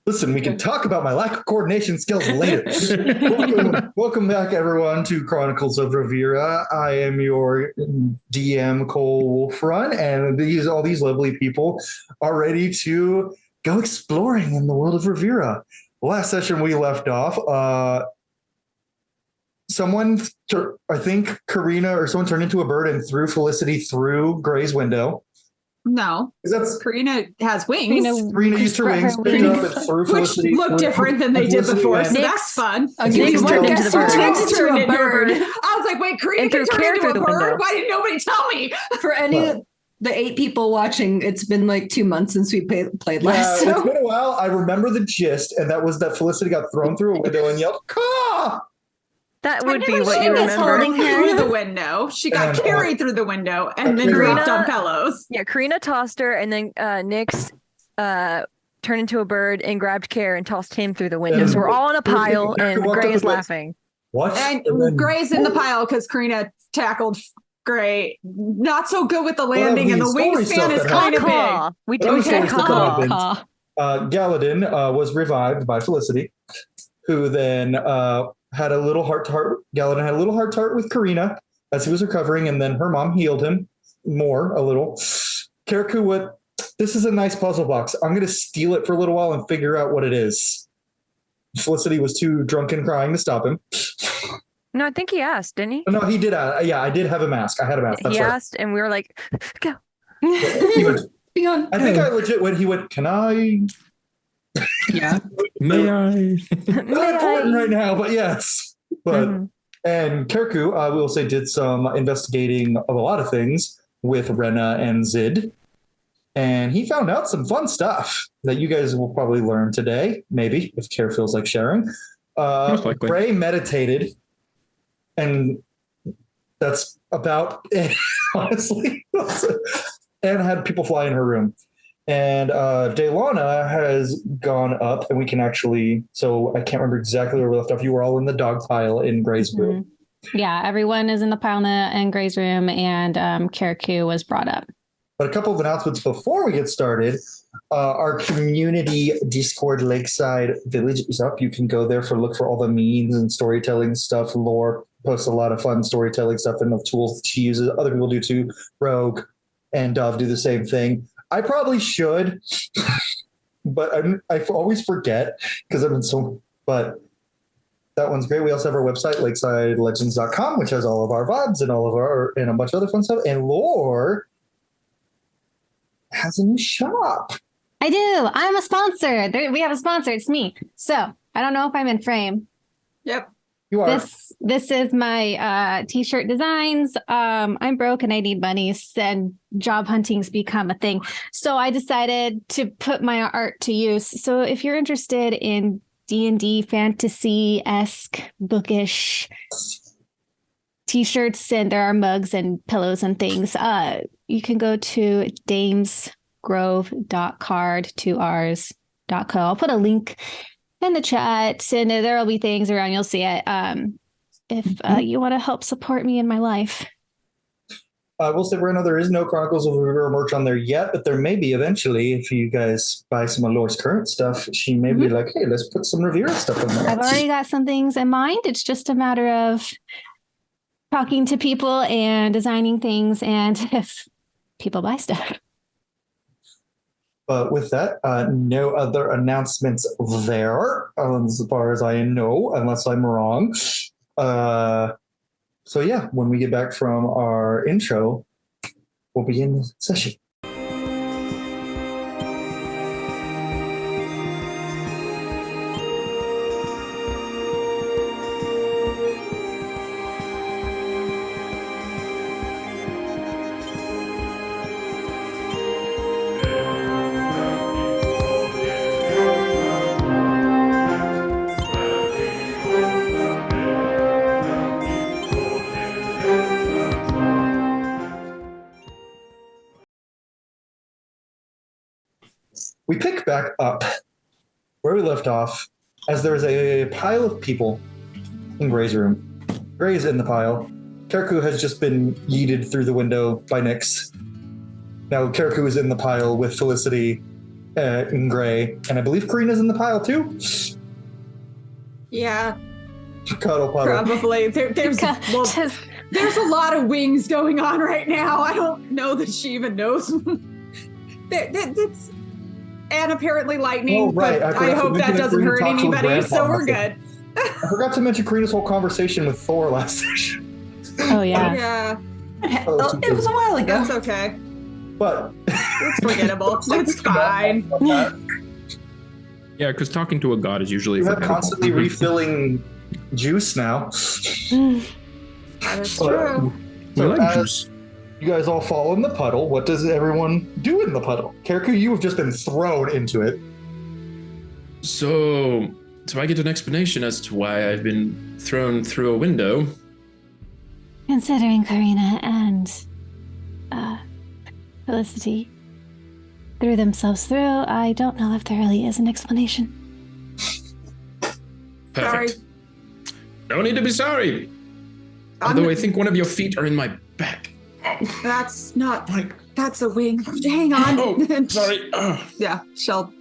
Listen, we can talk about my lack of coordination skills later. Welcome back, everyone, to Chronicles of Ravira. I am your DM, Cole Wolfrun, and all these lovely people are ready to go exploring in the world of Ravira. Last session we left off, I think Karina or someone turned into a bird and threw Felicity through Gray's window. No, Karina has wings. Karina used her wings, picked up and threw Felicity. Which look different than they did before, so that's fun. Nix turned into a bird. I was like, wait, Karina can turn into a bird? Why didn't nobody tell me? For any of the 8 people watching, it's been like 2 months since we played last. It's been a while. I remember the gist, and that was that Felicity got thrown through a window and yelled, "Caw!" That would be what you remember. Through the window. She got carried through the window and then dropped on pillows. Yeah, Karina tossed her, and then Nix turned into a bird and grabbed Care and tossed him through the window. So we're all in a pile, and Gray is laughing. What? And Gray's in the pile because Karina tackled Gray. Not so good with the landing, and the wingspan is kind of big. We said caw. Galadin was revived by Felicity, who then had a little heart-to-heart. Galadin had a little heart-to-heart with Karina as he was recovering, and then her mom healed him a little. Karaku, this is a nice puzzle box. I'm going to steal it for a little while and figure out what it is. Felicity was too drunk and crying to stop him. No, I think he asked, didn't he? No, he did. Yeah, I did have a mask. I had a mask. That's he right. asked, and we were like, go. He went, I think I legit when he went, can I? Yeah. May I? Not important right now, but yes. But and Karaku, we will say, did some investigating of a lot of things with Rena and Zid. And he found out some fun stuff that you guys will probably learn today, maybe, if Care feels like sharing. Most likely. Ray meditated, and that's about it, honestly. And had people fly in her room. And Daylana has gone up, and we can actually, so I can't remember exactly where we left off. You were all in the dog pile in Gray's room. Yeah, everyone is in the pile in Gray's room, and Karaku was brought up. But a couple of announcements before we get started. Our community Discord Lakeside Village is up. You can go there look for all the memes and storytelling stuff. Lore posts a lot of fun storytelling stuff and the tools that she uses. Other people do too. Rogue and Dove do the same thing. I probably should, but I always forget because I've been but that one's great. We also have our website, lakesidelegends.com, which has all of our VODs and a bunch of other fun stuff. And Lore has a new shop. I do. I'm a sponsor. We have a sponsor. It's me. So I don't know if I'm in frame. Yep. You are. This is my t-shirt designs. I'm broke and I need money, and job hunting's become a thing. So I decided to put my art to use. So if you're interested in D&D fantasy-esque bookish t-shirts, and there are mugs and pillows and things, you can go to damesgrove.card2rs.co. I'll put a link in the chat, and there will be things around. You'll see it. If you want to help support me in my life. I will say right now there is no Chronicles of Ravira merch on there yet, but there may be eventually if you guys buy some of Lore's current stuff. She may be like, hey, let's put some Ravira stuff in there. I've already got some things in mind. It's just a matter of talking to people and designing things, and if people buy stuff. But with that, no other announcements there, as far as I know, unless I'm wrong. So yeah, when we get back from our intro, we'll begin the session. We pick back up where we left off, as there's a pile of people in Gray's room. Gray's in the pile. Karaku has just been yeeted through the window by Nix. Now Karaku is in the pile with Felicity in gray, and I believe Karina's in the pile too. Yeah, Cuddle puddle. probably. There's a lot of wings going on right now. I don't know that she even knows. And apparently lightning. Oh, right. But I hope that doesn't hurt anybody, so we're good. I forgot to mention Karina's whole conversation with Thor last session. Oh yeah. Yeah, It was a while ago. that's okay. But It's forgettable. It's fine. Yeah, because talking to a god is usually you have forgettable. constantly refilling juice now. That is But, true. We So like as juice. you guys all fall in the puddle, what does everyone do in the puddle? Keriku, you have just been thrown into it. So I get an explanation as to why I've been thrown through a window. Considering Karina and Felicity threw themselves through, I don't know if there really is an explanation. Perfect. Sorry. No need to be sorry. Although I think one of your feet are in my back. That's not. Like, That's a wing. Hang on. oh, sorry. Yeah, she'll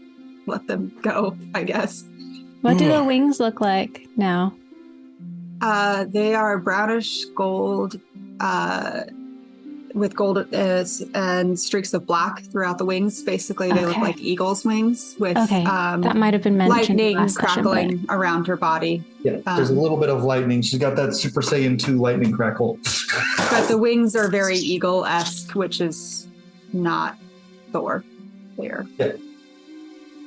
let them go, I guess. What do the wings look like now? They are brownish gold, with gold and streaks of black throughout the wings. Basically, they look Okay. like eagle's wings with That might have been mentioned lightning last session, but- crackling around her body. Yeah, there's a little bit of lightning. She's got that Super Saiyan 2 lightning crackle. But the wings are very eagle-esque, which is not Thor. They're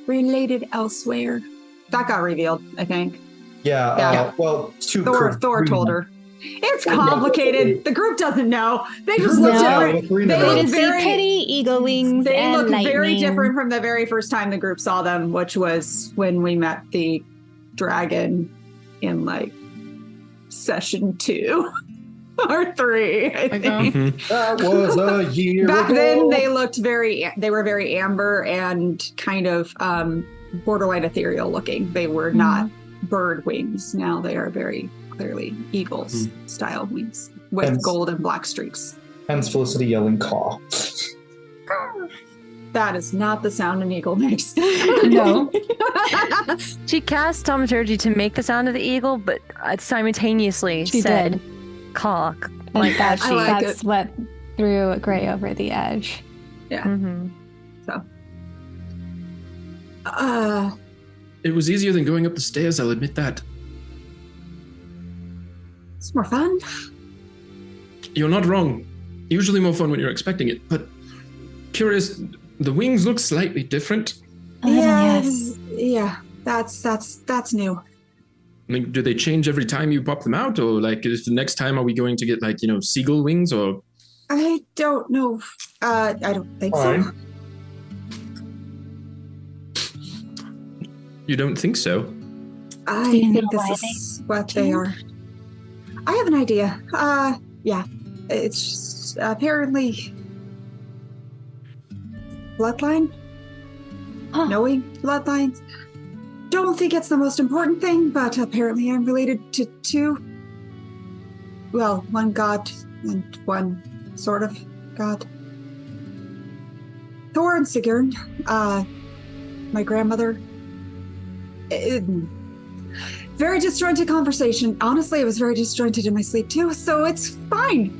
related elsewhere. That got revealed, I think. Yeah. Well, to Thor told her. It's complicated. The group doesn't know. They just No. look different. They They They look just see very- pretty eagle wings They and look lightning. very different from the very first time the group saw them, which was when we met the dragon in like session 2 or 3, I think. Mhm. That was a year Back ago. then they were very amber and kind of borderline ethereal looking. They were not bird wings. Now they are very clearly eagles style wings with And- gold and black streaks. Hence Felicity yelling caw. That is not the sound an eagle makes. No. She cast thaumaturgy to make the sound of the eagle, but simultaneously She said did. cock. And Like that. I like that's what threw Gray over the edge. Mhm. It was easier than going up the stairs, I'll admit that. It's more fun. You're not wrong. Usually more fun when you're expecting it, but curious, the wings look slightly different. Yes. Yeah. That's new. I mean, do they change every time you pop them out? Or like, is the next time, are we going to get like, seagull wings or? I don't know. I don't think so. Fine. You don't think so? I Do you think know this why is what they are. I have an idea. Yeah. It's just apparently bloodline. Huh. Knowing bloodlines. Don't think it's the most important thing, but apparently I'm related to two. Well, one god and one sort of god. Thor and Sigurd. My grandmother. Very disjointed conversation. Honestly, it was very disjointed in my sleep too, so it's fine.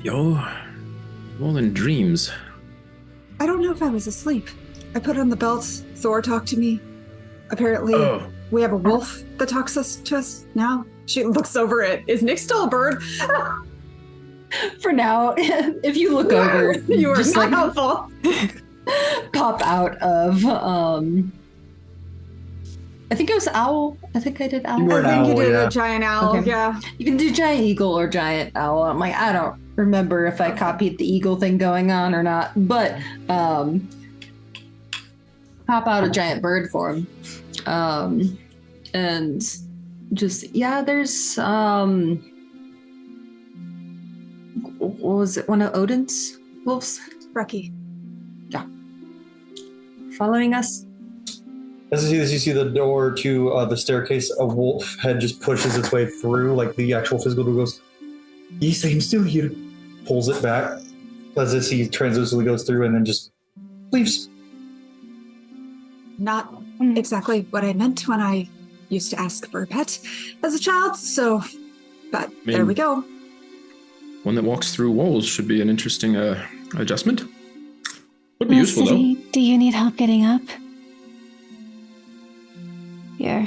You're more than dreams. I don't know if I was asleep. I put on the belts. Thor talked to me. Apparently, Oh, we have a wolf that talks to us now. She looks over at, is Nick still a bird? For now, if you look over, You are just not like helpful. pop out of I think it was owl. I think I did owl. You were an I think you owl, did yeah. a giant owl, Okay. yeah. You can do giant eagle or giant owl. I'm like, I don't remember if I copied the eagle thing going on or not, but pop out a giant bird for him. And just there's what was it? One of Odin's wolves Brekkie. following us. As you see the door to the staircase, a wolf head just pushes its way through, like the actual physical door goes, yes, I'm still here. Pulls it back as he translucently goes through and then just Leaves. Not exactly what I meant when I used to ask for a pet as a child, so, but there we go. One that walks through walls should be an interesting adjustment. Would be useful, though. Do you need help getting up? Here.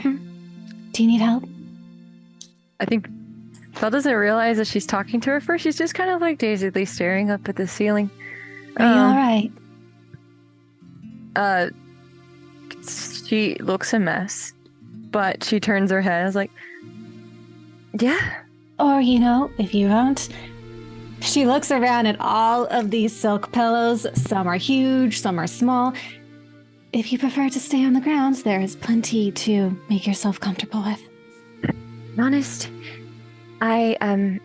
Do you need help? I think Belle doesn't realize that she's talking to her first. She's just kind of like dazedly staring up at the ceiling. Are you all right? She looks a mess, but she turns her head and is like, yeah. Or, if you won't. She looks around at all of these silk pillows. Some are huge, some are small. If you prefer to stay on the ground, there is plenty to make yourself comfortable with. Honest, I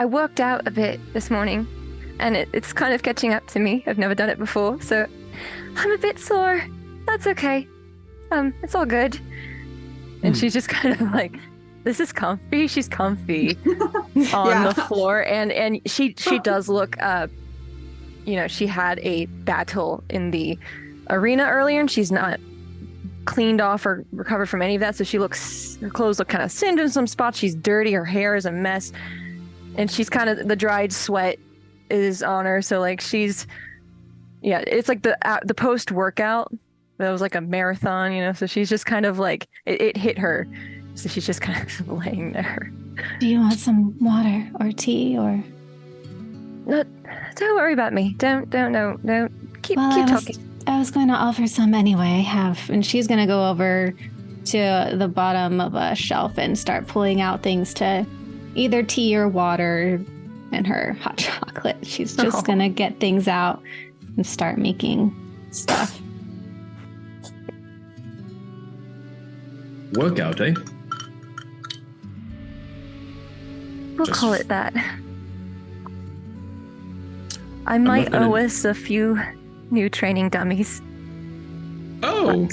worked out a bit this morning, and it's kind of catching up to me. I've never done it before, so I'm a bit sore. That's okay. It's all good. And she's just kind of like, this is comfy. She's comfy on the floor, and she does look. She had a battle in the arena earlier, and she's not cleaned off or recovered from any of that. So her clothes look kind of singed in some spots. She's dirty. Her hair is a mess, and she's kind of, the dried sweat is on her. So like it's like the post workout. That was like a marathon, so she's just kind of like, it hit her. So she's just kind of laying there. Do you want some water or tea or? No, don't worry about me. Don't. Keep talking. I was going to offer some anyway. I have, and she's going to go over to the bottom of a shelf and start pulling out things to either tea or water and her hot chocolate. She's just going to get things out and start making stuff. Workout, eh? We'll call it that. I might owe us a few new training dummies. Oh,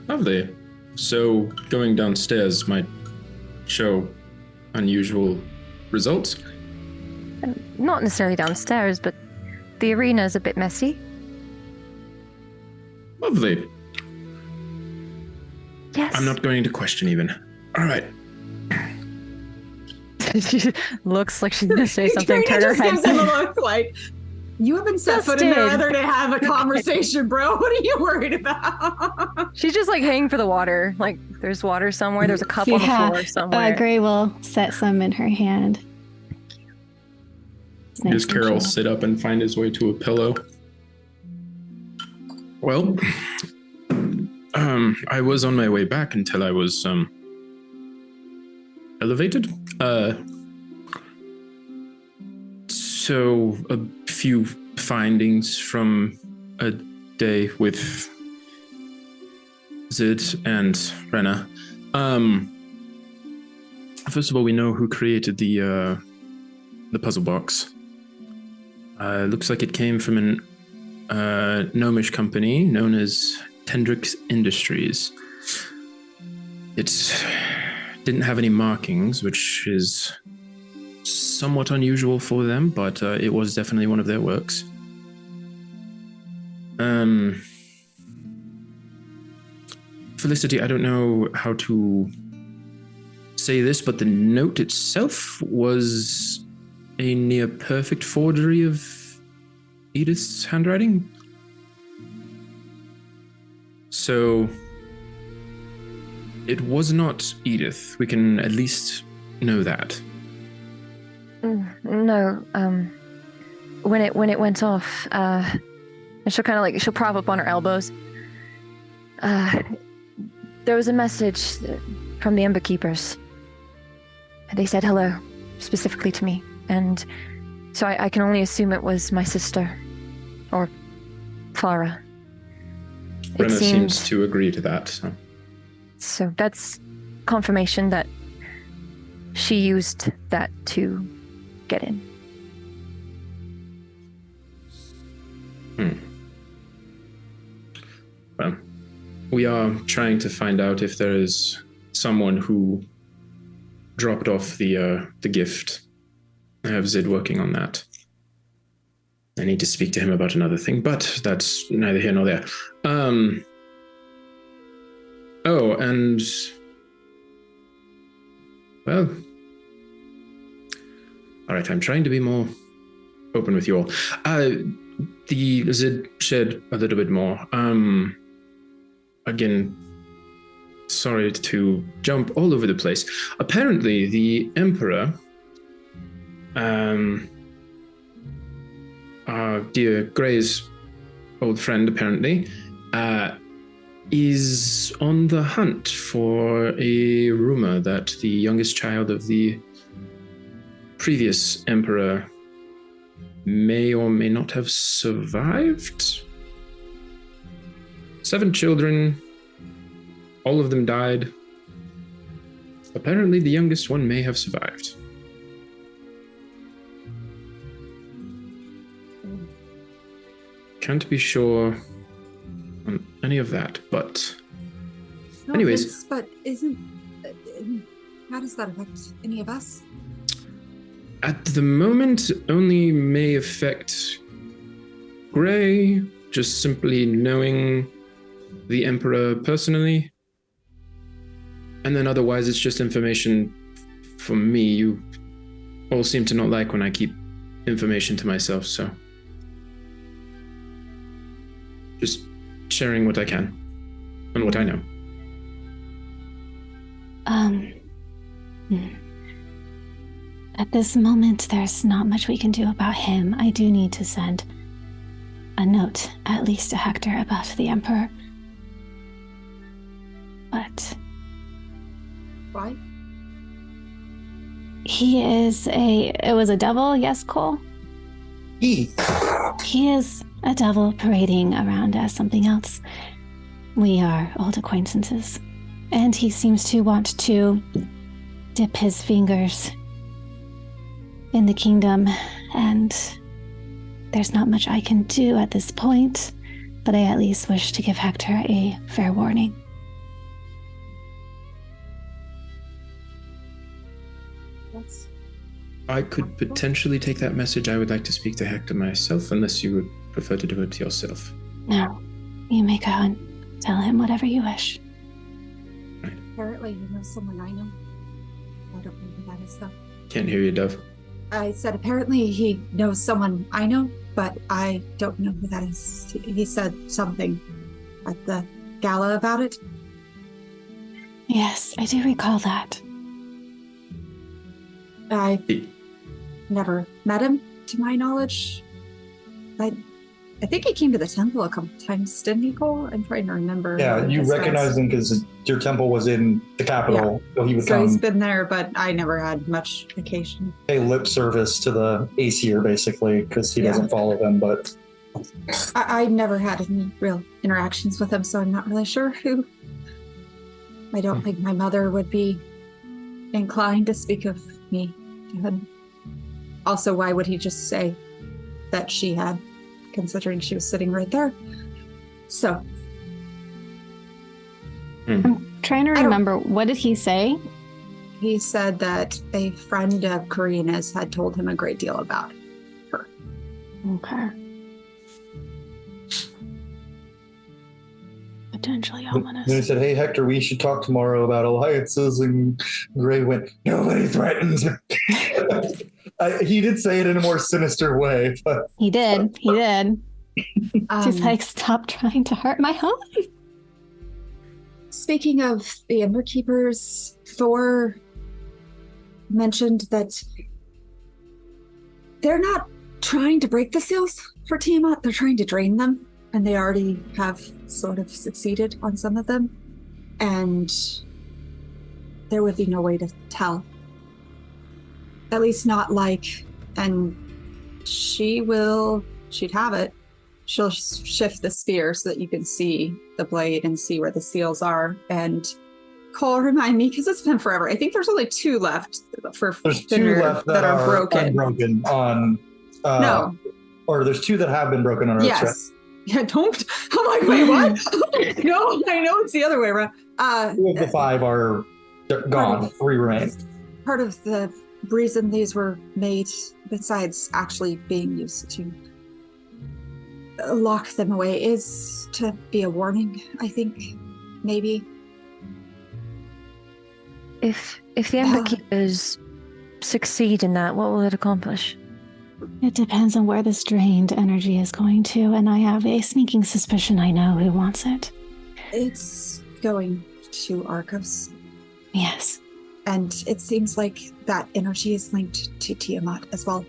lovely. So going downstairs might show unusual results? Not necessarily downstairs, but the arena is a bit messy. Lovely. Yes. I'm not going to question even. All right. She looks like she's going to say something. Turn her head. Gives him a look like, you haven't set foot in there other to have a conversation, bro. What are you worried about? She's just like hanging for the water. Like there's water somewhere. There's a cup on the floor somewhere. Gray will set some in her hand. Does Carol sit up and find his way to a pillow? Well, I was on my way back until I was elevated. So a few findings from a day with Zid and Rena. First of all, we know who created the puzzle box. Looks like it came from an gnomish company known as Tendrix Industries. It didn't have any markings, which is somewhat unusual for them, but it was definitely one of their works. Felicity, I don't know how to say this, but the note itself was a near perfect forgery of Edith's handwriting. So it was not Edith. We can at least know that. No. When it went off, and she'll kind of like, she'll prop up on her elbows. There was a message from the Ember Keepers. They said hello, specifically to me, and so I can only assume it was my sister, or Clara. Brenna seems to agree to that. So that's confirmation that she used that to get in. Well, we are trying to find out if there is someone who dropped off the gift. I have Zid working on that. I need to speak to him about another thing, but that's neither here nor there. Oh, and well, all right. I'm trying to be more open with you all. The Zid shared a little bit more. Again, sorry to jump all over the place. Apparently, the Emperor, our dear Gray's old friend, apparently, is on the hunt for a rumor that the youngest child of the previous Emperor may or may not have survived. 7 children, all of them died. Apparently, the youngest one may have survived. Can't be sure on any of that, but No anyways. offense, but how does that affect any of us? At the moment, only may affect Gray, just simply knowing the Emperor personally. And then otherwise, it's just information for me. You all seem to not like when I keep information to myself, so just sharing what I can and what I know. At this moment, there's not much we can do about him. I do need to send a note, at least to Hector, about the Emperor. But Why? it was a devil, yes, Cole? He is a devil parading around as something else. We are old acquaintances, and he seems to want to dip his fingers in the kingdom, and there's not much I can do at this point, but I at least wish to give Hector a fair warning. That's I could potentially take that message. I would like to speak to Hector myself, unless you would prefer to do it yourself. No, you may go and tell him whatever you wish. apparently you know someone I know. I don't know who that is though. Can't hear you, Dove. I said apparently he knows someone I know, but I don't know who that is. He said something at the gala about it. Yes, I do recall that. I've never met him, to my knowledge. I think he came to the temple a couple times, didn't he, Cole? I'm trying to remember. Yeah, you recognized him because your temple was in the capital, so he would So he's come been there, but I never had much occasion. pay lip service to the Aesir, basically, because he doesn't follow them, but I never had any real interactions with him, so I'm not really sure who. I don't think my mother would be inclined to speak of me to him. Also, why would he just say that she had, considering she was sitting right there? So. I'm trying to remember, what did he say? He said that a friend of Karina's had told him a great deal about her. Okay. Potentially ominous. then he said, "Hey, Hector, we should talk tomorrow about alliances," and Gray went, "Nobody threatens." He did say it in a more sinister way, but He did. He's like, stop trying to hurt my home. Speaking of the Ember Keepers, Thor mentioned that they're not trying to break the seals for Tiamat, they're trying to drain them, and they already have sort of succeeded on some of them, and there would be no way to tell. At least not like, and she'd have it. She'll shift the spear so that you can see the blade and see where the seals are. And Cole, remind me, because it's been forever. I think there's only 2 left for there's 2 Finner left that are broken. unbroken on. No. Or there's 2 that have been broken on. Yes. Yeah, don't. I'm like, wait, what? No, I know it's the other way around. 2 of the 5 are gone. 3 remain. Part of the reason these were made, besides actually being used to lock them away is to be a warning, I think. Maybe. If the Ember Keepers succeed in that, what will it accomplish? It depends on where this drained energy is going to, and I have a sneaking suspicion I know who wants it. It's going to Arcos. Yes. And it seems like that energy is linked to Tiamat as well.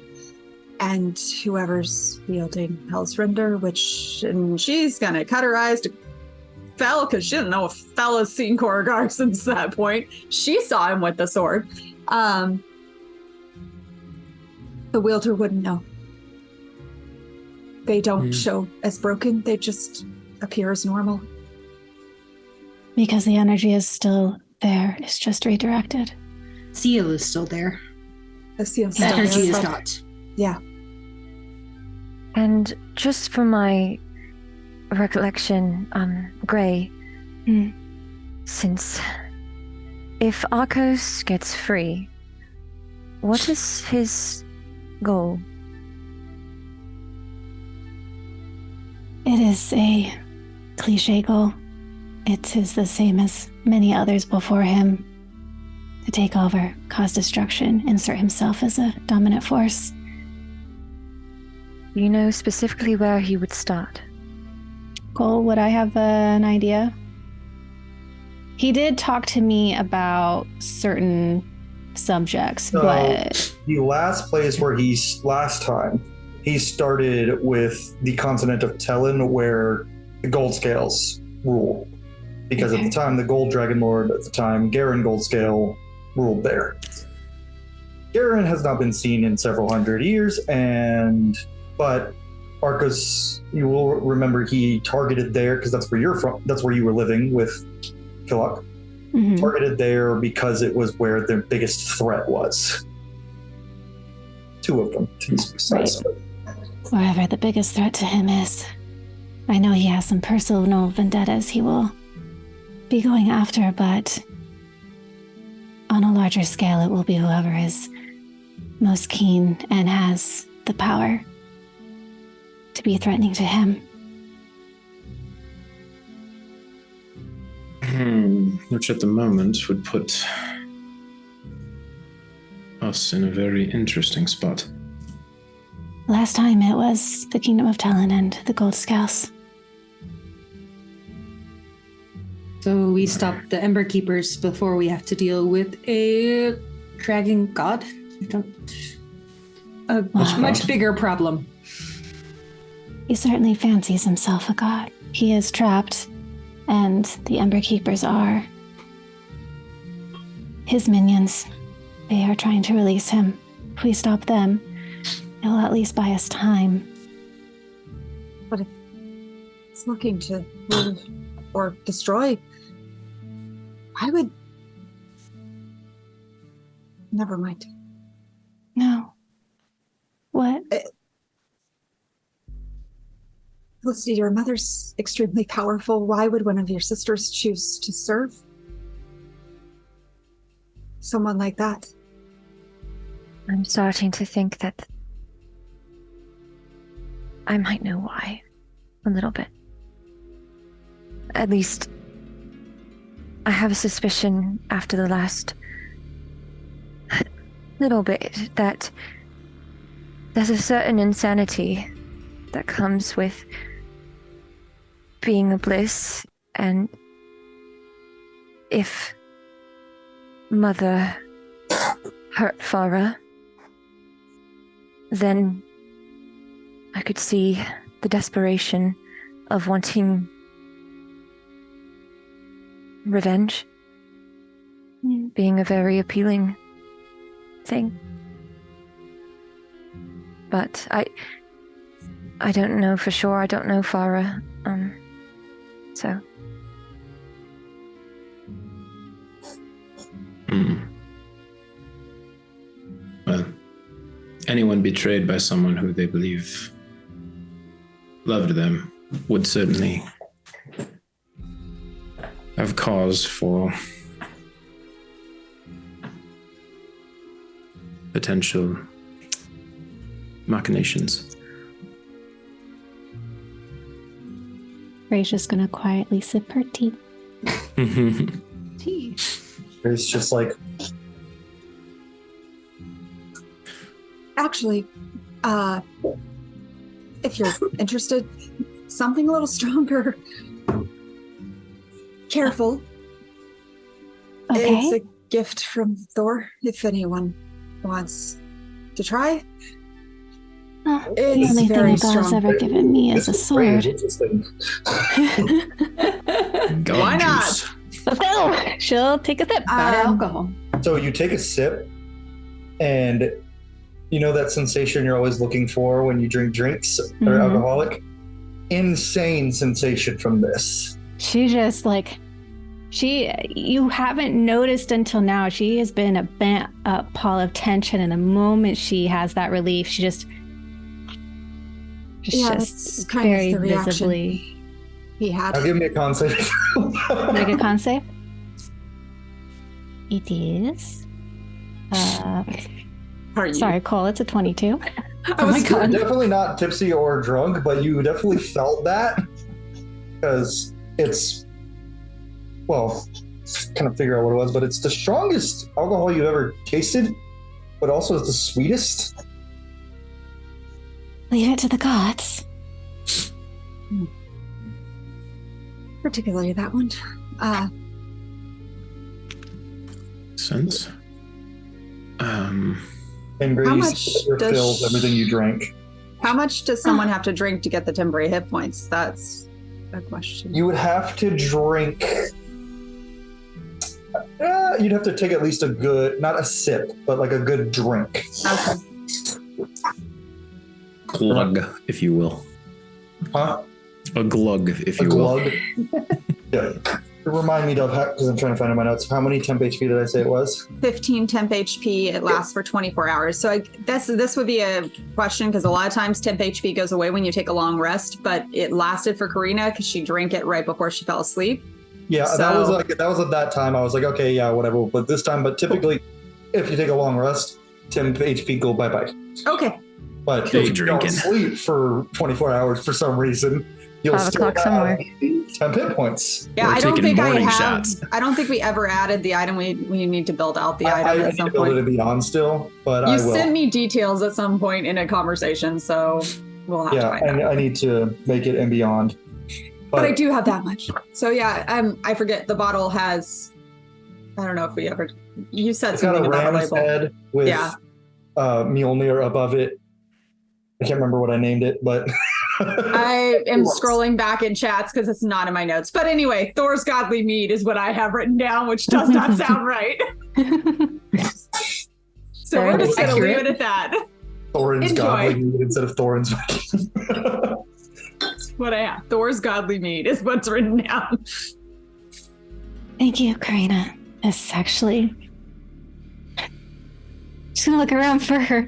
And whoever's wielding Hell's Render, and she's gonna cut her eyes to Fel, because she didn't know if Fel has seen Korrigar since that point. She saw him with the sword. The wielder wouldn't know. They don't show as broken, they just appear as normal. Because the energy is still there, it's just redirected. Seal is still there. The seal's The still energy there, is but- not. Yeah. And just for my recollection, Gray, since if Arcos gets free, what is his goal? It is a cliche goal. It is the same as many others before him. To take over, cause destruction, insert himself as a dominant force. You know specifically where he would start? Cole, would I have an idea? He did talk to me about certain subjects, So, but the last place where last time, he started with the continent of Tellin, where the Gold Scales rule. Because at the time, the Gold Dragon Lord, at the time, Garen Goldscale, ruled there. Garen has not been seen in several hundred years, but Arcos, you will remember he targeted there, because that's where you're from, that's where you were living with Killock. Mhm. Targeted there because it was where their biggest threat was. Two of them, to be precise. wherever the biggest threat to him is, I know he has some personal vendettas he will be going after, but on a larger scale, it will be whoever is most keen and has the power to be threatening to him. Which at the moment would put us in a very interesting spot. Last time it was the Kingdom of Talon and the Gold Scales. So we stop the Ember Keepers before we have to deal with a dragon god. A much bigger problem. He certainly fancies himself a god. He is trapped, and the Ember Keepers are his minions. They are trying to release him. If we stop them, it will at least buy us time. But if it's looking to rule or destroy, I would... Never mind. No. What? Felicity, your mother's extremely powerful. Why would one of your sisters choose to serve someone like that? I'm starting to think that I might know why. A little bit. At least, I have a suspicion after the last little bit that there's a certain insanity that comes with being a bliss, and if Mother hurt Farah, then I could see the desperation of wanting revenge being a very appealing thing. But I don't know for sure. I don't know Farah. So. Well, anyone betrayed by someone who they believe loved them would certainly have cause for potential machinations. Frey's just gonna quietly sip her tea. Tea. It's just like, Actually, if you're interested, something a little stronger. Careful. Okay. It's a gift from Thor, if anyone wants to try. The It's only thing very a god's strong. ever given me is a this Frey is sword. interesting. God Why not? juice. Let's go. She'll take a sip. Not alcohol. So you take a sip, and you know that sensation you're always looking for when you drink drinks that are Mhm. alcoholic? Insane sensation from this. She just like, you haven't noticed until now. She has been a bent up ball of tension, and the moment she has that relief, she just That's kind very of the reaction visibly. he had. Now give me a con save. Make a con save. It is. Are you? Sorry, Cole. It's a 22. I was You're definitely not tipsy or drunk, but you definitely felt that because it's, well, kind of figure out what it was, but it's the strongest alcohol you've ever tasted, but also the sweetest. Leave it to the gods. particularly that one. Sense. And How you much see that does fills everything you drank. How much does someone have to drink to get the temporary hit points? That's a question. You would have to drink. You'd have to take at least a good, not a sip, but like a good drink. Okay. Glug, if you will. Huh? A glug, if A you will. glug. Yeah. Remind me, because I'm trying to find in my notes. How many temp HP did I say it was? 15 temp HP. It lasts for 24 hours. So this would be a question because a lot of times temp HP goes away when you take a long rest, but it lasted for Karina because she drank it right before she fell asleep. Yeah, So- that was at that time. I was like, okay, yeah, whatever. But this time, typically, if you take a long rest, temp HP go bye bye. Okay. But Day if you don't drinking. sleep for 24 hours for some reason, you'll 5 still o'clock have somewhere. temp hit points. Yeah, Or I don't taking think I morning have. shots. I don't think we ever added the item. We need to build out the I item need at to some build it point. in Beyond still, but You I will. sent me details at some point in a conversation, so we'll have to Yeah, find out. I need to make it in Beyond. But I do have that much. So yeah, I forget the bottle has. I don't know if we ever. You said It's got something a about the ram's label. head with Yeah. Mjolnir above it. I can't remember what I named it, but I am Yes. scrolling back in chats because it's not in my notes. But anyway, Thor's Godly Mead is what I have written down, which does not sound right. So we're just going to leave it at that. Thorin's Enjoy. godly mead instead of Thorin's. What I have. Thor's Godly Mead is what's written down. Thank you, Karina. It's actually just gonna look around for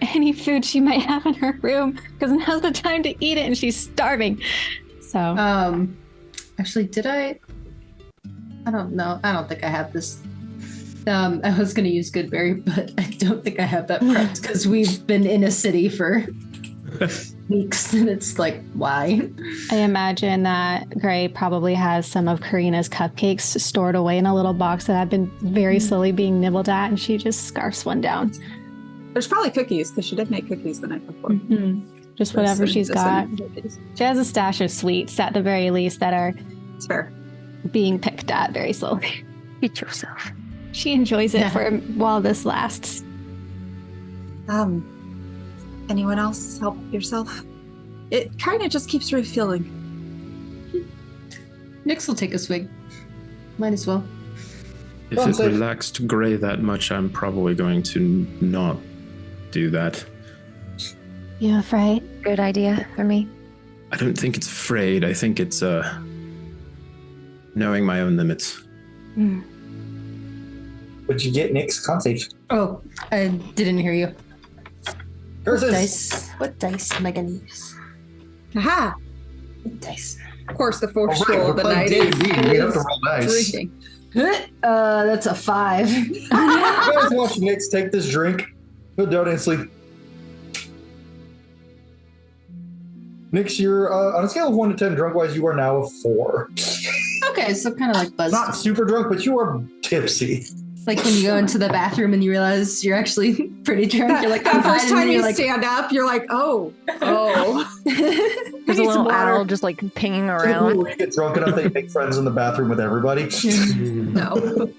any food she might have in her room because now's the time to eat it and she's starving. So Actually, did I don't know. I don't think I have this. I was going to use Goodberry, but I don't think I have that prepped because we've been in a city for weeks and it's like, why? I imagine that Gray probably has some of Karina's cupcakes stored away in a little box that have been very slowly being nibbled at, and she just scarfs one down. There's probably cookies because she did make cookies the night before. Just whatever she's got. It's She has a stash of sweets at the very least that are fair. being picked at very slowly. Treat yourself. She enjoys it Yeah. for while this lasts. Anyone else help yourself? It kind of just keeps refilling. Nyx will take a swig. Might as well. If Don't it say- relaxed Gray that much, I'm probably going to not do that. You afraid? Good idea for me. I don't think it's afraid. I think it's knowing my own limits. What'd you get, Nick's con save? Oh, I didn't hear you. Curses. What dice am I going to use? Aha! What dice? Of course, the fourth All right, scroll we're of the playing night is, D&D. We have to roll dice. drinking. That's a 5. You guys watch Nick's take this drink, go down and sleep. Nix, you're on a scale of 1 to 10, drunk-wise, you are now a 4. Okay, so kind of like buzzed. Not super drunk, but you are tipsy. Like when you go into the bathroom and you realize you're actually pretty drunk. You're like, that I'm fine, first and time then you you're like, stand up, you're like, oh. There's a need some little water. owl just like pinging around. When you get drunk enough that you make friends in the bathroom with everybody. No.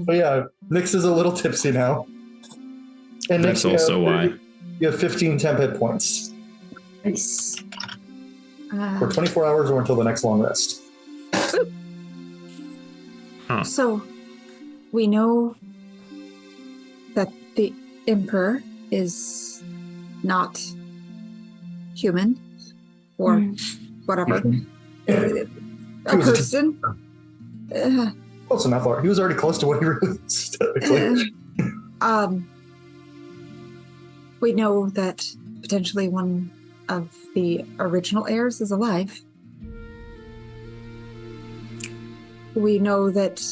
But yeah, Nix is a little tipsy now. And That's Nix, also why. You have 15 temp hit points nice. for 24 hours or until the next long rest. So, we know that the Emperor is not human or whatever. A He was a person. Close enough, Art. He was already close to what he released, technically. We know that potentially one of the original heirs is alive. We know that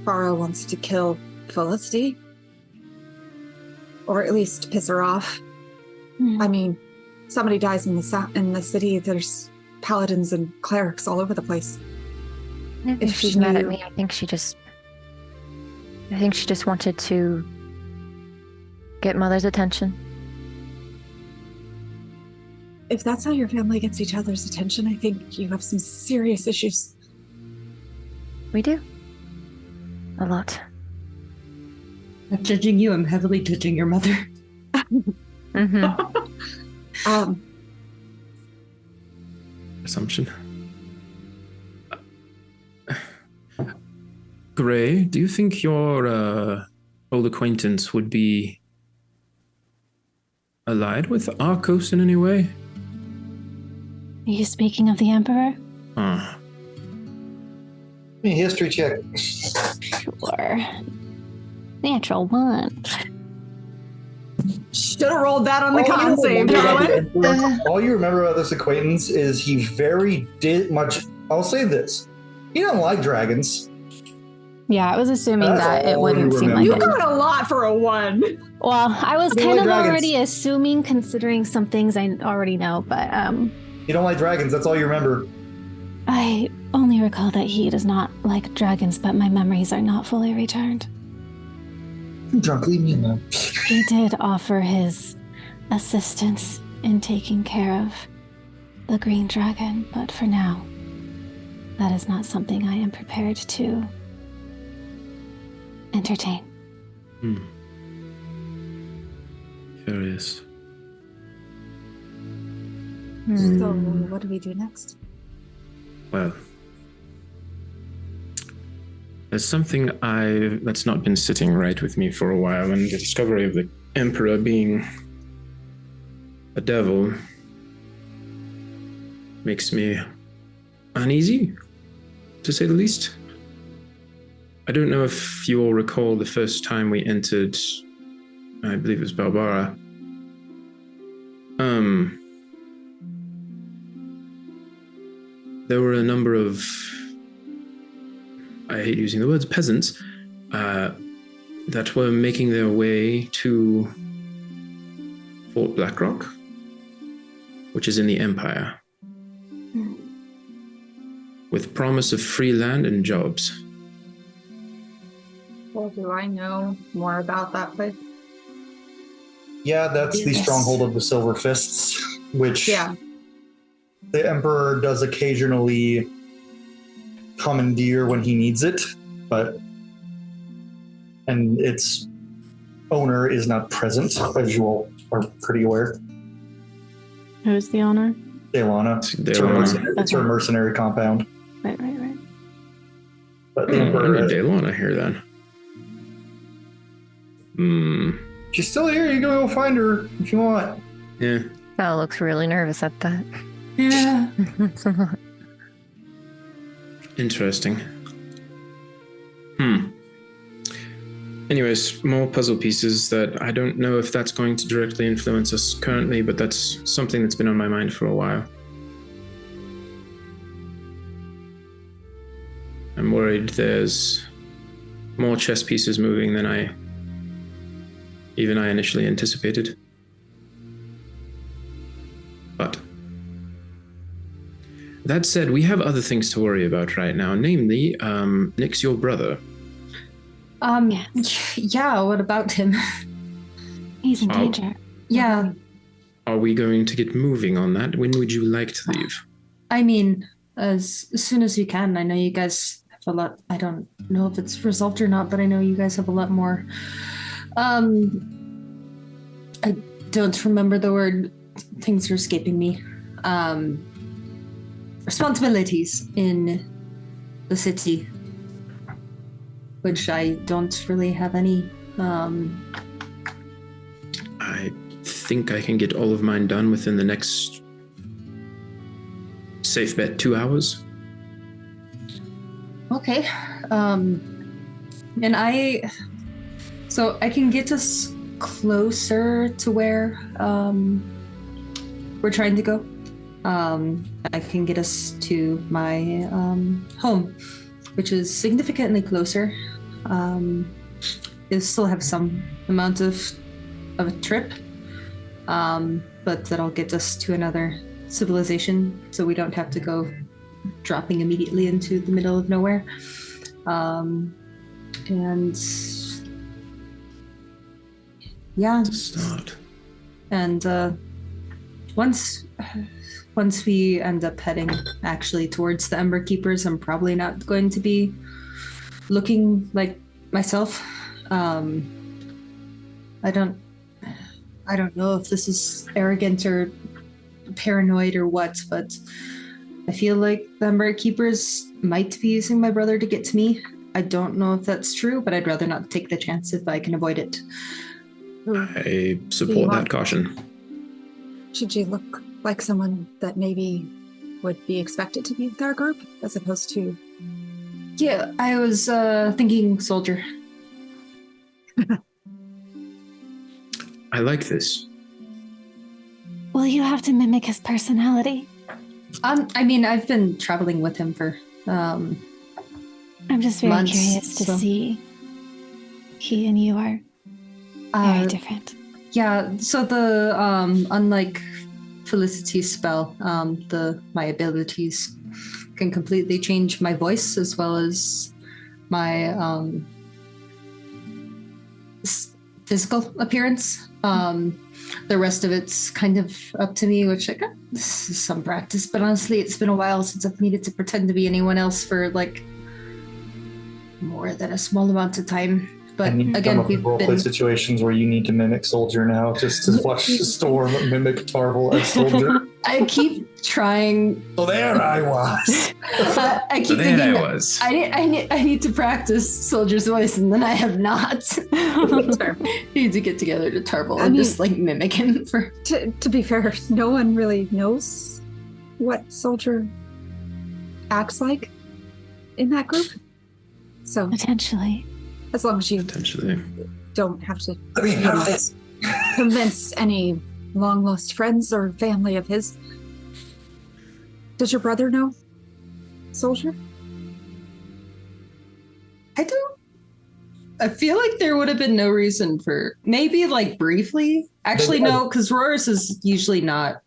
Farah wants to kill Felicity. Or at least piss her off. I mean, somebody dies in the city, there's paladins and clerics all over the place. If she's mad at me, I think she just wanted to get Mother's attention. If that's how your family gets each other's attention, I think you have some serious issues. We do. A lot. Not judging you, I'm heavily judging your mother. Assumption. Gray, do you think your old acquaintance would be allied with Arcos in any way? Are you speaking of the Emperor? History check. Sure. Natural 1. Should have rolled that on the con save, darling. All you remember about this acquaintance is he very much. I'll say this: he doesn't like dragons. Yeah, I was assuming That's that it all wouldn't you seem remember. like You it. got a lot for a 1. Well, I was You kind like of dragons. already assuming, considering some things I already know, but You don't like dragons. That's all you remember. I only recall that he does not like dragons, but my memories are not fully returned. I'm drunk. Leave me alone. He did offer his assistance in taking care of the green dragon, but for now, that is not something I am prepared to entertain. Curious. So, what do we do next? Well, there's something that's not been sitting right with me for a while, and the discovery of the Emperor being a devil makes me uneasy, to say the least. I don't know if you all recall the first time we entered, I believe it was Barbara. There were a number of, I hate using the words, peasants that were making their way to Fort Blackrock, which is in the Empire, with promise of free land and jobs. Well, do I know more about that place? Yeah, that's the stronghold of the Silver Fists, which the Emperor does occasionally commandeer when he needs it, and its owner is not present, as you all are pretty aware. Who's the owner? Delana. It's her mercenary compound. Right. But the Emperor, I need Delana here then. she's still here. You can go find her if you want. Yeah. Val looks really nervous at that. Yeah. Interesting. Anyways, more puzzle pieces that I don't know if that's going to directly influence us currently, but that's something that's been on my mind for a while. I'm worried there's more chess pieces moving than I initially anticipated. That said, we have other things to worry about right now, namely, Nick's your brother. Yeah, what about him? He's in danger. Yeah. Are we going to get moving on that? When would you like to leave? I mean, as soon as you can. I know you guys have a lot. I don't know if it's resolved or not, but I know you guys have a lot more. I don't remember the word. Things are escaping me. Responsibilities in the city, which I don't really have any. I think I can get all of mine done within the next, safe bet, 2 hours. Okay. And I can get us closer to where we're trying to go. I can get us to my home, which is significantly closer. It'll still have some amount of a trip, but that'll get us to another civilization, so we don't have to go dropping immediately into the middle of nowhere. And yeah, To start. and once we end up heading actually towards the Ember Keepers, I'm probably not going to be looking like myself. I don't know if this is arrogant or paranoid or what, but I feel like the Ember Keepers might be using my brother to get to me. I don't know if that's true, but I'd rather not take the chance if I can avoid it. I support that caution. Should you look like someone that maybe would be expected to be with our group, as opposed to... Yeah, I was thinking soldier. I like this. Will you have to mimic his personality? I mean, I've been traveling with him for I'm just very months, curious to so- see. He and you are very different. Yeah, so the unlike Felicity's spell, my abilities can completely change my voice as well as my physical appearance. The rest of it's kind of up to me, which I got this is some practice, but honestly it's been a while since I've needed to pretend to be anyone else for like more than a small amount of time. But And you again, come up with we've roleplay been situations where you need to mimic Soldier now, just to watch the storm mimic Tarvel as Soldier. I keep trying. So there I was. I keep So there thinking I was. I need to practice Soldier's voice, and then I have not. That's fair. We need to get together to Tarble I and mean- just like mimic him for. To be fair, no one really knows what Soldier acts like in that group. So Potentially. as long as you Potentially. don't have to Let me have this. convince any long lost friends or family of his. Does your brother know Soldier? I don't. I feel like there would have been no reason for maybe like briefly. Actually, no, because Roris is usually not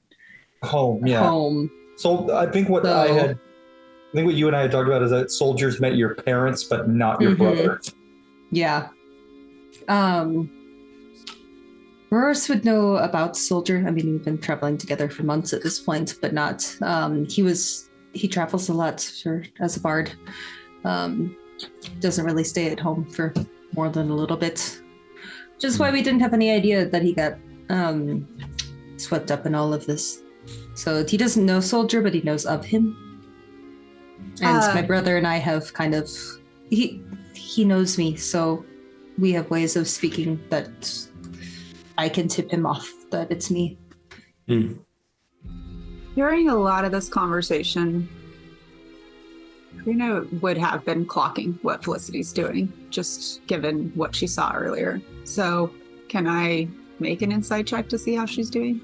Home, yeah. home. So I think what you and I had talked about is that soldiers met your parents, but not your Mhm. brother. Yeah. Roris would know about Soldier. I mean, we've been traveling together for months at this point, but not. He travels a lot as a bard. Doesn't really stay at home for more than a little bit. Which is why we didn't have any idea that he got swept up in all of this. So he doesn't know Soldier, but he knows of him. And my brother and I have kind of he knows me, so we have ways of speaking that I can tip him off that it's me. During a lot of this conversation, Karina would have been clocking what Felicity's doing, just given what she saw earlier. So, can I make an insight check to see how she's doing?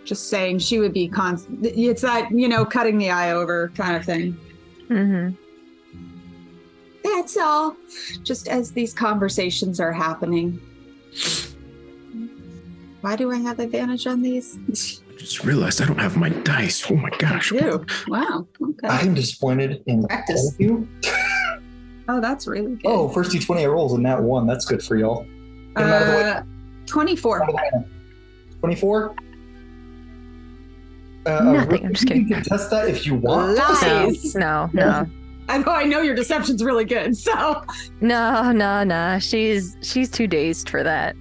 Just saying she would be it's that, cutting the eye over kind of thing. Mm-hmm. That's all. Just as these conversations are happening. Why do I have advantage on these? just realized I don't have my dice. Oh my gosh. Ew. Wow. Okay. I am disappointed in Practice. all of you. Oh, that's really good. Oh, first D20 I rolls and that one. That's good for y'all. Get 'em out of the way. 24. Out of the way. 24? Nothing, I'm just kidding. You can test that if you want. Lies. No. I know your deception's really good, so. No. She's too dazed for that.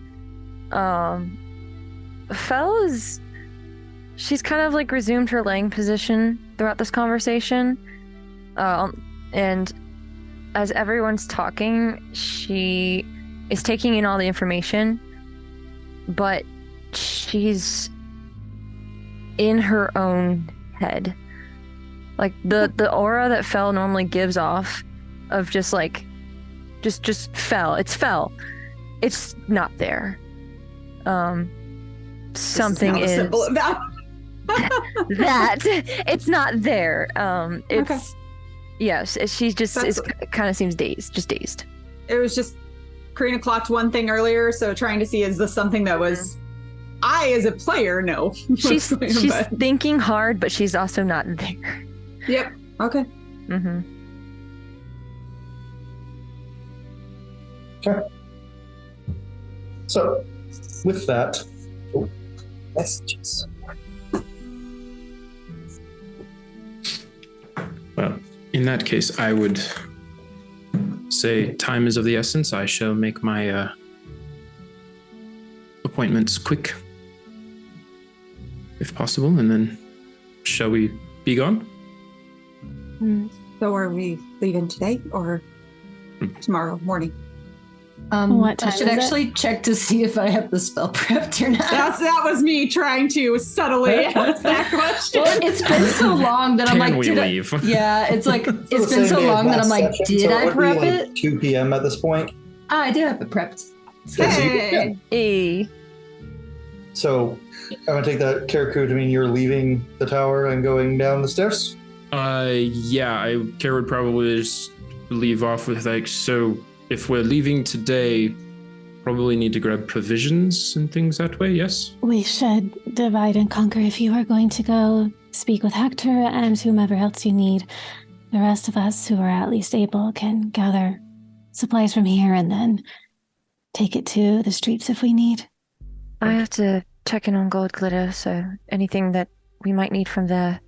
Fellas, she's kind of like resumed her laying position throughout this conversation. And as everyone's talking, she is taking in all the information, but she's in her own head. Like the aura that Fel normally gives off of just like just Fel. It's Fel. It's not there. Something is simple about that it's not there. It's Okay. Yes, she just kind of seems dazed. It was just Karina clocked one thing earlier, so trying to see is this something that was I as a player know. She's But- thinking hard, but she's also not there. Yep. Okay. Mm-hmm. Okay. So, with that, messages. Well, in that case, I would say time is of the essence. I shall make my appointments quick, if possible, and then shall we be gone? So are we leaving today or tomorrow morning? What I time should is it? actually check to see if I have the spell prepped or not. That was me trying to subtly ask that question. Well, it's been so long that I'm Can like, we did leave? Yeah, it's like The it's been same so day as long that I'm last like, session, did so I it would be prep like it? 2 p.m. at this point. I did have it prepped. Hey. So, I'm gonna take that Karaku to mean you're leaving the tower and going down the stairs. Yeah, Kara would probably just leave off with like, so if we're leaving today, probably need to grab provisions and things that way, yes? We should divide and conquer. If you are going to go speak with Hector and whomever else you need, the rest of us who are at least able can gather supplies from here and then take it to the streets if we need. I have to check in on Gold Glitter, so anything that we might need from there,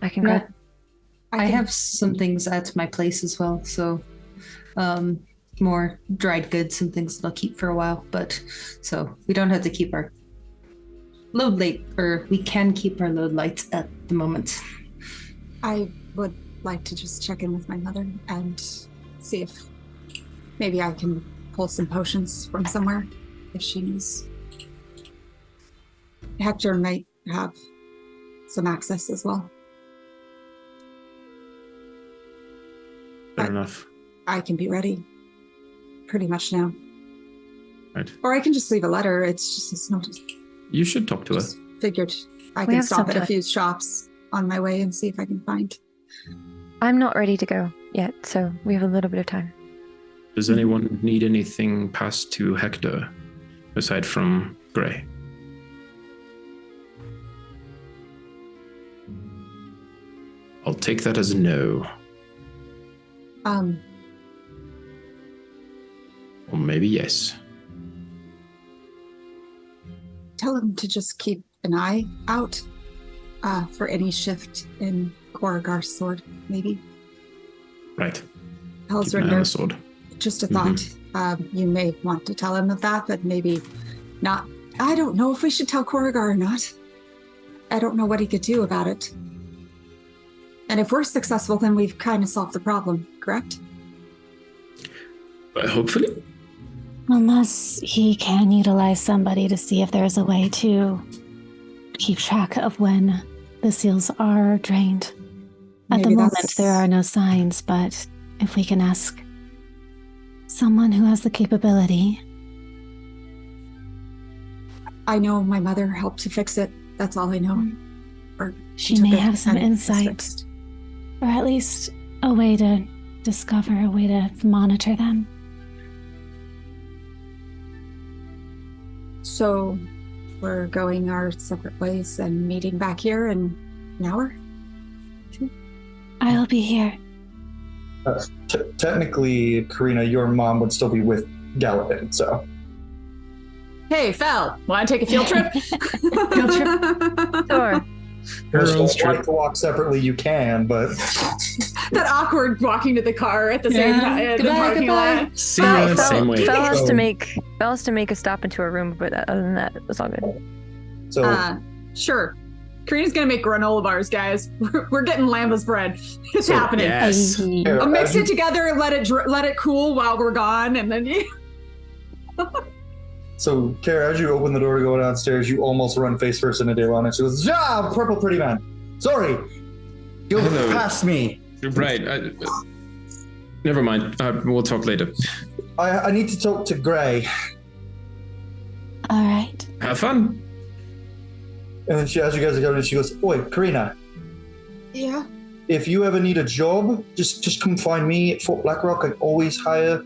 I can grab. I have some things at my place as well, so more dried goods and things that I'll keep for a while, but so we don't have to keep our load late, or we can keep our load light at the moment. I would like to just check in with my mother and see if maybe I can pull some potions from somewhere if she needs. Hector might have some access as well. Fair enough. I can be ready pretty much now. Right. Or I can just leave a letter. It's not You should talk to her. just figured I We can have stop at a some- few shops on my way and see if I can find. I'm not ready to go yet, so we have a little bit of time. Does anyone need anything passed to Hector aside from Gray? I'll take that as a no. Or maybe yes. Tell him to just keep an eye out for any shift in Koragar's sword, maybe. Right. Keep an eye on the Hellsringer, sword. just a thought. You may want to tell him of that, but maybe not. I don't know if we should tell Koragar or not. I don't know what he could do about it. And if we're successful, then we've kind of solved the problem, correct? But hopefully. Unless he can utilize somebody to see if there's a way to keep track of when the seals are drained. At the Maybe moment, that's- there are no signs, but if we can ask someone who has the capability. I know my mother helped to fix it. That's all I know. Or She took may it have some and it was insight, fixed. or at least a way to discover, a way to monitor them. So we're going our separate ways and meeting back here in an hour. I'll be here. Technically, Karina, your mom would still be with Galadin, so. Hey, Fel, want to take a field trip? Field trip? Sure. If you like to walk separately, you can, but that awkward walking to the car at the same time at the parking lot. Same way. Belle has to make a stop into a room, but other than that, it's all good. So sure. Karina's gonna make granola bars, guys. We're getting Lamba's bread. It's happening. Yes. I'll mix it together and let it cool while we're gone, and then. So, Kara, as you open the door to go downstairs, you almost run face first into Delana. She goes, "Yeah, purple pretty man. Sorry, you passed me." Right. Never mind. We'll talk later. I need to talk to Gray. All right. Have fun. And then as you guys are going, she goes, "Oi, Karina. Yeah. If you ever need a job, just come find me at Fort Blackrock. I always hire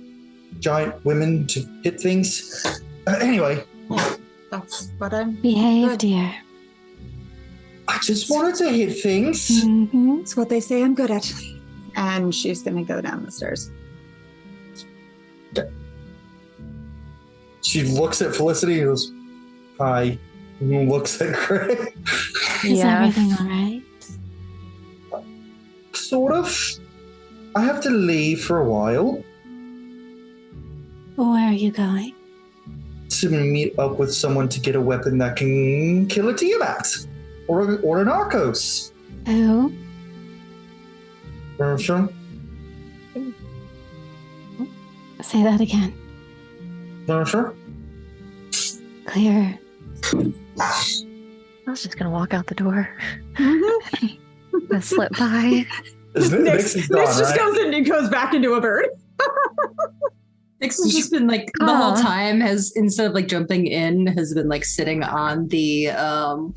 giant women to hit things." Anyway. That's what I'm... Behave, dear. I just wanted to hit things. Mm-hmm. That's what they say I'm good at. And she's going to go down the stairs. She looks at Felicity and goes, "Hi." And looks at Gray. Is everything all right? Sort of. I have to leave for a while Where are you going? to meet up with someone to get a weapon that can kill a Tiamat or a Narcos. Who? Sure. Say that again. Sure. Clear. I was just gonna walk out the door. Gonna slip by. Nix just goes in and goes back into a bird. Nick's just been like the whole time has, instead of like jumping in, has been like sitting on the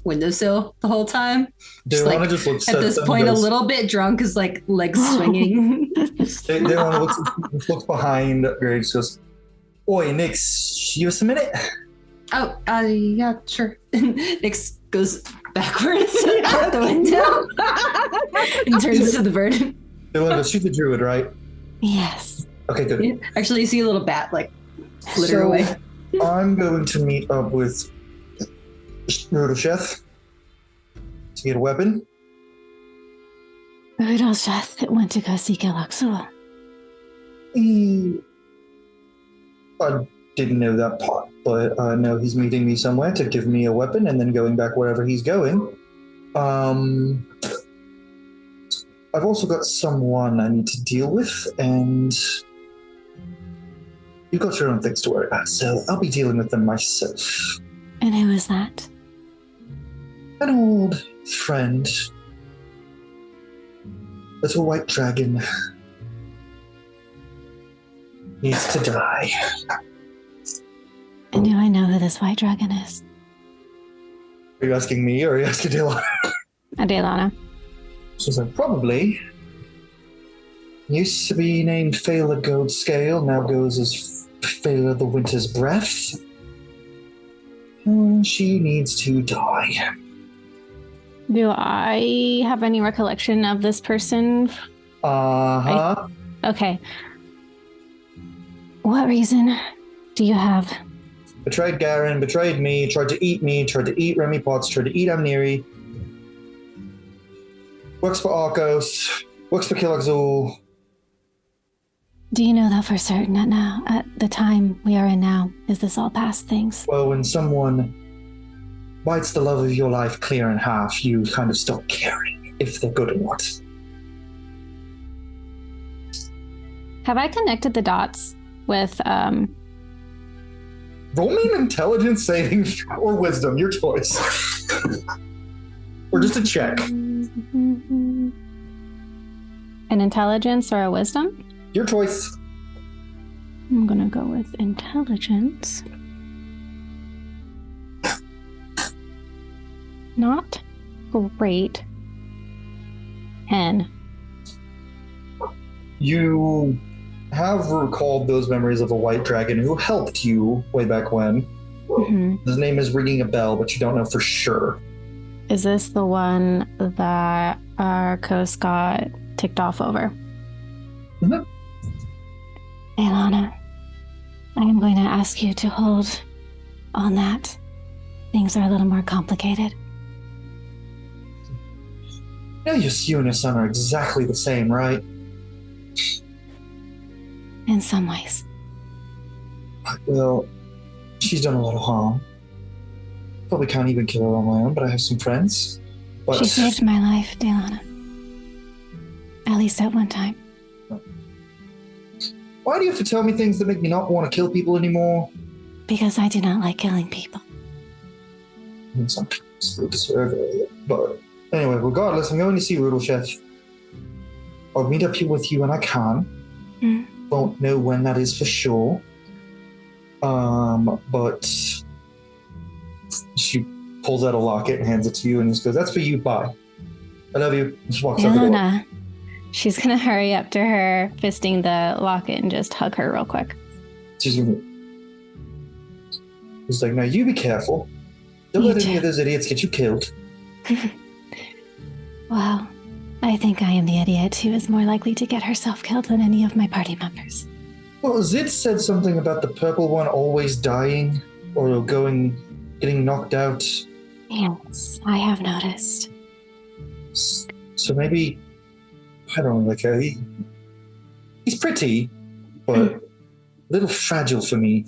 windowsill the whole time. Just, like, just looks at this point a little bit drunk, is like legs swinging. They look behind Gray. Just goes, "Oi, Nix, you have a minute?" Oh, yeah, sure. Nix goes backwards out the window and turns to the bird. They want to shoot the druid, right? Yes. Okay, good. Actually, you see a little bat like flitter away. I'm going to meet up with Rudolsheth to get a weapon. Rudolsheth went to go seek Eluxul. I didn't know that part, but I know he's meeting me somewhere to give me a weapon and then going back wherever he's going. I've also got someone I need to deal with, and you've got your own things to worry about, so I'll be dealing with them myself. And who is that? An old friend. Little white dragon. Needs to die. And do I know who this white dragon is? Are you asking me or are you asking Delana? Adelana. She's like, probably. Used to be named Fela Goldscale, now goes as Fela the Winter's Breath. She needs to die. Do I have any recollection of this person? Uh-huh. Okay. What reason do you have? Betrayed Garen, betrayed me, tried to eat Remy Potts, tried to eat Amniri. Works for Arcos, works for Kilakzul. Do you know that for certain that now, at the time we are in now, is this all past things? Well, when someone bites the love of your life clear in half, you kind of stop caring if they're good or not. Have I connected the dots with, Roll me an intelligence saving or wisdom, your choice. Or just a check. an intelligence or a wisdom? Your choice. I'm gonna go with intelligence. Not great. 10. You have recalled those memories of a white dragon who helped you way back when. His name is ringing a bell, but you don't know for sure. Is this the one that our coast got ticked off over? Mhm. Alana, I am going to ask you to hold on that. Things are a little more complicated. You and your son are exactly the same, right? In some ways. Well, she's done a lot of harm. Probably can't even kill her on my own, but I have some friends. But She saved my life, Delana. At least at one time. why do you have to tell me things that make me not want to kill people anymore? Because I do not like killing people. And sometimes they deserve it. But anyway, regardless, I'm going to see Rudel Chef. I'll meet up here with you when I can. Don't know when that is for sure. But she pulls out a locket and hands it to you and just goes, "That's for you, bye. I love you." Just walks out the door. Delana, she's going to hurry up to her, fisting the locket, and just hug her real quick. She's like, "Now you be careful. Don't You let any too. of those idiots get you killed." Well, I think I am the idiot who is more likely to get herself killed than any of my party members. Well, Zid said something about the purple one always dying or getting knocked out. Yes, I have noticed. So maybe, I don't know, like he's pretty, but a little fragile for me.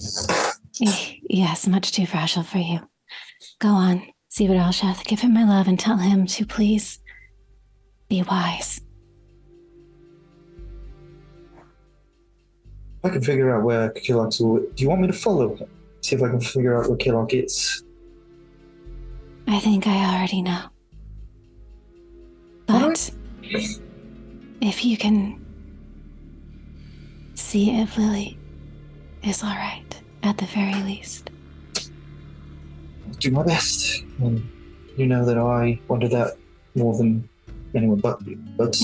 Yes, much too fragile for you. Go on, see what Elsheth. Give him my love and tell him to please be wise. I can figure out where Killock's. Do you want me to follow him? See if I can figure out where Killock is. I think I already know. But if you can see if Lily is all right, at the very least. I'll do my best. And you know that I wanted that more than anyone but you. But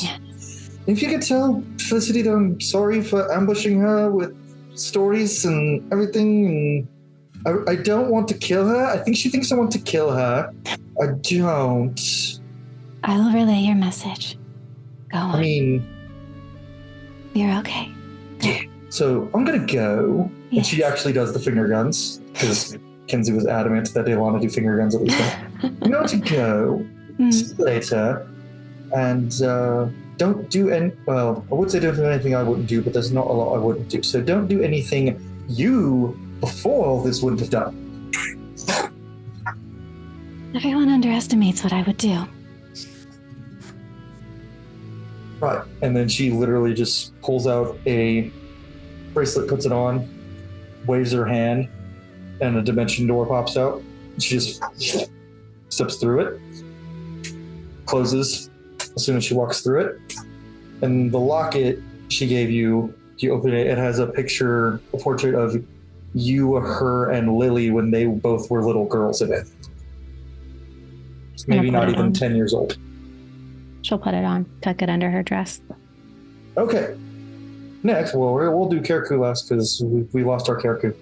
if you could tell Felicity that I'm sorry for ambushing her with stories and everything, and I don't want to kill her. I think she thinks I want to kill her. I don't. I will relay your message. Go on. I mean, You're okay. so I'm gonna go. Yes. And she actually does the finger guns because Kenzie was adamant that they want to do finger guns at least. I'm going to go. See you later. And don't do any. Well, I would say don't do anything I wouldn't do, but there's not a lot I wouldn't do. So don't do anything you before all this wouldn't have done. Everyone underestimates what I would do. Right. And then she literally just pulls out a bracelet, puts it on, waves her hand, and a dimension door pops out. She just steps through it, closes as soon as she walks through it. And the locket she gave you, you open it, it has a picture, a portrait of you, her, and Lily when they both were little girls in it. Maybe not even 10 years old. She'll put it on, tuck it under her dress. Okay. Next, well, we'll do Karaku last because we lost our Karaku.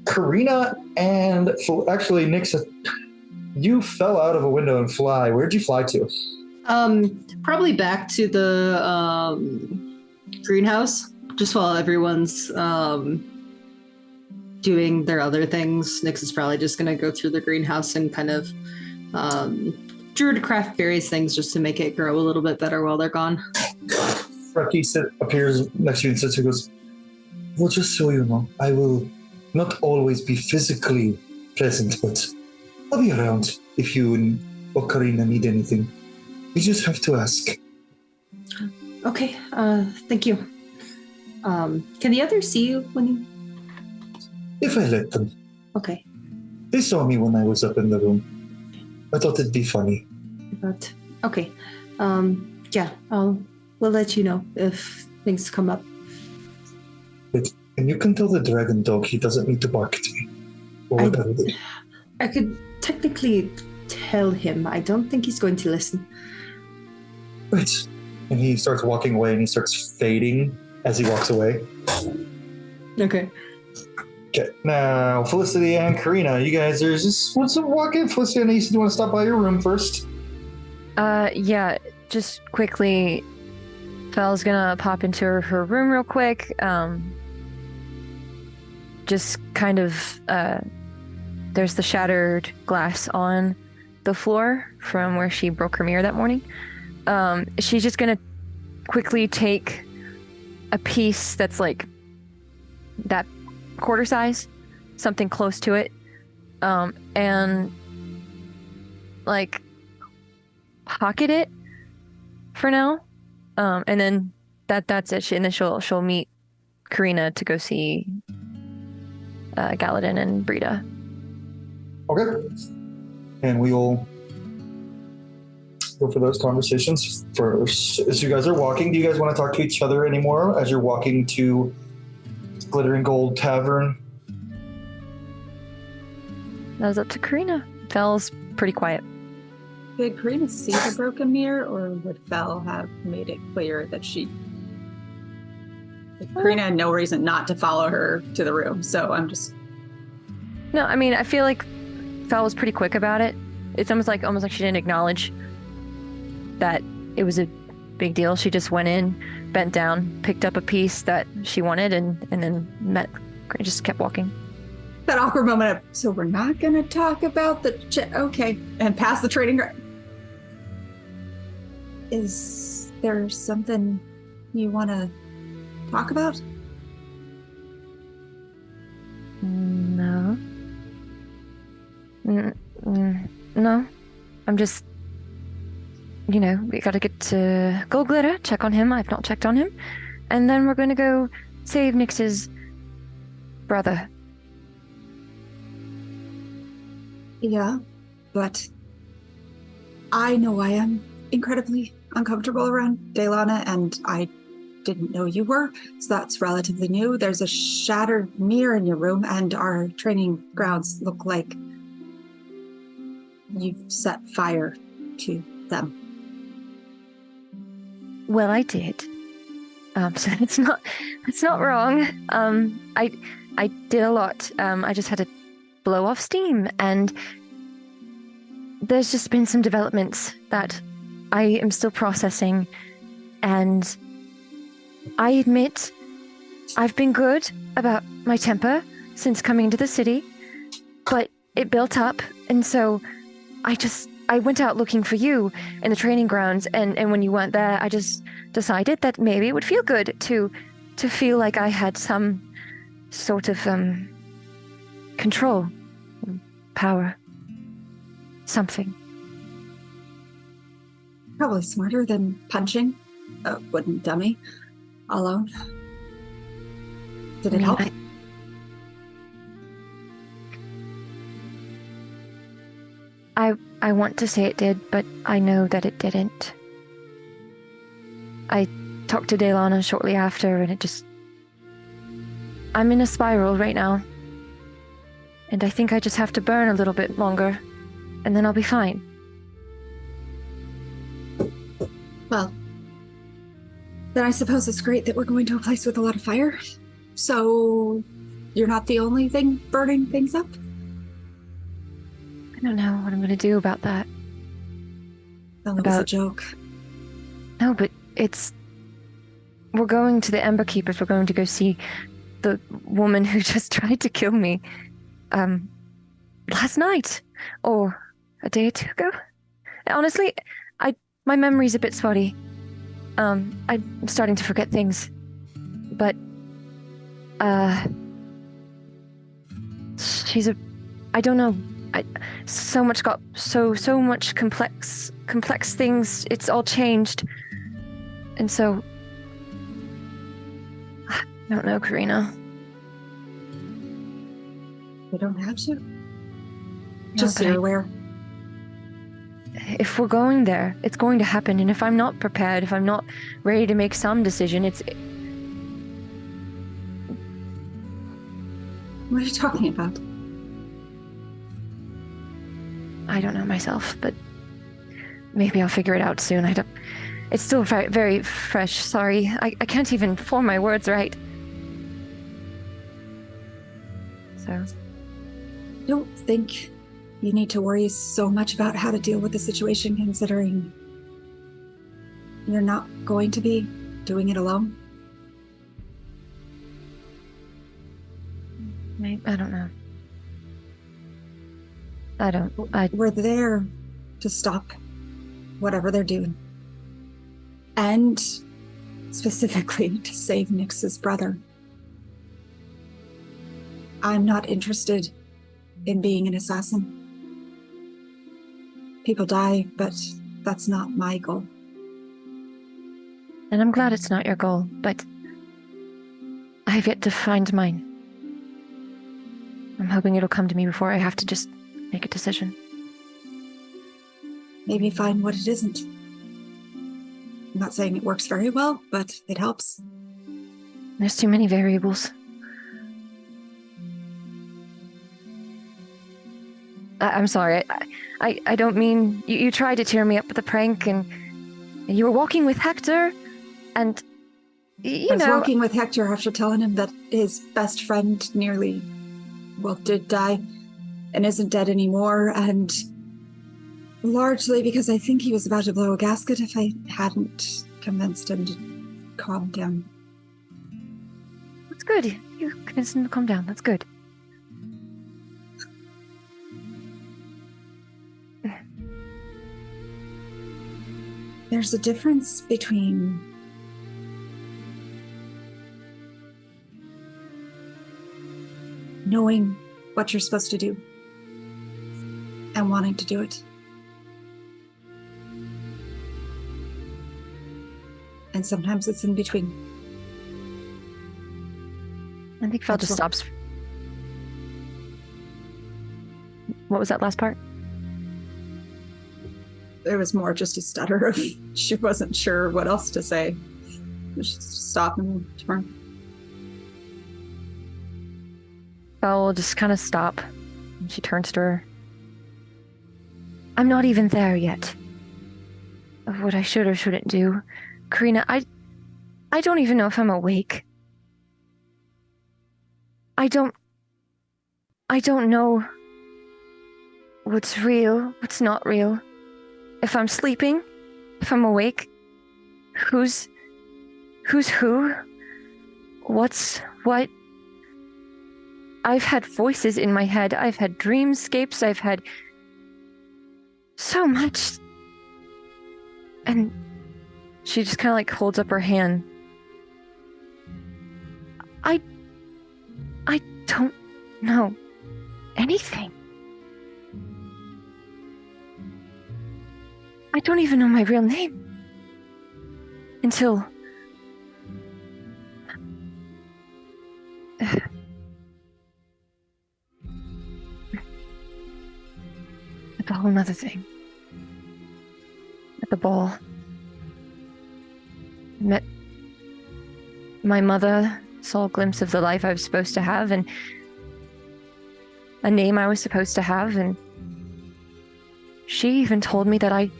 Karina and actually, Nix, you fell out of a window and fly. Where'd you fly to? Probably back to the greenhouse, just while everyone's doing their other things. Nix is probably just gonna go through the greenhouse and kind of Druid craft various things just to make it grow a little bit better while they're gone. Reki appears next to you and sits and goes, "Well, just so you know, I will not always be physically present, but I'll be around if you or Karina need anything. You just have to ask." Okay, thank you. Can the others see you when you... If I let them. Okay, They saw me when I was up in the room. I thought it'd be funny. but okay. Yeah, we'll let you know if things come up. And you can tell the dragon dog he doesn't need to bark at me. Or whatever. I could technically tell him. I don't think he's going to listen. Right. And he starts walking away and he starts fading as he walks away. Okay. Okay, now Felicity and Karina, you guys are just want to walk in. Felicity, I know you said you want to stop by your room first. Yeah, just quickly, Fel's gonna pop into her room real quick. Just kind of, there's the shattered glass on the floor from where she broke her mirror that morning. She's just gonna quickly take a piece that's like that quarter size, something close to it, and like pocket it for now, and then that's it. And then she'll meet Karina to go see Galadin and Brita. Okay, and we'll go for those conversations first. As you guys are walking, do you guys want to talk to each other anymore as you're walking to Glittering Gold Tavern? That was up to Karina. Fel's pretty quiet. Did Karina see the broken mirror, or would Fel have made it clear that Karina had no reason not to follow her to the room, so I'm just... No, I mean, I feel like Fel was pretty quick about it. It's almost like she didn't acknowledge that it was a big deal. She just went in, bent down, picked up a piece that she wanted, and then just kept walking. That awkward moment of, so we're not going to talk about the... okay, and past the trading ground. Is there something you want to talk about? No. No. I'm just... we gotta get to Gold Glitter, check on him. I've not checked on him. And then we're gonna go save Nyx's brother. Yeah, but I know I am incredibly uncomfortable around Daylana, and I didn't know you were, so that's relatively new. There's a shattered mirror in your room, and our training grounds look like you've set fire to them. Well, I did. So it's not wrong. I did a lot. I just had to blow off steam, and there's just been some developments that I am still processing, and I admit I've been good about my temper since coming into the city, but it built up, and so I went out looking for you in the training grounds, and when you weren't there, I just decided that maybe it would feel good to feel like I had some sort of control, power, something. Probably smarter than punching a wooden dummy alone. Did it help? I want to say it did, but I know that it didn't. I talked to Daylana shortly after, and I'm in a spiral right now. And I think I just have to burn a little bit longer, and then I'll be fine. Well, then I suppose it's great that we're going to a place with a lot of fire. So you're not the only thing burning things up? I don't know what I'm going to do about that. That was a joke. No, but we're going to the Ember Keepers. We're going to go see the woman who just tried to kill me last night or a day or two ago. Honestly, my memory's a bit spotty. I'm starting to forget things, but I don't know. So much complex things. It's all changed, and so I don't know, Karina. We don't have to. Just so you're aware. If we're going there, it's going to happen, and if I'm not prepared, if I'm not ready to make some decision, What are you talking about? I don't know myself, but maybe I'll figure it out soon. It's still very, very fresh. Sorry. I can't even form my words right. So, I don't think you need to worry so much about how to deal with the situation, considering you're not going to be doing it alone. I don't know. We're there to stop whatever they're doing. And specifically to save Nyx's brother. I'm not interested in being an assassin. People die, but that's not my goal. And I'm glad it's not your goal, but I've yet to find mine. I'm hoping it'll come to me before I have to just make a decision. Maybe find what it isn't. I'm not saying it works very well, but it helps. There's too many variables. I'm sorry. I don't mean... You tried to cheer me up with a prank, and you were walking with Hector, and... I was walking with Hector after telling him that his best friend did die, and isn't dead anymore, and largely because I think he was about to blow a gasket if I hadn't convinced him to calm down. That's good. You convinced him to calm down. That's good. There's a difference between knowing what you're supposed to do and wanting to do it. And sometimes it's in between. I think Fel just stops. What was that last part? There was more just a stutter of she wasn't sure what else to say. Just stop and turn. Fel will just kind of stop. And she turns to her. I'm not even there yet. Of what I should or shouldn't do. Karina, I don't even know if I'm awake. I don't know what's real, what's not real. If I'm sleeping, if I'm awake, who's who? What's what? I've had voices in my head. I've had dreamscapes. I've had so much. And she just kind of like holds up her hand. I don't know anything. I don't even know my real name. Until... It's a whole nother thing. At the ball. Met my mother, saw a glimpse of the life I was supposed to have, and a name I was supposed to have, and she even told me that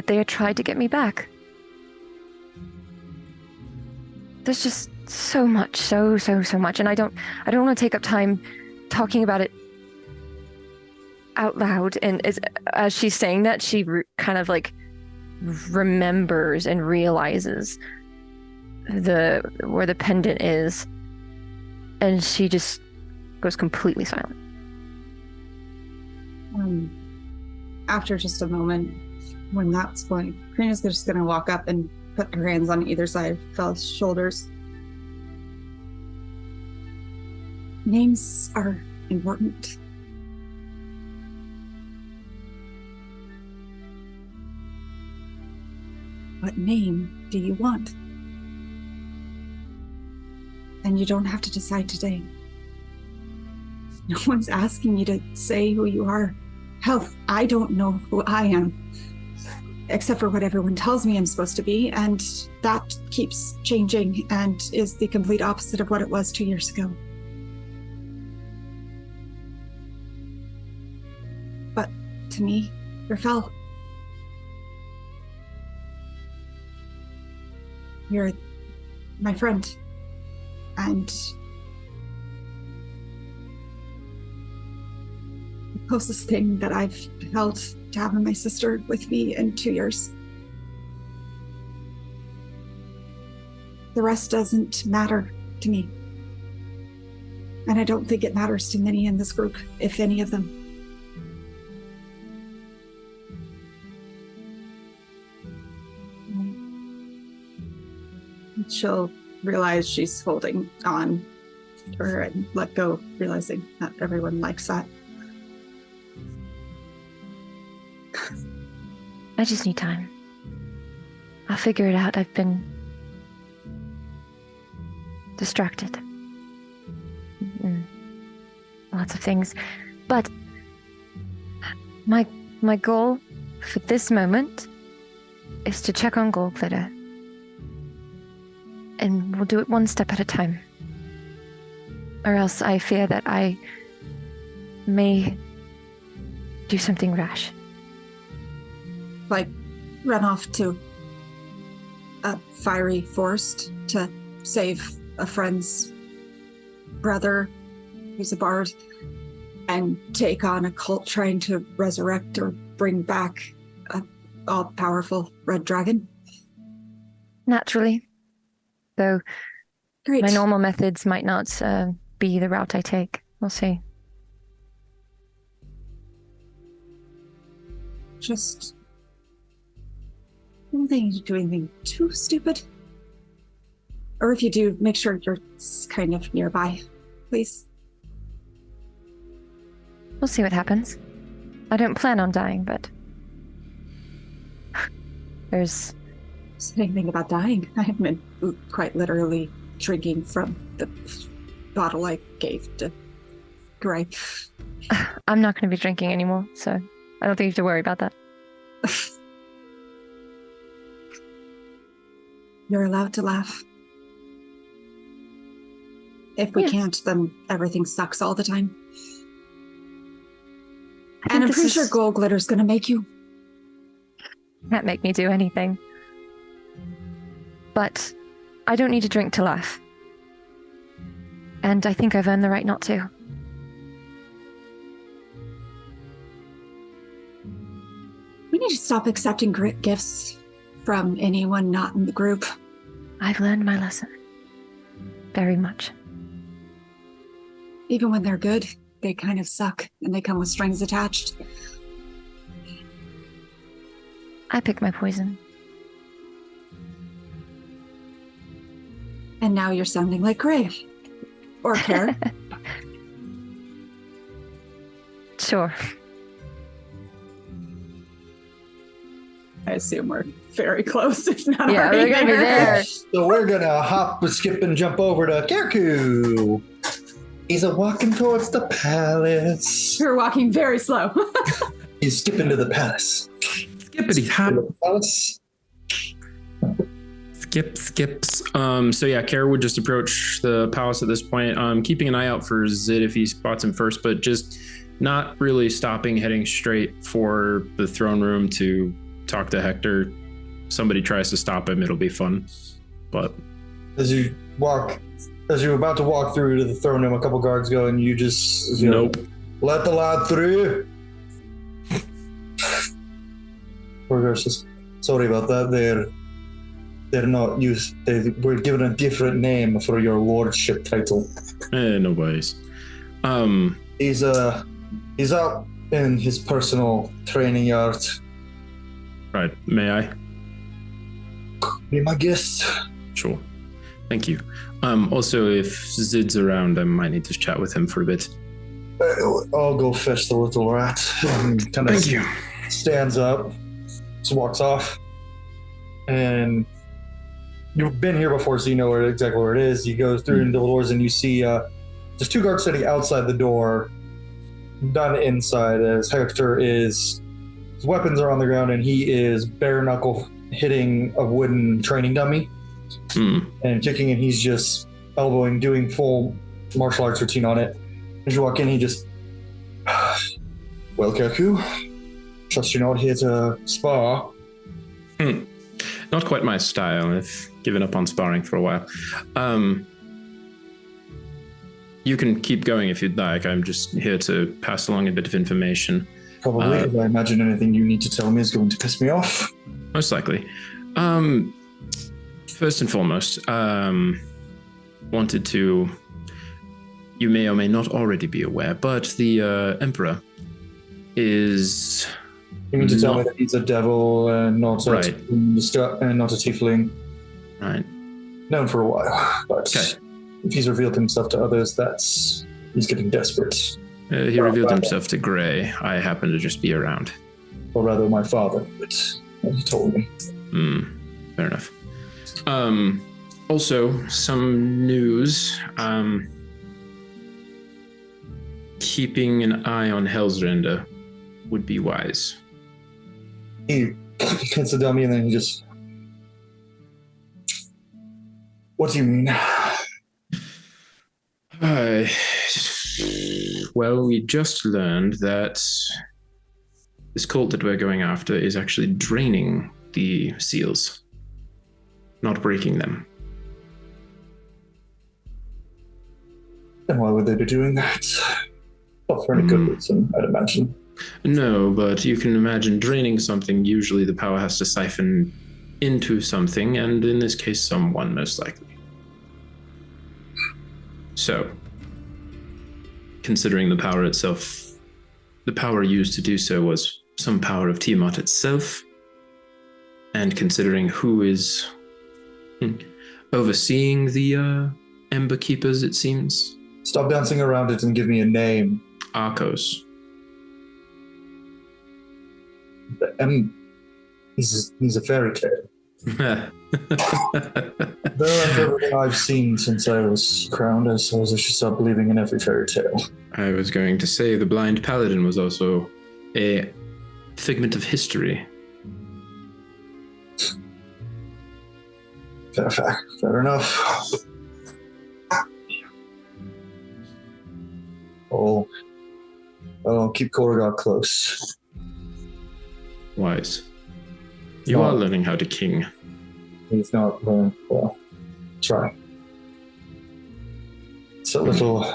they had tried to get me back. There's just so much, so much, and I don't want to take up time talking about it out loud. And as she's saying that, she kind of like remembers and realizes where the pendant is, and she just goes completely silent. After just a moment, when that's going, Karina's just going to walk up and put her hands on either side of Fel's shoulders. Names are important. What name do you want? And you don't have to decide today. No one's asking you to say who you are. Hell, I don't know who I am, except for what everyone tells me I'm supposed to be, and that keeps changing and is the complete opposite of what it was 2 years ago. But to me, you're Fel. You're my friend. And closest thing that I've held to having my sister with me in 2 years. The rest doesn't matter to me. And I don't think it matters to many in this group, if any of them. She'll realize she's holding on to her and let go, realizing not everyone likes that. I just need time. I'll figure it out. I've been distracted. Lots of things. But my goal for this moment is to check on Gold Glitter. And we'll do it one step at a time. Or else I fear that I may do something rash. Like run off to a fiery forest to save a friend's brother who's a bard and take on a cult trying to resurrect or bring back a all-powerful red dragon. Naturally. Though Great. my normal methods might not be the route I take. We'll see. Just don't think you do anything too stupid. Or if you do, make sure you're kind of nearby, please. We'll see what happens. I don't plan on dying, but there's Anything about dying. I have been quite literally drinking from the bottle I gave to Gray. I'm not going to be drinking anymore, so I don't think you have to worry about that. You're allowed to laugh. If we Yes. can't, then everything sucks all the time. I think And I'm this pretty is- sure Gold Glitter's gonna make you. Can't make me do anything. But I don't need to drink to laugh. And I think I've earned the right not to. We need to stop accepting gifts from anyone not in the group. I've learned my lesson. Very much. Even when they're good, they kind of suck and they come with strings attached. I pick my poison. And now you're sounding like Gray. Or Care. Sure. I assume we're very close, if not Yeah, already we're gonna be there. So we're gonna hop, skip, and jump over to Kerku. He's walking towards the palace. You're walking very slow. He's skipping to the palace. Skippity hop. To the palace. Skips. So yeah, Kara would just approach the palace at this point, keeping an eye out for Zid if he spots him first, but just not really stopping, heading straight for the throne room to talk to Hector. Somebody tries to stop him, it'll be fun. But As you're about to walk through to the throne room, a couple guards go, and you just nope. Let the lad through. Poor says, sorry about that. They're not used. They were given a different name for your lordship title. No worries. He's out in his personal training yard. Right, may I? Be my guest. Sure. Thank you. Also, if Zid's around, I might need to chat with him for a bit. I'll go fetch the little rat. And kind of Thank you. stands up, just walks off, and you've been here before, so you know exactly where it is. You go through into the doors, and you see there's two guards sitting outside the door, done inside. As Hector his weapons are on the ground, and he is bare knuckle hitting a wooden training dummy and kicking, and he's just elbowing, doing full martial arts routine on it. As you walk in, he just, well, Kaku, trust you're not here to spar. Not quite my style. I've given up on sparring for a while. You can keep going if you'd like. I'm just here to pass along a bit of information. Probably, because I imagine anything you need to tell me is going to piss me off. Most likely. First and foremost, wanted to... You may or may not already be aware, but the Emperor is... You mean to tell me that he's a devil and not a, Right. not a tiefling? Right. Known for a while, but if he's revealed himself to others, he's getting desperate. He revealed himself to Gray. I happen to just be around. Or rather, my father, but he told me. Fair enough. Also, some news. Keeping an eye on Hellsrender would be wise. He hits a dummy and then he just... What do you mean? Well, we just learned that this cult that we're going after is actually draining the seals, not breaking them. Then why would they be doing that? Not for any good reason, I'd imagine. No, but you can imagine draining something. Usually the power has to siphon into something, and in this case, someone, most likely. So, considering the power itself, the power used to do so was some power of Tiamat itself, and considering who is overseeing the Ember Keepers, it seems. Stop dancing around it and give me a name. Arcos. He's a fairy tale. Though after everything I've seen since I was crowned, I suppose I should stop believing in every fairy tale. I was going to say the Blind Paladin was also a figment of history. Fair enough. I'll keep Korrigan close. Wise. You are learning how to king. He's not learned. Well, try. It's a little...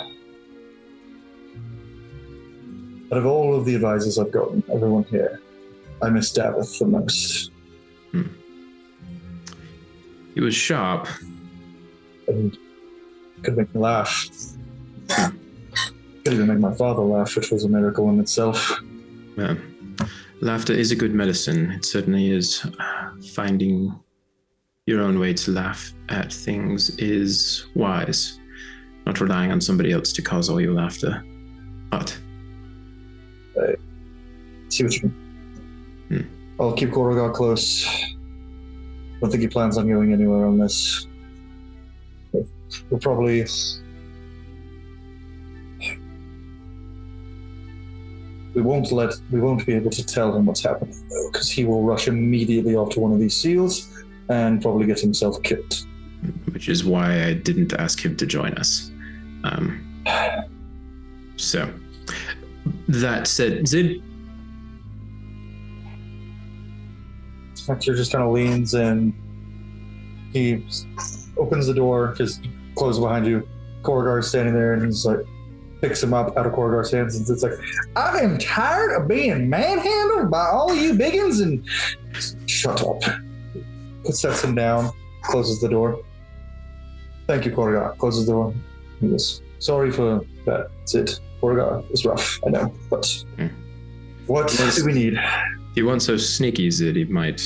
Out of all of the advisors I've gotten, everyone here, I miss Davith the most. He was sharp. And could make me laugh. Could even make my father laugh, which was a miracle in itself. Well, laughter is a good medicine. It certainly is. Finding your own way to laugh at things is wise. Not relying on somebody else to cause all your laughter. But... I see what you mean. I'll keep Korrigan close. Don't think he plans on going anywhere on this. We'll probably... We won't be able to tell him what's happening, though, because he will rush immediately off to one of these seals and probably get himself killed. Which is why I didn't ask him to join us. So, that said, Zid. Hector just kind of leans and he opens the door, because closes behind you. Korrigan's standing there and he's like, picks him up out of Korrigan's hands and it's like, I am tired of being manhandled by all you biggins, and shut up. Sets him down, closes the door. Thank you, Korrigan. Closes the door. He goes, sorry for that, Zid. Korrigan is rough, I know, but what do we need? He wasn't so sneaky, Zid, he might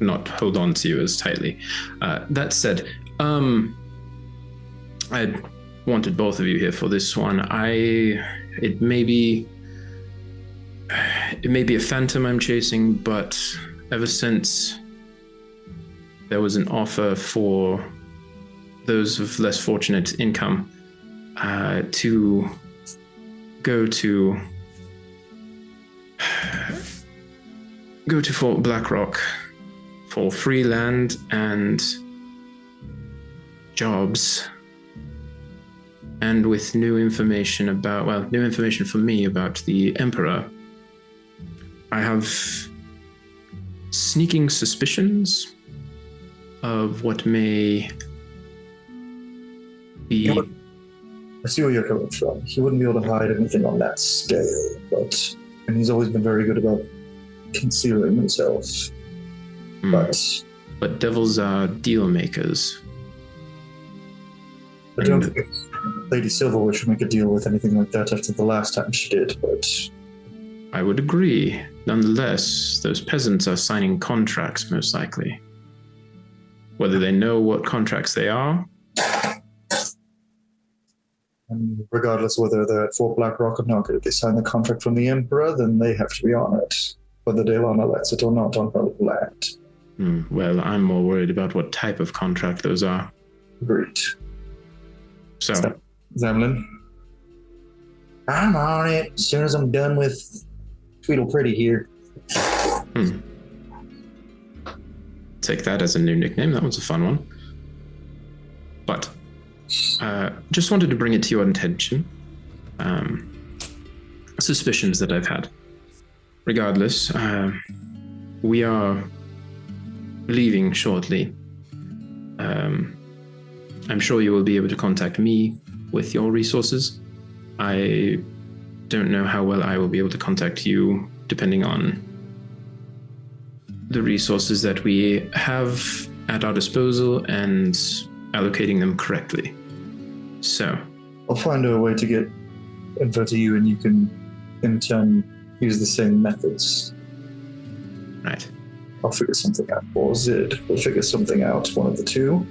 not hold on to you as tightly. That said, I wanted both of you here for this one. It may be a phantom I'm chasing, but ever since there was an offer for those of less fortunate income to go to Fort Blackrock for free land and jobs, and with new information for me about the Emperor, I have sneaking suspicions of what may be... I see where you're coming from. He wouldn't be able to hide anything on that scale, and he's always been very good about concealing himself. But devils are deal makers. I don't think Lady Silverwood should make a deal with anything like that after the last time she did, but... I would agree. Nonetheless, those peasants are signing contracts, most likely. Whether they know what contracts they are. And regardless whether they're at Fort Blackrock or not, if they sign the contract from the Emperor, then they have to be on it, whether Delana lets it or not on her land. Well, I'm more worried about what type of contract those are. Agreed. So, Zemlin? I'm on it as soon as I'm done with Tweedle Pretty here. Take that as a new nickname. That was a fun one. But just wanted to bring it to your attention. Suspicions that I've had. Regardless, we are leaving shortly. I'm sure you will be able to contact me with your resources. I don't know how well I will be able to contact you, depending on the resources that we have at our disposal and allocating them correctly. So, I'll find a way to get info to you, and you can, in turn, use the same methods. Right. I'll figure something out. Or Zid will figure something out, one of the two.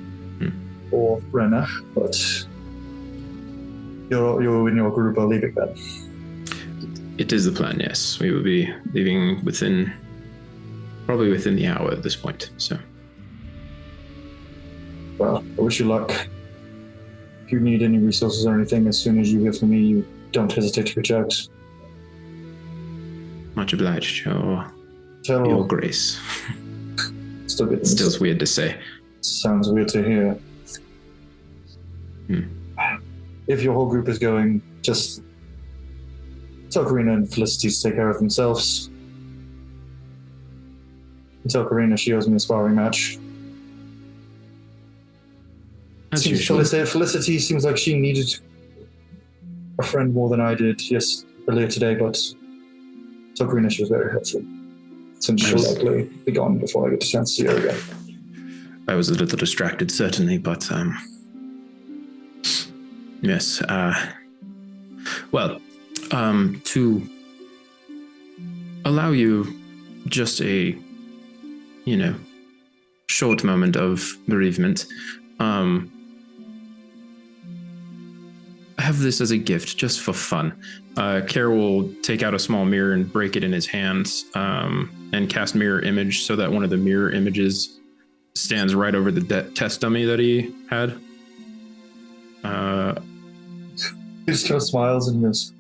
Or Renna, but you and your group are leaving then. It is the plan, yes. We will be leaving probably within the hour at this point, so. Well, I wish you luck. If you need any resources or anything, as soon as you hear from me, you don't hesitate to reach out. Much obliged, Your Grace. Still weird to say. Sounds weird to hear. If your whole group is going, just tell Karina and Felicity to take care of themselves. And tell Karina she owes me a sparring match. Felicity seems like she needed a friend more than I did earlier today, but tell Karina she was very helpful. Since she'll likely be gone before I get a chance to see her again. I was a little distracted, certainly, but yes. To allow you just a, short moment of bereavement, have this as a gift, just for fun. Care will take out a small mirror and break it in his hands, and cast mirror image so that one of the mirror images stands right over the test dummy that he had. He just kind of smiles and goes,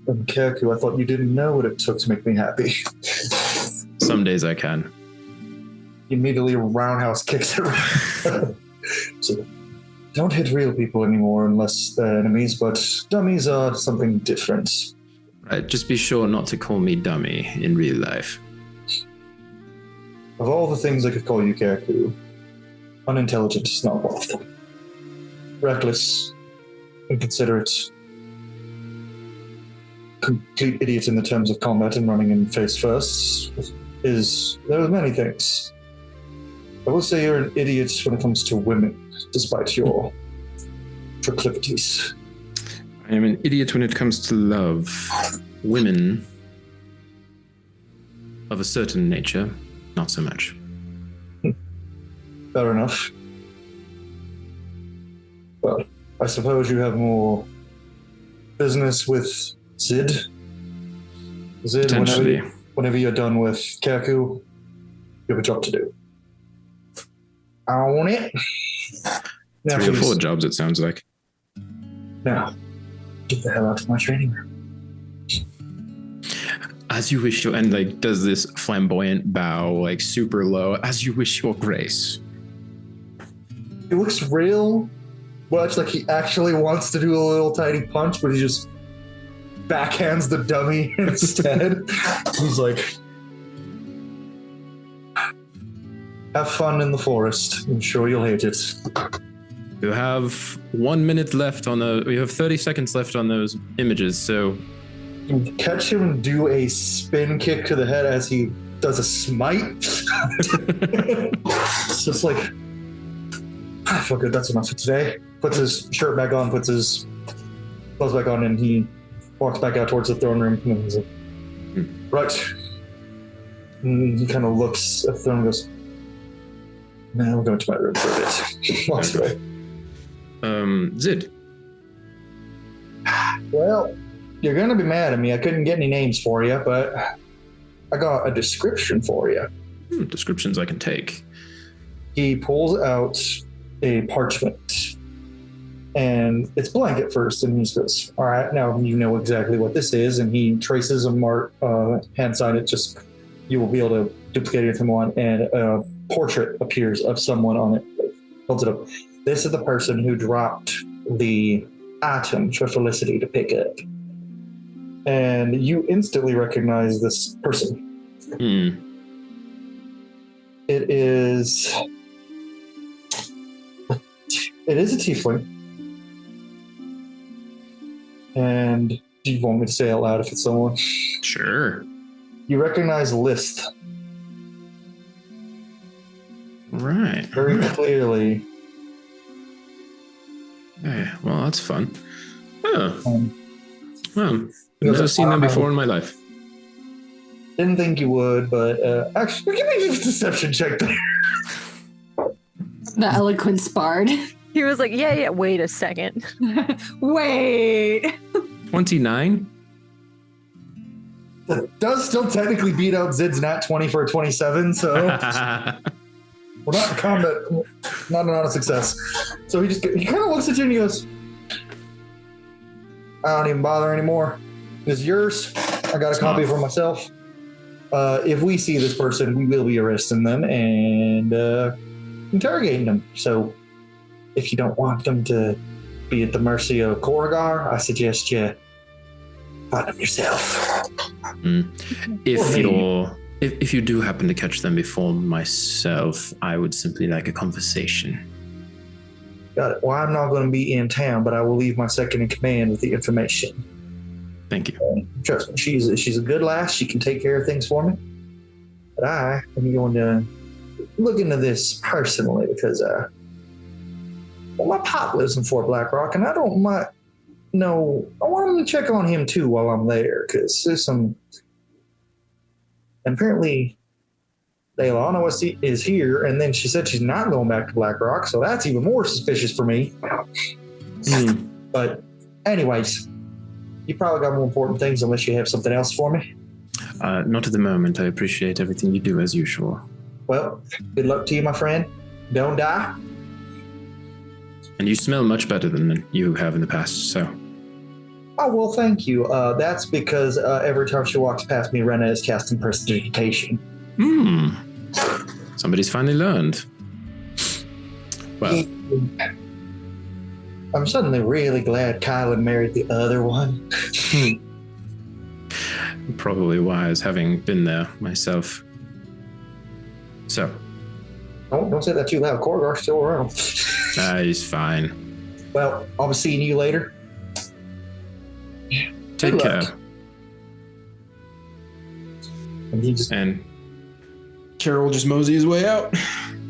Kerku, I thought you didn't know what it took to make me happy. Some days I can. He immediately roundhouse kicks it. So, don't hit real people anymore unless they're enemies, but dummies are something different. Right, just be sure not to call me dummy in real life. Of all the things I could call you, Kerku, unintelligent is not one of them. Reckless, inconsiderate, complete idiot in the terms of combat and running in face first there are many things. I will say you're an idiot when it comes to women, despite your proclivities. I am an idiot when it comes to love. Women of a certain nature, not so much. Fair enough. Well, I suppose you have more business with Zid. Zid, whenever you're done with Kerku, you have a job to do. On it. Now, 3 or 4 jobs, it sounds like. Now, get the hell out of my training room. As you wish, and does this flamboyant bow, super low. As you wish, Your Grace. It looks real much like he actually wants to do a little tiny punch, but he just backhands the dummy instead. He's like, have fun in the forest. I'm sure you'll hate it. You have 1 minute left on the. We have 30 seconds left on those images. So You catch him do a spin kick to the head as he does a smite. It's just like, I feel good. That's enough for today. Puts his shirt back on, puts his clothes back on, and he walks back out towards the throne room. And he's like, right. And he kind of looks at the throne and goes, "Man, we're going to my room for a bit." Walks away. Zid. Well, you're going to be mad at me. I couldn't get any names for you, but I got a description for you. Descriptions I can take. He pulls out a parchment, and it's blank at first, and he goes, "All right, now you know exactly what this is." And he traces a mark, hand sign it, just you will be able to duplicate it from one, and a portrait appears of someone on it. Holds it up. This is the person who dropped the item for Felicity to pick up. And you instantly recognize this person. It is a tiefling. And do you want me to say out loud if it's someone? Sure. You recognize List Right. very clearly. Hey, well, that's fun. Oh. Well, I've He goes, never seen them before in my life. Didn't think you would, but actually, give me a deception check there. The eloquent bard. He was like, yeah, wait a second. Wait. 29? That does still technically beat out Zid's nat 20 for a 27, so we're not in combat. Not a success. So he kind of looks at you and he goes, "I don't even bother anymore. It's yours. I got a copy for myself. If we see this person, we will be arresting them and interrogating them. So if you don't want them to be at the mercy of Korrigar, I suggest you find them yourself." If you do happen to catch them before myself, I would simply like a conversation. Got it. Well, I'm not going to be in town, but I will leave my second in command with the information. Thank you. Trust me, she's a good lass. She can take care of things for me. But I am going to look into this personally because, my pop lives in Fort Blackrock, and I want to check on him too while I'm there because there's some. And apparently, Leilana is here, and then she said she's not going back to Blackrock, so that's even more suspicious for me. But, anyways, you probably got more important things unless you have something else for me. Not at the moment. I appreciate everything you do as usual. Well, good luck to you, my friend. Don't die. And you smell much better than you have in the past, so. Oh, well, thank you. That's because every time she walks past me, Rena is casting prestidigitation. Somebody's finally learned. Well, I'm suddenly really glad Kylan married the other one. Probably wise, having been there myself. So. Don't say that too loud. Korrigar's still around. He's fine. Well, I'll be seeing you later. Take Good care. luck. And Carol will just mosey his way out.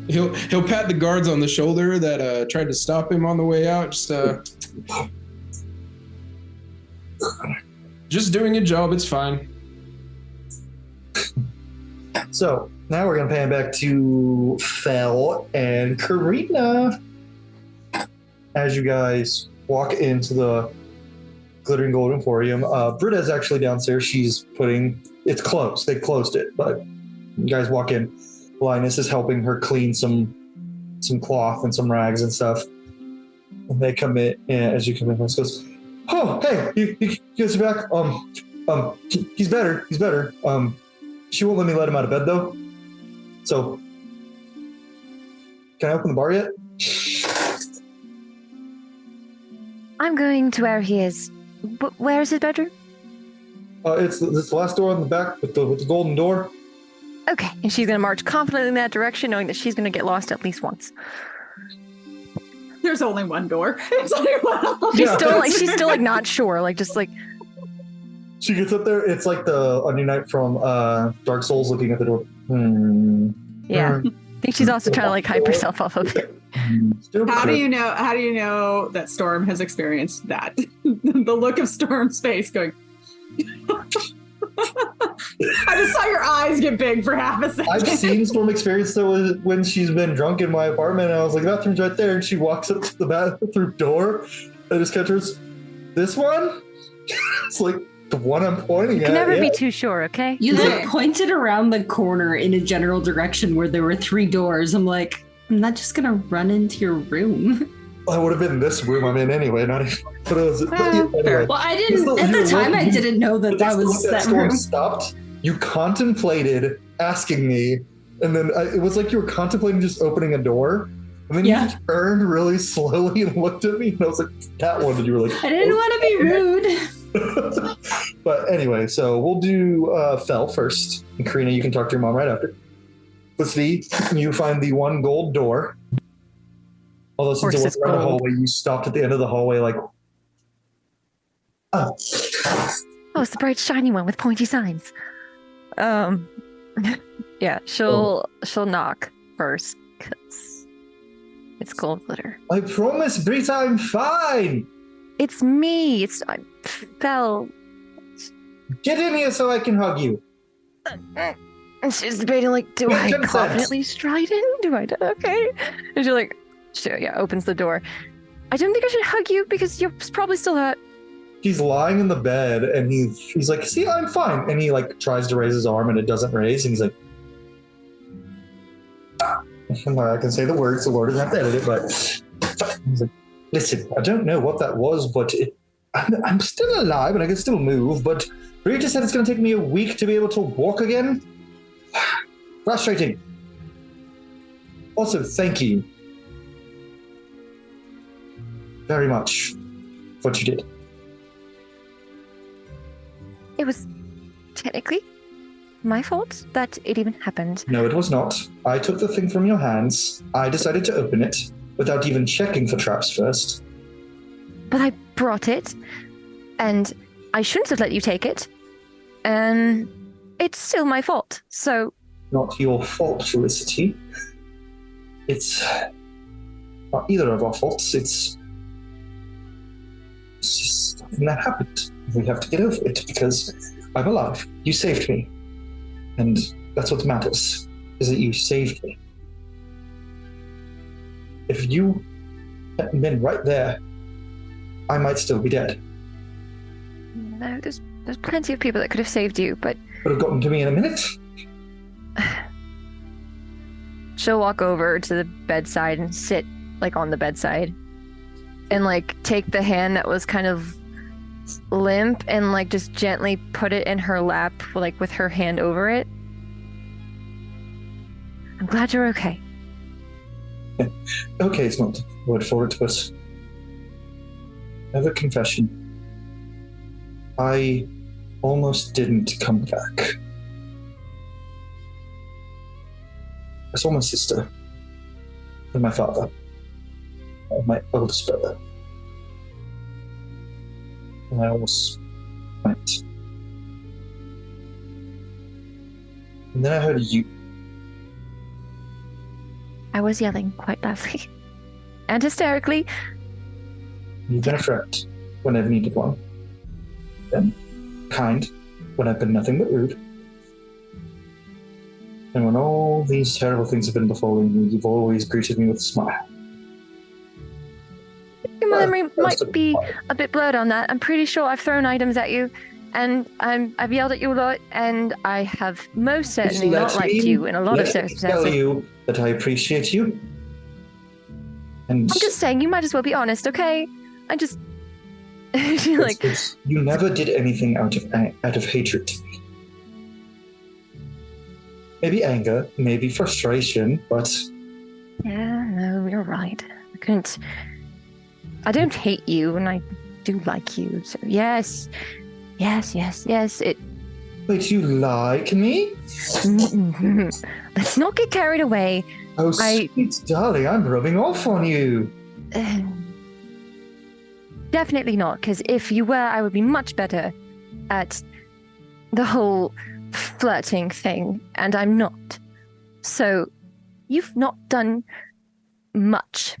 He'll pat the guards on the shoulder that tried to stop him on the way out. Just doing your job. It's fine. So now we're going to pan back to Fel and Karina. As you guys walk into the Glittering Gold Emporium, Britta's actually downstairs. It's closed. They closed it, but you guys walk in. Linus is helping her clean some cloth and some rags and stuff. And they come in, and as you come in, Linus goes, "Oh, hey, you guys are back. He's better. He's better. She won't let me let him out of bed though. So, can I open the bar yet?" I'm going to where he is. Where is his bedroom? It's the last door on the back with the golden door. Okay, and she's going to march confidently in that direction, knowing that she's going to get lost at least once. There's only one door. It's only one. She's still like not sure, like just like. She gets up there. It's like the Onion Knight from Dark Souls looking at the door. Yeah, I think she's also trying to like hype herself off of it. How do you know that Storm has experienced that? The look of Storm's face going. I just saw your eyes get big for half a second. I've seen Storm experience though when she's been drunk in my apartment, and I was like, the bathroom's right there, and she walks up to the bathroom door, and just catches this one. It's like the one I'm pointing You at. can never be too sure, okay? You like pointed around the corner in a general direction where there were 3 doors. I'm like, I'm not just gonna run into your room. I would have been in this room I'm in anyway, not even. But it was. Anyway. Well, I didn't at the time. I didn't know that was that Storm room. stopped. You contemplated asking me, and then it was like you were contemplating just opening a door, and then you just turned really slowly and looked at me, and I was like, "That one." And you were like, I didn't want to be rude. But anyway, so we'll do Fel first, and Karina, you can talk to your mom right after. Let's see. You find the 1 gold door. Although since it was around the hallway, you stopped at the end of the hallway, like, oh, it's the bright shiny one with pointy signs. Yeah, she'll knock first because it's gold glitter. I promise, Brita, I'm fine. It's me. I fell. Get in here so I can hug you. And she's debating, like, do I confidently stride in? Okay. And she opens the door. I don't think I should hug you because you're probably still hurt. He's lying in the bed and he's like, see, I'm fine. And he like tries to raise his arm and it doesn't raise. And he's like, I can say the words, the Lord doesn't have to edit it, but he's like, listen, I don't know what that was, but I'm still alive and I can still move, but Rita said it's going to take me a week to be able to walk again. Frustrating. Also, thank you very much for what you did. It was technically my fault that it even happened. No, it was not. I took the thing from your hands. I decided to open it without even checking for traps first. But I brought it, and I shouldn't have let you take it. And it's still my fault, so... Not your fault, Felicity. It's not either of our faults. It's just something that happened. We have to get over it because I'm alive. You saved me. And that's what matters, is that you saved me. If you hadn't been right there, I might still be dead. No, there's plenty of people that could have saved you, but... Would have gotten to me in a minute. She'll walk over to the bedside and sit, like, on the bedside. And, like, take the hand that was kind of limp and, like, just gently put it in her lap, like, with her hand over it. I'm glad you're okay. Yeah. Okay, it's not the word for it, but I have a confession. I almost didn't come back. I saw my sister and my father and my oldest brother. And I almost went. And then I heard you. I was yelling quite loudly and hysterically. You've been a friend when I've needed one. Then kind when I've been nothing but rude. And when all these terrible things have been befalling you, you've always greeted me with a smile. Your memory might be a bit blurred on that. I'm pretty sure I've thrown items at you, and I've yelled at you a lot, and I have most certainly not liked you in a lot of circumstances. Let me tell you that I appreciate you. And I'm just saying, you might as well be honest, okay? I just... like... You never did anything out of hatred to me. Maybe anger, maybe frustration, but... Yeah, no, you're right. I don't hate you, and I do like you, so yes. Wait, you like me? Let's not get carried away. Oh, sweet darling, I'm rubbing off on you. Definitely not, because if you were, I would be much better at the whole flirting thing, and I'm not. So, you've not done much.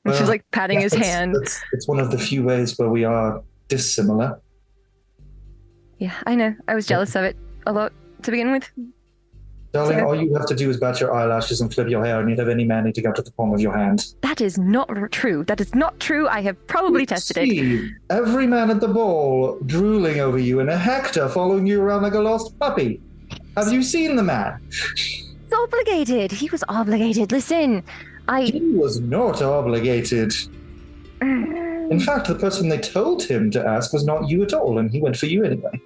And she's like patting his hand. It's one of the few ways where we are dissimilar. Yeah, I know. I was jealous of it a lot to begin with. Darling, So- all you have to do is bat your eyelashes and flip your hair, and you'd have any man eating up to the palm of your hand. That is not true. That is not true. I have probably tested it. See, every man at the ball drooling over you and a Hector following you around like a lost puppy. Have you seen the man? He's obligated. He was obligated. Listen, He was not obligated. In fact, the person they told him to ask was not you at all, and he went for you anyway.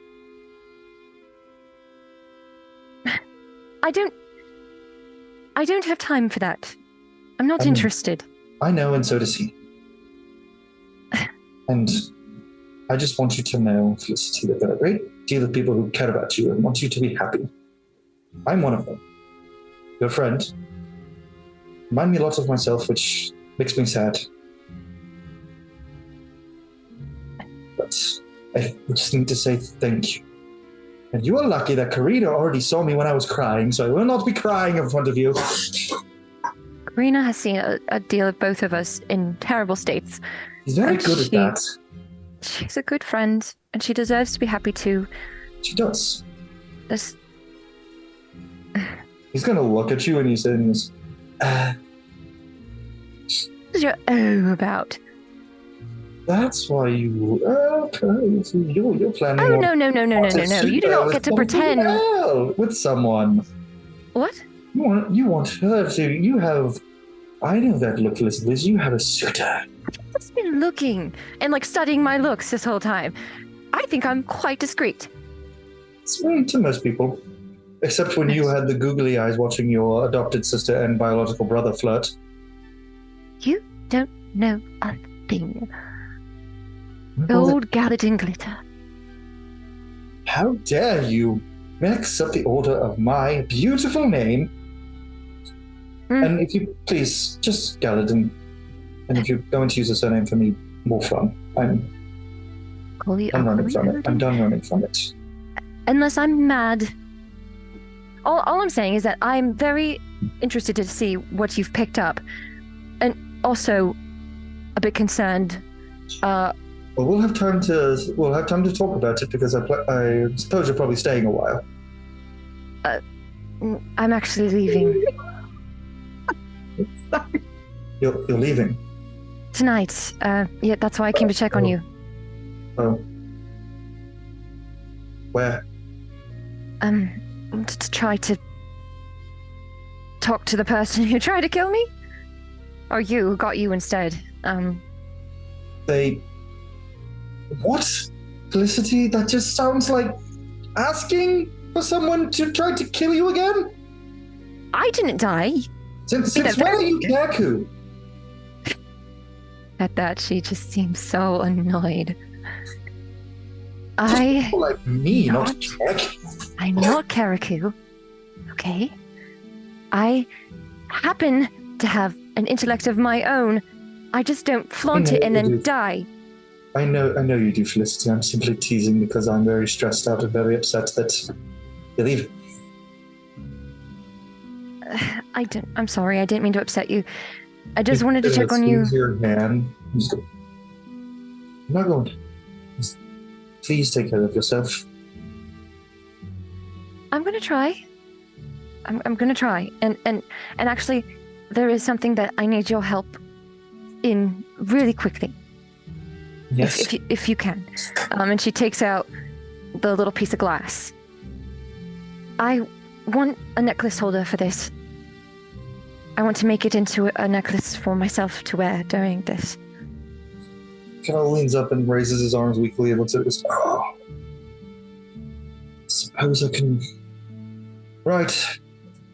I don't have time for that. I'm not I know. interested. I know, and so does he. And I just want you to know, Felicity, that there are a great deal of people who care about you and want you to be happy. I'm one of them. Your friend. Remind me lots of myself, which makes me sad. But I just need to say thank you. And you are lucky that Karina already saw me when I was crying, so I will not be crying in front of you. Karina has seen a deal of both of us in terrible states. She's very And good at that. She's a good friend, and she deserves to be happy too. She does. This, He's going to look at you and he says, what is your O about? that's why you... you're planning Oh, on... no. You do not get to pretend. With someone. What? You want her to... You have... I know that look, Liz. You have a suitor. I've just been looking and like studying my looks this whole time. I think I'm quite discreet. It's right to most people. Except when you had the googly eyes watching your adopted sister and biological brother flirt. You don't know a thing. Well, Gold Gallatin glitter. how dare you mix up the order of my beautiful name? And if you please, just Gallatin. And if you're going to use a surname for me, more fun. I'm running from it. I'm done running from it. Unless I'm mad. All I'm saying is that I'm very interested to see what you've picked up. And also a bit concerned. Well, we'll have time to talk about it because I suppose you're probably staying a while. I'm actually leaving. Sorry. You're leaving. Tonight. Yeah, that's why I came to check on you. Oh. Where? To try to talk to the person who tried to kill me? Or you, who got you instead. They... What? Felicity, that just sounds like asking for someone to try to kill you again? I didn't die. Since when are you Kaku? At that, she just seems so annoyed. People like me, not not- Kaku. I'm not Karaku. Okay? I happen to have an intellect of my own. I just don't flaunt it and you then do. die. I know you do, Felicity. I'm simply teasing because I'm very stressed out and very upset that you leave. I'm sorry, I didn't mean to upset you. I just wanted to check on you. Your hand. I'm not going to. Just please take care of yourself. I'm gonna try. I'm gonna try. And actually, there is something that I need your help in really quickly. Yes. If you can. And she takes out the little piece of glass. I want a necklace holder for this. I want to make it into a necklace for myself to wear during this. Kind of leans up and raises his arms weakly and looks at this. Oh. Suppose I can. Right.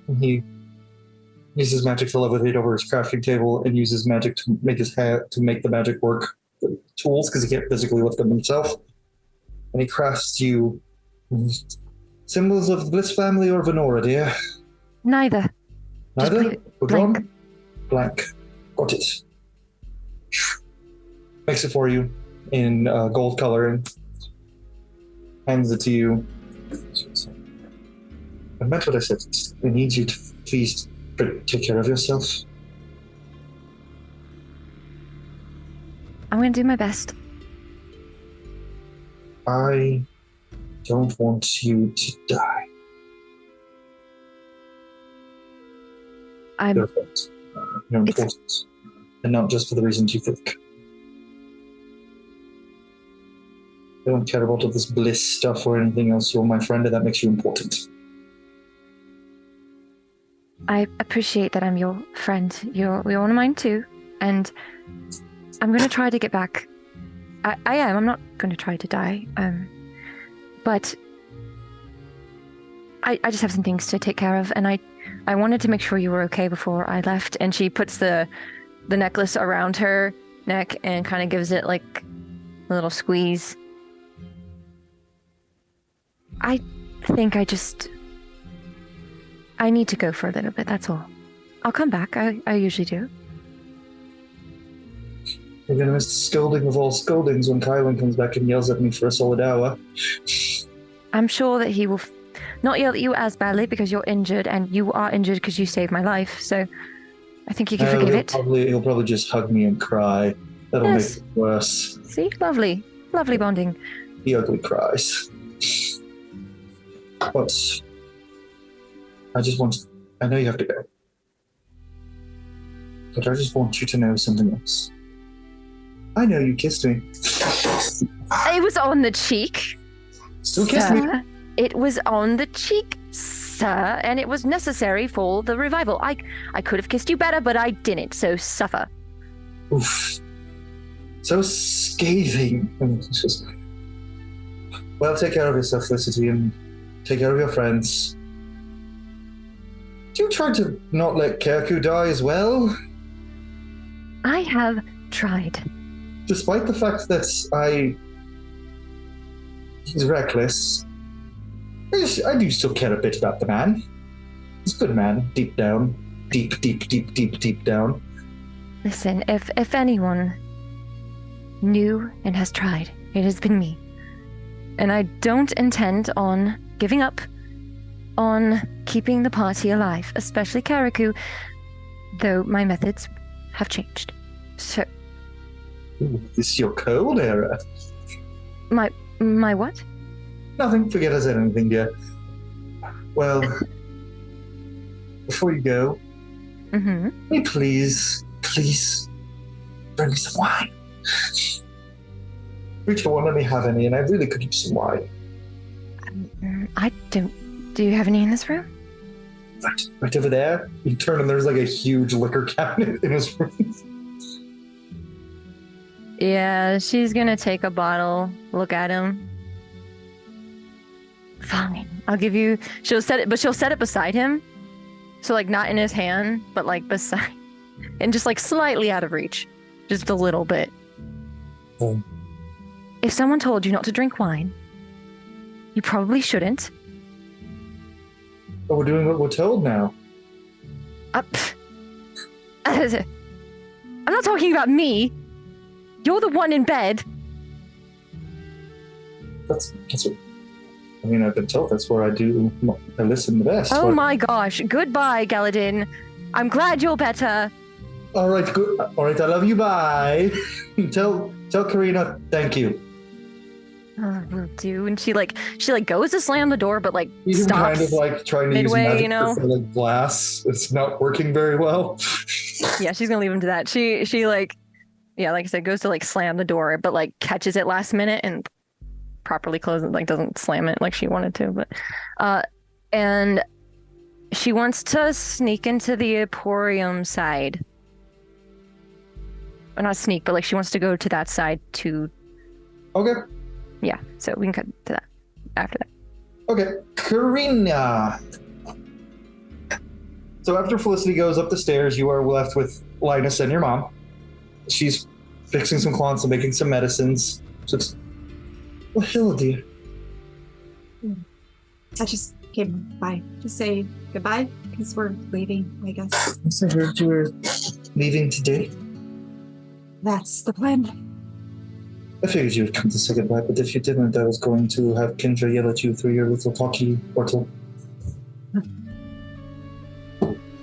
And he uses magic to levitate over his crafting table and uses magic to make the magic work. The tools because he can't physically lift them himself. And he crafts you symbols of the Bliss family or Venora, dear. Neither. Just Neither? leave it Put blank. on? Blank. Got it. makes it for you in gold coloring, hands it to you. I meant what I said. I need you to please take care of yourself. I'm going to do my best. I don't want you to die. You're important, and not just for the reasons you think. I don't care about all this bliss stuff or anything else. You're my friend, and that makes you important. I appreciate that I'm your friend. You're one of mine too. And I'm going to try to get back. I am. I'm not going to try to die. But I just have some things to take care of. And I wanted to make sure you were okay before I left. And she puts the necklace around her neck and kind of gives it like a little squeeze. I think I need to go for a little bit, that's all. I'll come back. I usually do. You're going to miss the scolding of all scoldings when Kylan comes back and yells at me for a solid hour. I'm sure that he will not yell at you as badly because you're injured, and you are injured because you saved my life, so I think you can forgive it. He'll probably just hug me and cry. That'll make it worse. See? Lovely. Lovely bonding. He ugly cries. But I know you have to go. But I just want you to know something else. I know you kissed me. It was on the cheek. Still kiss me. It was on the cheek, sir, and it was necessary for the revival. I could have kissed you better, but I didn't, so suffer. Oof. So scathing. Well, take care of yourself, Felicity, and take care of your friends. You tried to not let Kerku die as well? I have tried. Despite the fact that he's reckless, I do still care a bit about the man. He's a good man, deep down. Deep down. Listen, if anyone knew and has tried, it has been me. And I don't intend on giving up on keeping the party alive, especially Karaku, though my methods have changed. So... Ooh, this is your cold era. My what? Nothing. Forget I said anything, dear. Well, before you go, Mm-hmm. may please bring me some wine. Rita won't let me have any, and I really could use some wine. I don't... Do you have any in this room? Right over there. You turn and there's like a huge liquor cabinet in his room. Yeah, she's gonna take a bottle, look at him. Fine. I'll give you... She'll set it beside him. So like not in his hand, but like beside... And just like slightly out of reach. Just a little bit. Oh. If someone told you not to drink wine, you probably shouldn't. But we're doing what we're told now. I'm not talking about me. You're the one in bed. That's what... I mean, I've been told that's where I listen the best. Oh my gosh. Goodbye, Galadin. I'm glad you're better. All right, good. All right, I love you. Bye. Tell Karina thank you. Will do. And she goes to slam the door, but like He's stops kind of like trying to midway, use magic you know? for like glass. It's not working very well. Yeah, she's gonna leave him to that. She like, yeah, like I said, goes to like slam the door, but like catches it last minute and properly closes, like doesn't slam it like she wanted to. But and she wants to sneak into the Emporium side. Or not sneak, but like she wants to go to that side to... Okay. Yeah, so we can cut to that after that. Okay, Karina. So after Felicity goes up the stairs, you are left with Linus and your mom. She's fixing some cloths and making some medicines. So it's... Well, hello, dear. I just came by to say goodbye because we're leaving, I guess. Yes, I heard you were leaving today. That's the plan. I figured you would come to say goodbye, but if you didn't, I was going to have Kendra yell at you through your little talkie portal.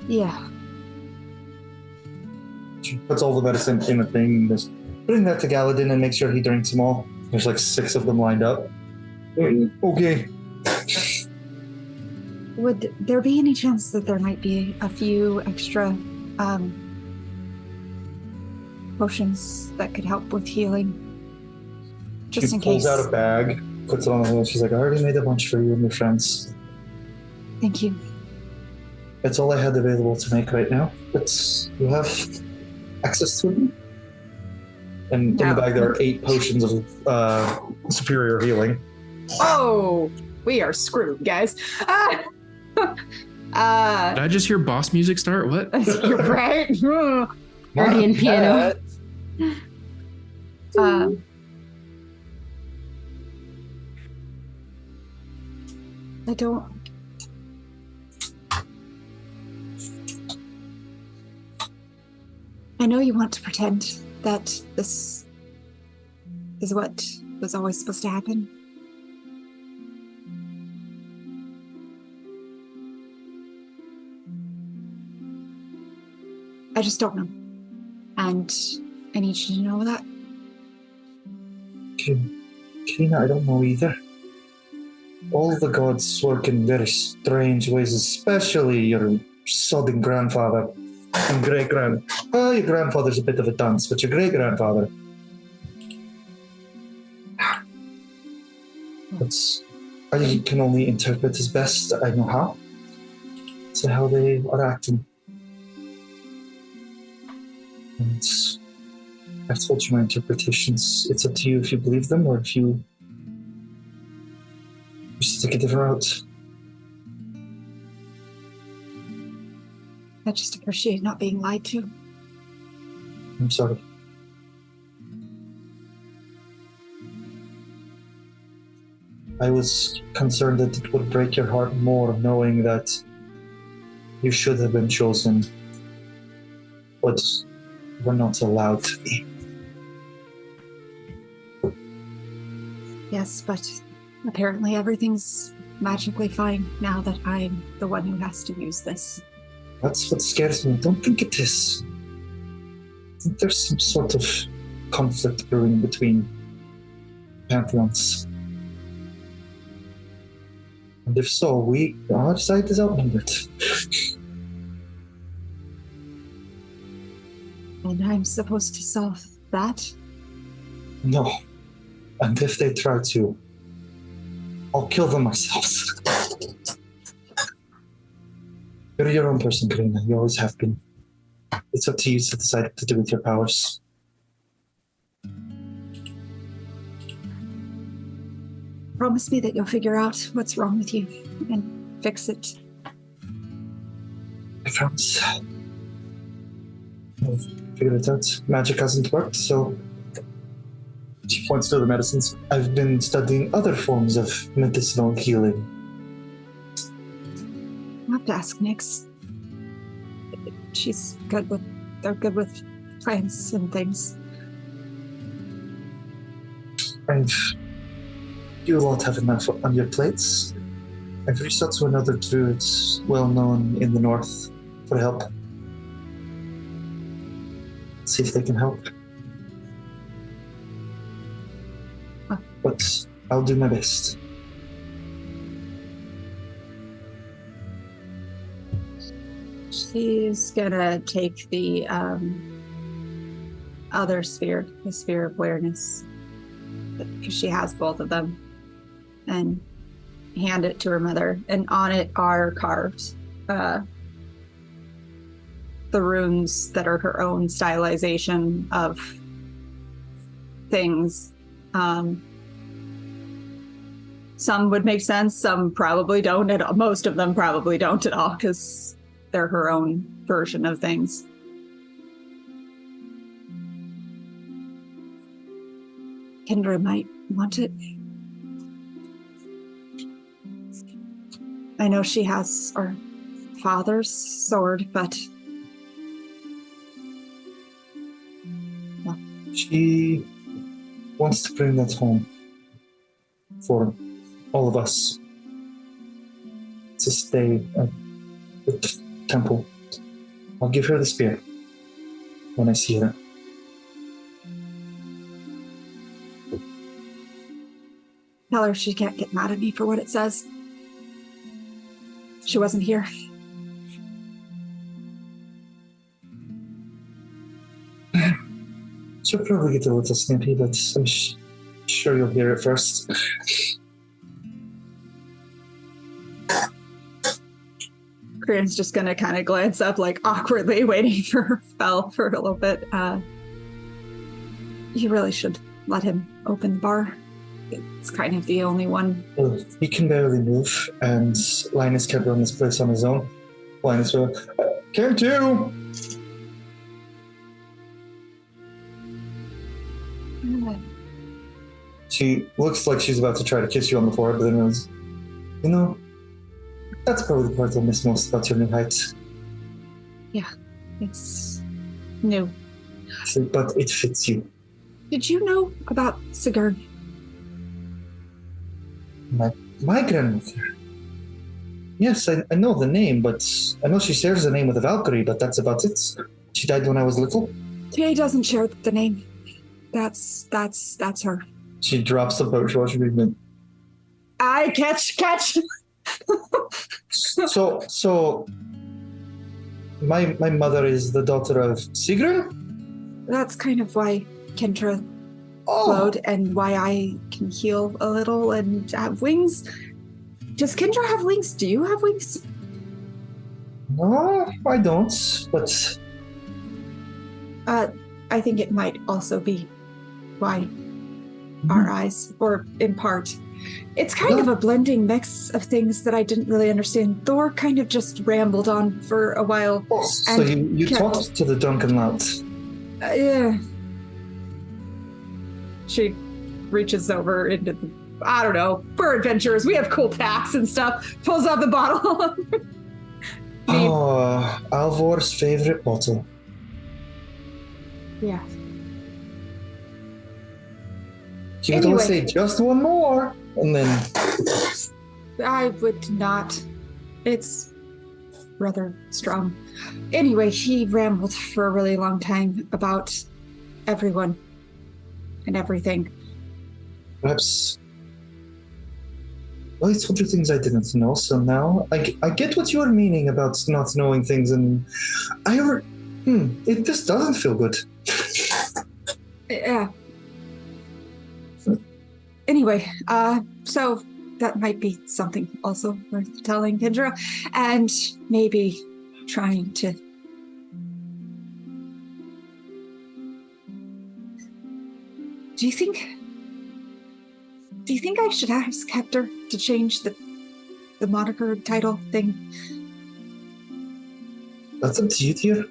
Yeah. She puts all the medicine in a thing and just bring that to Galadin and make sure he drinks them all. There's like 6 of them lined up. Okay. Would there be any chance that there might be a few extra potions that could help with healing? Just She in pulls case. out a bag, puts it on the wheel. She's like, I already made a bunch for you and your friends. Thank you. That's all I had available to make right now. But you have access to them. And in the bag there are 8 potions of superior healing. Oh, we are screwed, guys. Did I just hear boss music start? What? You're right. Guardian piano. I don't. I know you want to pretend that this is what was always supposed to happen. I just don't know. And I need you to know that. Kina, I don't know either. All the gods work in very strange ways, especially your sodding grandfather and great-grand. Well, your grandfather's a bit of a dunce, but your great-grandfather. I can only interpret as best I know how. So how they are acting. And I've told you my interpretations. It's up to you if you believe them or if you wish to take a different route. I just appreciate not being lied to. I'm sorry. I was concerned that it would break your heart more knowing that you should have been chosen, but we're not allowed to be. Yes, but apparently everything's magically fine now that I'm the one who has to use this. That's what scares me. I don't think it is. I think there's some sort of conflict brewing between pantheons. And if so, our side is outnumbered. And I'm supposed to solve that? No. And if they try to, I'll kill them myself. You're your own person, Karina. You always have been. It's up to you to decide what to do with your powers. Promise me that you'll figure out what's wrong with you and fix it. I promise. I'll figure it out. Magic hasn't worked, so she points to the medicines. I've been studying other forms of medicinal healing. I'll have to ask Nyx. They're good with plants and things. You lot have enough on your plates. I've reached out to another druid well known in the north for help. See if they can help. But I'll do my best. She's gonna take the other sphere, the sphere of awareness, because she has both of them, and hand it to her mother. And on it are carved the runes that are her own stylization of things. Some would make sense, some probably don't, and most of them probably don't at all, because they're her own version of things. Kendra might want it. I know she has her father's sword, but well, She wants to bring that home for all of us to stay at the temple. I'll give her the spear when I see her. Tell her she can't get mad at me for what it says. She wasn't here. She'll probably get a little snippy, but I'm sure you'll hear it first. Korean's just gonna kind of glance up, like awkwardly, waiting for her spell for a little bit. You really should let him open the bar. It's kind of the only one. Well, he can barely move, and Linus can't run this place on his own. Linus will, can too! She looks like she's about to try to kiss you on the forehead, but then goes, you know, that's probably the part I miss most about your new heights. Yeah, it's new. But it fits you. Did you know about Sigurd? My grandmother. Yes, I know the name, but I know she shares the name with a Valkyrie, but that's about it. She died when I was little. He doesn't share the name. That's her. She drops the boat. She watches movement. I catch. So my mother is the daughter of Sigurd? That's kind of why Kendra glowed and why I can heal a little and have wings. Does Kendra have wings? Do you have wings? No, I don't, but I think it might also be why our eyes, or in part. It's kind of a blending mix of things that I didn't really understand. Thor kind of just rambled on for a while. Oh, so you talked to the Duncan Lout. Yeah. She reaches over into the, I don't know, for adventures. We have cool packs and stuff. Pulls out the bottle. Alvor's favorite bottle. Yeah. He would always say, just one more. And then I would not. It's rather strong. Anyway, he rambled for a really long time about everyone and everything. Perhaps. Well, he told you things I didn't know, so now I get what you're meaning about not knowing things, and it just doesn't feel good. Yeah. Anyway, so that might be something also worth telling Kendra, and maybe trying to. Do you think I should ask Hector to change the moniker title thing? That's up to you, dear.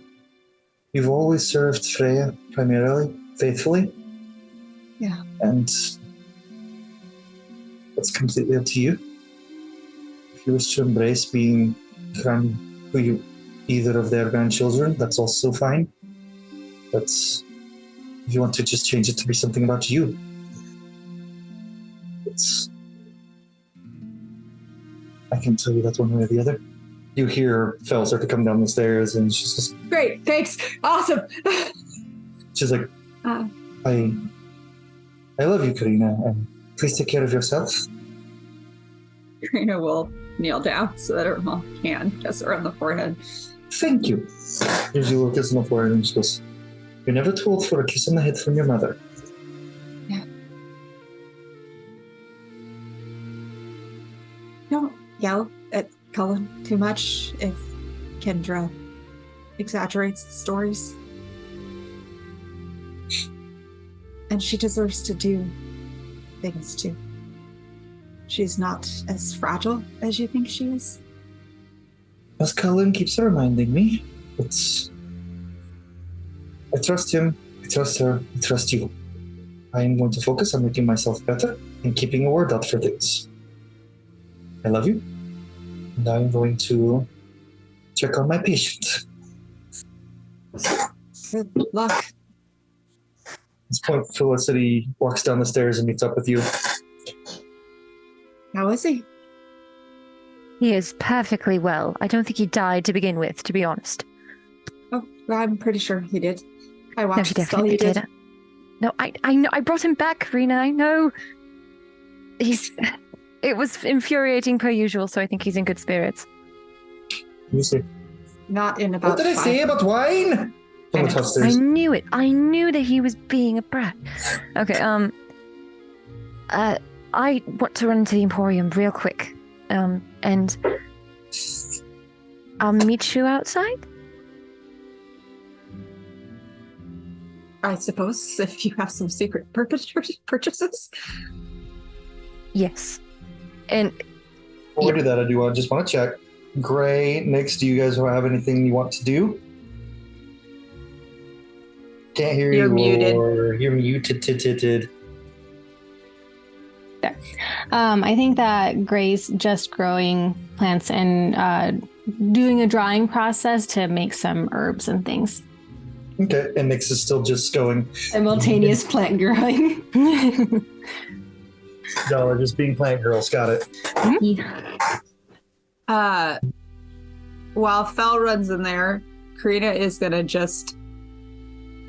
You've always served Freya primarily, faithfully. Yeah. And it's completely up to you. If you wish to embrace being either of their grandchildren, that's also fine. But if you want to just change it to be something about you, I can tell you that one way or the other. You hear Fel start to come down the stairs, and she's just great, thanks, awesome. She's like, I love you, Karina, and please take care of yourself. Karina will kneel down so that her mom can kiss her on the forehead. Thank you. Gives you a little kiss on the forehead, and she goes, "You're never too old for a kiss on the head from your mother." Yeah. Don't yell at Cullen too much if Kendra exaggerates the stories. And she deserves to do things too. She's not as fragile as you think she is. As Cullen keeps reminding me, I trust him, I trust her, I trust you. I am going to focus on making myself better and keeping a word out for things. I love you, and I'm going to check on my patient. Good luck. this point, Felicity walks down the stairs and meets up with you. How is he? He is perfectly well. I don't think he died to begin with, to be honest. Oh, I'm pretty sure he did. I No, he watched the spell definitely he did. did. No, I know. I brought him back, Karina. I know. It was infuriating per usual, so I think he's in good spirits. You see. Not in about What did I 5 say about wine? From the top I I stairs. knew it. I knew that he was being a brat. Okay, I want to run into the Emporium real quick. And I'll meet you outside. I suppose if you have some secret purchases. Yes. And Before we do that, I just want to check. Gray, Nix, do you guys have anything you want to do? Can't hear You're you. muted. Or you're muted. I think that Gray's just growing plants and doing a drying process to make some herbs and things. Okay, and Nix is still just going. Simultaneous plant growing. Y'all are just being plant girls. Got it. While Fel runs in there, Karina is gonna just,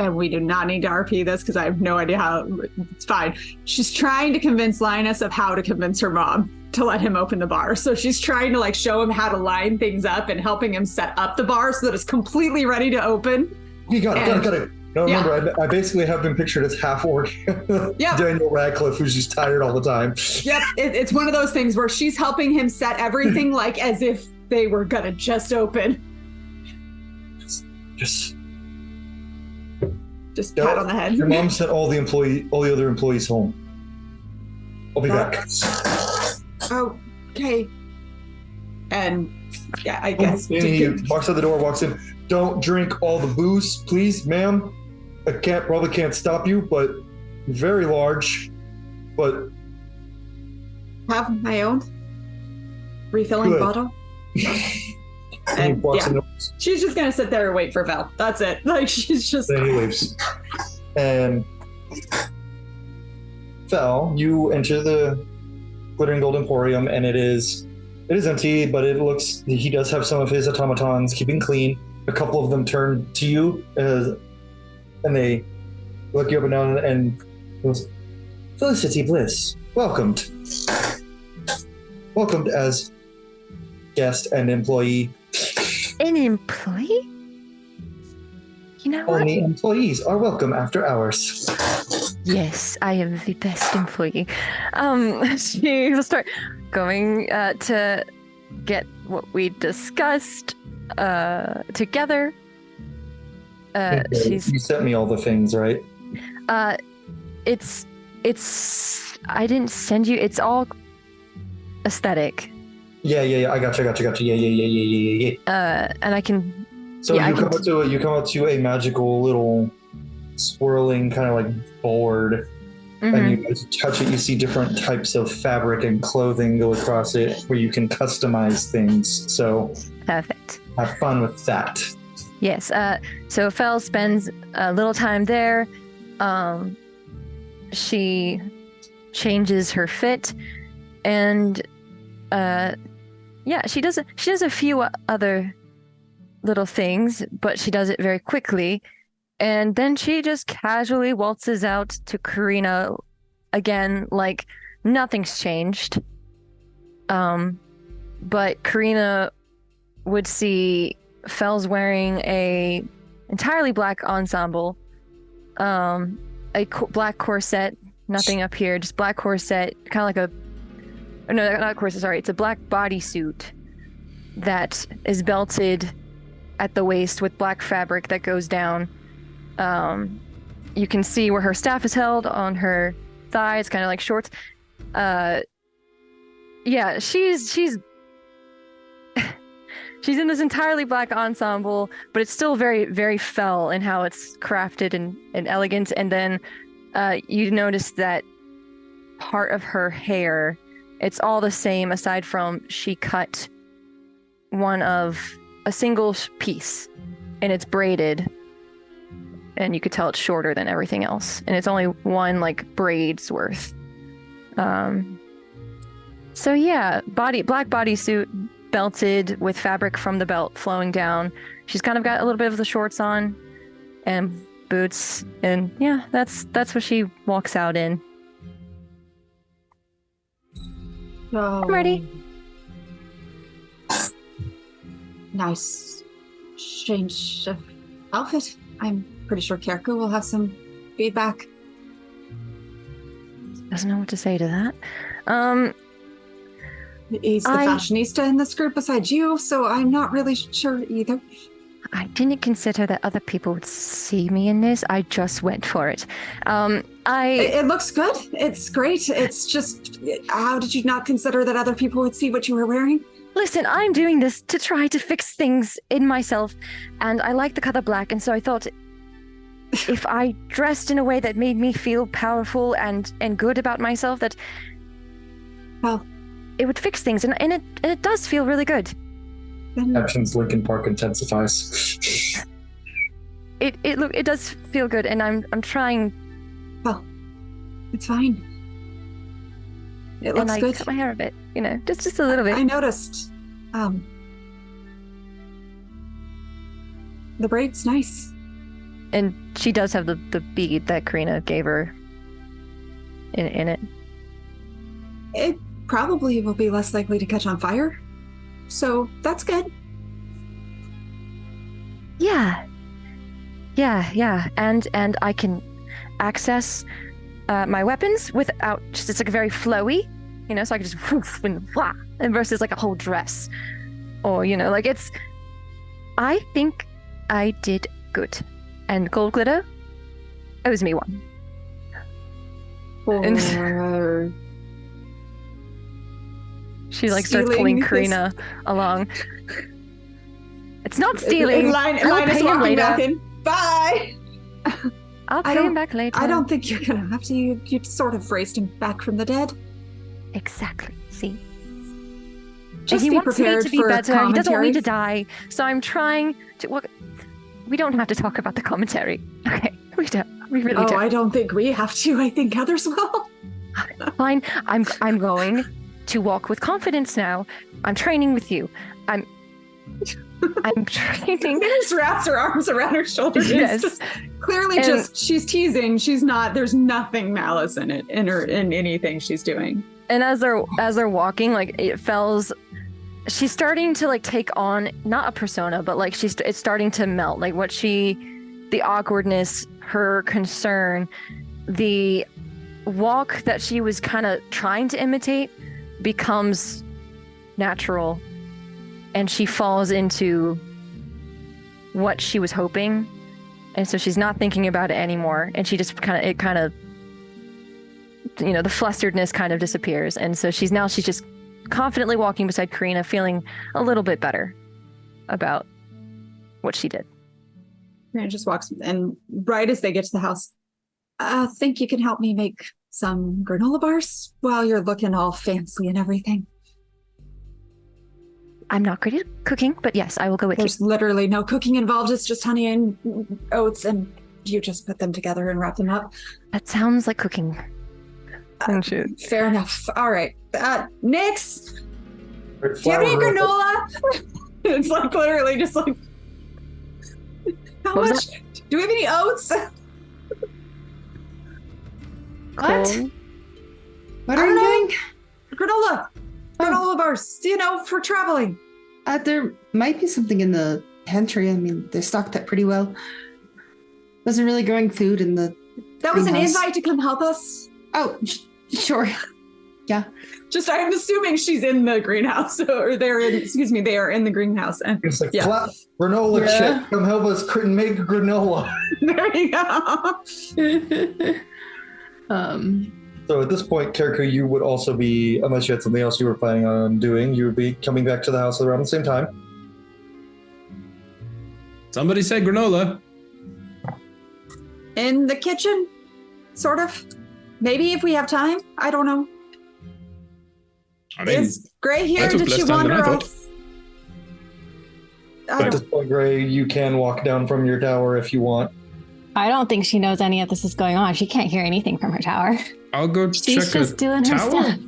and we do not need to RP this because I have no idea how. It's fine. She's trying to convince Linus of how to convince her mom to let him open the bar. So she's trying to like show him how to line things up and helping him set up the bar so that it's completely ready to open. You got it. No, Yeah. remember, I basically have been pictured as half orc. Yeah. Daniel Radcliffe, who's just tired all the time. Yep, it's one of those things where she's helping him set everything like as if they were gonna just open. Just Pat on the head. Your mom sent all the other employees home. I'll be back. Okay. And yeah, I guess. He walks out the door, walks in. Don't drink all the booze, please, ma'am. I probably can't stop you, but you're very large. But Have my own refilling Good. bottle. and he walks in. She's just gonna sit there and wait for Val. That's it. Like she's just. Then he leaves. And Val, you enter the Glittering Gold Emporium, and it is empty, but it looks he does have some of his automatons keeping clean. A couple of them turn to you and they look you up and down and goes, Felicity Bliss, welcomed as guest and employee. an employee? You know what? Only employees are welcome after hours. Yes, I am the best employee. She will start going to get what we discussed together. You sent me all the things, right? It's I didn't send you. It's all aesthetic. Yeah. I gotcha. Yeah. And I can. So Yeah, you come up to a magical little swirling kind of like board, and you as you touch it, you see different types of fabric and clothing go across it, where you can customize things. So Perfect. have fun with that. Yes. So Fel spends a little time there. She changes her fit, and she does a few other little things, but she does it very quickly. And then she just casually waltzes out to Karina again, like nothing's changed. But Karina would see Fel's wearing entirely black ensemble, black corset, nothing up here, just black corset, kind of like not corset, sorry, it's a black bodysuit that is belted at the waist with black fabric that goes down. You can see where her staff is held on her thighs, kind of like shorts. She's she's in this entirely black ensemble, but it's still very, very Fel in how it's crafted and elegant. And then you notice that part of her hair, it's all the same aside from she cut one of a single piece and it's braided. and you could tell it's shorter than everything else, and it's only one like braid's worth. So yeah, black bodysuit, belted with fabric from the belt flowing down. She's kind of got a little bit of the shorts on and boots, and yeah, that's what she walks out in. Oh, I'm ready. Nice change of outfit. I'm pretty sure Kerku will have some feedback. Doesn't know what to say to that. He's the fashionista in this group besides you, so I'm not really sure either. I didn't consider that other people would see me in this. I just went for it. It looks good. It's great. It's just, how did you not consider that other people would see what you were wearing? Listen, I'm doing this to try to fix things in myself, and I like the color black, and so I thought if I dressed in a way that made me feel powerful and good about myself, that it would fix things, and it does feel really good. Captions Linkin Park intensifies. It does feel good, and I'm trying. Well, it's fine. It looks good. And I cut my hair a bit, just a little bit. I noticed. The braid's nice. And she does have the bead that Karina gave her in it. It probably will be less likely to catch on fire. So that's good. Yeah. And I can access my weapons without it's like very flowy, so I can just whoof and wah, and versus like a whole dress. Or, I think I did good. And Gold Glitter owes me one. And she starts pulling Karina along. It's not stealing. I'll pay him later. Back in. Bye. I'll pay him back later. I don't think you're gonna have to. You sort of raised him back from the dead. Exactly. See. Just he be wants me prepared to be for better. He doesn't want me commentary. to die. So I'm trying to. Well, we don't have to talk about the commentary. Okay, we don't. We really don't. I don't think we have to. I think others will. Fine. I'm going to walk with confidence now. I'm training with you. I'm training. She just wraps her arms around her shoulders. Yes. Clearly, she's teasing. She's not. There's nothing malice in it in anything she's doing. And as they're walking, it feels. She's starting to take on not a persona, but it's starting to melt. The awkwardness, her concern, the walk that she was kind of trying to imitate becomes natural, and she falls into what she was hoping, and so she's not thinking about it anymore, and she just the flusteredness kind of disappears, and so she's just confidently walking beside Karina, feeling a little bit better about what she did. Karina just walks, and right as they get to the house, I think you can help me make some granola bars while you're looking all fancy and everything. I'm not great at cooking, but yes, I will go with you. There's literally no cooking involved. It's just honey and oats, and you just put them together and wrap them up. That sounds like cooking. Fair enough. All right. Nix, do you have any granola? It's literally just how What was much? Do we have any oats? What? What are you doing? Granola bars, for traveling. There might be something in the pantry. I mean, they stocked that pretty well. Wasn't really growing food in the That was an greenhouse. invite to come help us. Oh, sure. Yeah. Just, I'm assuming she's in the greenhouse, or they are in the greenhouse. And It's flat granola chip. Come help us make granola. There you go. So at this point, Kerku, you would also be, unless you had something else you were planning on doing, you would be coming back to the house around the same time. Somebody said granola. In the kitchen, sort of. Maybe if we have time. I don't know. I mean, Is Gray I here? took Did less she time than wander I off? At this point, Gray, you can walk down from your tower if you want. I don't think she knows any of this is going on. She can't hear anything from her tower. I'll go She's check just a doing her tower. stuff.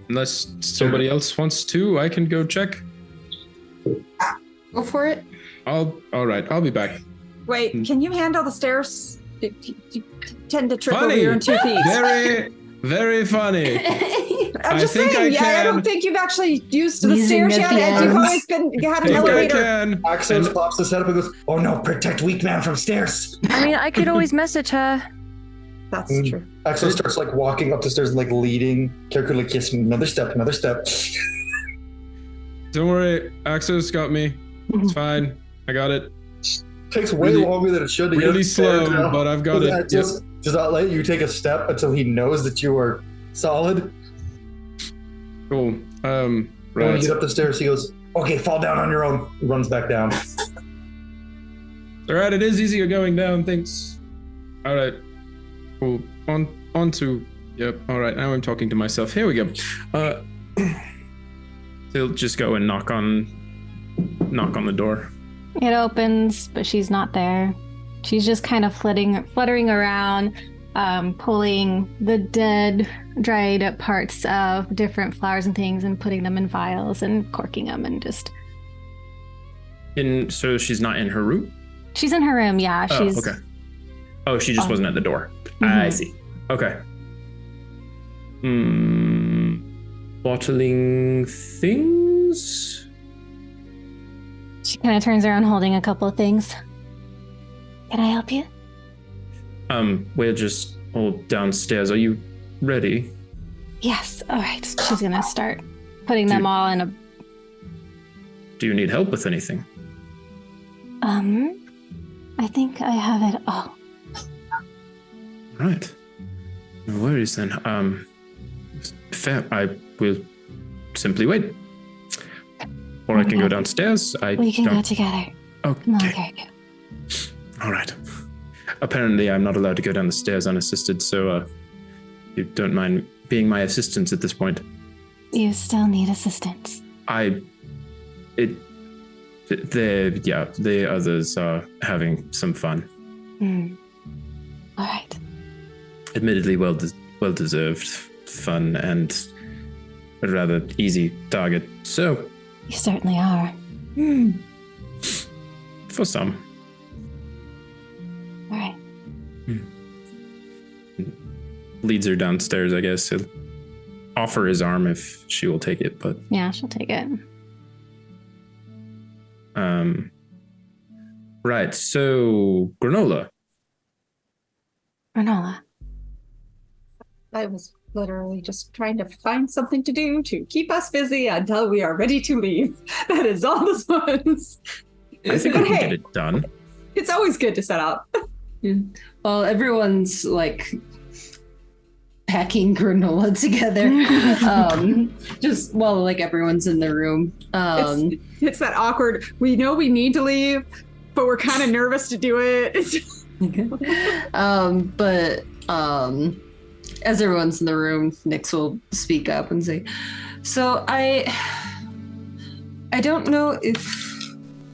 Unless somebody else wants to, I can go check. Go for it. All right, I'll be back. Wait, can you handle the stairs? You tend to trip over Funny. your own 2 feet. Very, very funny. I'm just think saying, I I don't can. think you've actually used the Using stairs the yet. And you've PMs. always had an Think I elevator. can. Axos And- pops his head up and goes, "Oh no, protect weak man from stairs." I mean, I could always message her. That's Mm. true. Axos starts like walking up the stairs and like leading character like, yes, another step, another step. Don't worry, Axos got me. It's fine. I got it. Takes way Really- longer than it should to get Really up the stairs slow, now. but I've got Yeah, it. Yep. Does not let you take a step until he knows that you are solid. Cool. When you Right. get up the stairs, he goes, "Okay, fall down on your own." Runs back down. All right, it is easier going down. Thanks. All right. Cool. On to. Yep. All right. Now I'm talking to myself. Here we go. They'll just go and knock on the door. It opens, but she's not there. She's just kind of fluttering around, pulling the dead, dried up parts of different flowers and things and putting them in vials and corking them and just... So she's not in her room? She's in her room, yeah. Oh, She's okay. Oh, she just wasn't at the door. Mhm. I see. Okay. Bottling things? She kind of turns around holding a couple of things. Can I help you? We're just all downstairs. Are you ready? Yes. All right. She's going to start putting them Dude. all in a... Do you need help with anything? I think I have it all. Right. No worries then. Fair. I will simply wait. Or I can go downstairs. We can go together. Okay. No, okay. All right. Apparently, I'm not allowed to go down the stairs unassisted, so you don't mind being my assistant at this point. You still need assistance. The others are having some fun. All right. Admittedly, well deserved fun and a rather easy target. So, You certainly are. for some. All right. Leads her downstairs, I guess. He'll offer his arm if she will take it, but Yeah, she'll take it. right. So granola. Granola. I was literally just trying to find something to do to keep us busy until we are ready to leave. That is all this was. I think But we can hey, get it done. it's always good to set up. Well, everyone's like packing granola together. Just while like everyone's in the room. It's that awkward, we know we need to leave, but we're kind of nervous to do it. But as everyone's in the room, Nyx will speak up and say, "So I don't know if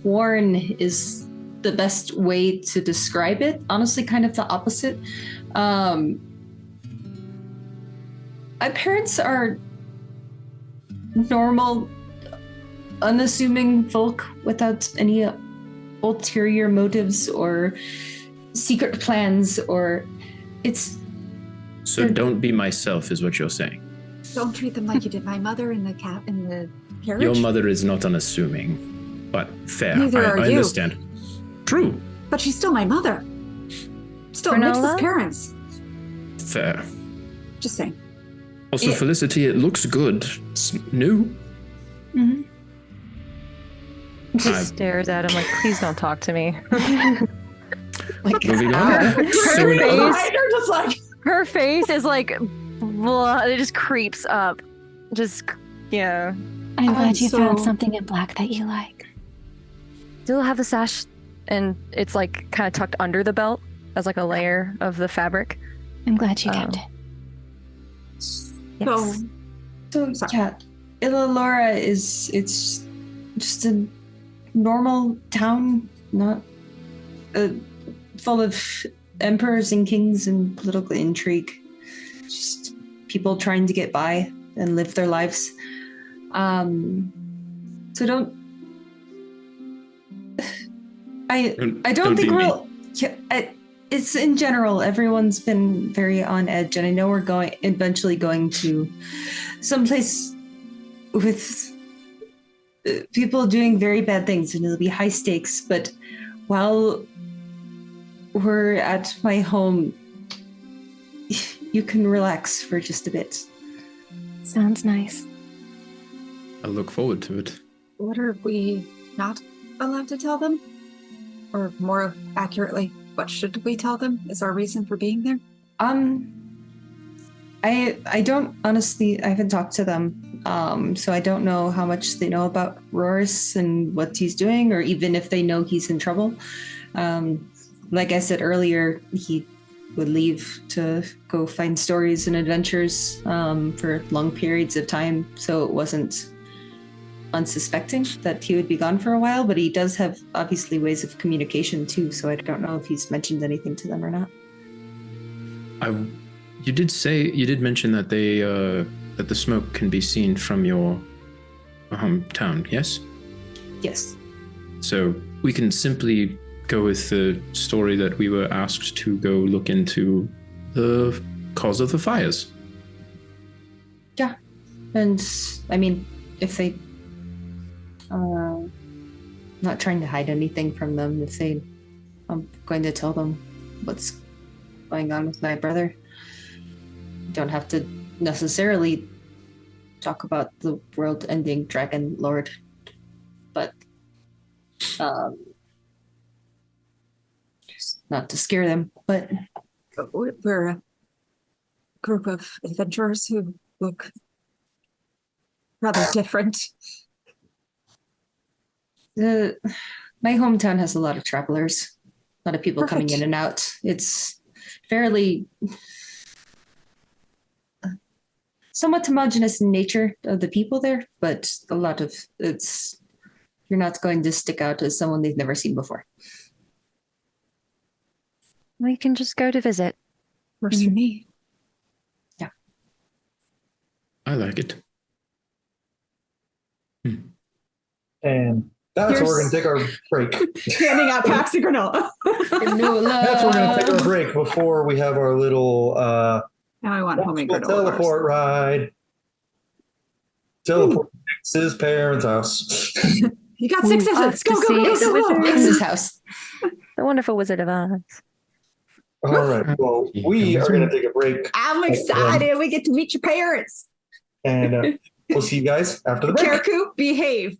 worn is the best way to describe it. Honestly, kind of the opposite. My parents are normal, unassuming folk without any ulterior motives or secret plans, or it's..." So don't be myself, is what you're saying. Don't treat them like you did my mother in the carriage. Your mother is not unassuming, but fair. Neither are I you. understand. True. But she's still my mother. Still Granola? Nyx's parents. Fair. Just saying. Also, Felicity, it looks good. It's new. Just stares at him like, please don't talk to me. Moving on. So in Her other- face- They're just like, Her face is like, blah, it just creeps up. Just, yeah. I'm glad you found so- something in black that you like. Still have the sash, and it's like kind of tucked under the belt as like a layer of the fabric. I'm glad you kept it. Yes. So Sorry. yeah, Ilalora it's just a normal town, not full of emperors and kings and political intrigue. Just people trying to get by and live their lives. So don't. I don't think we'll. Yeah, it's in general. Everyone's been very on edge, and I know we're eventually going to someplace with people doing very bad things, and it'll be high stakes. But while we're at my home, you can relax for just a bit. Sounds nice. I look forward to it. What are we not allowed to tell them? Or more accurately, what should we tell them is our reason for being there? I don't honestly, I haven't talked to them. So I don't know how much they know about Roris and what he's doing, or even if they know he's in trouble. Like I said earlier, he would leave to go find stories and adventures for long periods of time. So it wasn't unsuspecting that he would be gone for a while, but he does have obviously ways of communication too. So I don't know if he's mentioned anything to them or not. You did mention that that the smoke can be seen from your hometown, yes? Yes. So we can simply go with the story that we were asked to go look into the cause of the fires. Yeah. And I mean, if they not trying to hide anything from them, if I'm going to tell them what's going on with my brother. Don't have to necessarily talk about the world-ending dragon lord, but just not to scare them. But we're a group of adventurers who look rather different. My hometown has a lot of travelers, a lot of people coming in and out. It's fairly somewhat homogenous in nature of the people there, but a lot of you're not going to stick out as someone they've never seen before. We can just go to visit. Works for me. Yeah. I like it. And that's where we're going to take our break. Handing out packs of granola. That's where we're going to take our break before we have our little Now I want homemade granola teleport ride. Teleport to his parents' house. You got 6 seconds. Go, go, go, go, go. His house. The wonderful Wizard of Oz. All right. Well, we are going to take a break. I'm excited. We get to meet your parents. And we'll see you guys after the break. Karaku, behave.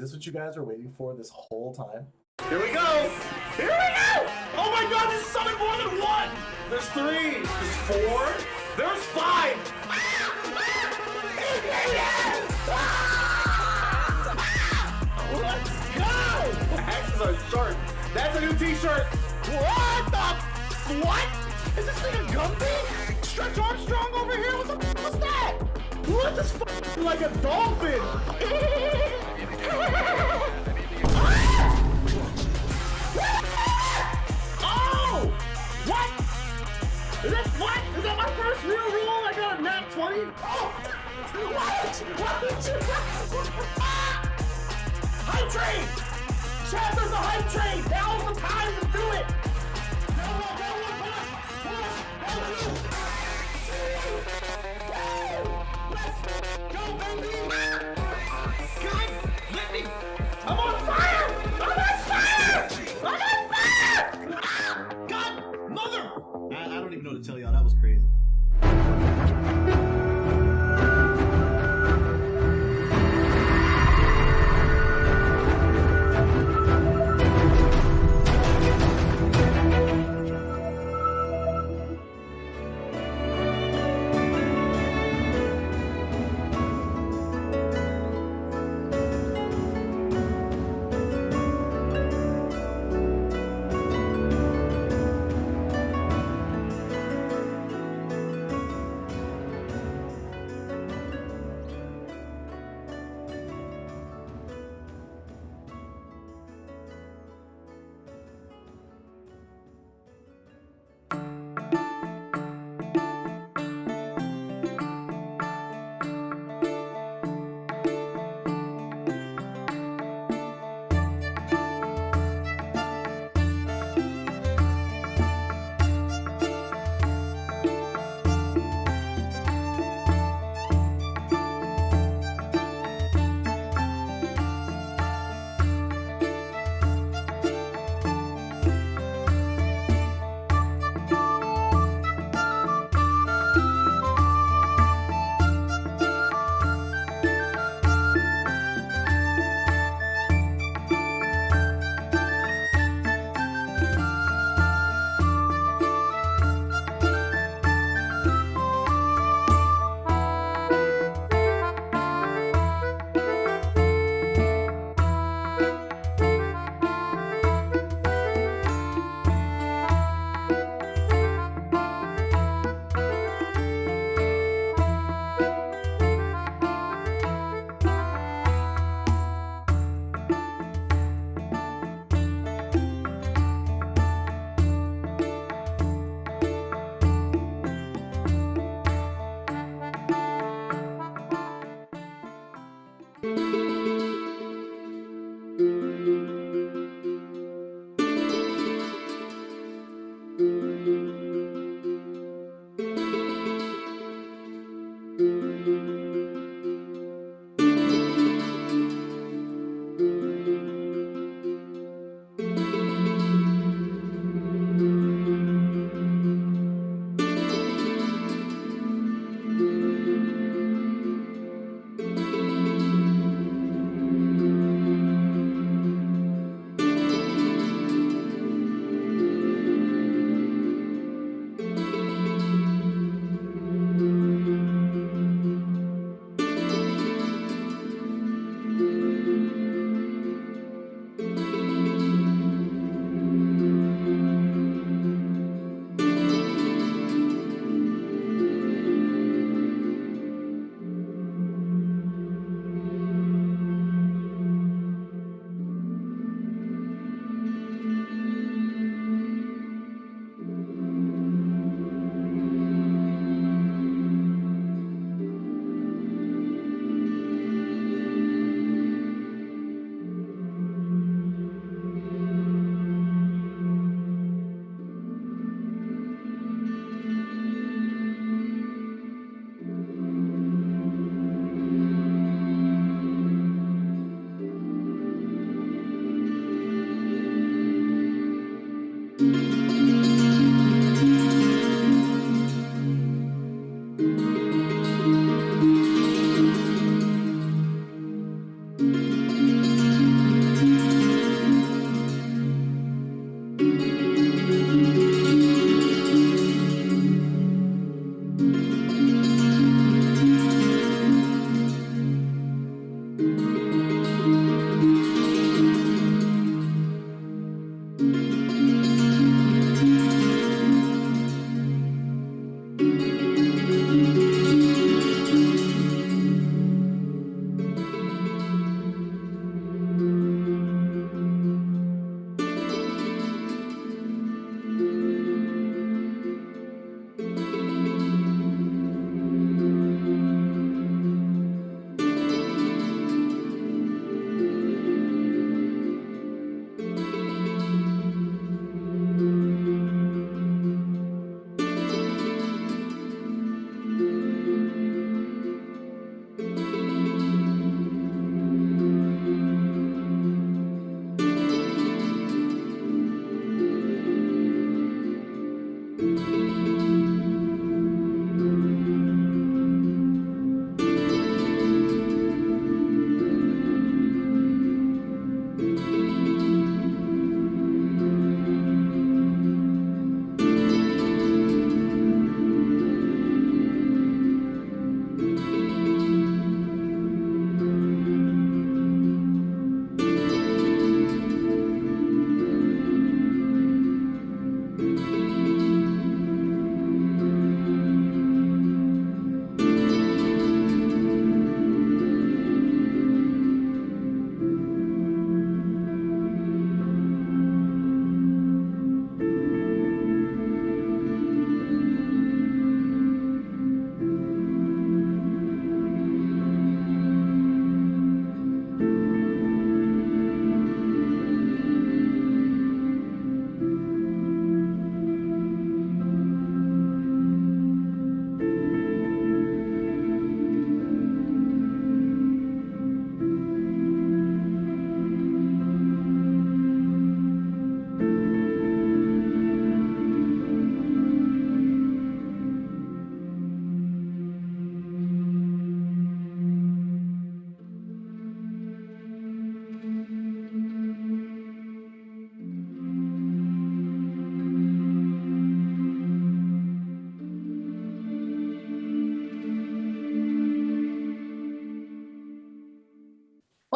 this what you guys were waiting for this whole time? Here we go! Here we go! Oh my god, there's so more than one! There's 3, there's 4, there's 5! Let's go! Axes are sharp. That's a new t-shirt! What? Is this thing a Gumby? Stretch Armstrong over here? What's that? What this like a dolphin? Oh! What? Is that what? Is that my first real roll? I got a nat 20? Oh! What? Hype train! Chad, there's a hype train! Now's the time to do it! Let's go, baby! God, let me... I'm on fire! I'm on fire! I'm on fire! God, mother! I don't even know what to tell y'all. That was crazy.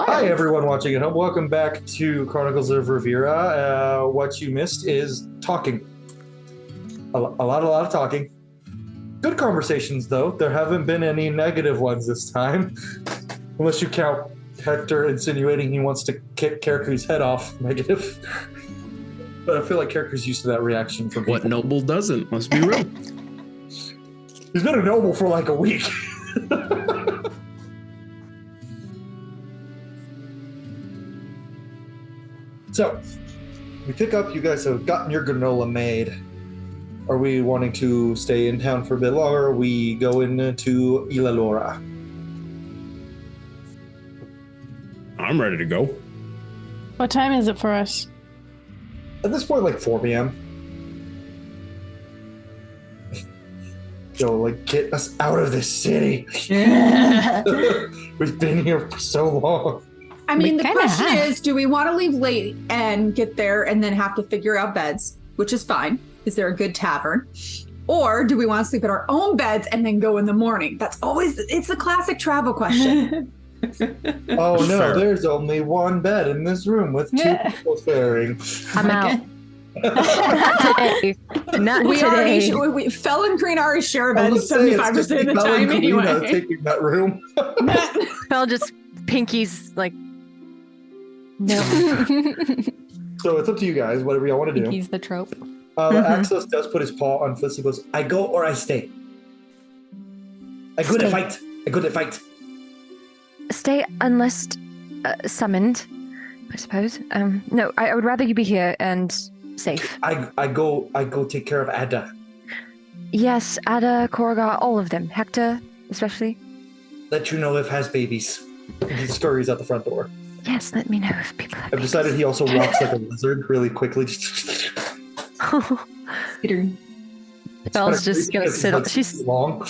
Hi, everyone watching at home. Welcome back to Chronicles of Ravira. What you missed is talking. A lot of talking. Good conversations, though. There haven't been any negative ones this time. Unless you count Hector insinuating he wants to kick Karaku's head off. Negative. But I feel like Karaku's used to that reaction from What noble doesn't? Let's be real. He's been a noble for like a week. So, we pick up, you guys have gotten your granola made. Are we wanting to stay in town for a bit longer, or we go into Ilalora? I'm ready to go. What time is it for us? At this point, like 4 p.m. Yo, like, get us out of this city. We've been here for so long. I mean, the kinda question have. is, do we want to leave late and get there and then have to figure out beds, which is fine. Is there a good tavern? Or do we want to sleep at our own beds and then go in the morning? It's a classic travel question. Oh no, Fair. there's only one bed in this room with 2 people sharing. I'm out. Not today. Not we today. already, Fel and Karina already share a I bed was saying, it's 75% just of the Bella and time Karina anyway. taking that room. Fell just Pinky's like. No. So it's up to you guys, whatever y'all want to do. He's the trope. Axos does put his paw on Fliss. He goes, I go or I stay. I go to fight. I go to fight. Stay unless summoned, I suppose. No, I would rather you be here and safe. I go take care of Ada. Yes, Ada, Korga, all of them. Hector, especially. Let you know if has babies. And he scurries out the front door. Yes, let me know if people have I've decided he also walks like a lizard really quickly. Peter. Belle's just gonna sit on. She's long.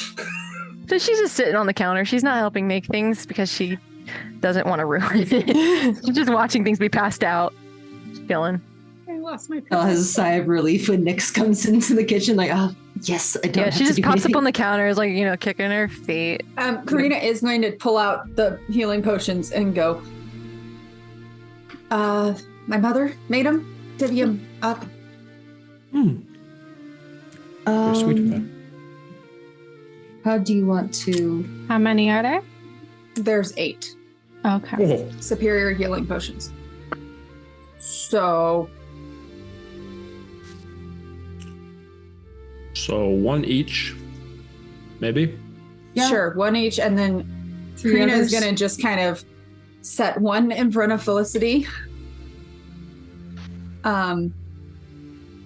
she's just sitting on the counter. She's not helping make things because she doesn't want to ruin it. She's just watching things be passed out. Chilling. I lost my Belle has a sigh of relief when Nyx comes into the kitchen, like, oh, yes, I don't Yeah, have she to just do pops anything. up on the counter, is like, kicking her feet. Karina is going to pull out the healing potions and go, my mother made them, divvy them up. Very sweet of her. How do you want to... How many are there? There's 8 Okay. superior healing potions. So, So 1 each, maybe? Yeah. sure, 1 each, and then 3 Karina is others? going to just kind of set 1 in front of Felicity.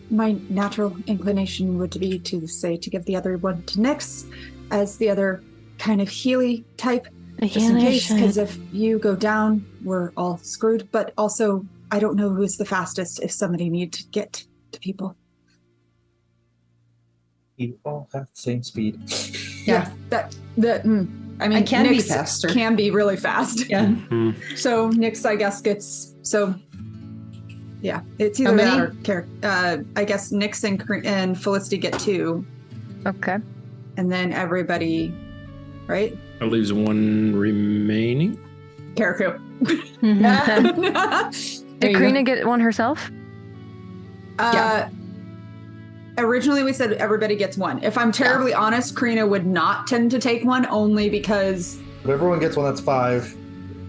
My natural inclination would be to say to give the other one to Nyx as the other kind of Healy type, just in case, because if you go down, we're all screwed. But also, I don't know who's the fastest if somebody needs to get to people. You all have the same speed. Yeah. I mean, I can be Nyx faster. Can be really fast. Yeah. So Nyx, I guess, gets yeah, it's How either many? that or I guess Nyx and Felicity get 2, Okay. and then everybody, right? That leaves 1 remaining. Karaku. Did Karina get one herself? Yeah. Originally, we said everybody gets 1. If I'm terribly honest, Karina would not tend to take 1 only because. If everyone gets 1, that's 5.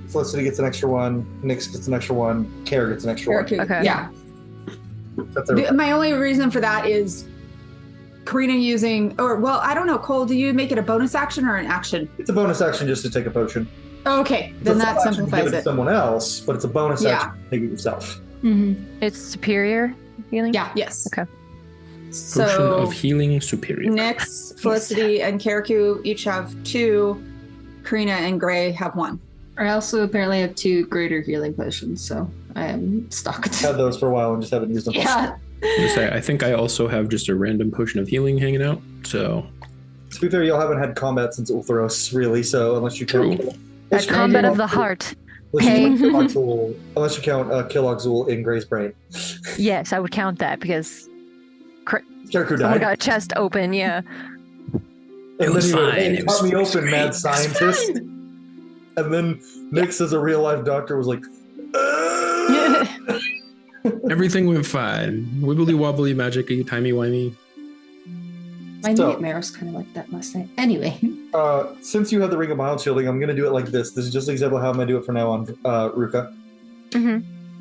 Felicity gets an extra 1. Nyx gets an extra 1. Kara gets an extra 1. Karaku, Okay. yeah. That's everything. My only reason for that is Karina using, I don't know, Cole, do you make it a bonus action or an action? It's a bonus action just to take a potion. Okay, It's then a that full action to simplifies give it it. to someone else, but it's a bonus Yeah. action to take it yourself. It's superior healing? Yeah. Yes. Okay. Potion So of healing superior. Nyx, Felicity, and Karaku each have 2. Karina and Gray have 1. I also apparently have 2 greater healing potions, so I am stocked. Had those for a while and just haven't used them. Yeah. I think I also have just a random potion of healing hanging out. So To be fair, y'all haven't had combat since Ulthros, really, so unless you count... True. That combat of the heart. Unless you count Kilogzul in Gray's brain. Yes, I would count that because Karaku someone died. got a chest open, yeah. It was fine, Hey, it cut was me open, great. mad It was scientist. And then Nix, as a real life doctor, was like, Everything went fine. Wibbly wobbly, magic-y, timey-wimey. My So- nightmare was kind of like that last night. Anyway. since you have the Ring of Mild Shielding, I'm going to do it like this. This is just an example of how I'm going to do it from now on, Ruka. Mm-hmm.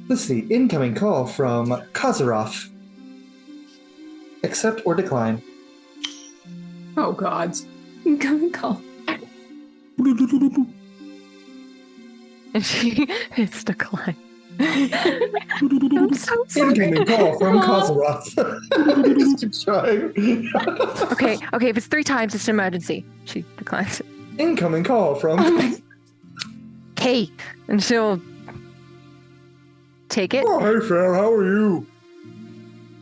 Let's see. Incoming call from Kazaroff. Accept or decline. Oh God. Come call. And she hits decline. I'm so sorry. Incoming call from Kazaroff. Just keep trying. Okay, if it's 3 times, it's an emergency. She declines. Incoming call from. Okay, and she'll take it. Oh, hey, Phil, how are you?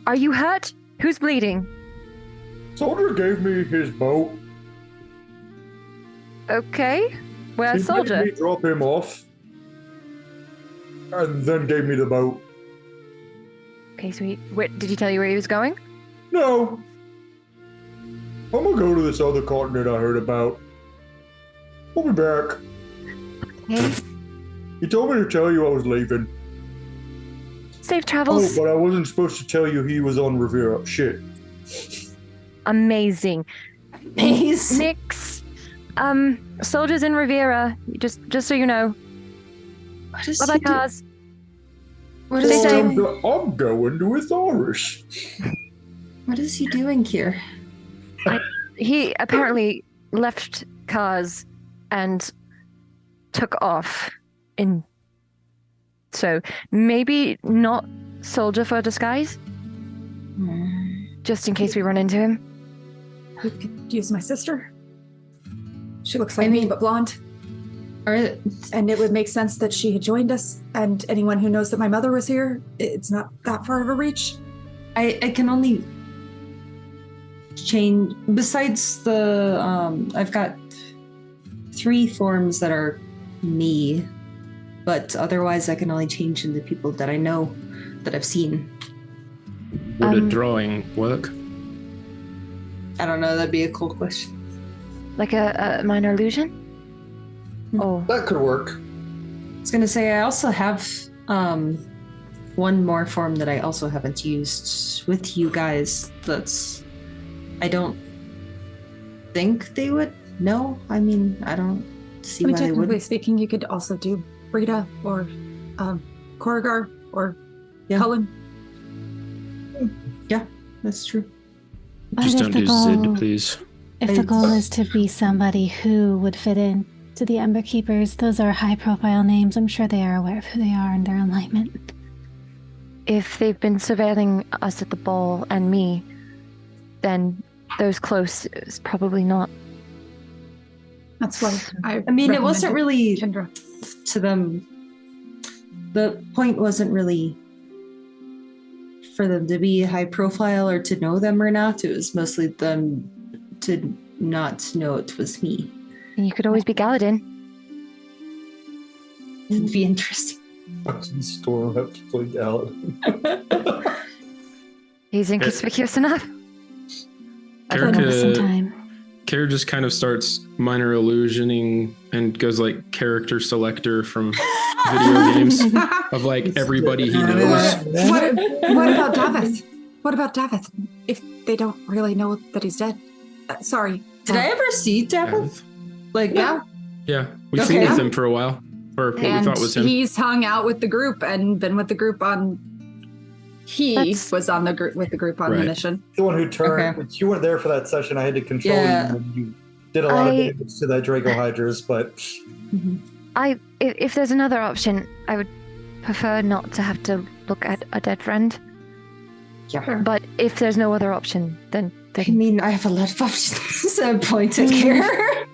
Are you hurt? Who's bleeding? Soldier gave me his boat. Okay, where's He Soldier? made me drop him off. And then gave me the boat. Okay, sweet. Wait, did he tell you where he was going? No. I'm gonna go to this other continent I heard about. I'll be back. Okay. He told me to tell you I was leaving. Safe Oh, travels. but I wasn't supposed to tell you he was on Ravira. Shit. Amazing. Please. Nix. Soldiers in Ravira. Just so you know. What is Bye bye, he doing? cars. What is Stay he safe. doing? I'm going to Atharis. What is he doing here? He apparently left cars and took off. So maybe not Soldier for a disguise, just in case we run into him. You could use my sister. She looks I like me, mean- but blonde. Or And it would make sense that she had joined us. And anyone who knows that my mother was here, it's not that far of a reach. I can only change besides the I've got 3 forms that are me, but otherwise I can only change into people that I know, that I've seen. Would a drawing work? I don't know, that'd be a cool question. Like a minor illusion? Oh, That could work. I was gonna say I also have one more form that I also haven't used with you guys. I don't think they would know. I mean, I don't see I mean, why they technically wouldn't. speaking, you could also do Rita or Korrigar or Yeah. Cullen. Yeah, that's true. But Just if don't the do goal- Zid, please. If the goal is to be somebody who would fit in to the Ember Keepers, those are high-profile names. I'm sure they are aware of who they are and their alignment. if they've been surveilling us at the ball and me, then those close is probably not. That's why I mean, it wasn't really Kendra. to them. The point wasn't really for them to be high profile or to know them or not. It was mostly them to not know it was me. You could always be Galadin. It'd be interesting. Storm have to play Galadin. He's inconspicuous enough. I've been over some Erica, time. Kara just kind of starts minor illusioning and goes like character selector from video games of like everybody he knows. What about Davith? What about Davith? If they don't really know that he's dead. Sorry. Did I ever see Davith? Like, Yeah. Yeah, we Okay. flew with him for a while, or what we And thought was him. he's hung out with the group and been with the group on. He That's- was on the group with the group on the Right. mission. The one who turned. Okay. You weren't there for that session. I had to control Yeah. you. And you did a lot of I- damage to that Draco Hydras, but If there's another option, I would prefer not to have to look at a dead friend. yeah. But if there's no other option, then I mean, I have a lot of options. Point at Kara.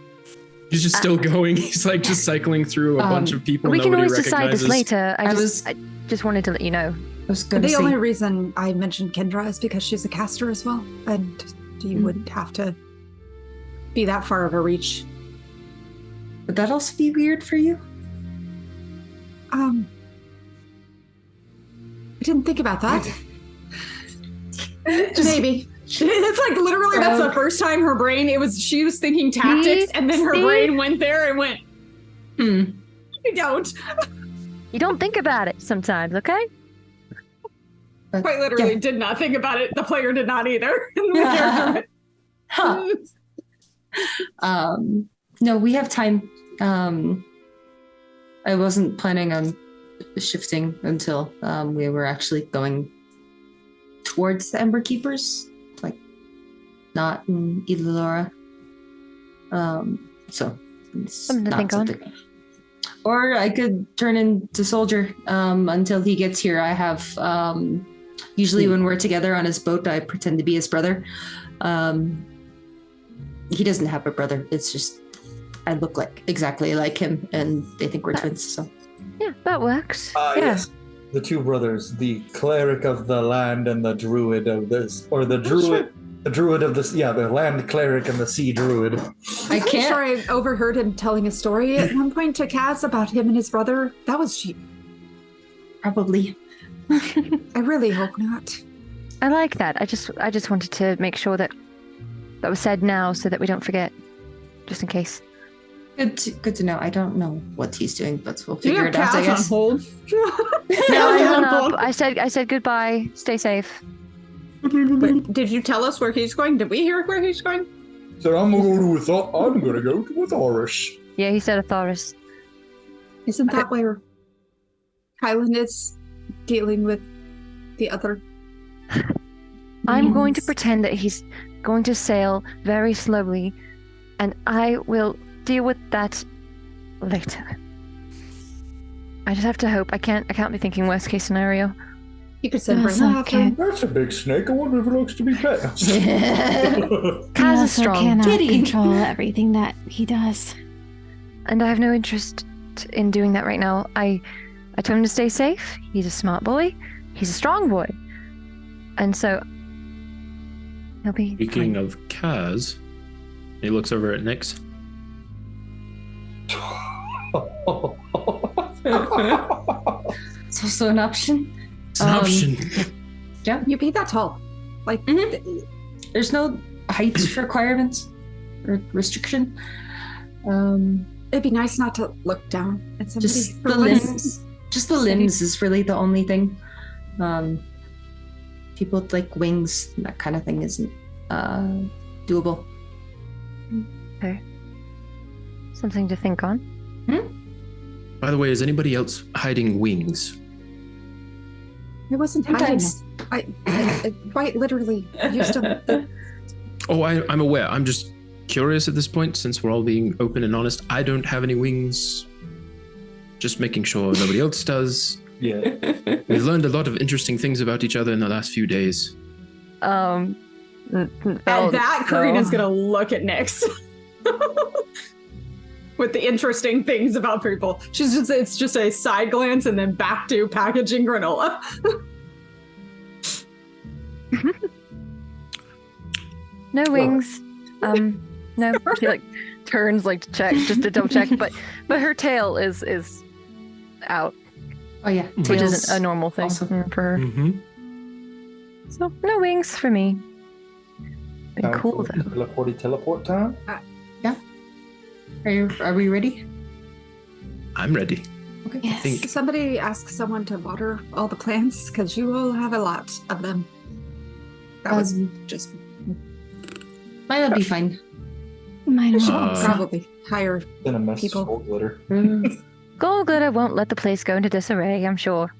He's just still going. He's like just cycling through a bunch of people we can nobody always decide recognizes. this later. I was- just wanted to let you know. I was going to The say, only reason I mentioned Kendra is because she's a caster as well, and you wouldn't have to be that far of a reach. would that also be weird for you? I didn't think about that. Maybe. It's like literally that's the first time her brain she was thinking tactics and then her See? brain went there and went I don't. You don't think about it sometimes, okay? Quite literally did not think about it. The player did not either. Huh. No, we have time. I wasn't planning on shifting until we were actually going towards the Ember Keepers, like not in Ilulora. So it's Something to think on. Or I could turn into soldier until he gets here. I have usually when we're together on his boat, I pretend to be his brother. He doesn't have a brother. It's just I look like exactly like him, and they think we're twins. So Yeah, that works. Yeah. Yes. The two brothers, the cleric of the land and the druid of this, or the druid, the druid of this, the land cleric and the sea druid. I I'm can't. sure I overheard him telling a story at one point to Kaz about him and his brother. That was cheap. Probably. I really hope not. I like that. I just wanted to make sure that was said now so that we don't forget, just in case. Good to know. I don't know what he's doing, but we'll Do you figure have it out. I Kaz on guess. hold? No, I hung up. I said goodbye. Stay safe. Wait, did you tell us where he's going? Did we hear where he's going? So I'm gonna go to Athoris. Yeah, he said Athoris. Isn't that where Kylan is dealing with the other? I'm going to pretend that he's going to sail very slowly, and I will deal with that later. I just have to hope. I can't be thinking worst case scenario. You could send That's Brenna okay. after. That's a big snake. I wonder if it likes to be pet. Kaz You is strong, cannot Kitty. control everything that he does. and I have no interest in doing that right now. I told him to stay safe. He's a smart boy. He's a strong boy, and so he'll be. Speaking fine. of Kaz, he looks over at Nyx. It's also an option. It's an option. Yeah. You be that tall. Like, There's no height requirements or restriction. it'd be nice not to look down at somebody. Just for the once. limbs. Just the limbs is really the only thing. People with like wings, that kind of thing isn't doable. Something to think on. By the way, is anybody else hiding wings? It wasn't hiding. Sometimes. I quite literally used to. Oh, I'm aware. I'm just curious at this point, since we're all being open and honest. I don't have any wings. Just making sure nobody else does. Yeah. We've learned a lot of interesting things about each other in the last few days. And that Karina's gonna look at Nyx. With the interesting things about people. It's just a side glance and then back to packaging granola. No wings. No. She like turns like to check, just to double check, but her tail is out, Oh yeah, which tails. isn't a normal thing also. for her. Mm-hmm. So no wings for me. Be Time cool for though. teleport time. Are we ready? I'm ready. Okay. Yes. think- Somebody ask someone to water all the plants because you will have a lot of them. That was just Might be fine. Mine should will. probably hire. Then a mess People. of gold glitter. Gold glitter won't let the place go into disarray, I'm sure.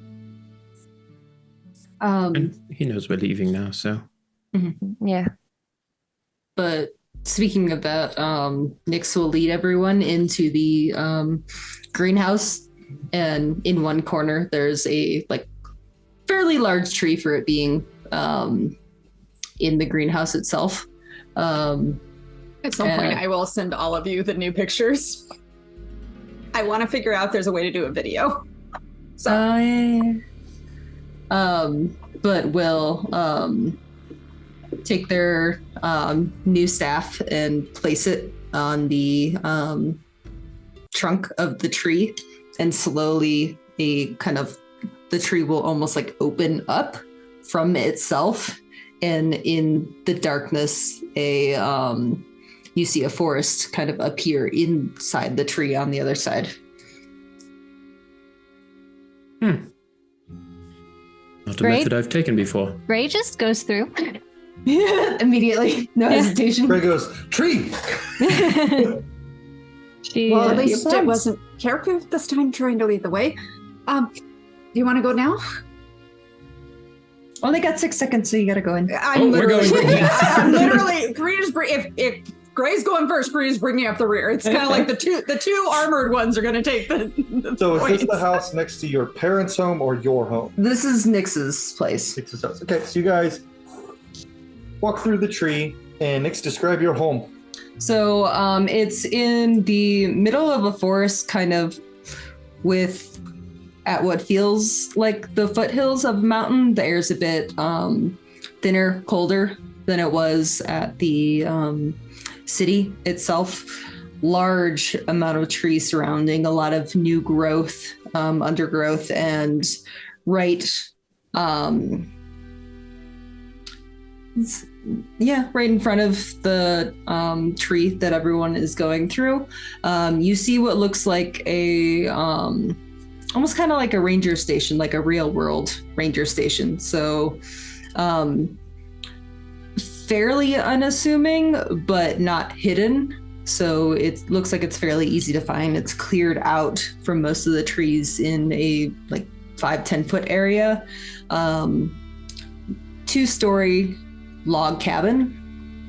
And he knows we're leaving now, so. Yeah. But speaking of that, Nyx will lead everyone into the greenhouse, and in one corner there's a like fairly large tree for it being in the greenhouse itself. At some point, I will send all of you the new pictures. I want to figure out if there's a way to do a video. So But will take their new staff and place it on the trunk of the tree, and slowly the tree will almost like open up from itself, and in the darkness you see a forest kind of appear inside the tree on the other side. Not a Great. method I've taken before. Gray just goes through. Immediately, no hesitation. Gray goes, tree! She, Well, at Yeah. least it wasn't character this time trying to lead the way. Do you want to go now? Only got 6 seconds, so you gotta go in. I'm we're going. I'm literally. Karina's if Gray's going first, Karina's bringing up the rear. It's kind of like the two armored ones are going to take the So is this points. the house next to your parents' home or your home? This is Nyx's place. Nix's house. Okay, so you guys walk through the tree, and Nix, describe your home. So it's in the middle of a forest, kind of at what feels like the foothills of a mountain. The air's a bit thinner, colder than it was at the city itself. Large amount of trees surrounding, a lot of new growth, undergrowth, and right right in front of the tree that everyone is going through. You see what looks like a almost kind of like a ranger station, like a real world ranger station. So fairly unassuming, but not hidden. So it looks like it's fairly easy to find. It's cleared out from most of the trees in a like 5-10 foot area. 2-story log cabin.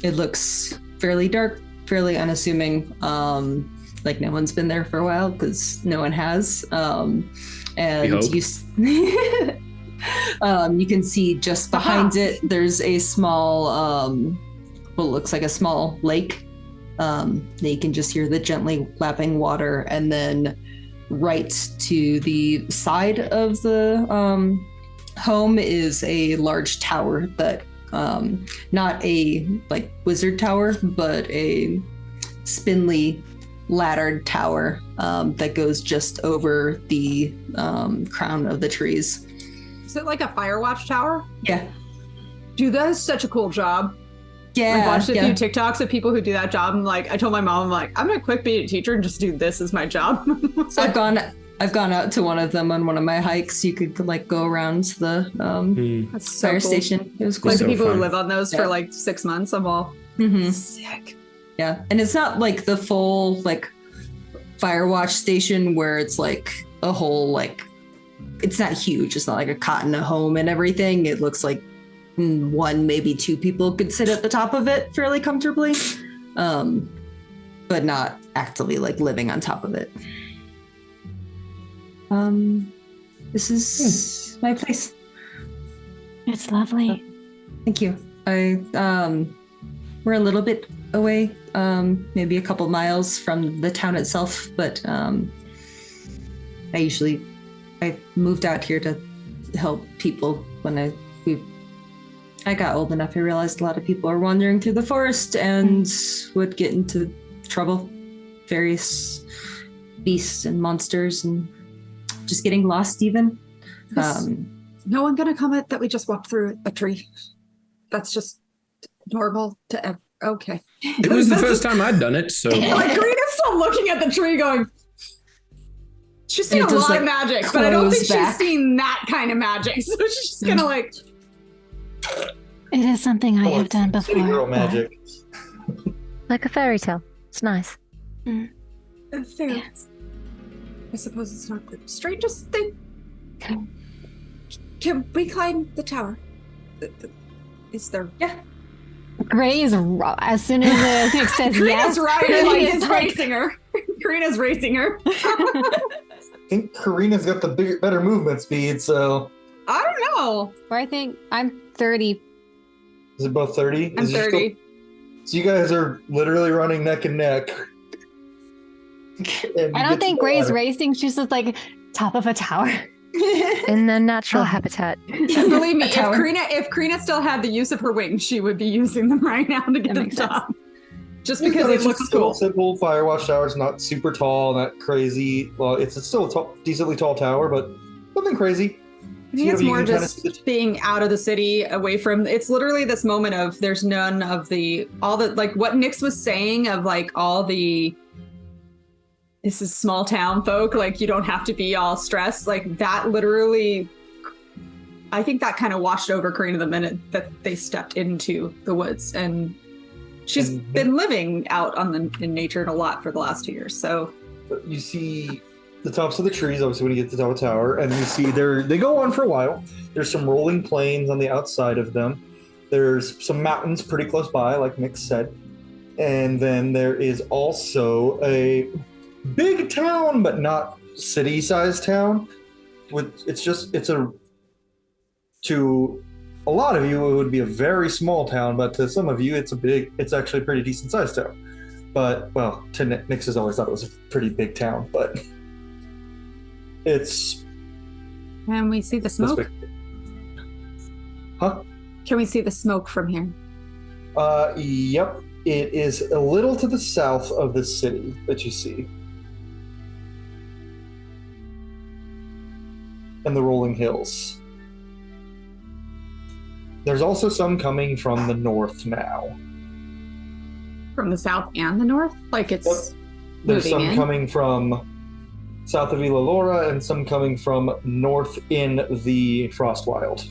It looks fairly dark, fairly unassuming. Like no one's been there for a while because no one has. And you can see just behind it, there's a small, what looks like a small lake. You can just hear the gently lapping water. And then right to the side of the home is a large tower that, not a like wizard tower, but a spindly laddered tower that goes just over the crown of the trees. Is it like a Firewatch tower? Yeah. Dude, that is such a cool job. Yeah. I've watched a yeah. few TikToks of people who do that job. And like, I told my mom, I'm like, I'm gonna quit being a teacher and just do this as my job. So I've gone out to one of them on one of my hikes. You could like go around the That's so fire cool. station. It was cool. Like So the people fun. who live on those Yeah. for like 6 months. I'm all Mhm. sick. Yeah, and it's not like the full like Firewatch station where it's like a whole like it's not huge. It's not like a cot in a home and everything. It looks like one, maybe 2 people could sit at the top of it fairly comfortably, but not actively like living on top of it. This is my place. it's lovely. Thank you. We're a little bit away, maybe a couple miles from the town itself, but I moved out here to help people when I got old enough. I realized a lot of people are wandering through the forest and would get into trouble. Various beasts and monsters and just getting lost even. No one gonna comment that we just walked through a tree. That's just normal to okay. It was the first time I'd done it, so Like Karina's still looking at the tree going, she's seen And a it just, lot of like, magic, but I don't think close back. she's seen that kind of magic. So she's just gonna like It is something I Oh, have it's done city before. girl magic. Like a fairy tale. It's nice. fair. I suppose it's not the strangest thing. Can we climb the tower? Is there? Yeah. Gray is as soon as the thing says yes. Karina's riding Gray like is is racing her. Karina's racing her. I think Karina's got the better movement speed, so I don't know. Or I think I'm 30. is it both 30? I'm Is it 30. So you guys are literally running neck and neck. And I you don't get think to the Gray's water. racing. She's just like top of a tower. In their natural habitat. Believe me, tower. if Karina still had the use of her wings, she would be using them right now to get That to makes the sense. top. Just Yeah, because it's it just looks a little cool. simple Firewatch tower. It's not super tall, not crazy. Well, it's still a decently tall tower, but nothing crazy. I think it's You more can kinda just see the- being out of the city, away from. It's literally this moment of there's none of all the like what Nyx was saying of like all the this is small town folk. Like, you don't have to be all stressed. Like, that literally, I think that kind of washed over Karina the minute that they stepped into the woods. And she's been living out in nature a lot for the last 2 years. So you see the tops of the trees, obviously, when you get to the top of the tower, and you see they go on for a while. There's some rolling plains on the outside of them. There's some mountains pretty close by, like Nick said. And then there is also a big town, but not city-sized town. To a lot of you, it would be a very small town, but to some of you, it's actually a pretty decent sized town. But, well, to Nick's has always thought it was a pretty big town, but it's... Can we see the smoke? Huh? Can we see the smoke from here? Yep. It is a little to the south of the city that you see. And the rolling hills. There's also some coming from the north now. From the south and the north? Like it's Yep. There's some in? coming from south of Ilalora and some coming from north in the Frostwild.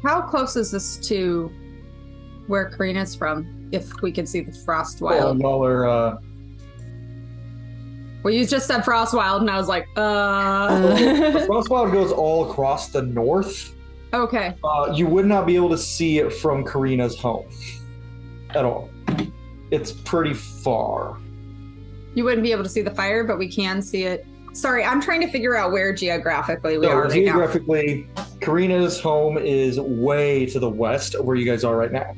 How close is this to where Karina's from? If we can see the Frostwild. Well, y'all are... Well, you just said Frostwild, and I was like, The Frostwild goes all across the north. Okay. You would not be able to see it from Karina's home at all. It's pretty far. You wouldn't be able to see the fire, but we can see it. Sorry, I'm trying to figure out where geographically we are right geographically, Karina's home is way to the west of where you guys are right now.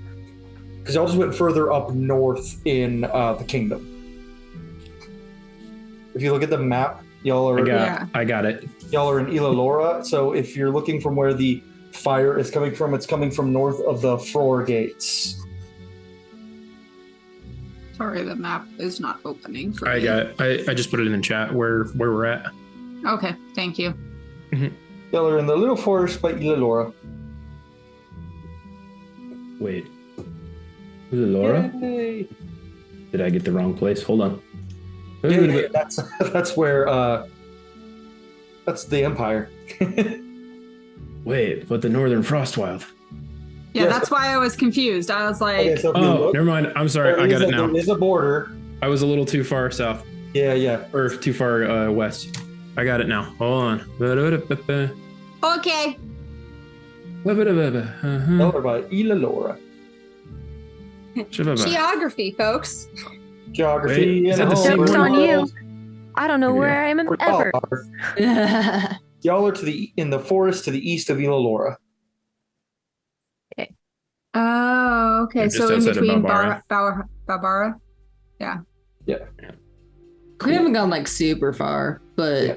Because y'all just went further up north in the kingdom. If you look at the map, y'all are... I got it. Y'all are in Ilalora, so if you're looking from where the fire is coming from, it's coming from north of the Fror Gates. Sorry, the map is not opening for I me. got it. I just put it in the chat where we're at. Okay, thank you. Y'all are in the little forest by Ilalora. Wait. Was it Laura? Yay. Did I get the wrong place? Hold on. Yeah, that's where that's the Empire. Wait, but the Northern Frostwild. Yeah, Yes. that's why I was confused. I was like, Okay, so if you Oh, look, never mind. I'm sorry. I got it now. There is a border. I was a little too far south, Yeah. or too far west. I got it now. Hold on. okay. Y'all are by Ilalora. Geography, folks. Geography. Wait, is and that the same Joke's home. on you. I don't know Yeah. where I am ever. Y'all are in the forest to the east of Ilalora. Oh, okay. Just So in outside of between Barbara. Barbara. We haven't gone like super far, but Yeah.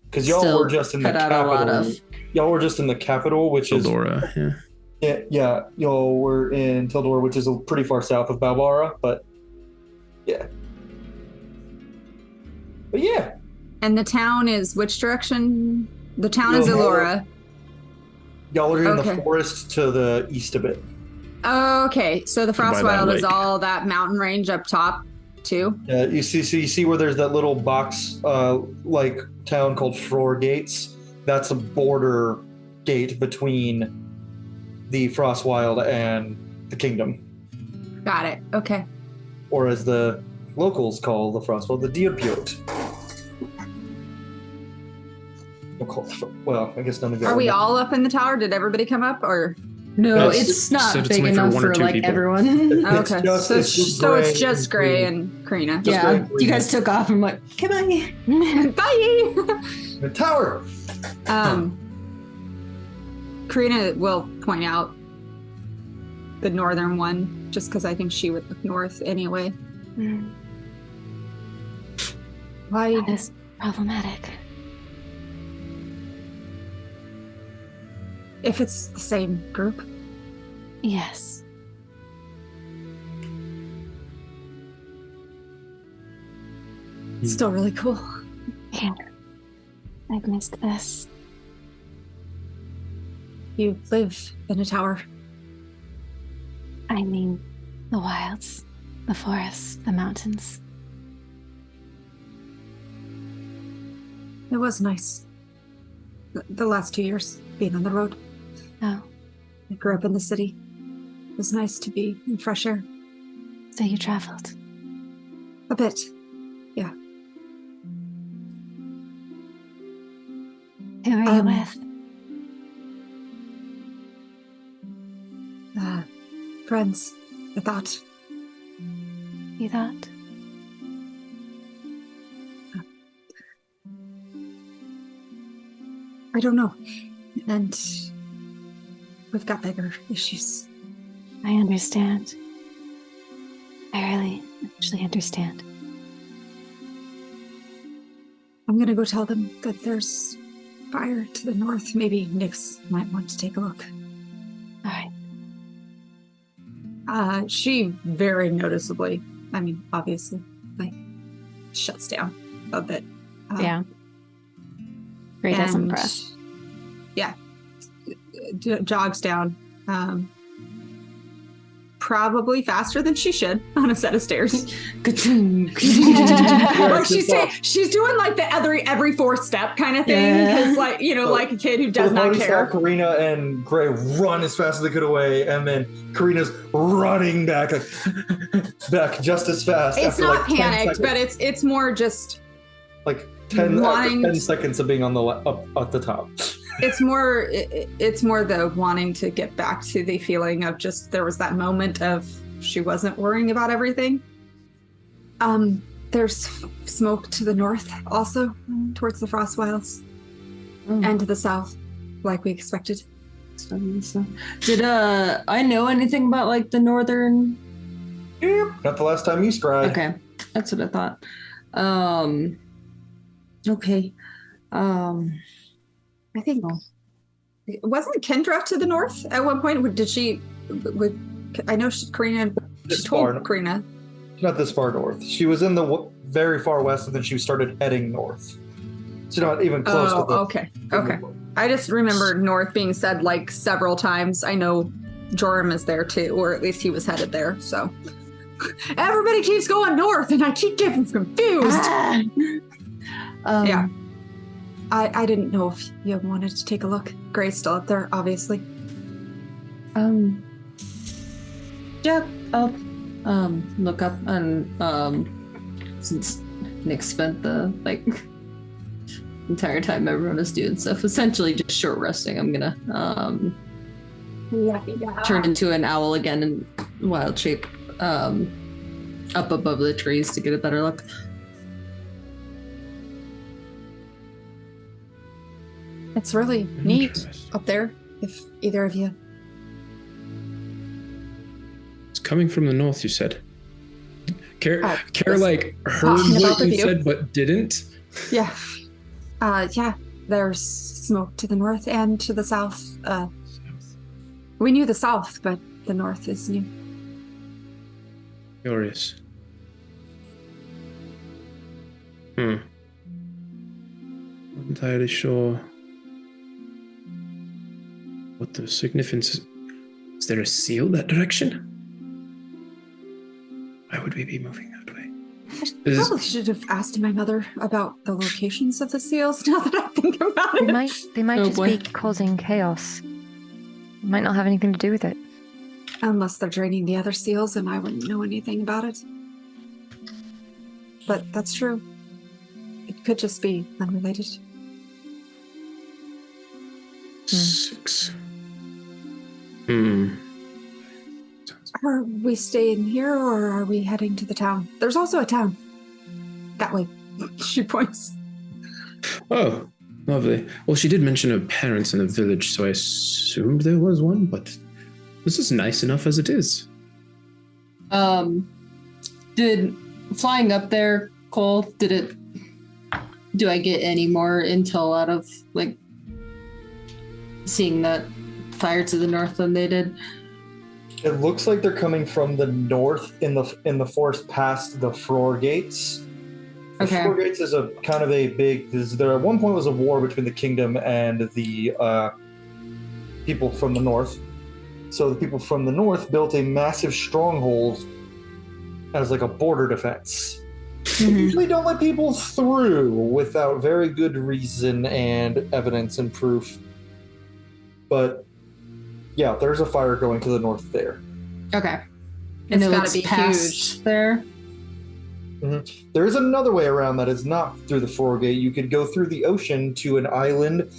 Because y'all still were just in the cut out a lot capital. of. Y'all were just in the capital, which is Eldora, yeah. yeah. Y'all were in Tildor, which is pretty far south of Balbara, but yeah. But yeah, And the town is which direction? The town is No, Elora. y'all are in Okay. the forest to the east of it. Okay, so the By that Frostwild is lake. all that mountain range up top, too. You see where there's that little box, like town called Fror Gates. That's a border gate between the Frostwild and the kingdom, Got it. Okay. or as the locals call the Frostwild, the Diapute. Well, I guess none of you Are we all up in the tower? Did everybody come up, or No, Yes. it's not Said it's big only for enough one or for two like people. everyone. It's okay? just- so it's just so it's Gray just and Gray Green. and Karina. Just Yeah, like you guys took off. I'm like, come on. Bye. the tower. Karina will point out the northern one, just because I think she would look north anyway. Why? That is problematic. If it's the same group. Yes. It's still really cool. Yeah. I've missed this. You live in a tower. I mean, The wilds, the forests, the mountains. It was nice. The last 2 years being on the road. Oh, I grew up in the city. It was nice to be in fresh air. so you traveled. A bit. Yeah. Who are you with? Friends, I thought. You thought? I don't know. And we've got bigger issues. I understand. I really actually understand. I'm gonna go tell them that there's fire to the north. Maybe Nyx might want to take a look. All right. She very noticeably, I mean, obviously, like, shuts down a bit. Yeah. Ray doesn't press. Yeah. Jogs down. Probably faster than she should on a set of stairs. Like she's doing like the every fourth step kind of thing, because like like a kid who does not care. Karina and Gray run as fast as they could away, and then Karina's running back back just as fast. It's after, not like, panicked, but it's more just like 10 seconds of being on the up at the top. It's more the wanting to get back to the feeling of just there was that moment of she wasn't worrying about everything. There's smoke to the north also, towards the Frost Wilds, and to the south, like we expected. Did I know anything about like the northern? Not the last time you scried. Okay, that's what I thought. Okay. I think wasn't Kendra to the north at one point? Did she? I know Karina. She told Karina. Not this far north. She was in the very far west, and then she started heading north. She's not even close to the. Okay. I just remember north being said like several times. I know Joram is there too, or at least he was headed there. So everybody keeps going north, and I keep getting confused. Yeah. I didn't know if you wanted to take a look. Gray's still up there, obviously. Yeah, I'll look up and since Nick spent the entire time everyone is doing stuff, essentially just short resting, I'm gonna turn into an owl again in wild shape, up above the trees to get a better look. It's really neat up there, if either of you. It's coming from the north, you said. Care like heard what you said but didn't? Yeah. Yeah, there's smoke to the north and to the south. We knew the south, but the north is new. Curious. Not entirely sure what the significance is. Is there a seal that direction? Why would we be moving that way? I probably should have asked my mother about the locations of the seals now that I think about it. They might just be causing chaos. It might not have anything to do with it. Unless they're draining the other seals and I wouldn't know anything about it. But that's true. It could just be unrelated. 6. Are we staying here or are we heading to the town? There's also a town. That way. She points. Oh, lovely. Well, she did mention her parents in the village, so I assumed there was one, but this is nice enough as it is. Did flying up there, Cole, do I get any more intel out of seeing that fire to the north than they did? It looks like they're coming from the north in the forest past the Frore Gates. The Frore Gates is a kind of a big. There at one point was a war between the kingdom and the people from the north, So the people from the north built a massive stronghold as like a border defense. They usually don't let people through without very good reason and evidence and proof. But yeah, there's a fire going to the north there. Okay. It's it gotta looks be past huge. there. There is another way around that is not through the Forgate. You could go through the ocean to an island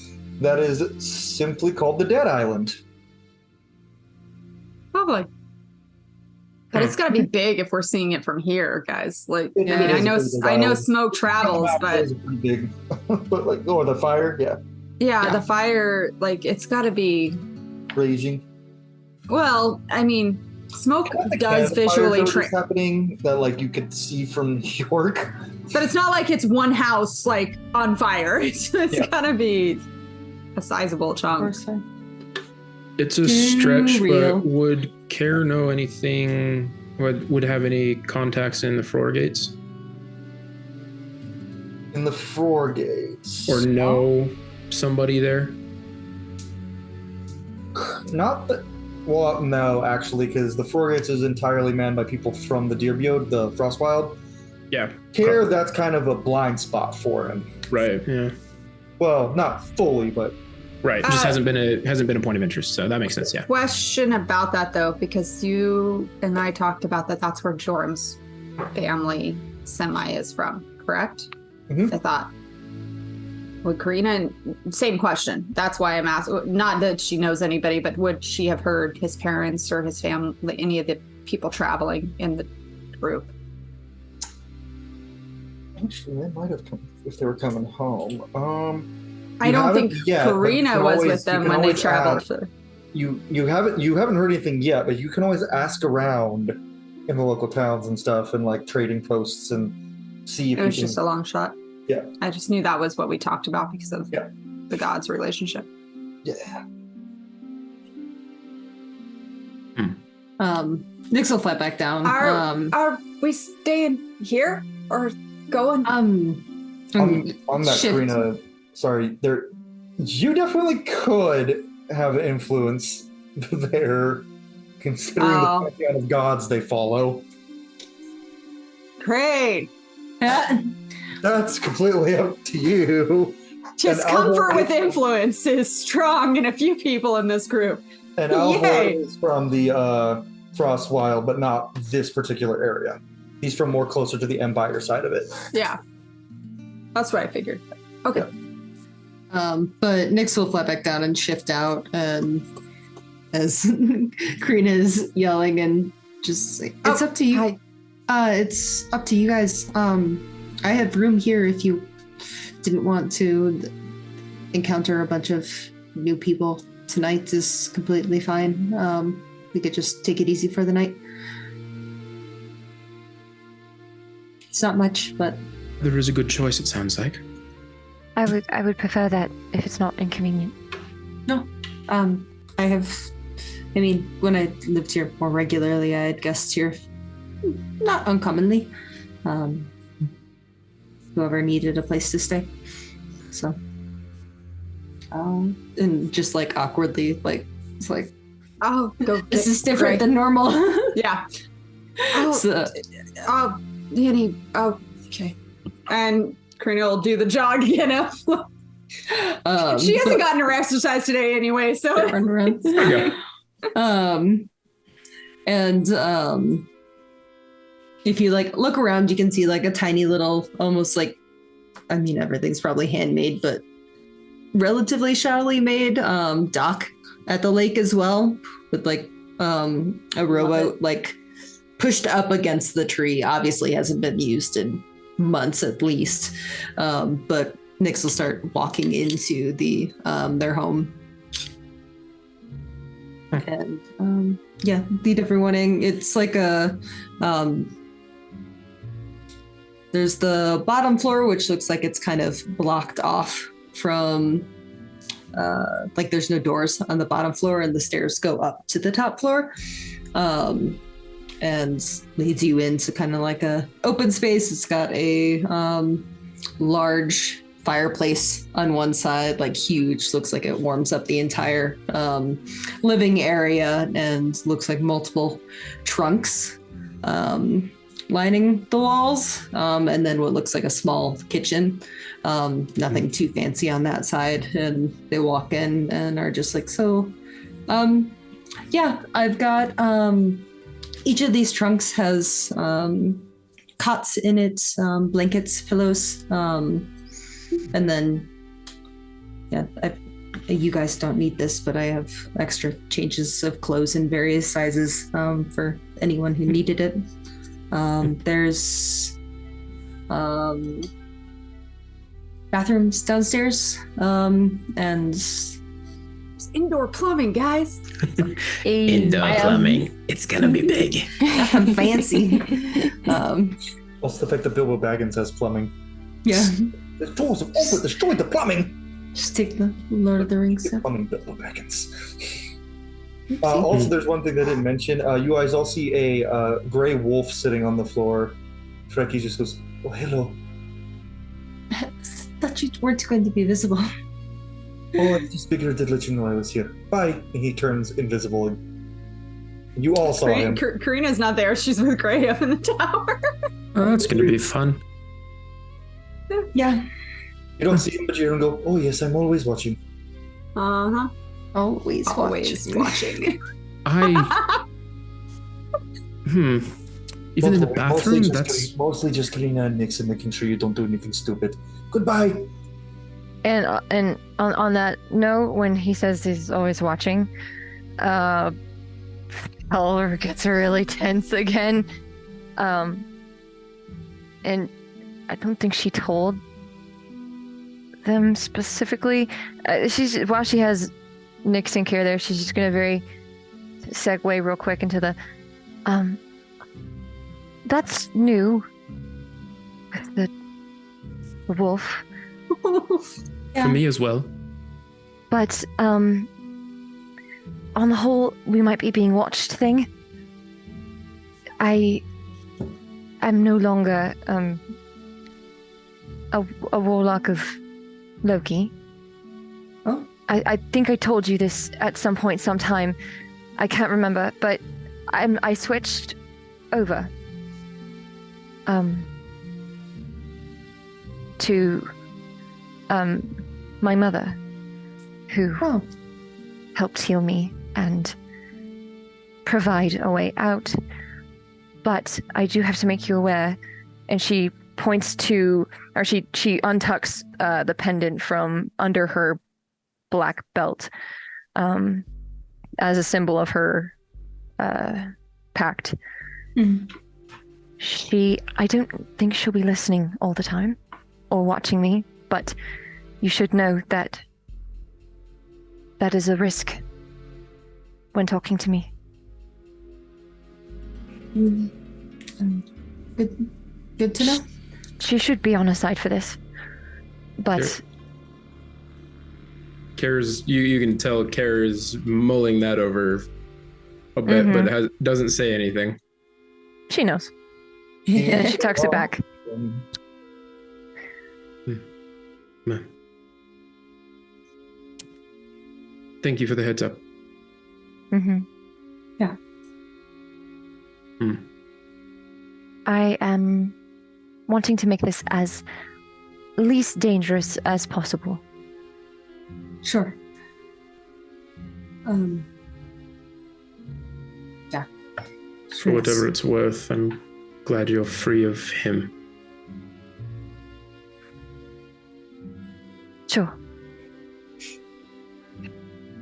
that is simply called the Dead Island. Probably. But it's got to be big if we're seeing it from here, guys. Like, It I mean, is a pretty big I know island. smoke travels, It but is pretty big. But like, the fire, yeah, yeah, the fire, like, it's got to be. raging. Well, I mean, smoke The does campfires visually, that were just happening that like you could see from New York. but it's not like it's one house like on fire. It's gotta be a sizable chunk. It's a stretch, real. but would Care know anything? Would have any contacts in the floor gates? In the Forgates. Or know somebody there? Not that. Well, no, actually, because the Forgates is entirely manned by people from the Deerbiode, the Frostwild. Yeah. Care, that's kind of a blind spot for him. Right. Yeah. Well, not fully, but Right. Just hasn't been a point of interest, so that makes sense. Yeah. Question about that though, because you and I talked about that. That's where Jorm's family semi is from, correct? Mhm. I thought. Would Karina? Same question. That's why I'm asking. Not that she knows anybody, but would she have heard his parents or his family, any of the people traveling in the group? actually, they might have come if they were coming home. I don't think Karina was with them when they traveled. You haven't heard anything yet, but you can always ask around in the local towns and stuff, and like trading posts, and see if It you was can. just a long shot. Yeah. I just knew that was what we talked about because of the gods' relationship. Yeah. Nyx will flat back down. Are we staying here or going? On that, shift. Karina, sorry, you definitely could have influence there, considering the pantheon of gods they follow. Great. That's completely up to you. Just And comfort Alvor with is- influence is strong in a few people in this group. And Alvor Yay. is from the Frostwild, but not this particular area. He's from more closer to the Empire side of it. Yeah. That's what I figured. Okay. But Nyx will flat back down and shift out, as Karina is yelling and just like, it's up to you. Hi. It's up to you guys. I have room here if you didn't want to encounter a bunch of new people. Tonight is completely fine. We could just take it easy for the night. It's not much, but There is a good choice, it sounds like. I would prefer that if it's not inconvenient. I mean, when I lived here more regularly, I had guests here not uncommonly. Whoever needed a place to stay. So, and just like awkwardly, like, it's like, Oh, go. this is different than normal. Yeah. So, Annie. Oh, okay. And Karina will do the jog, she hasn't gotten her exercise today anyway, so. run around. If you like look around, you can see like a tiny little, almost like, I mean, everything's probably handmade, but relatively shallowly made dock at the lake as well, with like a rowboat like pushed up against the tree. Obviously hasn't been used in months at least, but Nyx will start walking into the their home. And lead everyone in. It's like a there's the bottom floor, which looks like it's kind of blocked off from like there's no doors on the bottom floor, and the stairs go up to the top floor, and leads you into kind of like a open space. It's got a large fireplace on one side, like huge, looks like it warms up the entire living area, and looks like multiple trunks lining the walls, and then what looks like a small kitchen. Nothing too fancy on that side. And they walk in and are just like, so, yeah, I've got, each of these trunks has cots in it, blankets, pillows, and then, yeah, you guys don't need this, but I have extra changes of clothes in various sizes for anyone who needed it. There's bathrooms downstairs, and It's indoor plumbing, guys. Indoor plumbing. It's gonna be big. I'm fancy. Also, the fact that Bilbo Baggins has plumbing. Yeah. The doors have opened, destroyed the plumbing. Just take the Lord of the Rings stuff. Plumbing Bilbo Baggins. Also, there's one thing I didn't mention. You guys all see a gray wolf sitting on the floor. Shreki just goes, "Oh, hello." I thought you weren't going to be visible. Oh, I just figured to let you know I was here. Bye. And he turns invisible. You all saw him. Karina's not there. She's with Gray up in the tower. Oh, it's gonna be fun. Yeah. You don't see him, but you don't go, "Oh, yes, I'm always watching." Uh-huh. Always watching. Even in the bathroom, that's mostly just Karina and Nixon, making sure you don't do anything stupid. Goodbye. And on that note, when he says he's always watching, Oliver gets really tense again. And I don't think she told them specifically. While she has Nixon care there, she's just gonna very segue real quick into the that's new with the wolf. for me as well. But on the whole, we might be being watched thing. I'm no longer a warlock of Loki. Oh. I think I told you this at some point, sometime. I can't remember, but I switched over to my mother, who helped heal me and provide a way out. But I do have to make you aware, and she points to, or she untucks the pendant from under her black belt as a symbol of her pact. Mm. I don't think she'll be listening all the time or watching me, but you should know that that is a risk when talking to me. Good to know. She should be on her side for this, but Kara's, you can tell Kara's mulling that over a bit, but doesn't say anything. She knows. And she tucks it back. Thank you for the heads up. Mm-hmm. Yeah. I am wanting to make this as least dangerous as possible. Sure. Yeah. For whatever it's worth, I'm glad you're free of him. Sure.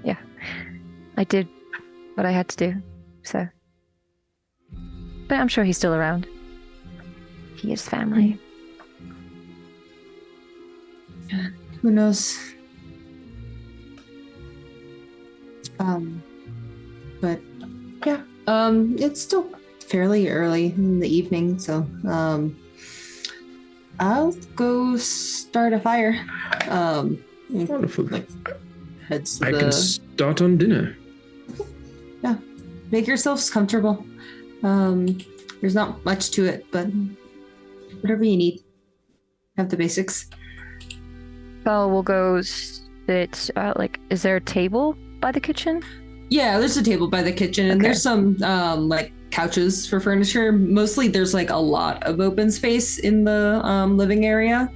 Yeah. I did what I had to do, so. But I'm sure he's still around. He is family. Who knows? But yeah, it's still fairly early in the evening, so I'll go start a fire. Wonderful. Heads to I can start on dinner. Yeah, make yourselves comfortable. There's not much to it, but whatever you need, have the basics. Belle will go sit. Is there a table by the kitchen? Yeah, there's a table by the kitchen, and there's some like couches for furniture. Mostly, there's like a lot of open space in the living area,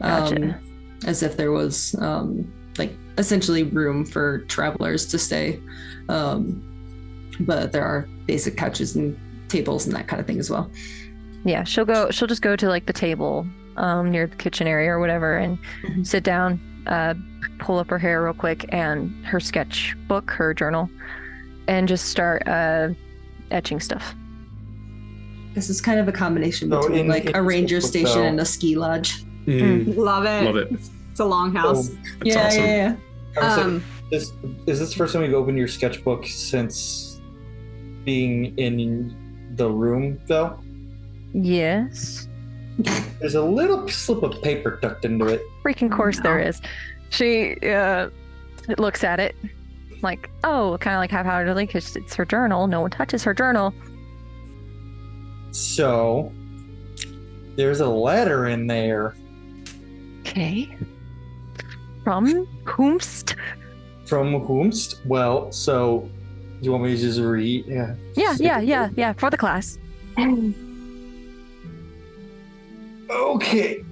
Gotcha. as if there was like essentially room for travelers to stay. But there are basic couches and tables and that kind of thing as well. Yeah, she'll just go to like the table near the kitchen area or whatever and sit down, pull up her hair real quick and her sketchbook, her journal, and just start etching stuff. This is kind of a combination between like a ranger station and a ski lodge. Love it. Love it. It's a longhouse. That's awesome. Yeah. Is this the first time you've opened your sketchbook since being in the room, though? Yes. There's a little slip of paper tucked into it. Freaking course there is. She looks at it like, oh, kind of like half-heartedly because it's her journal. No one touches her journal. So there's a letter in there. Okay. From whomst? From whomst? Well, so do you want me to just read? Yeah, for the class. Okay.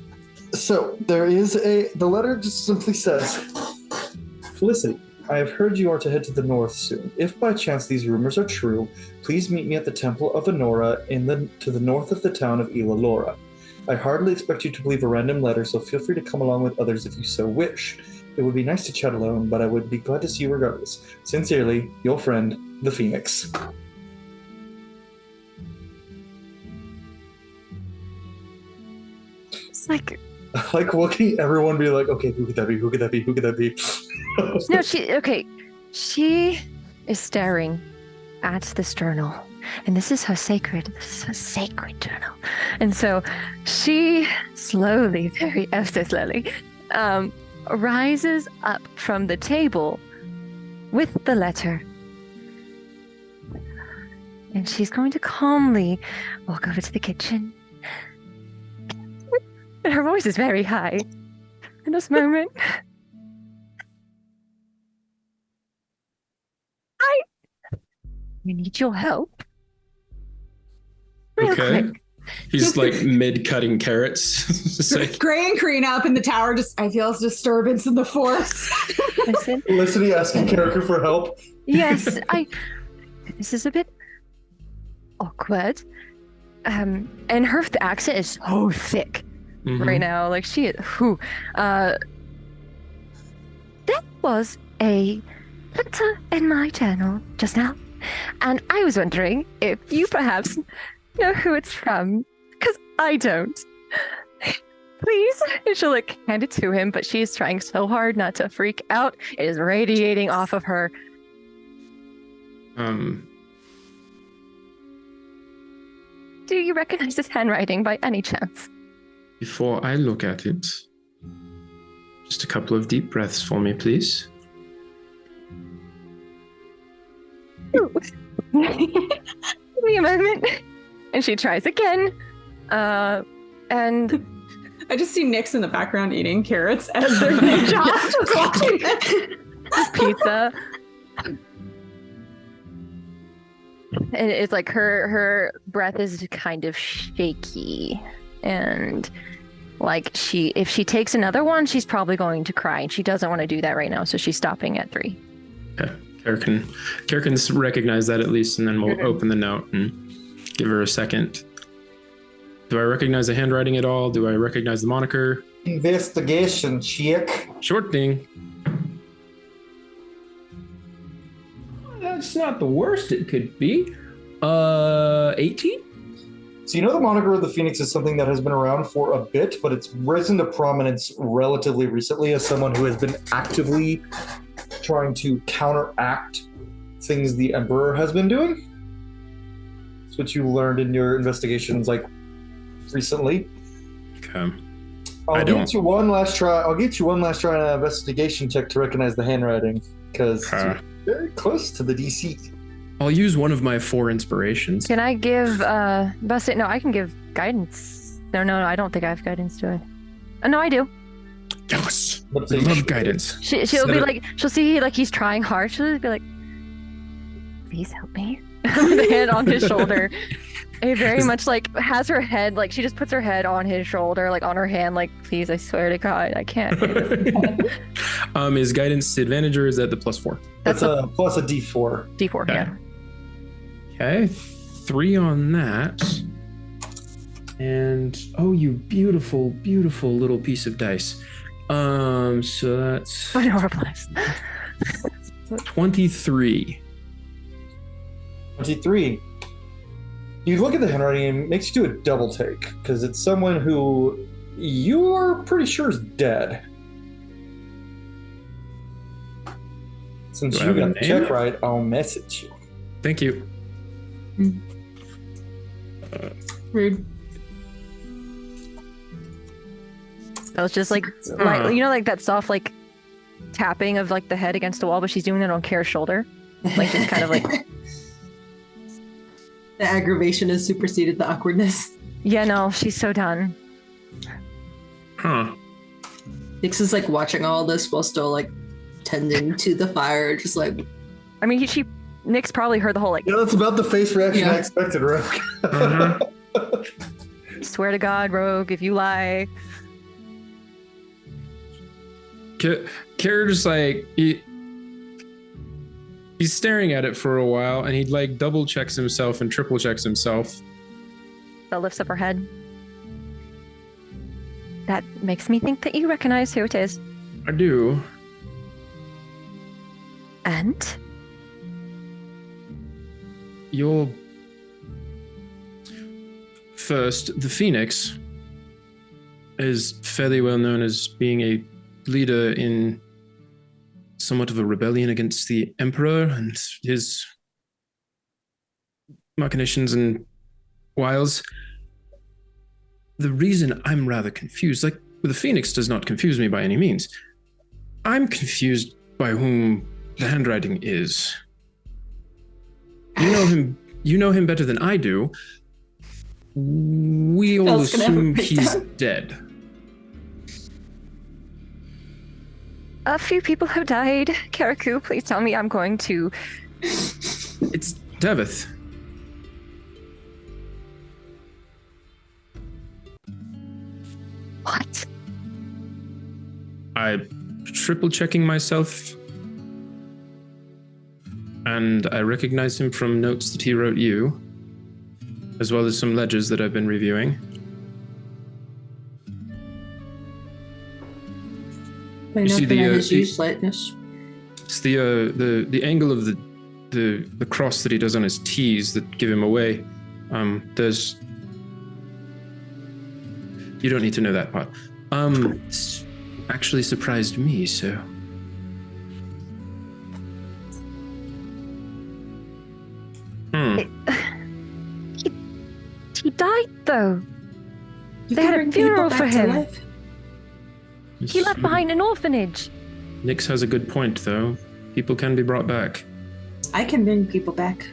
So there is the letter just simply says, Felicity, I have heard you are to head to the north soon. If by chance these rumors are true, please meet me at the Temple of Honora to the north of the town of Ilalora. I hardly expect you to believe a random letter, so feel free to come along with others if you so wish. It would be nice to chat alone, but I would be glad to see you regardless. Sincerely, your friend, the Phoenix. It's like... Like looking everyone be like, okay, who could that be? Who could that be? Who could that be? No, she is staring at this journal. And this is her sacred journal. And so she slowly, very ever so slowly, rises up from the table with the letter. And she's going to calmly walk over to the kitchen. And her voice is very high in this moment. I need your help. Real quick. He's like mid-cutting carrots. Just like, Gray and Karina up in the tower. I feel disturbance in the force. Listen. Felicity asking character for help. Yes, this is a bit awkward. And her accent is so thick right now. Like she is. There was a letter in my journal just now, and I was wondering if you perhaps know who it's from, because I don't. Please. And she'll hand it to him, but she's trying so hard not to freak out. It is radiating off of her. Do you recognize his handwriting by any chance? Before I look at it, just a couple of deep breaths for me, please. Give me a moment. And she tries again. And I just see Nyx in the background eating carrots as they're being chopped, just watching it. Pizza. And it's like her breath is kind of shaky. And if she takes another one, she's probably going to cry. And she doesn't want to do that right now. So she's stopping at 3. Okay. Kara can recognize that at least, and then we'll open the note and give her a second. Do I recognize the handwriting at all? Do I recognize the moniker? Investigation check. Short thing. That's not the worst it could be. 18? So you know the moniker of the Phoenix is something that has been around for a bit, but it's risen to prominence relatively recently as someone who has been actively trying to counteract things the Emperor has been doing. That's what you learned in your investigations, recently. Okay. I'll get you one last try on an investigation check to recognize the handwriting, because you're very close to the DC. I'll use one of my 4 inspirations. Can I give no, I can give guidance. No, I don't think I have guidance to it. No, I do. Yes. But I love guidance. She'll be like, she'll see like he's trying hard. She'll be like, please help me. With a hand on his shoulder. He very much like has her head, like she just puts her head on his shoulder, like on her hand, like, please, I swear to God, I can't do this. Is guidance advantage or is that the +4? That's a plus a D4. D4, Okay. yeah. Okay, 3 on that. And oh, you beautiful, beautiful little piece of dice. So that's Oh, no, replies. 23. 23. You look at the handwriting and it makes you do a double take because it's someone who you're pretty sure is dead. Since Do I you have a got the name? check right, I'll message you. Thank you. Rude. That was just like, you know, like that soft like tapping of like the head against the wall, but she's doing that on Kara's shoulder. Like just kind of like, The aggravation has superseded the awkwardness. yeah, no, she's so done. Huh. Nix is like watching all this while still like tending to the fire, just like I mean, Nick's probably heard the whole like, Yeah, that's about the face reaction I expected, Rogue. Mhm. swear to God, Rogue, if you lie. Kara just like he's staring at it for a while, and he like double checks himself and triple checks himself. That lifts up her head. That makes me think that you recognize who it is. I do. And You're first. The Phoenix is fairly well known as being a leader in somewhat of a rebellion against the Emperor and his machinations and wiles. The reason I'm rather confused, like the Phoenix does not confuse me by any means. I'm confused by whom the handwriting is. You know him better than I do. We all assume he's dead. a few people have died. Karaku, please tell me I'm going to... It's Devith. What? I'm triple checking myself, and I recognize him from notes that he wrote you, as well as some ledgers that I've been reviewing. I You see know the, his uselessness. It's the angle of the cross that he does on his T's that give him away. There's you don't need to know that part. It's actually surprised me, so. He died though. They had a funeral for him. He left behind an orphanage. Nyx has a good point, though. People can be brought back. I can bring people back.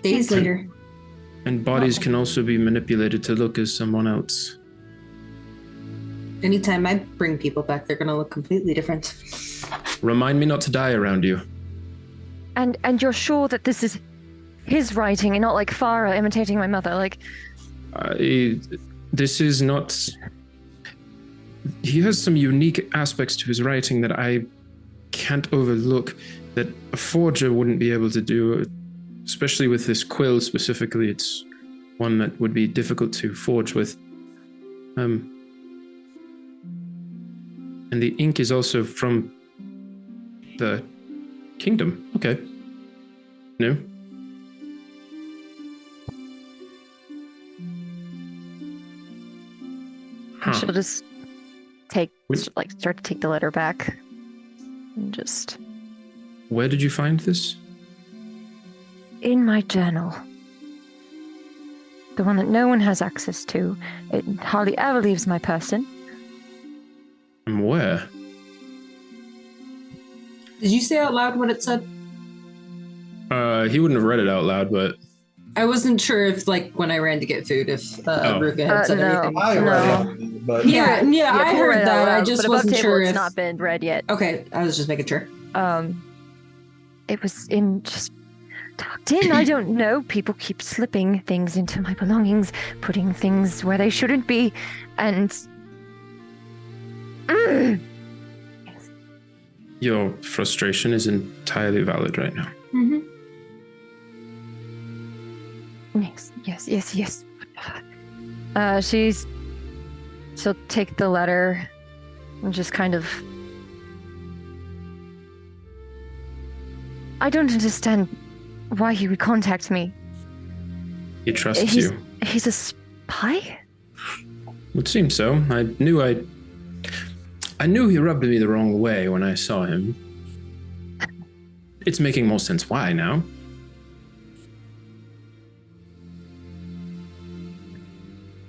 Days later. And bodies can also be manipulated to look as someone else. Anytime I bring people back, they're gonna look completely different. Remind me not to die around you. And you're sure that this is his writing and not like Farah imitating my mother? Like, this is not. He has some unique aspects to his writing that I can't overlook, that a forger wouldn't be able to do, especially with this quill specifically. It's one that would be difficult to forge with. And the ink is also from the kingdom. Okay. No? Huh. she'll just start to take the letter back. And just... Where did you find this? In my journal. The one that no one has access to. It hardly ever leaves my person. And where? Did you say out loud what it said? He wouldn't have read it out loud, but... I wasn't sure if, like, when I ran to get food, if Ruka had said no. anything. I read it. but Yeah, I we'll heard read it out that. I loud, just but above wasn't table, sure it's if. not been read yet. Okay, I was just making sure. It was in just tucked in. I don't know. People keep slipping things into my belongings, putting things where they shouldn't be, and Your frustration is entirely valid right now. Mm-hmm. Yes. She'll take the letter and just kind of. I don't understand why he would contact me. He trusts you. He's a spy? Would seem so. I knew he rubbed me the wrong way when I saw him. It's making more sense why now.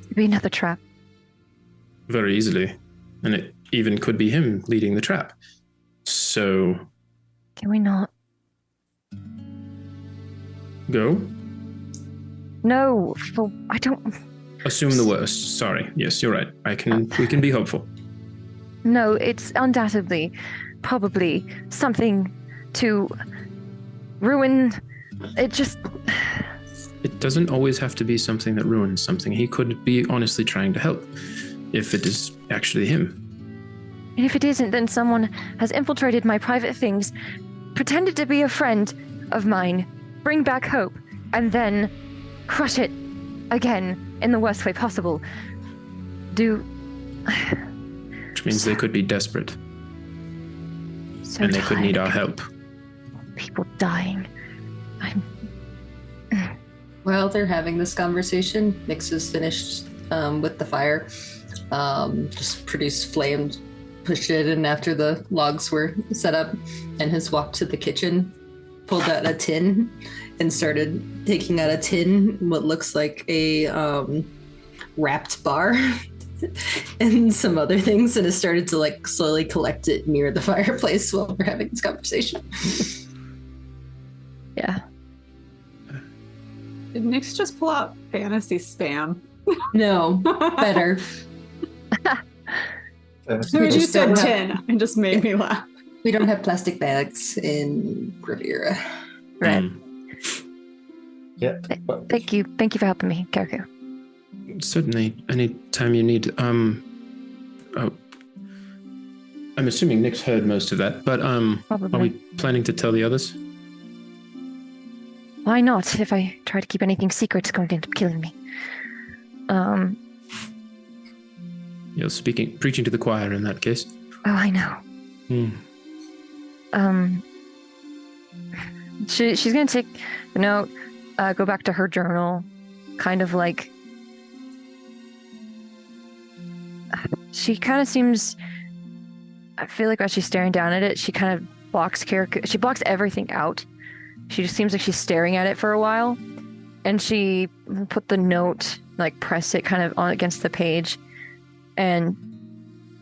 It'd be another trap. Very easily. And it even could be him leading the trap. So... Can we not? Go? No, I don't... Assume the worst. Sorry. Yes, you're right. We can be hopeful. No, it's undoubtedly, probably something to ruin. It just... It doesn't always have to be something that ruins something. He could be honestly trying to help, if it is actually him. And if it isn't, then someone has infiltrated my private things, pretended to be a friend of mine, bring back hope, and then crush it again in the worst way possible. Which means they could be desperate. So and they could need our help. People dying. While they're having this conversation, Nix is finished with the fire. Just produced flames, pushed it in after the logs were set up, and has walked to the kitchen, pulled out a tin, and started taking out a tin, what looks like a wrapped bar and some other things, and has started to like slowly collect it near the fireplace while we're having this conversation. Yeah. Did Nix just pull out fantasy spam? No, better. You just said tin and just made me laugh. We don't have plastic bags in Ravira. Right. Yeah. Thank you for helping me, Karaku. Certainly, any time you need. I'm assuming Nick's heard most of that, but Probably. are we planning to tell the others? Why not? If I try to keep anything secret, it's going to end up killing me. You're preaching to the choir in that case. Oh, I know. She's going to take the note, go back to her journal, kind of like... She kind of seems... I feel like as she's staring down at it, she kind of blocks she blocks everything out. She just seems like she's staring at it for a while. And she put the note, like press it kind of on against the page and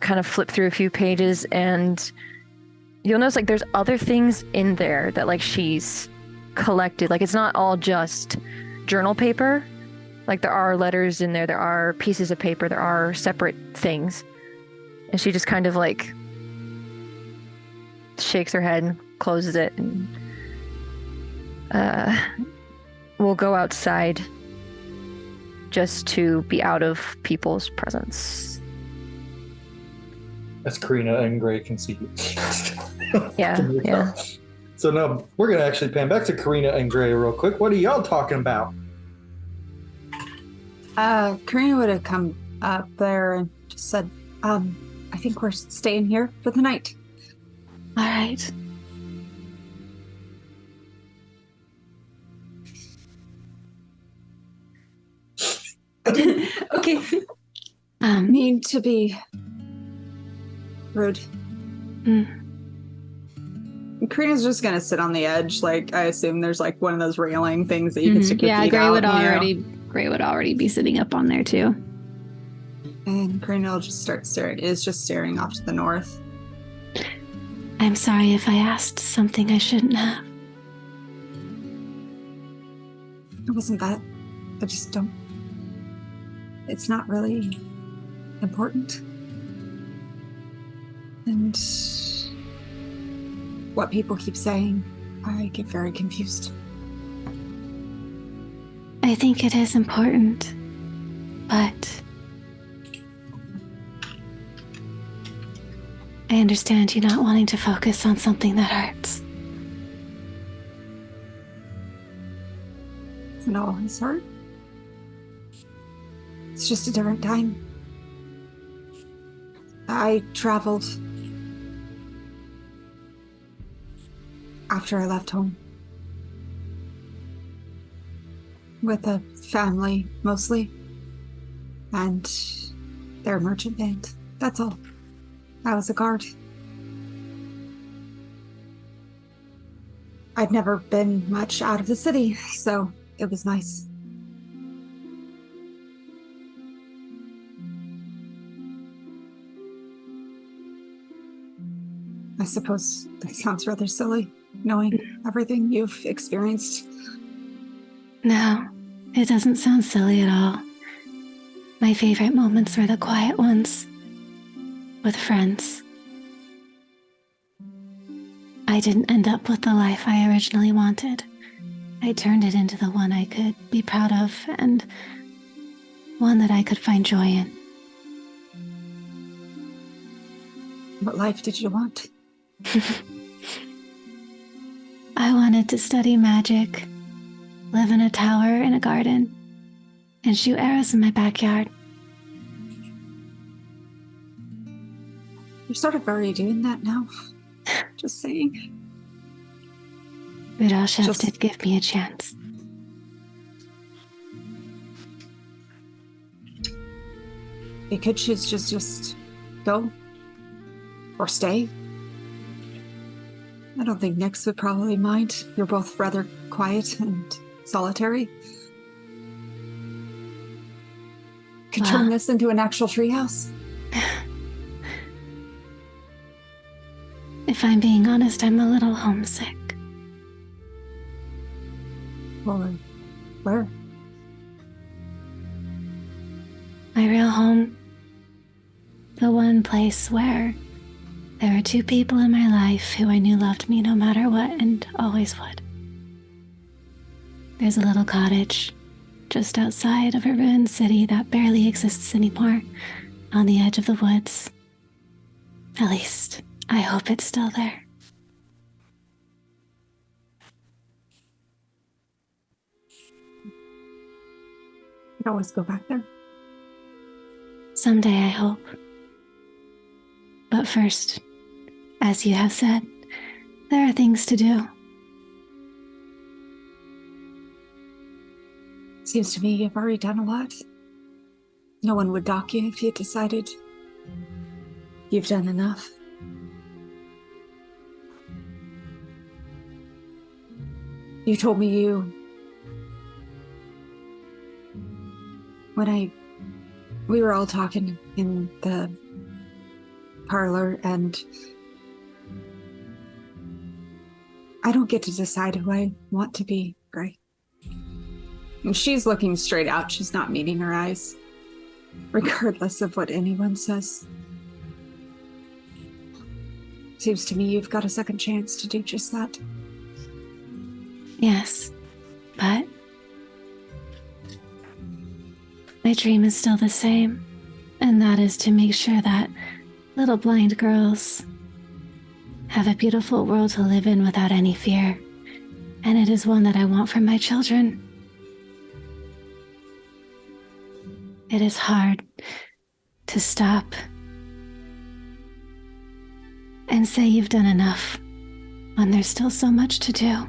kind of flip through a few pages, and you'll notice like there's other things in there that like she's collected. Like it's not all just journal paper. Like there are letters in there, there are pieces of paper, there are separate things. And she just kind of like shakes her head and closes it, and we'll go outside just to be out of people's presence. As Karina and Gray can see you. Yeah. So now we're going to actually pan back to Karina and Gray real quick. What are y'all talking about? Karina would have come up there and just said, I think we're staying here for the night. All right. Okay. Mean to be rude. Karina's just gonna sit on the edge. Like I assume there's like one of those railing things that you can stick your feet Gray out. Gray would already be sitting up on there too. And Karina will just start staring. Is just staring off to the north. I'm sorry if I asked something I shouldn't have. It wasn't that. I just don't. It's not really important. And what people keep saying, I get very confused. I think it is important, but I understand you not wanting to focus on something that hurts. Isn't always hurt. It's just a different time. I traveled after I left home. With a family, mostly. And their merchant band. That's all. I was a guard. I'd never been much out of the city, so it was nice. I suppose that sounds rather silly, knowing everything you've experienced. No, it doesn't sound silly at all. My favorite moments were the quiet ones, with friends. I didn't end up with the life I originally wanted. I turned it into the one I could be proud of and one that I could find joy in. What life did you want? I wanted to study magic, live in a tower in a garden, and shoot arrows in my backyard. You're sort of already doing that now. Just saying. Rudolph did give me a chance. You could choose just go. Or stay. I don't think Nyx would probably mind. You're both rather quiet and solitary. Could turn this into an actual treehouse. If I'm being honest, I'm a little homesick. Or where? My real home. The one place where there were two people in my life who I knew loved me no matter what and always would. There's a little cottage just outside of a ruined city that barely exists anymore, on the edge of the woods. At least, I hope it's still there. You can always go back there. Someday, I hope. But first, as you have said, there are things to do. Seems to me you've already done a lot. No one would dock you if you decided you've done enough. You told me we were all talking in the parlor, and I don't get to decide who I want to be, Gray. And she's looking straight out. She's not meeting her eyes, regardless of what anyone says. Seems to me you've got a second chance to do just that. Yes, but my dream is still the same, and that is to make sure that little blind girls have a beautiful world to live in without any fear, and it is one that I want for my children. It is hard to stop and say you've done enough when there's still so much to do.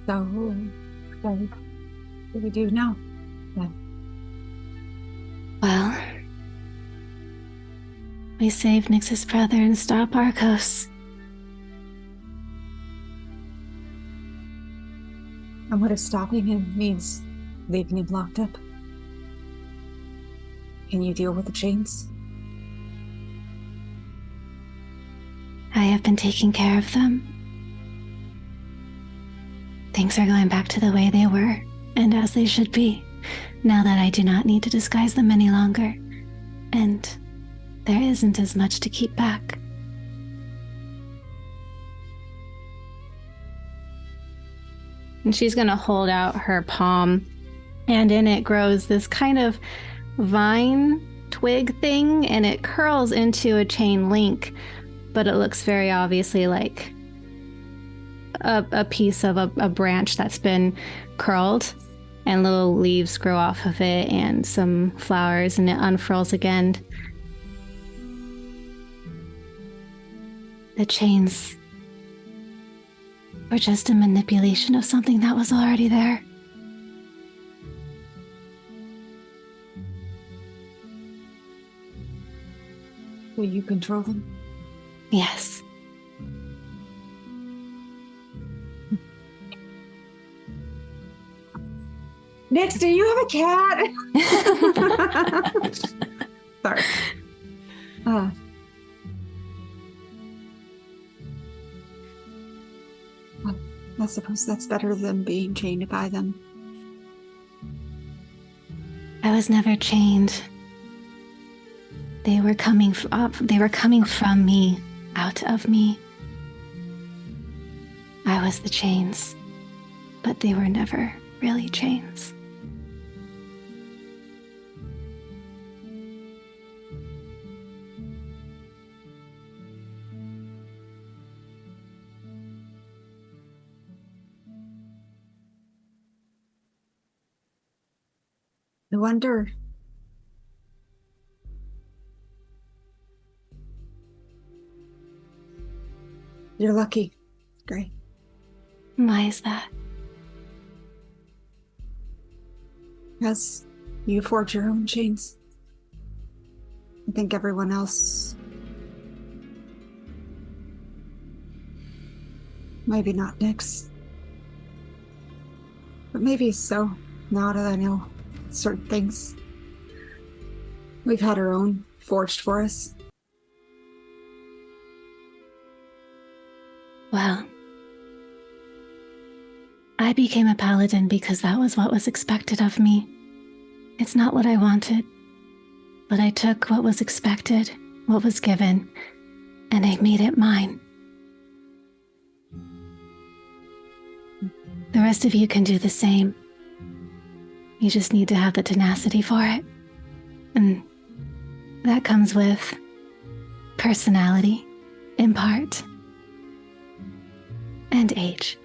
So, what do we do now, then? Well, we save Nyx's brother and stop Arcos. And what if stopping him means leaving him locked up? Can you deal with the chains? I have been taking care of them, Things are going back to the way they were, and as they should be, now that I do not need to disguise them any longer, and there isn't as much to keep back. And she's going to hold out her palm, and in it grows this kind of vine twig thing, and it curls into a chain link, but it looks very obviously like a piece of a branch that's been curled, and little leaves grow off of it and some flowers, and it unfurls again. The chains were just a manipulation of something that was already there. Will you control them? Yes. Nix, do you have a cat? Sorry. I suppose that's better than being chained by them. I was never chained. They were coming from me, out of me. I was the chains, but they were never really chains. I wonder. You're lucky, Gray. Why is that? Because you forge your own chains. I think everyone else. Maybe not Nix. But maybe so, now that I know certain things. We've had our own forged for us. Well, I became a paladin because that was what was expected of me. It's not what I wanted, but I took what was expected, what was given, and I made it mine. The rest of you can do the same. You just need to have the tenacity for it. And that comes with personality, in part, and age.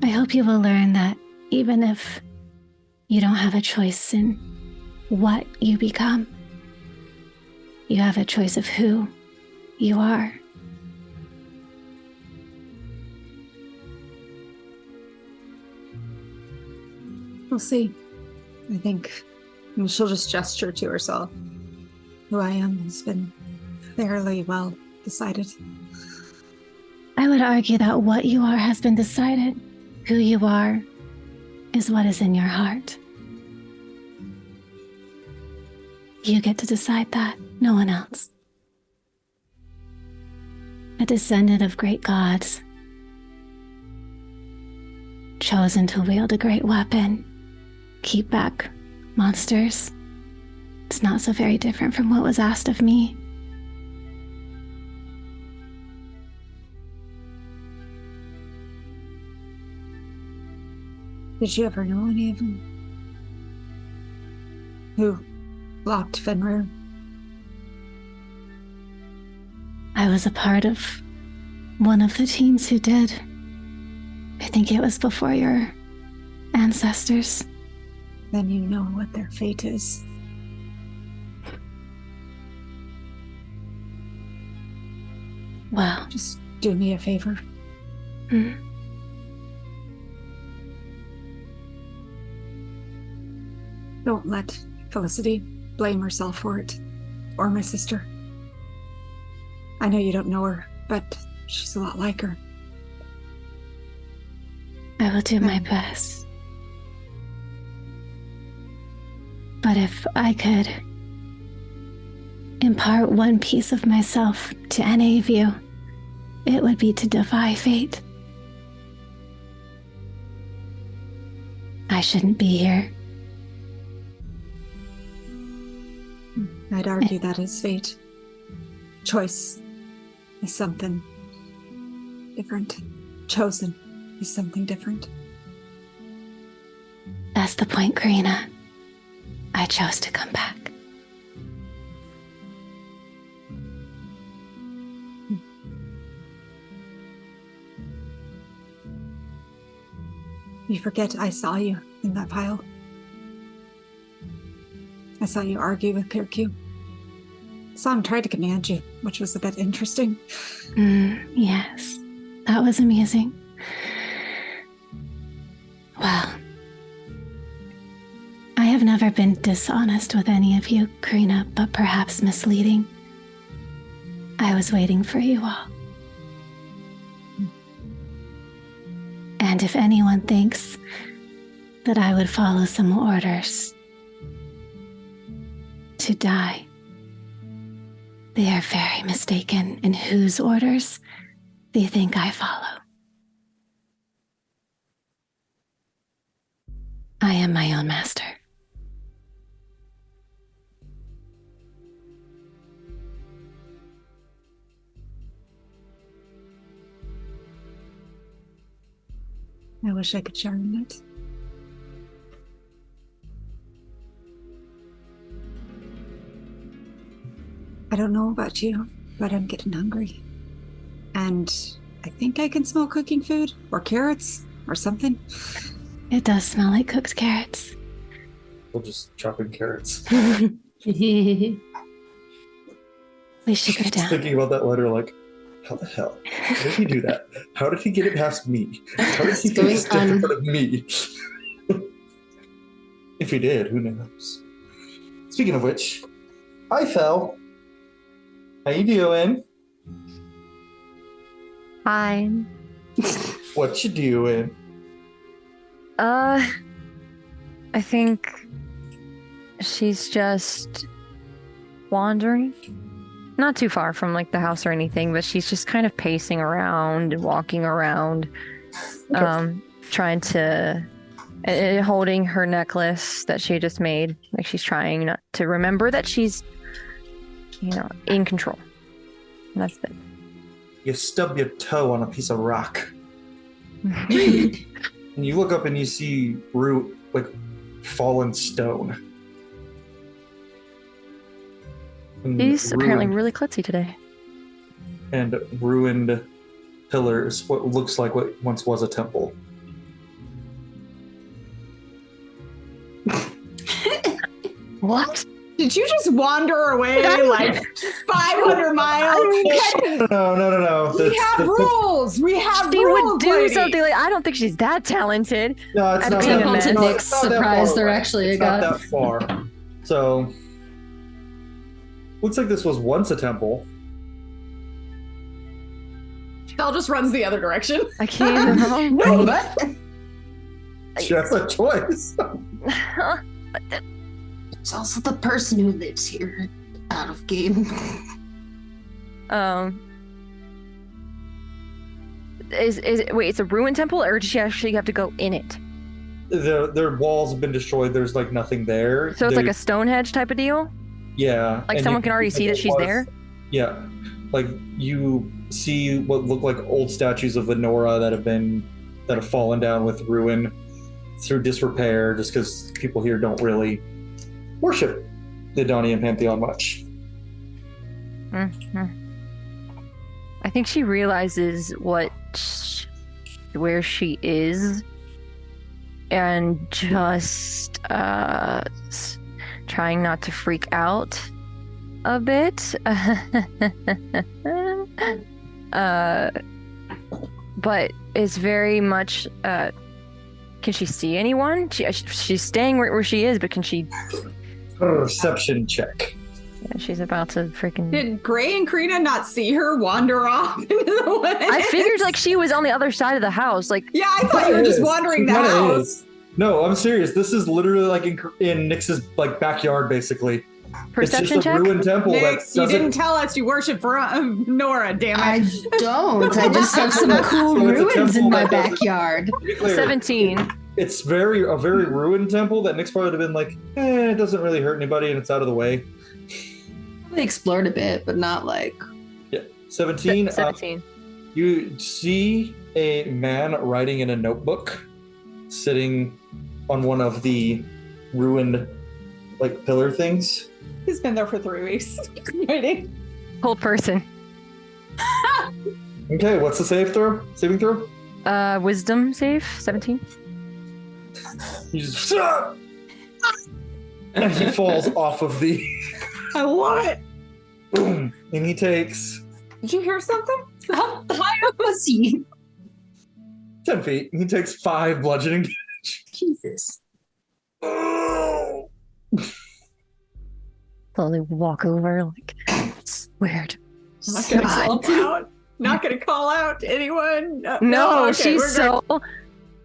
I hope you will learn that even if you don't have a choice in what you become, you have a choice of who you are. We'll see. I think she'll just gesture to herself. Who I am has been fairly well decided. I would argue that what you are has been decided. Who you are is what is in your heart. You get to decide that, no one else. A descendant of great gods, chosen to wield a great weapon, keep back monsters. It's not so very different from what was asked of me. Did you ever know any of them? Who locked Fenrir? I was a part of one of the teams who did. I think it was before your ancestors. Then you know what their fate is. Well, just do me a favor. Don't let Felicity blame herself for it, or my sister. I know you don't know her, but she's a lot like her. I will do my best. But if I could impart one piece of myself to any of you, it would be to defy fate. I shouldn't be here. I'd argue that is fate. Choice is something different. Chosen is something different. That's the point, Karina. I chose to come back. You forget I saw you in that pile. I saw you argue with Kirku. Saw him try to command you, which was a bit interesting. Yes, that was amusing. Well, I have never been dishonest with any of you, Karina, but perhaps misleading. I was waiting for you all. And if anyone thinks that I would follow some orders to die, they are very mistaken in whose orders they think I follow. I am my own master. I wish I could share in it. I don't know about you, but I'm getting hungry. And I think I can smell cooking food, or carrots, or something. It does smell like cooked carrots. We'll just chop in carrots. We should go Just down. thinking about that letter, like, how the hell? How did he do that? How did he get it past me? How did he get it step in front of me? If he did, who knows? Speaking of which, hi, Fel. How you doing? Fine. What you doing? I think she's just wandering. Not too far from like the house or anything, but she's just kind of pacing around and walking around, trying to, holding her necklace that she just made. Like she's trying not to remember that she's, in control. And that's it. You stub your toe on a piece of rock. And you look up and you see fallen stone. And She's apparently ruined- really klutzy today. And ruined pillars, what looks like what once was a temple. What? Did you just wander away like 500 miles? No. We have rules. We have She rules. would do lady. something like, I don't think she's that talented. No, it's At not being that a far. man. It's not- Nick's it's not that surprised far they're away. actually a It's not god. that far. So, looks like this was once a temple. Cal just runs the other direction. I can't even No, She has a choice. It's also the person who lives here out of game. Wait, it's a ruined temple, or does she actually have to go in it? Their walls have been destroyed. There's like nothing there. So it's like a Stonehenge type of deal? Yeah. Like and someone you- can already see that she's there? Yeah. Like you see what look like old statues of Lenora that have fallen down with ruin through disrepair, just because people here don't really worship the Donian pantheon much. Mm-hmm. I think she realizes where she is, and just trying not to freak out a bit. But it's very much. Can she see anyone? She's staying where she is, but can she? Perception check. Yeah, she's about to freaking. Did Gray and Karina not see her wander off into the woods? I figured like she was on the other side of the house. Like, yeah, I thought you were just wandering the Kinda house. is. No, I'm serious. This is literally like in Nix's like backyard, basically. Perception it's just a check. ruined temple that Nix, you doesn't. didn't tell us you worship Nora, damn I it. don't. I just have some cool So it's a ruins in temple my that doesn't- backyard. To be clear, 17. It's a very ruined temple that Nick's probably would have been like, it doesn't really hurt anybody and it's out of the way. They explored a bit, but not like. 17. 17. You see a man writing in a notebook, sitting on one of the ruined like pillar things. He's been there for 3 weeks. Waiting. Whole person. Okay, what's the saving throw? Wisdom save. 17. He just and he falls off of the I love it. boom, and he takes Did you hear something? How high up was he? 10 feet. He takes 5 bludgeoning damage. Jesus. Oh. Slowly walk over, like, it's weird. Not gonna call out. Not gonna call out anyone. No, okay, she's we're so good.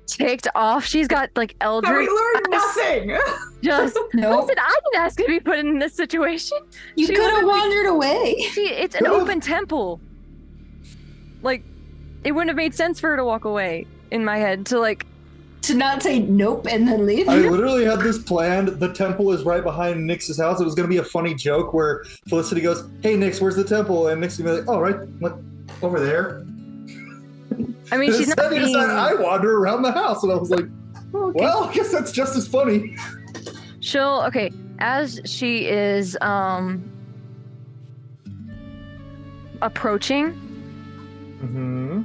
ticked off. She's got like Have we eldritch. learned nothing? Just No. listen, I didn't ask to be put in this situation. You She could have literally- wandered away. It's an open temple. Like, it wouldn't have made sense for her to walk away in my head to like. To not say nope and then leave. I literally had this planned. The temple is right behind Nyx's house. It was going to be a funny joke where Felicity goes, "Hey, Nyx, where's the temple?" And Nyx would be like, "Oh, right, look, over there." I mean, she's Instead, not he being. decided, I wander around the house, and I was like, Okay. "Well, I guess that's just as funny." She'll okay as she is approaching. Mm-hmm.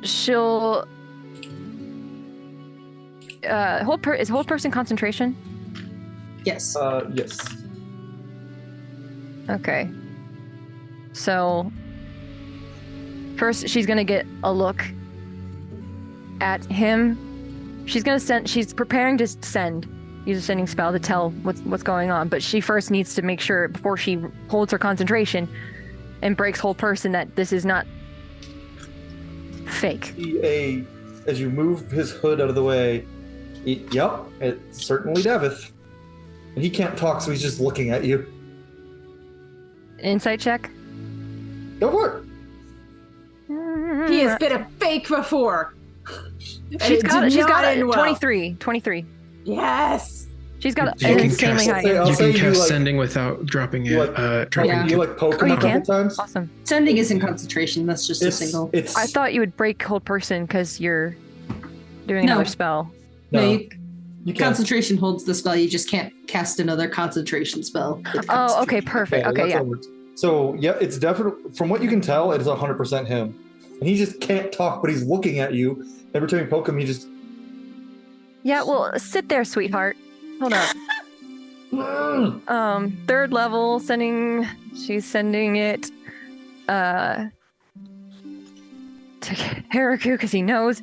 She'll is hold person concentration. Yes. Yes. Okay. So first she's gonna get a look at him. She's preparing to send. Use a sending spell to tell what's going on, but she first needs to make sure before she holds her concentration and breaks hold person that this is not fake. As you move his hood out of the way, yep, it's certainly Davith. And he can't talk, so he's just looking at you. Insight check. Go for it. He has been a fake before. She's got it. it. 23. Yes. She's got You an can insanely cast- high. I'll You say can you, cast like- sending without dropping You, it. like, dropping Yeah. You like poke Oh, him you a couple can? times. Awesome. Sending isn't concentration. That's just a It's, single. it's I thought you would break hold person because you're doing No. another spell. No, no, you, you can't. concentration holds the spell. You just can't cast another concentration spell. with Oh, okay, concentration. perfect. Yeah, Okay, that's yeah. how it works. So yeah, it's definitely from what you can tell, it is 100% him, and he just can't talk, but he's looking at you. Every time you poke him, he just. Yeah, well, sit there, sweetheart. Hold up. Third level sending. She's sending it to Haraku because he knows.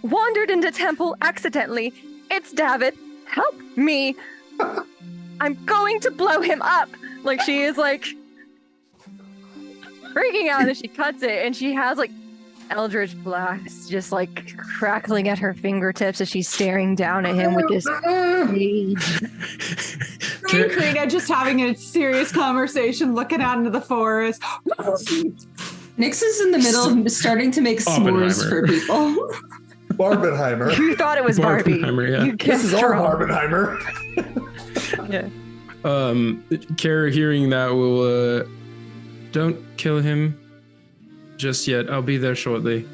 Wandered into temple accidentally. It's David. Help me. I'm going to blow him up. Like she is like freaking out and she cuts it and she has like eldritch blast just like crackling at her fingertips as she's staring down at him with this rage. Me and Karina just having a serious conversation, looking out into the forest. Nyx is in the middle of starting to make s'mores Oppenheimer. for people. Barbenheimer. You thought it was Barbie. Barbenheimer, yeah. You This is guessed all wrong. Barbenheimer. Yeah. Kara hearing that will don't kill him just yet. I'll be there shortly.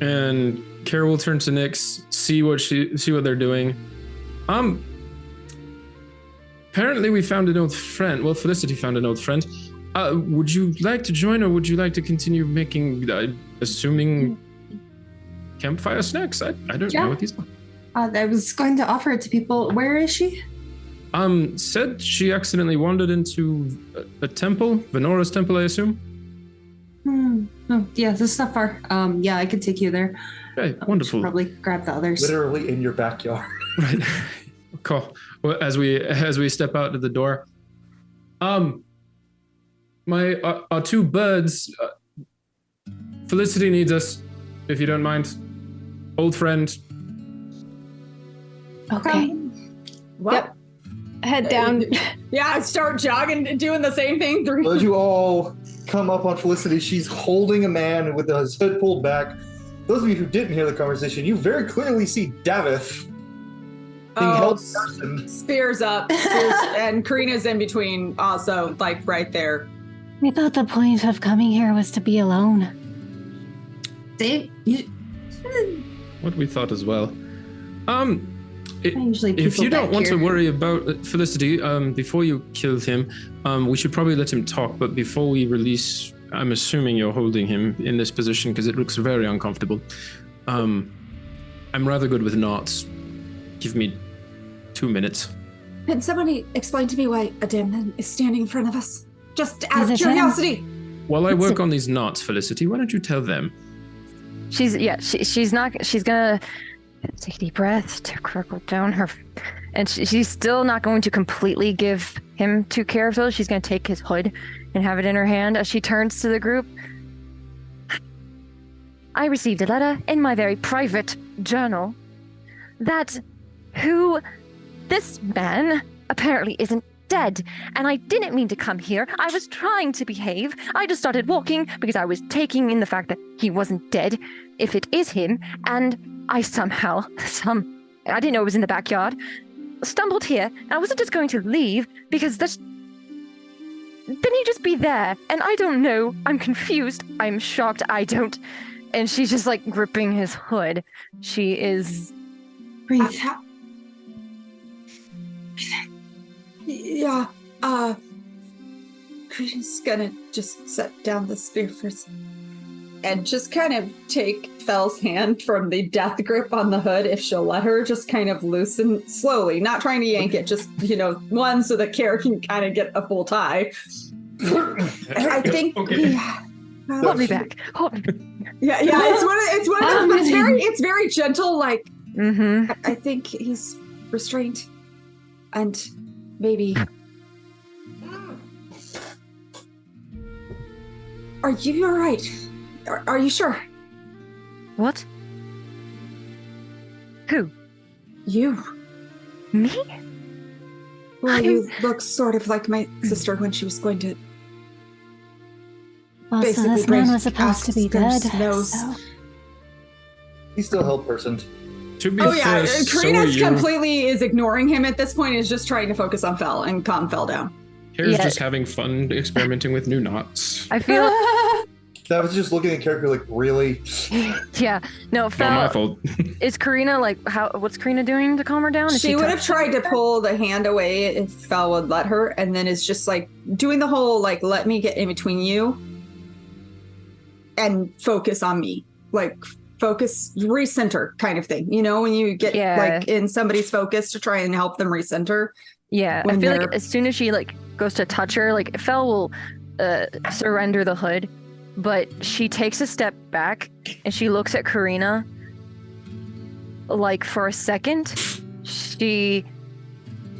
And Kara will turn to Nyx, see what they're doing. Apparently we found an old friend. Well, Felicity found an old friend. Would you like to join, or would you like to continue making, assuming campfire snacks? I don't Yeah. know what these are. I was going to offer it to people. Where is she? Said she accidentally wandered into a temple, Venora's temple, I assume. Oh, yeah, this is not far. Yeah, I could take you there. Okay, Should wonderful. probably grab the others. Literally in your backyard. Right. Cool. Well, as we step out to the door, my our two birds. Felicity needs us, if you don't mind. Old friend. Okay. What? Yep. Head down. Yeah, I start jogging, doing the same thing. As you all come up on Felicity, she's holding a man with his hood pulled back. Those of you who didn't hear the conversation, you very clearly see Davith being held in person. Spears up, and Karina's in between, also like right there. I thought the point of coming here was to be alone. What we thought as well. Usually If you people don't back want to here. worry about Felicity, before you kill him, we should probably let him talk. But before we release, I'm assuming you're holding him in this position because it looks very uncomfortable. I'm rather good with knots. Give me 2 minutes. Can somebody explain to me why a dead man is standing in front of us? Just out Is of it him? curiosity. While I work on these knots, Felicity, why don't you tell them? She's gonna take a deep breath to crumple down her, and she's still not going to completely give him to Caravel. She's going to take his hood and have it in her hand as she turns to the group. I received a letter in my very private journal that this man apparently isn't dead, and I didn't mean to come here. I was trying to behave. I just started walking because I was taking in the fact that he wasn't dead, if it is him, and I somehow, I didn't know it was in the backyard, stumbled here, and I wasn't just going to leave because then he'd just be there, and I don't know. I'm confused. I'm shocked. I don't. And she's just like gripping his hood. She is. Breathe. Yeah, Karina's gonna just set down the spear first and just kind of take Fel's hand from the death grip on the hood, if she'll let her, just kind of loosen slowly, not trying to yank it, just, one so that Kara can kind of get a full tie. I think Hold me back. Hold me back. Yeah, it's one of those, but it's very gentle, like, Mm-hmm. I think he's restrained and maybe. Are you all right? Are you sure? What? Who? You. Me? Well, you look sort of like my sister when she was going to. Well, so Basically this man break was supposed to be dead. Oscar's nose. So. He's still held person. To be Oh yeah, fair, so are Karina's you. completely is ignoring him at this point. Is just trying to focus on Fel and calm Fel down. Kara's Yeah. just having fun experimenting with new knots. I feel. That was just looking at the character like, really? Yeah. No, Not my Fel. fault. Is Karina like how? What's Karina doing to calm her down? Is She would have touching tried to her? pull the hand away if Fel would let her, and then is just like doing the whole like, let me get in between you and focus on me, like focus, recenter kind of thing. When you get like in somebody's focus to try and help them recenter. Yeah, I when feel they're- like as soon as she like goes to touch her, like Fel will surrender the hood, but she takes a step back and she looks at Karina. Like for a second, she,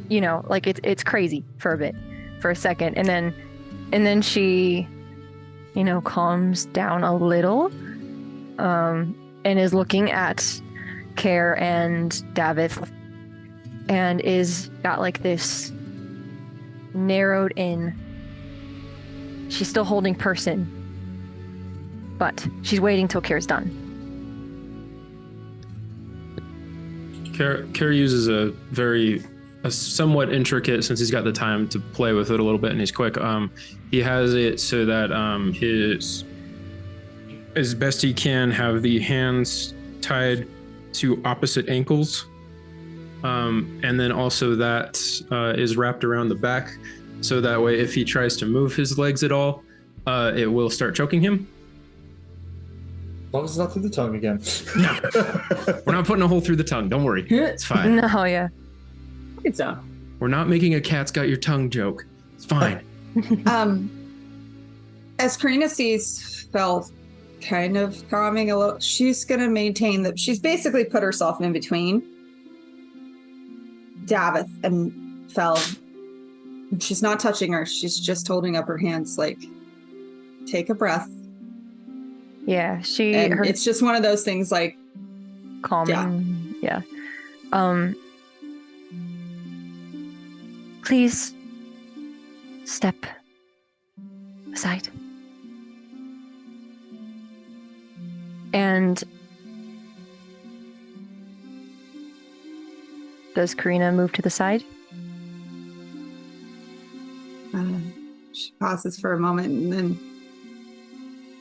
like it's crazy for a bit, for a second, and then she, calms down a little, and is looking at Care and Davith, and is got like this narrowed in. She's still holding person, but she's waiting till Care's done. Care uses a somewhat intricate, since he's got the time to play with it a little bit and he's quick. He has it so that his, as best he can, have the hands tied to opposite ankles, and then also that is wrapped around the back, so that way if he tries to move his legs at all, it will start choking him. As long as it's not through the tongue again. No, we're not putting a hole through the tongue. Don't worry, it's fine. No, yeah. It's not. We're not making a cat's got your tongue joke. It's fine. As Karina sees Fel kind of calming a little, she's going to maintain that she's basically put herself in between Davith and Fel. She's not touching her. She's just holding up her hands like, take a breath. Yeah, It's just one of those things like calming. Yeah. please step aside? And does Karina move to the side? She pauses for a moment and then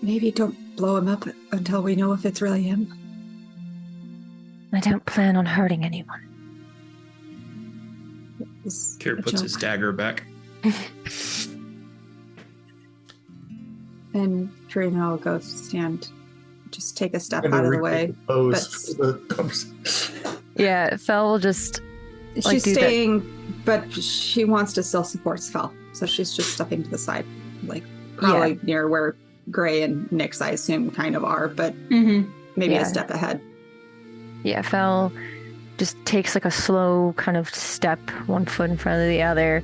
maybe don't blow him up until we know if it's really him. I don't plan on hurting anyone. Kier puts his dagger back. And Karina will go stand, just take a step out of the way. Yeah, Fel will just. She's staying, but she wants to still support Fel, so she's just stepping to the side, like probably near where Gray and Nyx, I assume, kind of are, but maybe a step ahead. Yeah, Fel just takes like a slow kind of step, one foot in front of the other,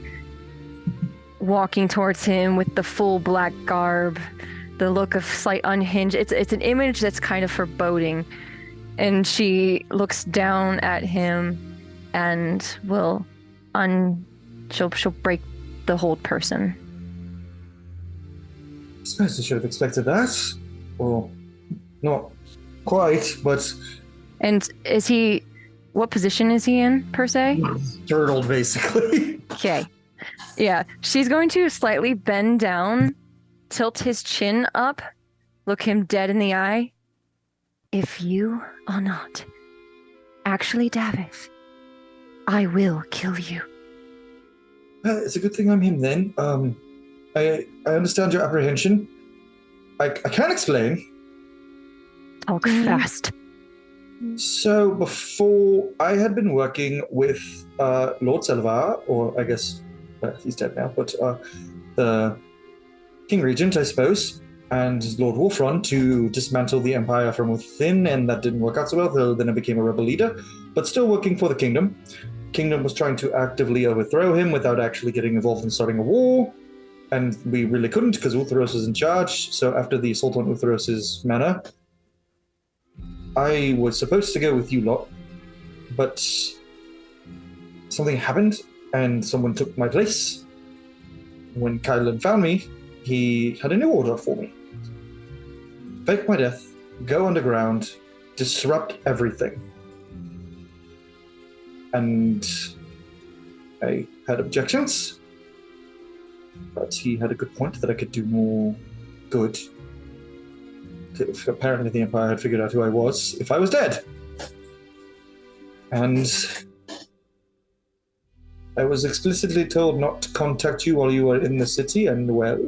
walking towards him with the full black garb, the look of slight unhinged. It's an image that's kind of foreboding, and she looks down at him and she'll break the hold person. I suppose I should have expected that. Well, not quite, but... And what position is he in, per se? Turtled, basically. Okay. Yeah, she's going to slightly bend down, tilt his chin up, look him dead in the eye. If you are not actually Davith, I will kill you. It's a good thing I'm him then. I understand your apprehension. I can't explain. Talk fast. So before, I had been working with Lord Selvar, or I guess he's dead now, but the King Regent, I suppose, and Lord Wolfron to dismantle the Empire from within, and that didn't work out so well, so then I became a rebel leader, but still working for the Kingdom. Kingdom was trying to actively overthrow him without actually getting involved in starting a war, and we really couldn't because Utheros was in charge. So after the assault on Utheros' manor, I was supposed to go with you lot, but something happened and someone took my place. When Kylan found me, he had a new order for me. Fake my death, go underground, disrupt everything. And I had objections, but he had a good point that I could do more good. Apparently the Empire had figured out who I was if I was dead. And I was explicitly told not to contact you while you were in the city, and well,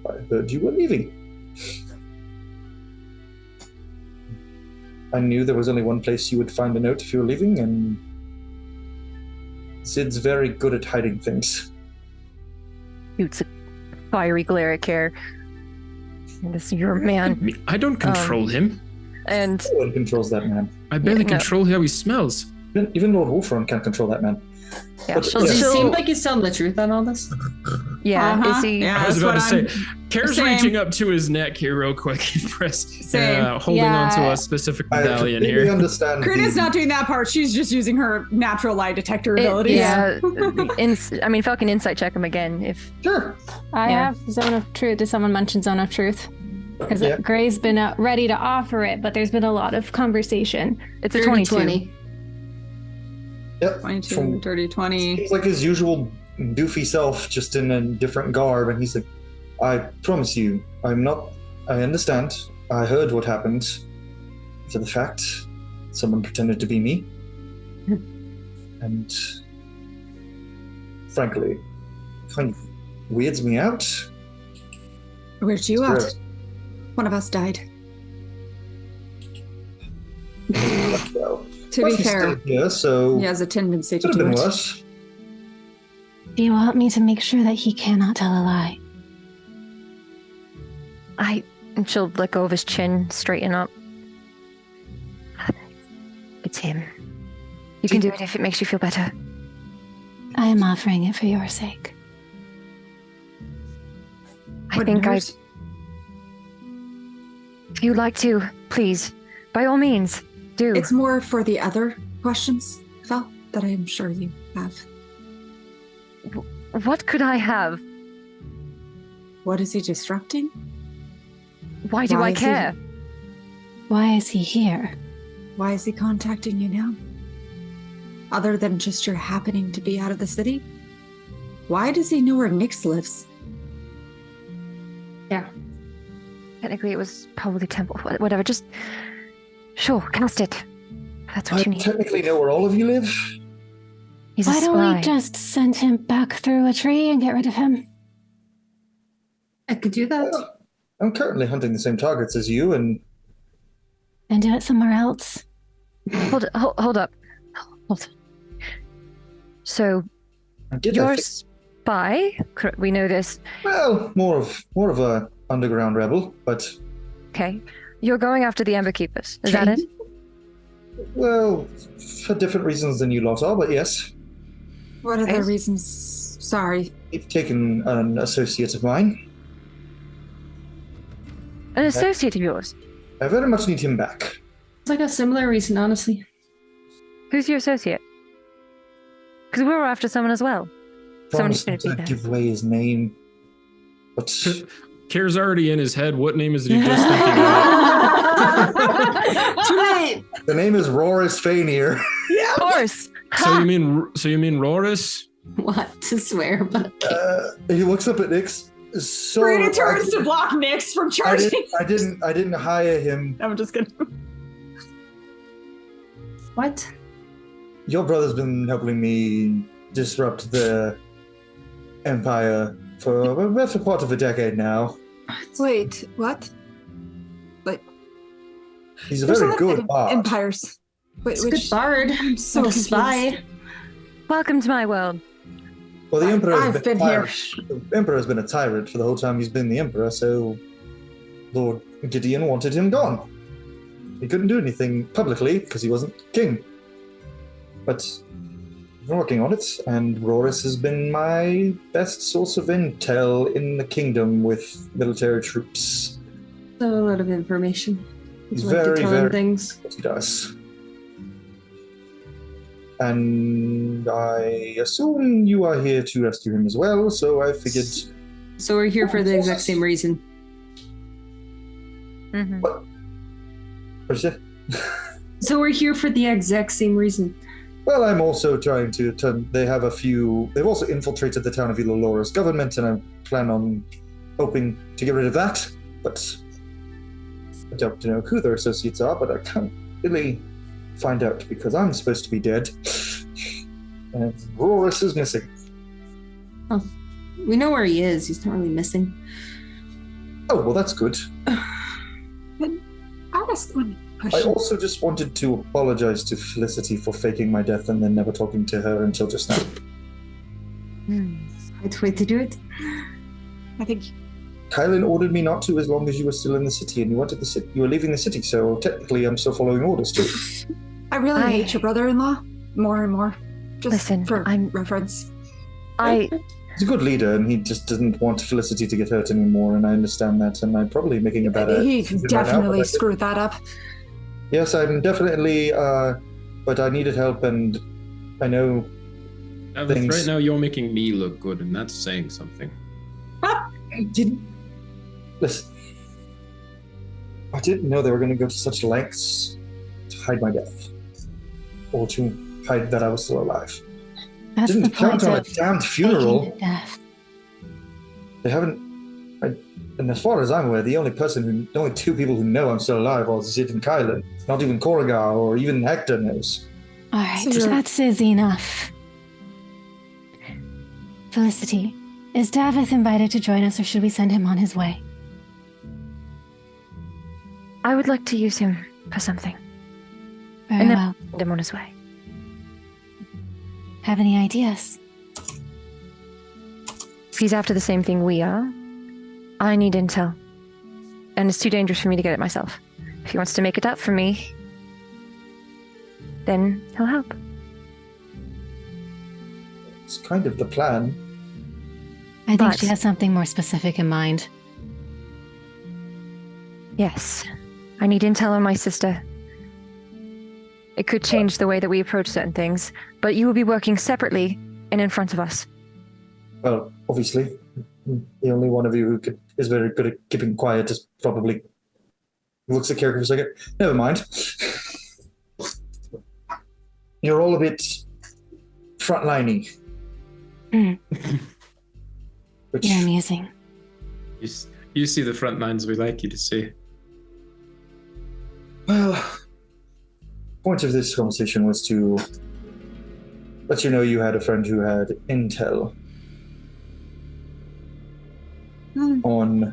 I heard you were leaving. I knew there was only one place you would find a note if you were leaving, and Sid's very good at hiding things. Shoots a fiery glare at Care. This is your man. I don't control him. And no one controls that man. I barely control how he smells. Even Lord Wolfron can't control that man. Yeah, but, Does he seem like he's telling the truth on all this? Yeah, is he? Yeah, I was about to say, Care's Same. reaching up to his neck here real quick, holding onto a specific medallion I here. understand. Karina's not doing that part. She's just using her natural lie detector abilities. Yeah. Falcon insight check him again. If Sure. I have Zone of Truth. Did someone mention Zone of Truth? Because Gray's been ready to offer it, but there's been a lot of conversation. It's a 22. 20. Yep. 22, dirty 20. He's like his usual doofy self, just in a different garb, and he's like, I promise you, I understand. I heard what happened. For the fact, someone pretended to be me. And frankly, kind of weirds me out. Where'd you out? One of us died. Well, To be fair, here, so he has a tendency to could have do been it. worse. Do you want me to make sure that he cannot tell a lie? And she'll let go of his chin, straighten up. It's him. You can do it if it makes you feel better. I am offering it for your sake. If you'd like to, please, by all means, do. It's more for the other questions, Val, that I am sure you have. What could I have? What is he disrupting? Why do I is he- care? Why is he here? Why is he contacting you now? Other than just your happening to be out of the city? Why does he know where Nyx lives? Technically, it was probably temple. Whatever. Just sure, cast it. That's what I you need. technically know where all of you live. He's a Why don't spy. we just send him back through a tree and get rid of him? I could do that. I'm currently hunting the same targets as you, and And do it somewhere else? Hold up. Hold on. So I did. you're I a think, spy. We know this. well, more of a underground rebel, but Okay. You're going after the Ember Keepers. Is that it? well, for different reasons than you lot are. But yes, What are the Okay. reasons? Sorry. you've taken an associate of mine. An associate of yours. I very much need him back. It's like a similar reason, honestly. Who's your associate? Because we were after someone as well. Somebody's Promised going to not be to there. give away his name, but Care's already in his head. What name is he just thinking of? Too late. the name is Roris Fainir. Of course. So you mean Roris? What to swear, but He looks up at Nyx. So Brina turns to block Nyx from charging. I didn't hire him. I'm just gonna. what? Your brother's been helping me disrupt the Empire for the better part of a decade now. Wait, what? He's a There's very lot good of bard. empires. Wait, It's a good bard. I'm so Not a confused. spy. Welcome to my world. Well, the Emperor has I've been here. The Emperor has been a tyrant for the whole time he's been the Emperor, so Lord Gideon wanted him gone. He couldn't do anything publicly because he wasn't king. But I've been working on it, and Roris has been my best source of intel in the kingdom with military troops. So a lot of information. He's Like to very, tell him very things. what he does. And I assume you are here to rescue him as well, so I figured. So we're here for the exact same reason. Mm-hmm. What did you say? So we're here for the exact same reason. Well, I'm also trying to turn. They've also infiltrated the town of Ilolora's government, and I plan on hoping to get rid of that. But I don't know who their associates are, but I can't really find out because I'm supposed to be dead. And Roris is missing. We know where he is. He's not really missing. Oh, well, that's good. I'll ask one I question. also just wanted to apologize to Felicity for faking my death and then never talking to her until just now. Right way to do it. I think Kylan ordered me not to as long as you were still in the city, and you wanted the city. You were leaving the city, so technically I'm still following orders too. I really hate your brother-in-law more and more. Just Listen, for I'm- reference. He's a good leader, and he just doesn't want Felicity to get hurt anymore, and I understand that, and I'm probably making a better He decision right now, definitely but screwed that up. Yes, I'm definitely, but I needed help, and I know things. Right now, you're making me look good, and that's saying something. I didn't. Listen. I didn't know they were going to go to such lengths to hide my death. Or to hide that I was still alive. That's the Didn't count point on a of damned faking funeral. to death. They haven't. And as far as I'm aware, the only two people who know I'm still alive are Zid and Kylan. Not even Korrigar or even Hector knows. All right, So you're- that's enough. Felicity, is Davith invited to join us, or should we send him on his way? I would like to use him for something. Very And then- well. Send him on his way. Have any ideas? If he's after the same thing we are, I need intel. And it's too dangerous for me to get it myself. If he wants to make it up for me, then he'll help. It's kind of the plan. I think But- she has something more specific in mind. Yes. I need intel on my sister. It could change the way that we approach certain things, but you will be working separately and in front of us. Well, obviously, the only one of you who is very good at keeping quiet is probably looks at character for a second. Never mind. You're all a bit frontliney. Which, You're amusing. You see the front lines we like you to see. well, point of this conversation was to let you know you had a friend who had intel on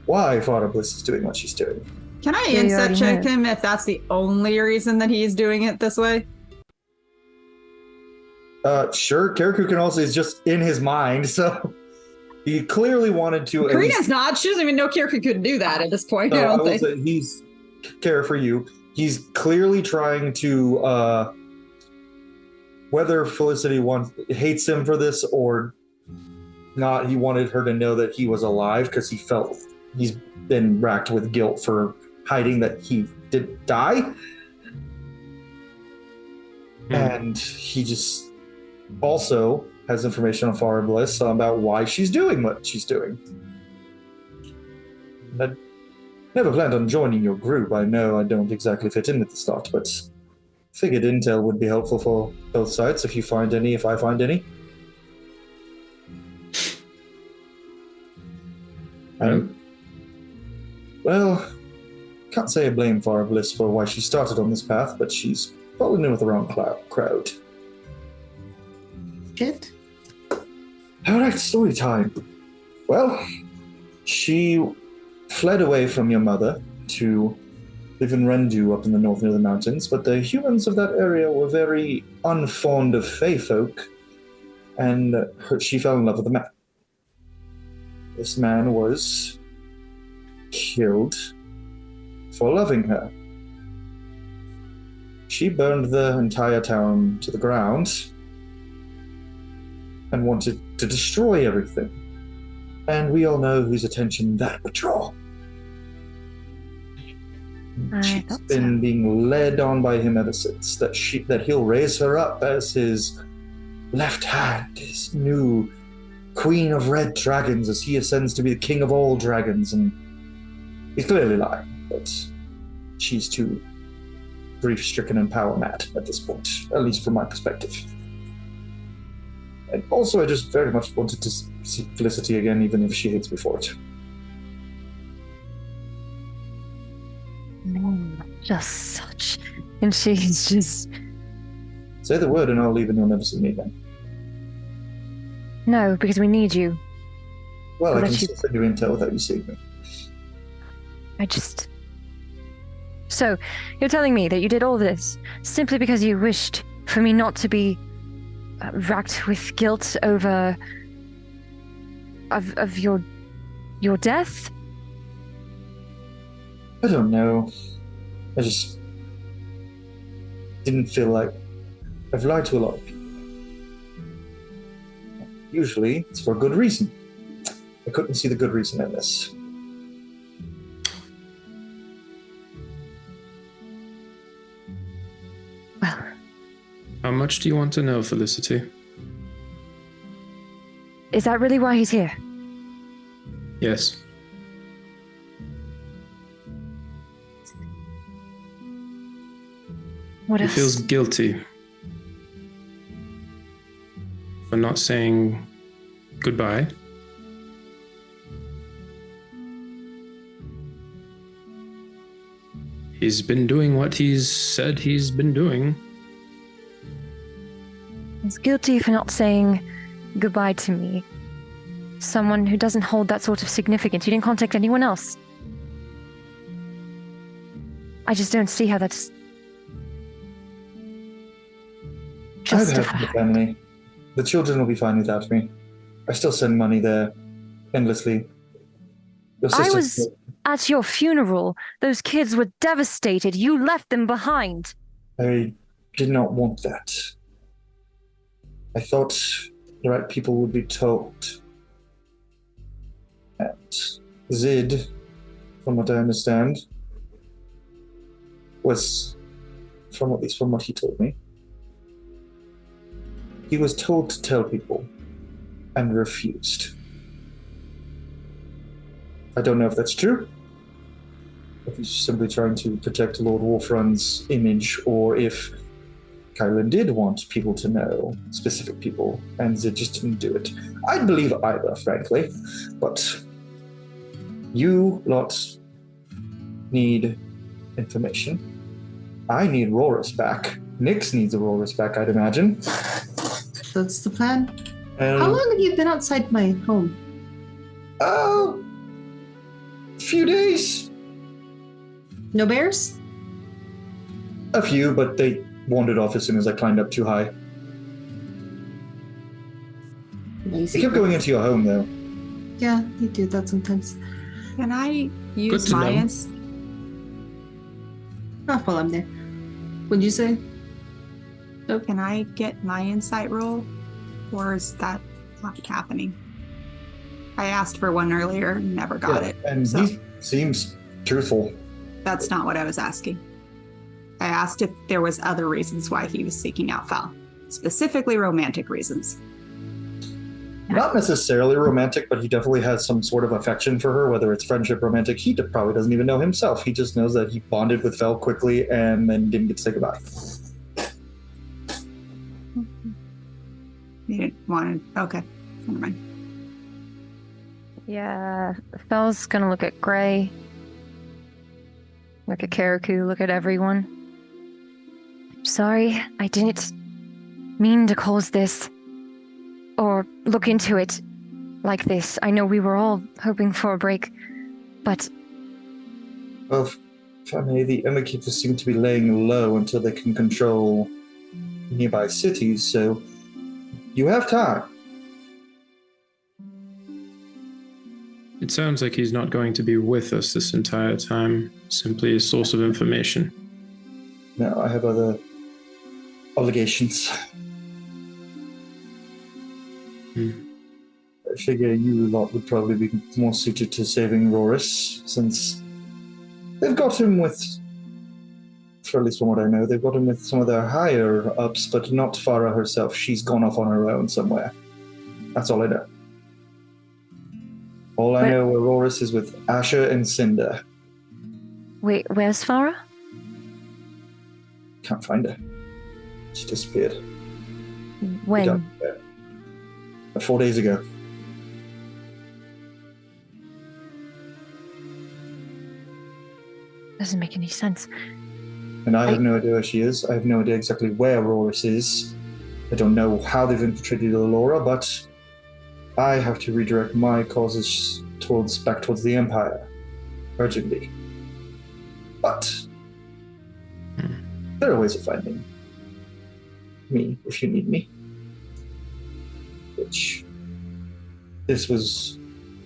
why Father Bliss is doing what she's doing. Can I Yeah, you insight already check know. him if that's the only reason that he's doing it this way? Sure, Karaku can also is just in his mind, so he clearly wanted to. at Karina's least- not. She doesn't even know Kirku could do that at this point. I No, don't I will think. say he's care for you. He's clearly trying to whether Felicity hates him for this or not, he wanted her to know that he was alive because he felt he's been racked with guilt for hiding that he did die. And he just also has information on Farah Bliss about why she's doing what she's doing. I never planned on joining your group. I know I don't exactly fit in at the start, but figured intel would be helpful for both sides if you find any, if I find any. Well, can't say I blame Farah Bliss for why she started on this path, but she's fallen in with the wrong crowd. Shit. Alright, story time. Well, she fled away from your mother to live in Rendu up in the north near the mountains, but the humans of that area were very unfond of Fey folk, and she fell in love with a man. This man was killed for loving her. She burned the entire town to the ground and wanted to destroy everything. And we all know whose attention that would draw. She's thought been being led on by him ever since, that he'll raise her up as his left hand, his new queen of red dragons as he ascends to be the king of all dragons. And he's clearly lying, but she's too grief-stricken and power-mad at this point, at least from my perspective. And also, I just very much wanted to see Felicity again, even if she hates me for it. Just such. And she's just. Say the word and I'll leave and you'll never see me again. No, because we need you. Well, I But can she- still send you intel without you seeing me. I just. So, you're telling me that you did all this simply because you wished for me not to be racked with guilt over of your death? I don't know. I just didn't feel like I've lied to a lot of people. Usually, it's for a good reason. I couldn't see the good reason in this. Well, How much do you want to know, Felicity? is that really why he's here? Yes. What He else? feels guilty for not saying goodbye. He's been doing what he's said he's been doing. He's guilty for not saying goodbye to me. Someone who doesn't hold that sort of significance. You didn't contact anyone else. I just don't see how that's I've had justified. the family. The children will be fine without me. I still send money there endlessly. Your I sister- was at your funeral. Those kids were devastated. You left them behind. I did not want that. I thought the right people would be told. And Zid, from what I understand, was, from at least from what he told me, he was told to tell people. and refused. I don't know if that's true, if he's simply trying to protect Lord Wolfrun's image, or if Kylan did want people to know, specific people, and Zid just didn't do it. I'd believe either, frankly, but you lot need information. I need Rorus back. Nyx needs Rorus back, I'd imagine. That's the plan. How long have you been outside my home? Few days. No bears? A few, but they wandered off as soon as I climbed up too high. Lazy. They kept going into your home, though. Yeah, you do that sometimes. Can I Good use to my know. Not while I'm there. What'd you say? Can I get my insight roll? Or is that not happening? I asked for one earlier, never got it. And so he seems truthful. that's not what I was asking. I asked if there was other reasons why he was seeking out Val, specifically romantic reasons. Not necessarily romantic, but he definitely has some sort of affection for her, whether it's friendship, romantic. He probably doesn't even know himself. He just knows that he bonded with Val quickly and then didn't get to say goodbye. You didn't want to. Okay, never mind. Yeah, Fel's gonna look at Gray, look at Karaku, look at everyone. Sorry, I didn't mean to cause this or look into it like this. I know we were all hoping for a break, but Well, if I may, the Emberkeepers seem to be laying low until they can control nearby cities, so you have time. It sounds like he's not going to be with us this entire time, simply a source of information. No, I have other obligations. I figure you lot would probably be more suited to saving Rorus, since they've got him with, for at least from what I know, they've got him with some of their higher ups, but not Farah herself. She's gone off on her own somewhere. That's all I know. All I know where Rorus is with Asher and Cinder. wait, where's Farah? Can't find her. She disappeared. When? 4 days ago. Doesn't make any sense. And I have no idea where she is. I have no idea exactly where Rorus is. I don't know how they've infiltrated Allura, but I have to redirect my causes back towards the Empire. Urgently. But there are ways of finding me if you need me. Which this was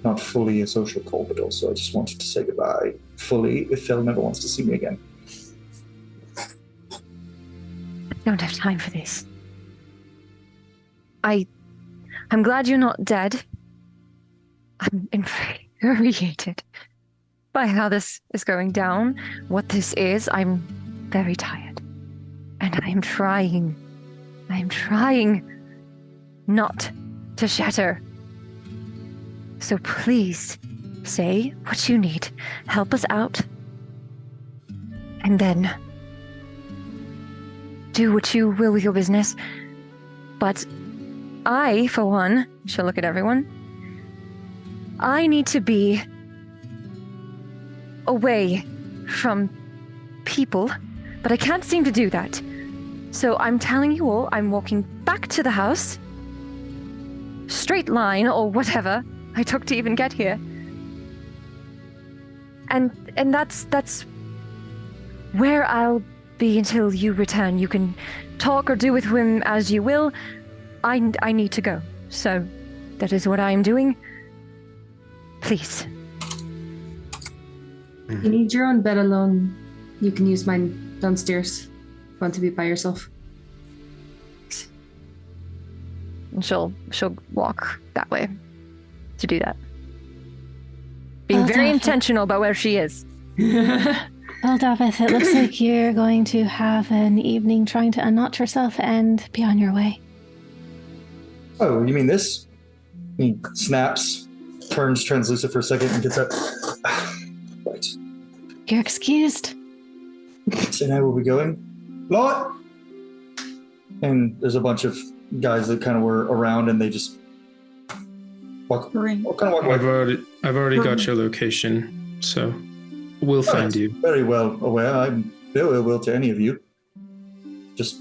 not fully a social call, but also I just wanted to say goodbye fully if Phil never wants to see me again. I don't have time for this. I'm glad you're not dead. I'm infuriated by how this is going down, what this is. I'm very tired. And I am trying not to shatter. So please say what you need. Help us out. And then do what you will with your business. But I, for one, shall look at everyone. I need to be away from people, but I can't seem to do that. So I'm telling you all, I'm walking back to the house, straight line or whatever I took to even get here. And that's where I'll be until you return. You can talk or do with him as you will. I need to go. So that is what I am doing. Please. You need your own bed alone. You can use mine downstairs. Want to be by yourself? And she'll walk that way to do that. Being very intentional about where she is. Well, Davith, it looks like you're going to have an evening trying to unknot yourself and be on your way. Oh, you mean this? He snaps, turns translucent for a second, and gets up. Right. You're excused. So now where we going? Lot! And there's a bunch of guys that kind of were around, and they just walk away. I've already got your location, so we'll find you. Very well aware. I'm no ill will to any of you. Just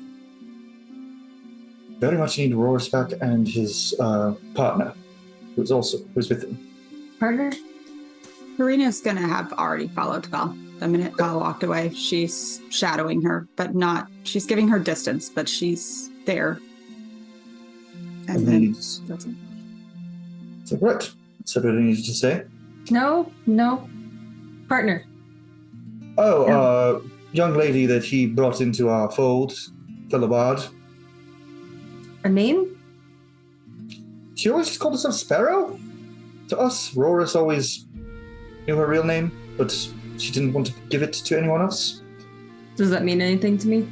very much need Roris back and his partner, who's with him. Partner? Karina's gonna have already followed Val. The minute Val walked away, she's shadowing her, but not. She's giving her distance, but she's there. And then that's it. So right. Is that what I needed to say? No. Partner. Young lady that he brought into our fold, Philibard. A name? She always just called herself Sparrow. To us, Roris always knew her real name, but she didn't want to give it to anyone else. Does that mean anything to me?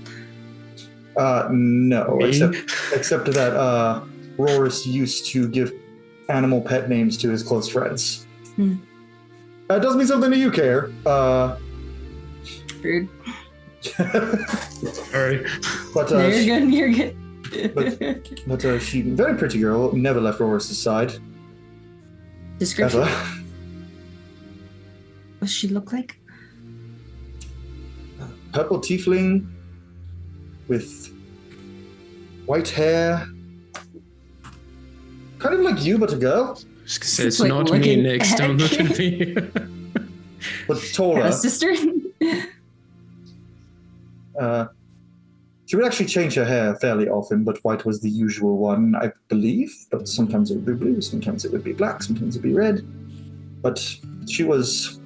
No, except that Roris used to give animal pet names to his close friends. That does mean something to you, Care. Rude. Sorry. But No, you're good. but she, very pretty girl, never left Roris' side. Description. Ever. What does she look like? Purple tiefling with white hair. Kind of like you, but a girl. It's like not me, Nix. Don't look at me. But taller. Sister? She would actually change her hair fairly often, but white was the usual one, I believe. But sometimes it would be blue, sometimes it would be black, sometimes it would be red. But she was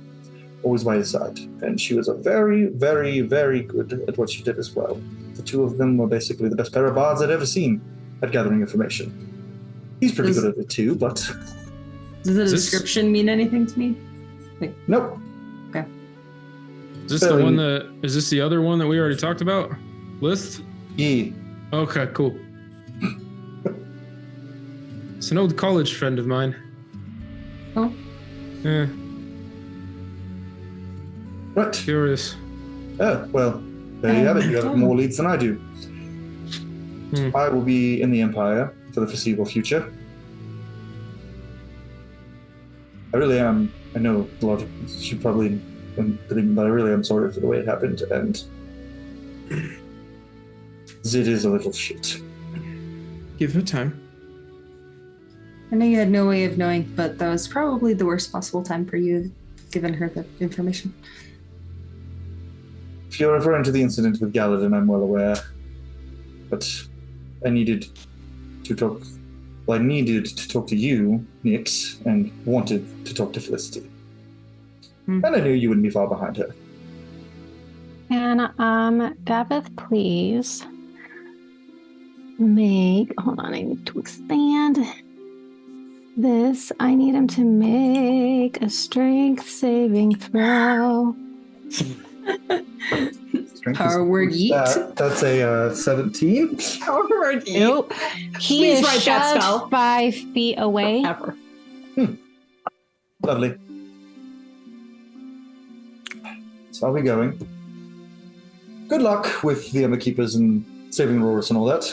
always by his side, and she was a very, very, very good at what she did as well. The two of them were basically the best pair of bards I'd ever seen at gathering information. He's pretty good at it too, but... Does the description mean anything to me? Nope. Okay. Is this the one that... Is this the other one that we already talked about? List? Yeah. Okay, cool. It's an old college friend of mine. Oh? Yeah. Right. Curious. Oh, well, there you have it. You have more leads than I do. I will be in the Empire for the foreseeable future. I really am. I know a lot of you should probably believe me, but I really am sorry for the way it happened, and it is a little shit. Give her time. I know you had no way of knowing, but that was probably the worst possible time for you, given her the information. If you're referring to the incident with Galadin, I'm well aware. But I needed to talk. Well, I needed to talk to you, Nix, and wanted to talk to Felicity. And I knew you wouldn't be far behind her. And Davith, please hold on, I need to expand this. I need him to make a strength saving throw. Power word yeet. That's a 17. Power word yeet. Nope. He Please is write that shoved spell. 5 feet away. Ever. Lovely. So are we going? Good luck with the Emma Keepers and saving Roris and all that.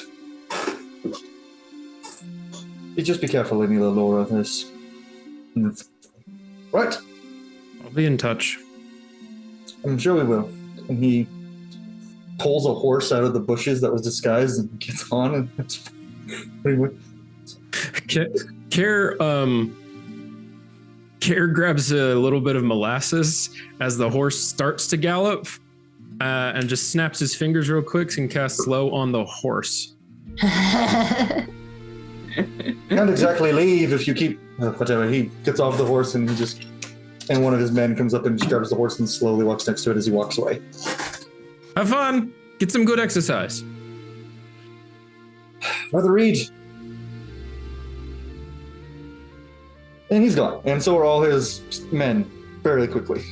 You just be careful, Emila, Laura. There's... Right. I'll be in touch. I'm sure we will. And he pulls a horse out of the bushes that was disguised and gets on, and it's pretty much... Care grabs a little bit of molasses as the horse starts to gallop, and just snaps his fingers real quick and casts slow on the horse. Can't exactly leave if you keep... whatever. He gets off the horse and he just... And one of his men comes up and just grabs the horse and slowly walks next to it as he walks away. Have fun. Get some good exercise. Brother Reed. And he's gone. And so are all his men fairly quickly.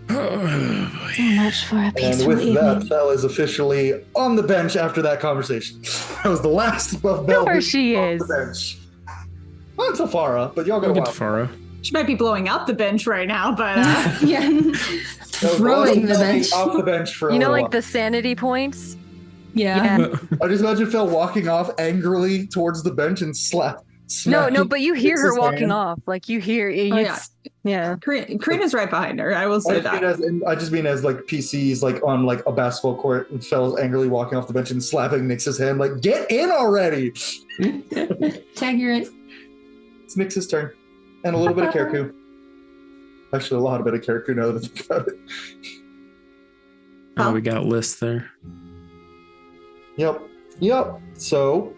Oh, boy. So much for a And peaceful with evening. that, Belle is officially on the bench after that conversation. That was the last of Belle. There she on is. the bench. Not until Farah, but y'all got a We'll while. get to Farah. She might be blowing up the bench right now, but Yeah. That was the Throwing last the of bench. off the bench for a You know, little like the sanity points. Yeah. Yeah. I just imagine Phil walking off angrily towards the bench and No, smacking but you hear her Nix's walking hand. off. Like you hear. Oh, It's, yeah. Karina's right behind her. I will say that. I just mean as like PCs like on like a basketball court and Phil's angrily walking off the bench and slapping Nix's hand like, get in already. Tag, you're it. It's Nix's turn. And a little bit of Karakou. Actually, a lot of bit of Karakou now that I think about it. Oh, we got lists there. Yep. So,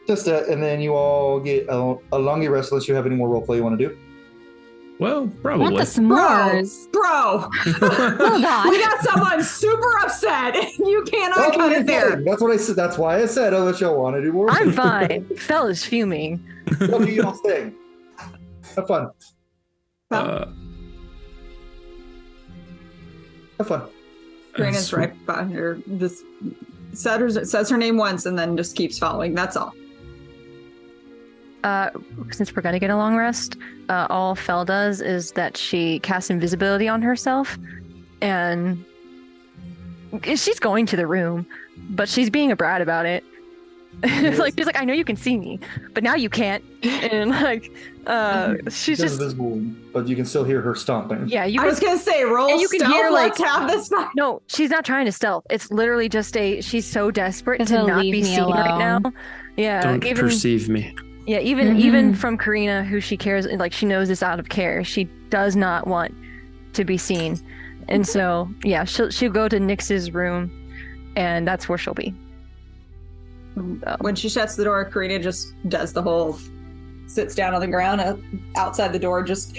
just that, and then you all get a longy rest unless you have any more roleplay you want to do. Well, I want probably. the s'mores. Bro, Hold on. we got someone super upset. You cannot cut it there. That's what I said. That's why I said unless y'all want to do more. I'm fine. Fel is fuming. What do you all staying? Have fun. Have fun. Karina's right behind her. This says her name once and then just keeps following. That's all. Since we're gonna get a long rest, all Fel does is that she casts invisibility on herself, and she's going to the room, but she's being a brat about it. It's like she's like, I know you can see me, but now you can't. And like, she's just invisible, but you can still hear her stomping. yeah. I was gonna say roll. and you can stealth, hear like let's have this fight. no, she's not trying to stealth. It's literally just she's so desperate Just to to not leave be me seen right now. alone. Yeah, Don't even perceive me. yeah, even from Karina, who she cares, like she knows this out of care. She does not want to be seen, and so yeah, she'll go to Nyx's room, and that's where she'll be. So, When she shuts the door, Karina just does the whole sits down on the ground outside the door. Just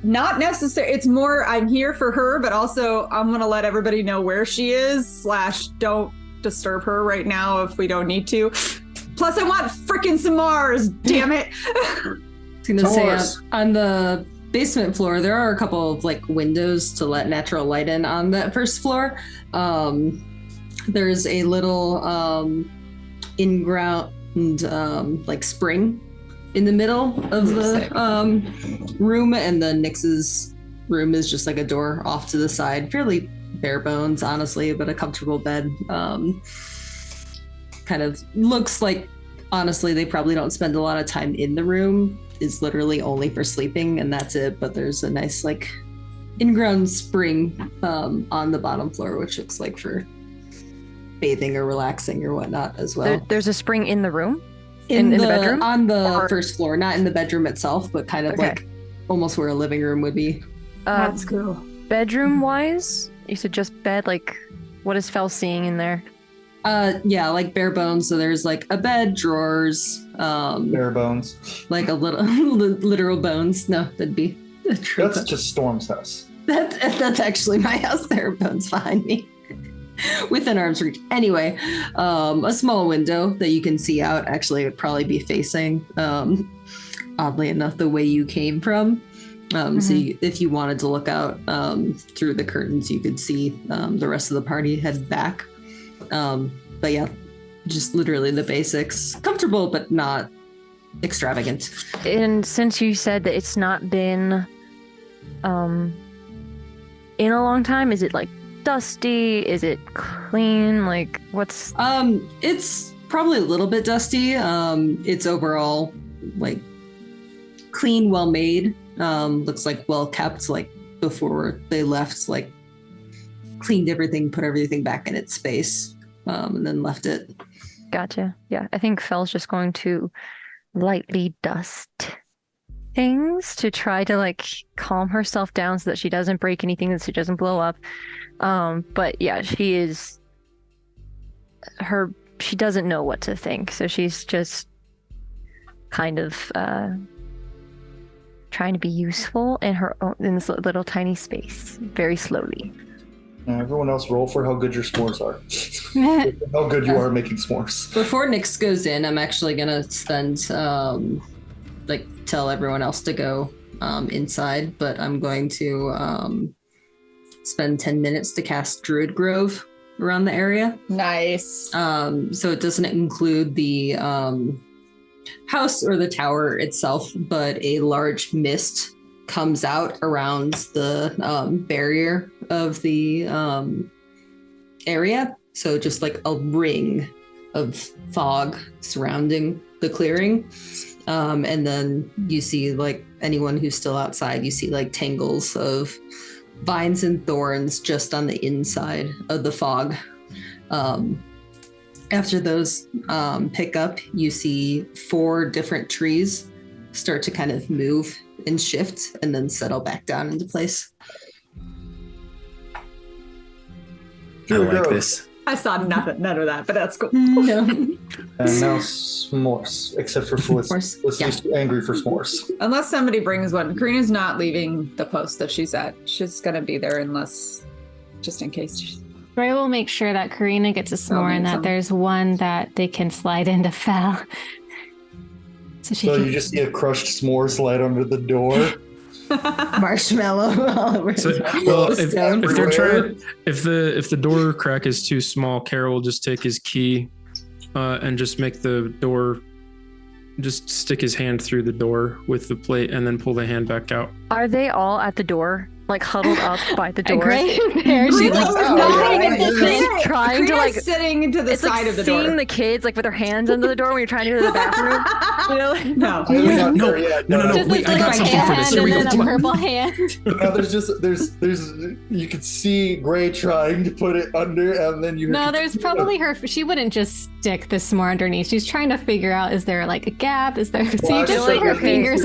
not necessary. It's more I'm here for her, but also I'm gonna let everybody know where she is. / don't disturb her right now if we don't need to. Plus, I want freaking some Mars. Damn it! I was gonna say Taurus. on the basement floor there are a couple of like windows to let natural light in on that first floor. There's a little in-ground like spring in the middle of the room, and then Nyx's room is just like a door off to the side, fairly bare bones honestly, but a comfortable bed. Kind of looks like honestly they probably don't spend a lot of time in the room, is literally only for sleeping and that's it, but there's a nice like in-ground spring on the bottom floor, which looks like for bathing or relaxing or whatnot as well. there's a spring in the room, in the bedroom, on the Or- first floor, not in the bedroom itself, but kind of Okay. like almost where a living room would be. That's cool. bedroom wise. You said just bed. Like, what is Fel seeing in there? Yeah, like bare bones. So there's like a bed, drawers, Bare bones. like a little literal bones. No, that'd be That's just Storm's house. That's actually my house. There are bones behind me. Within arm's reach. Anyway, a small window that you can see out. Actually, it would probably be facing, oddly enough, the way you came from. So if you wanted to look out through the curtains, you could see the rest of the party head back. But yeah, just literally the basics. Comfortable, but not extravagant. And since you said that it's not been in a long time, is it like dusty? Is it clean? Like, what's It's probably a little bit dusty. It's overall like clean, well made. Looks like well kept. Like before they left, like cleaned everything, put everything back in its space, and then left it. Gotcha. Yeah, I think Fel's just going to lightly dust things to try to like calm herself down so that she doesn't break anything, that she doesn't blow up. But yeah, she doesn't know what to think, so she's just kind of trying to be useful in this little tiny space, very slowly. Everyone else roll for how good your s'mores are. How good you are at making s'mores. Before Nyx goes in, I'm actually gonna spend tell everyone else to go inside, but I'm going to spend 10 minutes to cast Druid Grove around the area. Nice. So it doesn't include the house or the tower itself, but a large mist comes out around the barrier of the area. So just like a ring of fog surrounding the clearing. And then you see like anyone who's still outside, you see like tangles of vines and thorns just on the inside of the fog. After those pick up, you see 4 different trees start to kind of move and shift and then settle back down into place. I like this. I saw none of that, but that's cool. No. And now s'mores, except for Felicity. Felicity's too angry for s'mores. Unless somebody brings one. Karina's not leaving the post that she's at. She's going to be there unless, just in case. Gray will make sure that Karina gets a s'more and that there's one that they can slide into Fel. So you just see a crushed s'more slide under the door. Marshmallow all over. So, well, if they're trying, if the door crack is too small, Carol will just take his key and just make the door, just stick his hand through the door with the plate and then pull the hand back out. Are they all at the door? Like huddled up by the door? Great. There she's like, trying to like sitting to the it's side like of the door. seeing the kids like with their hands under the door when you're trying to go to the bathroom. You know? Like, No. No. just Wait, a I got little something for this. hand Here we and then go. a purple hand. No, there's you could see Gray trying to put it under, and then you. No, there's probably her. She wouldn't just stick this s'more underneath. She's trying to figure out: is there like a gap? Is there? So you just see her fingers.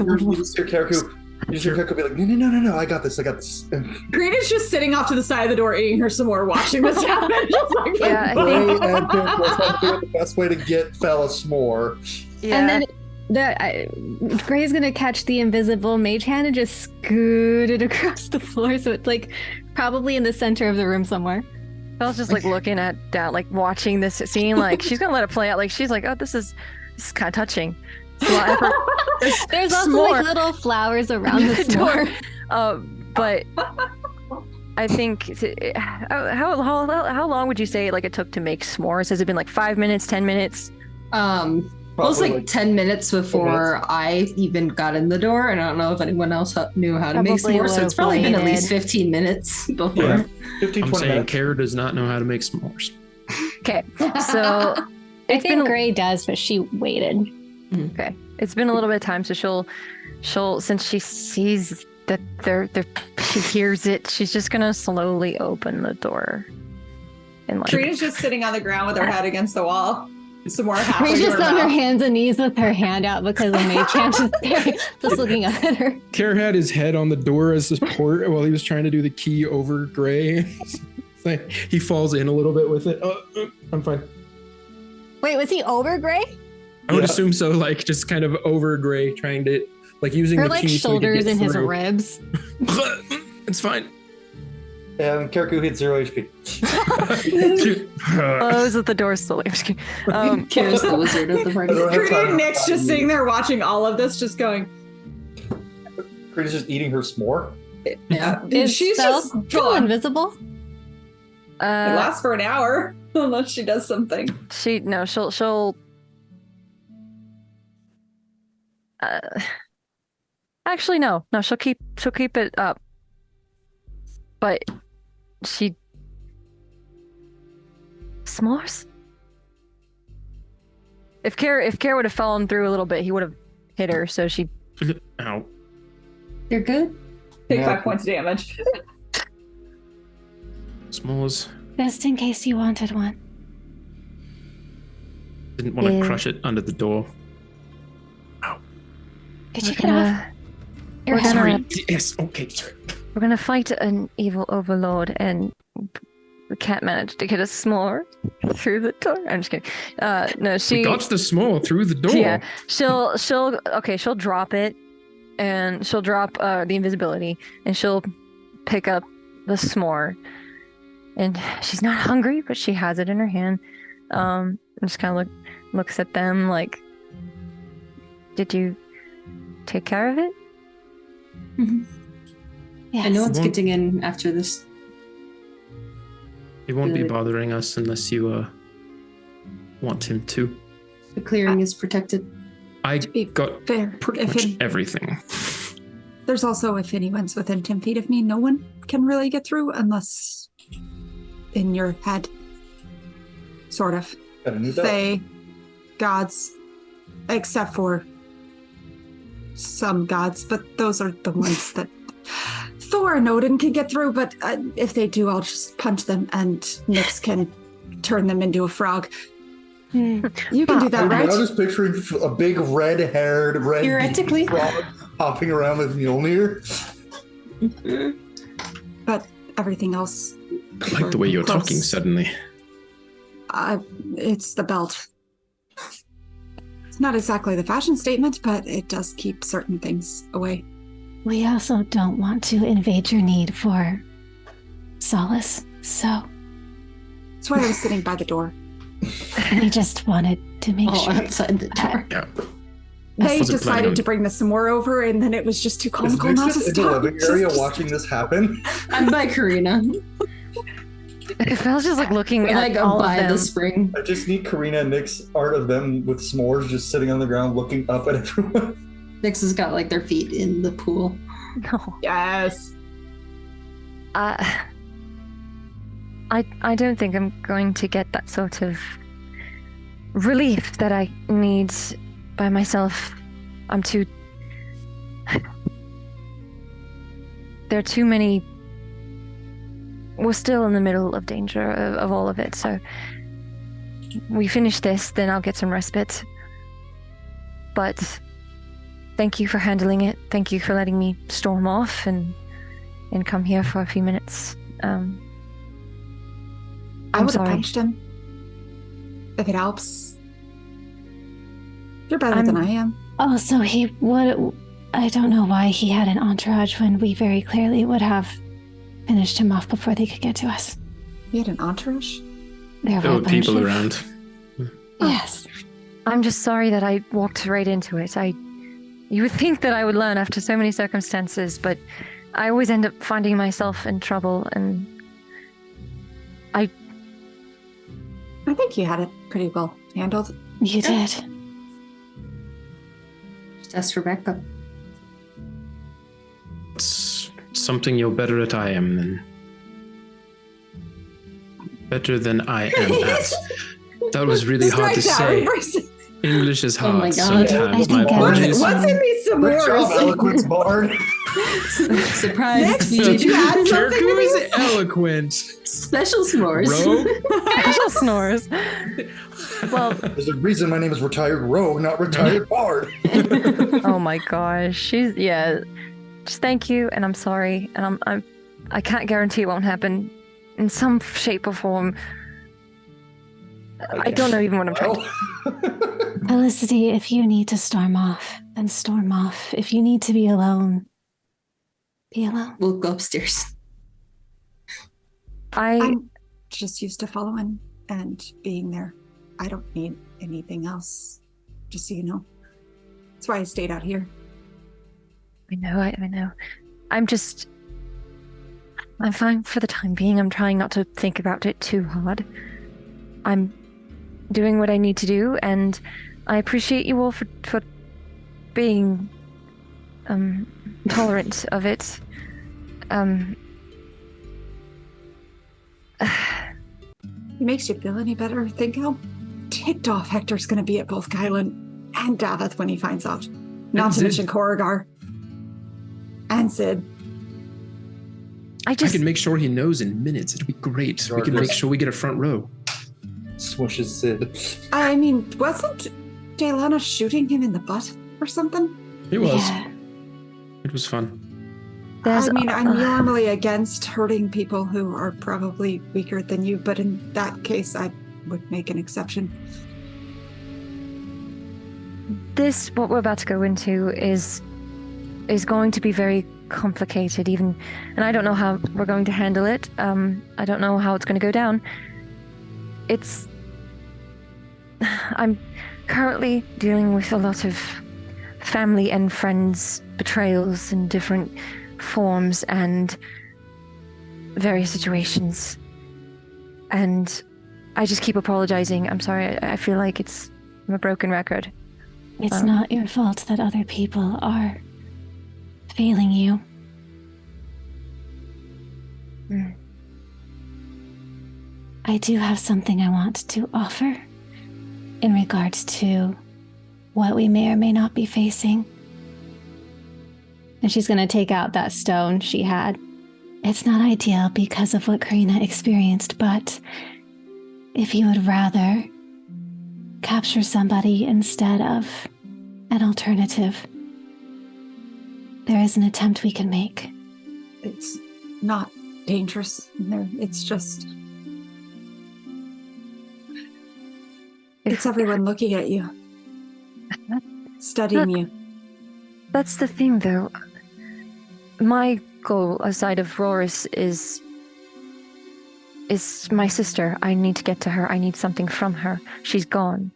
You just hear Kariku be like, no, I got this. Karina's just sitting off to the side of the door eating her s'more, watching this happen. Just like, Yeah, I Gray think- and Kariku are trying to figure out the best way to get Fel a s'more. yeah. And then Gray's gonna catch the invisible mage hand and just scoot it across the floor, so it's like probably in the center of the room somewhere. Fel's just like looking at down, like watching this scene, like she's gonna let it play out. Like she's like, oh, this is kind of touching. So There's also s'more. like little flowers around the door. But I think how long would you say like it took to make s'mores? Has it been like 5 minutes, 10 minutes? It was like 10 minutes before I even got in the door, and I don't know if anyone else knew how to make Probably s'mores, so it's probably been at least waited. 15 minutes before. Yeah, 15, I'm 20 saying minutes. Kara does not know how to make s'mores. Okay, so I think Gray does, but she waited. okay, it's been a little bit of time, so she'll since she sees that she hears it, she's just gonna slowly open the door. And like Karina's just sitting on the ground with her head against the wall. Some more halfway Gray's to just her on her mouth. hands and knees with her hand out because the mage hand is there, just looking up at her. Kara had his head on the door as support while he was trying to do the key over Gray. It's like he falls in a little bit with it. I'm fine. Wait, was he over Gray? I would Yeah. assume so, like just kind of over Gray, trying to like using Her the like key shoulders so he and could his get through. ribs. It's fine. And Kariku hit 0 HP. close at the door slowly. I'm just kidding. Kara's the wizard of the party. Karina and Nick's just sitting there watching all of this, just going, Karina's just eating her s'more. Yeah. she's Fel just still gone. invisible? It lasts for an hour unless she does something. She'll actually no she'll keep it up, but she s'mores. If Kara would have fallen through a little bit, he would have hit her, so she Ow. You're good? Take Yeah. 5 points of damage. S'mores. Just in case you wanted one. Didn't want to Yeah. crush it under the door. Could you we're get off? gonna, Your we're head? gonna Yes. Okay. Sorry. we're gonna fight an evil overlord, and we can't manage to get a s'more through the door. I'm just kidding. No, she We got the s'more through the door. Yeah, she'll drop it, and she'll drop the invisibility, and she'll pick up the s'more, and she's not hungry, but she has it in her hand. And just kind of looks at them like, "Did you take care of it?" Yes. I know it's Won't- getting in after this. He won't be Good. bothering us unless you want him to. The clearing is protected. I be got fair, pretty if much it- everything. There's also, if anyone's within 10 feet of me, no one can really get through unless in your head. Sort of. Got a new belt. Fae, gods, except for some gods, but those are the ones that Thor and Odin can get through, but if they do, I'll just punch them and Nyx can turn them into a frog. You can do that, I'm right? now just picturing a big red-haired, red Theoretically. frog hopping around with Mjolnir. But everything else, I like the way you're Close. talking suddenly. it's the belt. It's not exactly the fashion statement, but it does keep certain things away. We also don't want to invade your need for solace, so That's why I was sitting by the door. we just wanted to make All sure. outside the door. Yeah. They wasn't planning decided on- to bring the s'more over, and then it was just too Is comical Nyx not to just in the stop. living area Just- watching this happen? I'm by Karina. If I was just like looking We're at like all of by them, the spring. I just need Karina and Nick's art of them with s'mores just sitting on the ground looking up at everyone. Nyx has got like their feet in the pool. no. Yes. I don't think I'm going to get that sort of relief that I need by myself. I'm too. There are too many. We're still in the middle of danger of all of it, so we finish this, then I'll get some respite. But thank you for handling it. Thank you for letting me storm off and come here for a few minutes. I I'm would have sorry. punched him. If it helps. You're better I'm- than I am. Oh, so he would. I don't know why he had an entourage when we very clearly would have finished him off before they could get to us. You had an entourage? There There were were a bunch people of- around. Yes. I'm just sorry that I walked right into it. You would think that I would learn after so many circumstances, but I always end up finding myself in trouble, and I think you had it pretty well handled. You did. Just ask for backup. It's something you're better at I am than. Better than I am at. That was really hard to say. English is Oh my hard God. sometimes. I My think I apologies. was- in these Good job, s'mores? eloquence bard. Surprise! Next, we did you add something to Kirku is these? eloquent. special s'mores. Rogue? special snores. Well, There's a reason my name is Retired Rogue, not Retired Bard. oh my gosh, just thank you, and I'm sorry, and I can't guarantee it won't happen in some shape or form. I don't know even what I'm trying to. Felicity, if you need to storm off, then storm off. If you need to be alone, be alone. We'll go upstairs. I'm just used to following and being there. I don't need anything else, just so you know. That's why I stayed out here. I know. I'm fine for the time being. I'm trying not to think about it too hard. I'm doing what I need to do, and I appreciate you all for being tolerant of it. It makes you feel any better? Think how ticked off Hector's going to be at both Kylan and Davith when he finds out. Not to Sid. mention Corrigar. And Sid. I I just can make sure he knows in minutes. It'll be great. We can make sure we get a front row. Smushes Sid. I mean, wasn't Daylana shooting him in the butt or something? It was. Yeah. It was fun. there's I mean, I'm normally against hurting people who are probably weaker than you, but in that case, I would make an exception. what we're about to go into is going to be very complicated, even, and I don't know how we're going to handle it. I don't know how it's going to go down. I'm currently dealing with a lot of family and friends betrayals in different forms and various situations. And I just keep apologizing. I'm sorry. I feel like I'm a broken record. It's not your fault that other people are failing you. I do have something I want to offer in regards to what we may or may not be facing. And she's going to take out that stone she had. It's not ideal because of what Karina experienced, but if you would rather capture somebody instead of an alternative, there is an attempt we can make. It's not dangerous. It's just... It's everyone looking at you. Studying you. That's the thing, though. My goal, aside of Roris, is my sister. I need to get to her. I need something from her. She's gone.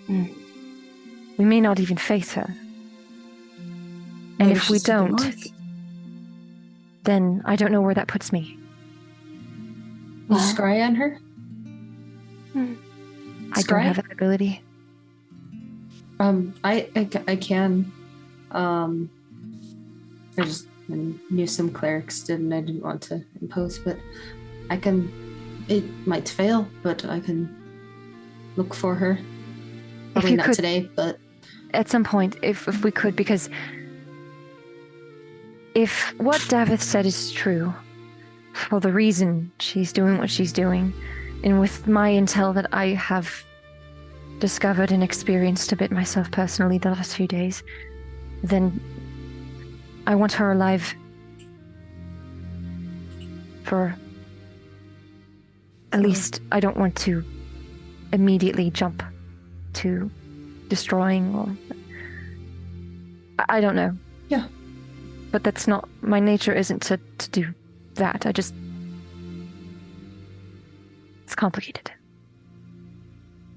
We may not even face her. And if we don't, then I don't know where that puts me. You scry on her? I don't have that ability. I can. I just knew some clerics did, and I didn't want to impose, but I can. It might fail, but I can look for her. Probably not today, but at some point, if we could, because if what Davith said is true, for the reason she's doing what she's doing, and with my intel that I have discovered and experienced a bit myself personally the last few days, then I want her alive for at least. I don't want to immediately jump to destroying, or I don't know. Yeah. But that's not, my nature isn't to do that. It's complicated.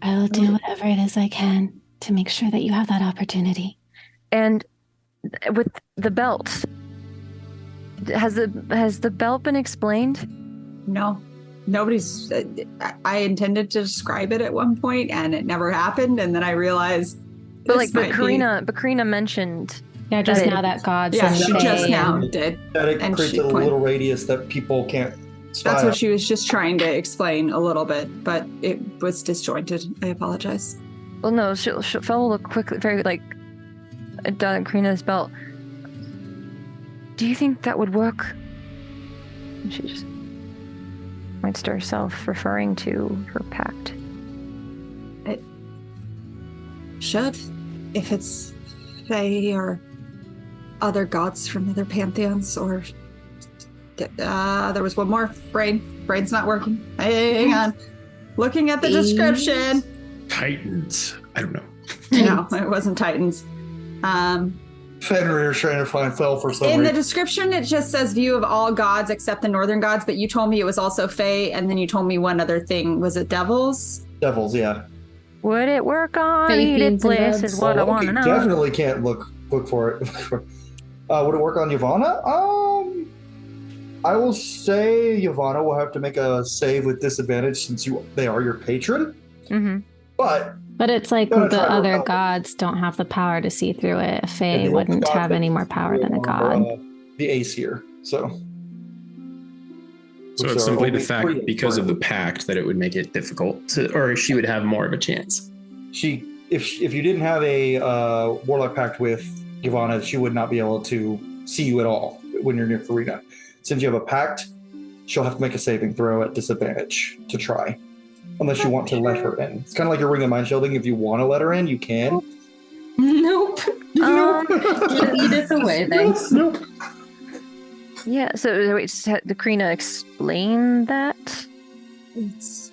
I will do whatever it is I can to make sure that you have that opportunity. And with the belt, has the belt been explained? No. Nobody's... I intended to describe it at one point, and it never happened, and then I realized... But Karina mentioned... Yeah, just now that gods... Yeah, she just now did. That it creates a little radius that people can't spy. That's what she was just trying to explain a little bit, but it was disjointed. I apologize. Well, no, she'll look quickly, very down at Karina's belt. Do you think that would work? And she just points to herself, referring to her pact. It should, if it's Fae or other gods from other pantheons, or there was one more. Brain's not working. Hang on. Looking at the description. Titans. I don't know. No, it wasn't Titans. Fenrir's trying to find fell for some In the reason. description, it just says view of all gods except the northern gods, but you told me it was also Fae, and then you told me one other thing. Was it devils? Devils, yeah. Would it work on Edith Bliss is what I want to know. Definitely can't look for it. Would it work on Yavanna? I will say Yavanna will have to make a save with disadvantage since they are your patron. Mm-hmm. But it's like the other gods don't have the power to see through it. Fae wouldn't have any more power than a god. The ace here, so. So it's simply the fact because of the pact that it would make it difficult to, or she would have more of a chance. If you didn't have a warlock pact with Yavanna, she would not be able to see you at all when you're near Karina. Since you have a pact, she'll have to make a saving throw at disadvantage to try. Unless you want to let her in. It's kind of like your Ring of Mind Shielding. If you want to let her in, you can. Nope. Nope. Edith away, thanks. Nope. Yeah, so wait, did Karina explain that? It's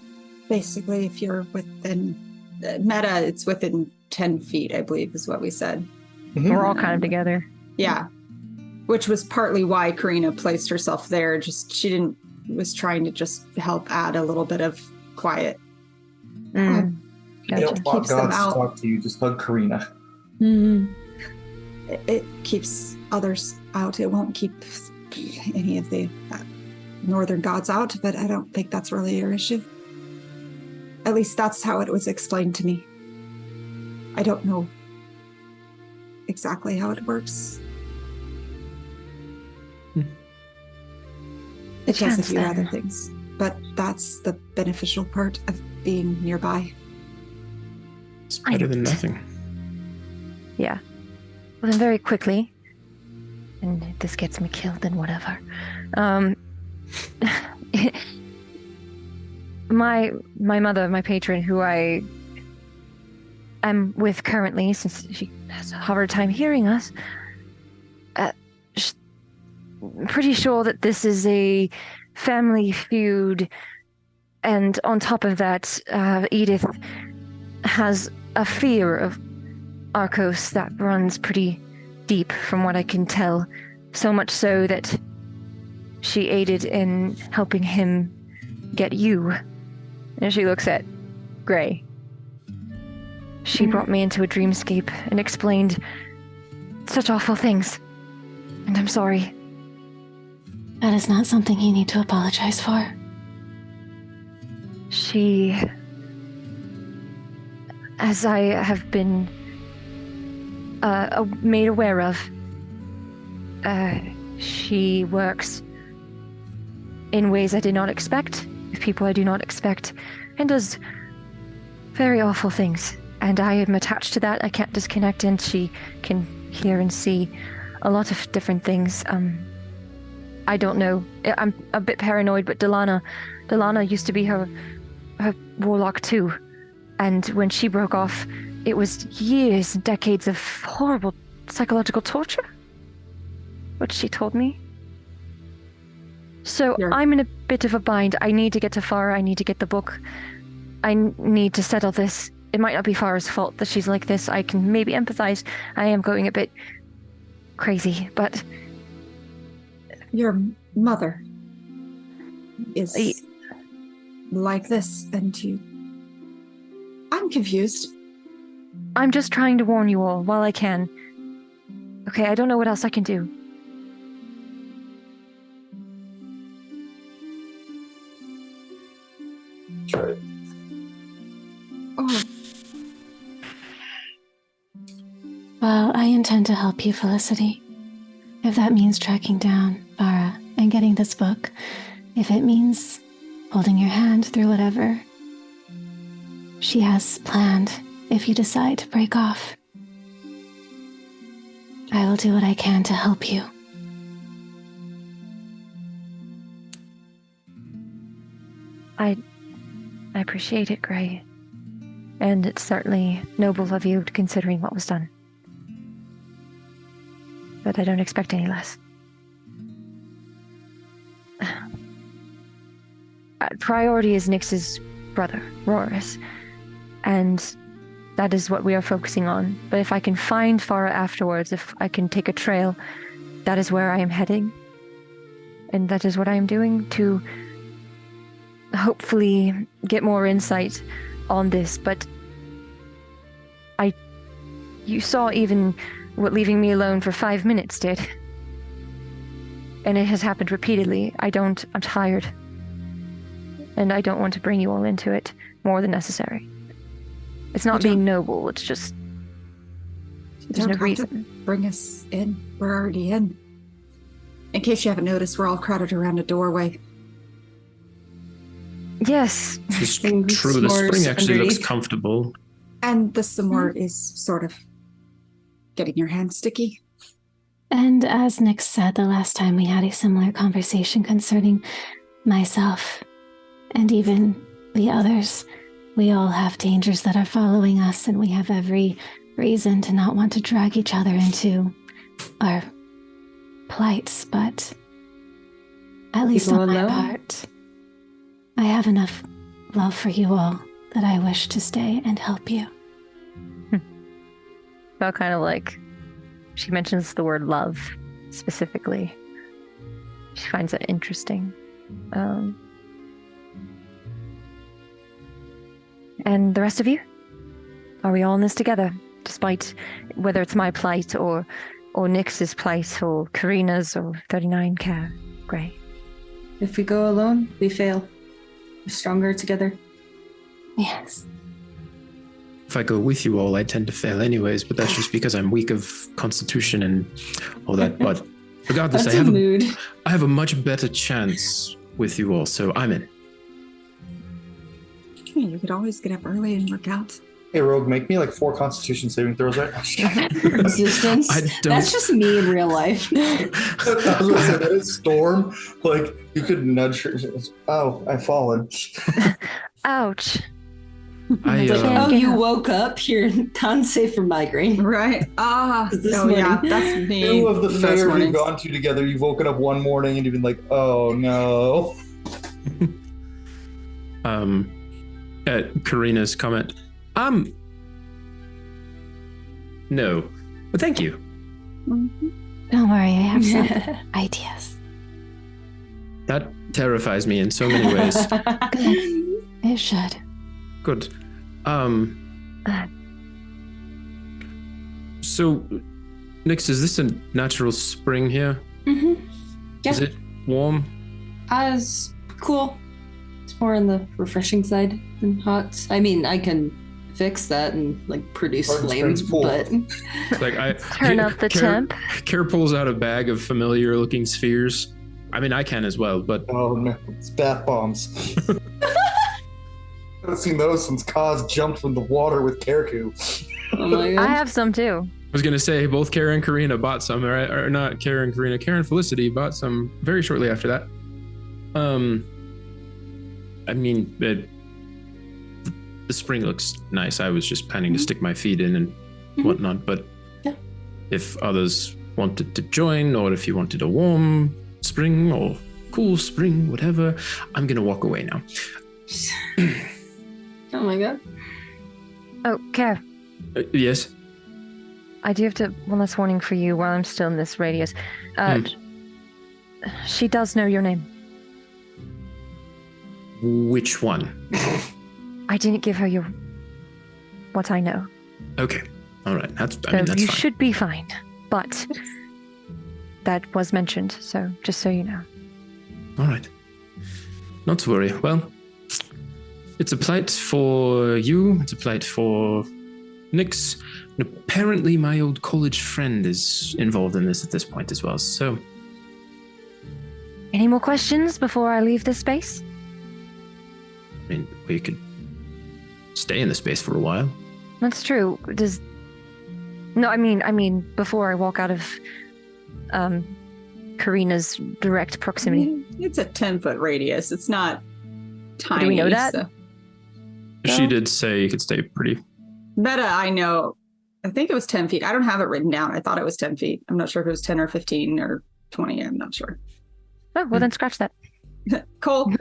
basically if you're within... meta, it's within 10 feet, I believe, is what we said. Mm-hmm. We're all kind of together. Yeah. Which was partly why Karina placed herself there. She was trying to just help add a little bit of quiet. Gotcha. You don't want gods to talk to you, just hug Karina. Mm-hmm. It keeps others out. It won't keep any of the northern gods out, but I don't think that's really your issue. At least that's how it was explained to me. I don't know exactly how it works. It does a few other things, but that's the beneficial part of being nearby. It's better than nothing. Yeah. Well, then very quickly, and if this gets me killed, then whatever. My mother, my patron, who I am with currently, since she has a hard time hearing us, pretty sure that this is a family feud, and on top of that, Edith has a fear of Arcos that runs pretty deep from what I can tell, so much so that she aided in helping him get you. And she looks at Gray. She brought me into a dreamscape and explained such awful things, and I'm sorry. That is not something you need to apologize for. She, as I have been made aware of, she works in ways I did not expect, with people I do not expect, and does very awful things. And I am attached to that. I can't disconnect, and she can hear and see a lot of different things. I don't know. I'm a bit paranoid, but Delana used to be her warlock too. And when she broke off, it was years and decades of horrible psychological torture, what she told me. So I'm in a bit of a bind. I need to get to Farah. I need to get the book. I need to settle this. It might not be Farah's fault that she's like this. I can maybe empathize. I am going a bit crazy, but... Your mother is like this, and you... I'm confused. I'm just trying to warn you all while I can. Okay, I don't know what else I can do. Try it. Oh. Well, I intend to help you, Felicity. If that means tracking down Farah and getting this book, if it means holding your hand through whatever she has planned, if you decide to break off, I will do what I can to help you. I appreciate it, Gray. And it's certainly noble of you considering what was done. But I don't expect any less. Priority is Nyx's brother, Roris. And that is what we are focusing on. But if I can find Farah afterwards, if I can take a trail, that is where I am heading. And that is what I am doing to hopefully get more insight on this. But you saw even what leaving me alone for 5 minutes did. And it has happened repeatedly. I'm tired. And I don't want to bring you all into it more than necessary. It's not being noble, it's just... There's no reason. Bring us in. We're already in. In case you haven't noticed, we're all crowded around a doorway. Yes. It's true. The spring actually looks comfortable. And the s'more is sort of getting your hands sticky. And as Nyx said the last time we had a similar conversation concerning myself and even the others, we all have dangers that are following us, and we have every reason to not want to drag each other into our plights, but at least on my part, I have enough love for you all that I wish to stay and help you. Felt kind of like she mentions the word love specifically. She finds it interesting. And the rest of you? Are we all in this together? Despite whether it's my plight or Nyx's plight or Karina's or 39 Gray. If we go alone, we fail. We're stronger together. Yes. If I go with you all, I tend to fail anyways, but that's just because I'm weak of constitution and all that. But regardless, That's I a mood. have a much better chance with you all, so I'm in. Hey, you could always get up early and work out. Hey, Rogue, make me like 4 Constitution saving throws right now. Resistance. I don't- That's just me in real life. I was gonna say, that is Storm. Like, you could nudge her. Oh, I've fallen. Ouch. Oh, you woke up? You're unsafe for migraine. Right. This Oh, morning. yeah, that's me. Two of the Most fairs mornings. you've gone to together, you've woken up one morning and you've been like, oh no. Karina's comment. No, but thank you. Don't worry, I have some ideas. That terrifies me in so many ways. It should. Good. So, Nyx, is this a natural spring here? Mm-hmm. Yeah. Is it warm? It's cool. It's more on the refreshing side than hot. I mean, I can fix that and like produce Garden flames, Springs pool. but Like I Turn up the temp. Kara pulls out a bag of familiar-looking spheres. I mean, I can as well, but Oh no, it's bath bombs. I haven't seen those since Kaz jumped from the water with Karaku. oh my I god. have some too. I was gonna say both Kara and Karina bought some, right? Or not Kara and Karina. Kara and Felicity bought some very shortly after that. I mean, the spring looks nice. I was just planning to stick my feet in and whatnot, but Yeah. if others wanted to join, or if you wanted a warm spring or cool spring, whatever, I'm gonna walk away now. Oh my god. Oh, Kev, Yes. I do have one last warning for you while I'm still in this radius. She does know your name. Which one? I didn't give her what I know. Okay. All right. That's So that's you fine. should be fine. But that was mentioned, so just so you know. All right. Not to worry. Well, it's a plight for you. It's a plight for Nyx. And apparently my old college friend is involved in this at this point as well. So, Any more questions before I leave this space? I mean, we could stay in the space for a while. That's true. No, I mean before I walk out of Karina's direct proximity. It's a 10-foot radius. It's not tiny. Do we know that? so- She did say you could stay pretty. Meta, I know. I think it was 10 feet. I don't have it written down. I thought it was 10 feet. I'm not sure if it was 10 or 15 or 20. I'm not sure. Oh, well then scratch that. Cole,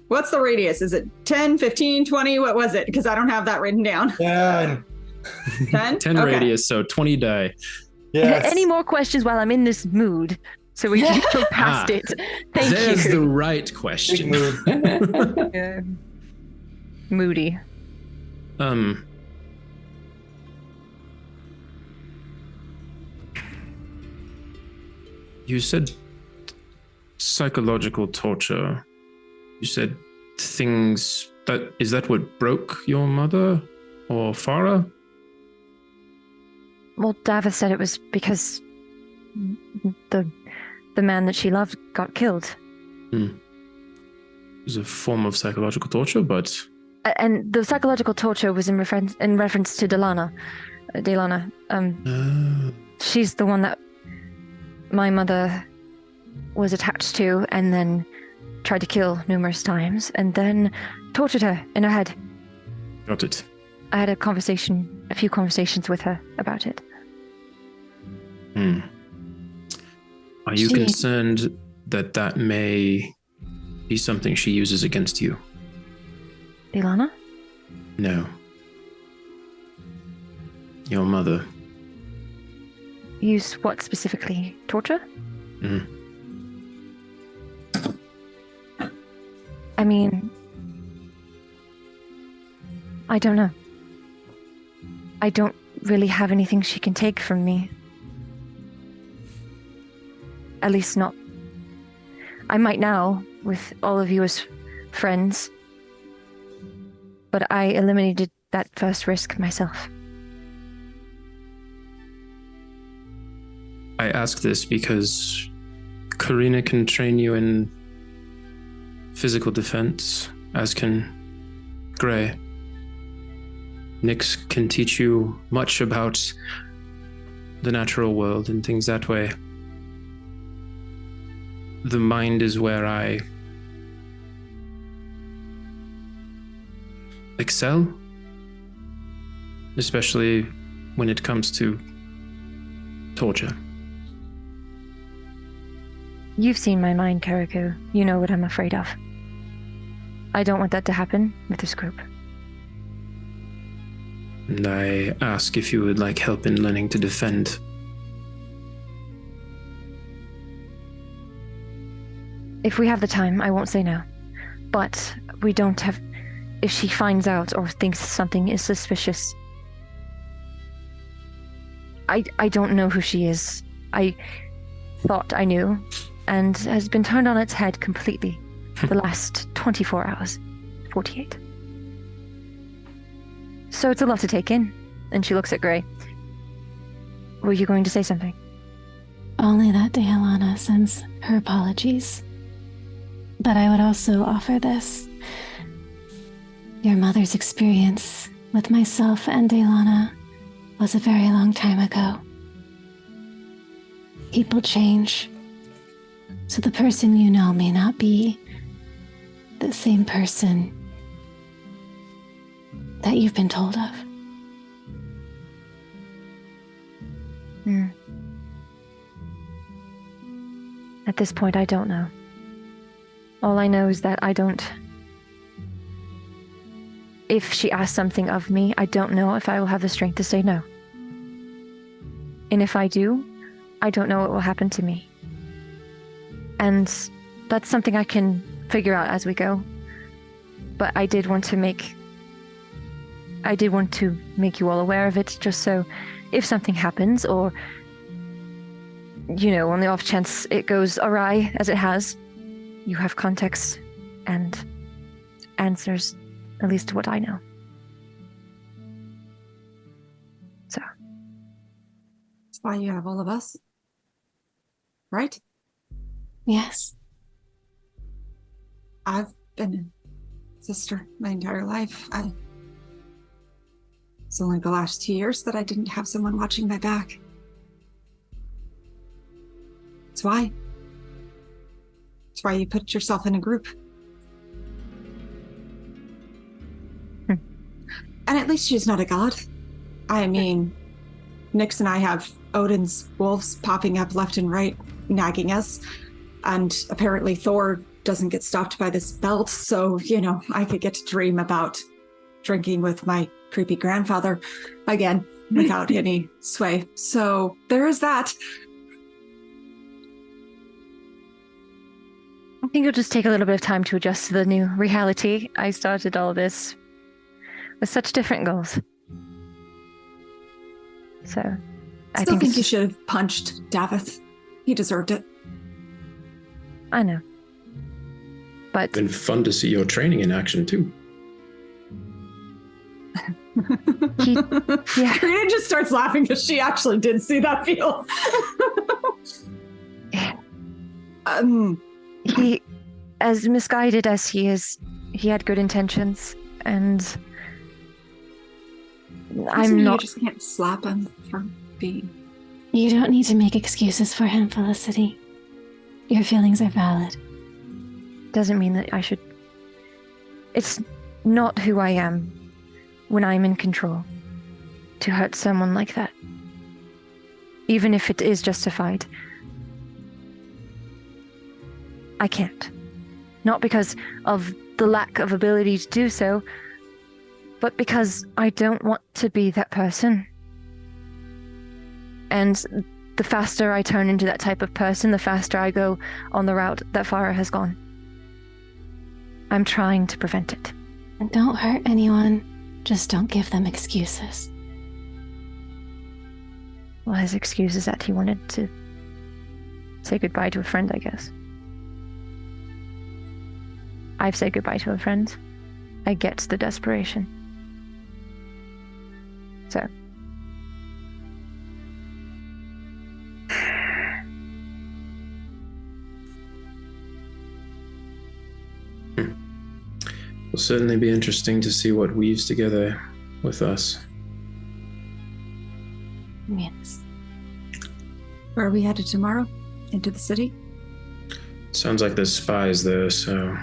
what's the radius? Is it 10, 15, 20? What was it? Because I don't have that written down. Yeah, 10? 10 Okay. radius, so 20 die. yes. Any more questions while I'm in this mood? So we can go past it. Thank There's you. the right Big question. mood. Moody. You said psychological torture. You said things that is that what broke your mother or Farah? Well, Davos said it was because the man that she loved got killed. It was a form of psychological torture, but And the psychological torture was in reference to Delana. She's the one that my mother was attached to and then tried to kill numerous times and then tortured her in her head. got it. I had a few conversations with her about it. Are you She- concerned that that may be something she uses against you? Delana? No. Your mother. Use what specifically? Torture? I mean, I don't know. I don't really have anything she can take from me. At least not. I might now, with all of you as friends. But I eliminated that first risk myself. I ask this because Karina can train you in physical defense, as can Gray. Nyx can teach you much about the natural world and things that way. The mind is where I excel, especially when it comes to torture. You've seen my mind, Kariku. You know what I'm afraid of. I don't want that to happen with this group. And I ask if you would like help in learning to defend. If we have the time, I won't say no. But we don't have... If she finds out or thinks something is suspicious... I don't know who she is. I thought I knew, and has been turned on its head completely the last 24 hours. 48. So it's a lot to take in. And she looks at Gray. Were you going to say something? Only that Dealana sends her apologies. But I would also offer this. Your mother's experience with myself and Dealana was a very long time ago. People change. So the person you know may not be the same person that you've been told of. At this point, I don't know. All I know is that I don't... If she asks something of me, I don't know if I will have the strength to say no. And if I do, I don't know what will happen to me. And that's something I can figure out as we go. But I did want to make you all aware of it, just so if something happens, or, you know, on the off chance it goes awry, as it has, you have context and answers, at least to what I know. So. That's why you have all of us. Right? Yes. I've been a sister my entire life. It's only the last 2 years that I didn't have someone watching my back. That's why. That's why you put yourself in a group. And at least she's not a god. I mean, Nyx and I have Odin's wolves popping up left and right, nagging us. And apparently Thor doesn't get stopped by this belt, so, you know, I could get to dream about drinking with my creepy grandfather again without any sway. So there is that. I think it'll just take a little bit of time to adjust to the new reality. I started all this with such different goals. So I Still think you it's- should have punched Davith. He deserved it. I know. But Been fun to see your training in action too. yeah. Karina just starts laughing because she actually did see that feel. He, as misguided as he is, he had good intentions, and I'm not. You just can't slap him for being. You don't need to make excuses for him, Felicity. Your feelings are valid. Doesn't mean that I should. It's not who I am when I'm in control to hurt someone like that, even if it is justified. I can't. Not because of the lack of ability to do so, but because I don't want to be that person. And the faster I turn into that type of person, the faster I go on the route that Farah has gone. I'm trying to prevent it. And don't hurt anyone. Just don't give them excuses. Well, his excuse is that he wanted to say goodbye to a friend, I guess. I've said goodbye to a friend. I get the desperation. So. Will certainly be interesting to see what weaves together with us. Yes. Where are we headed tomorrow? Into the city? Sounds like there's spies there, so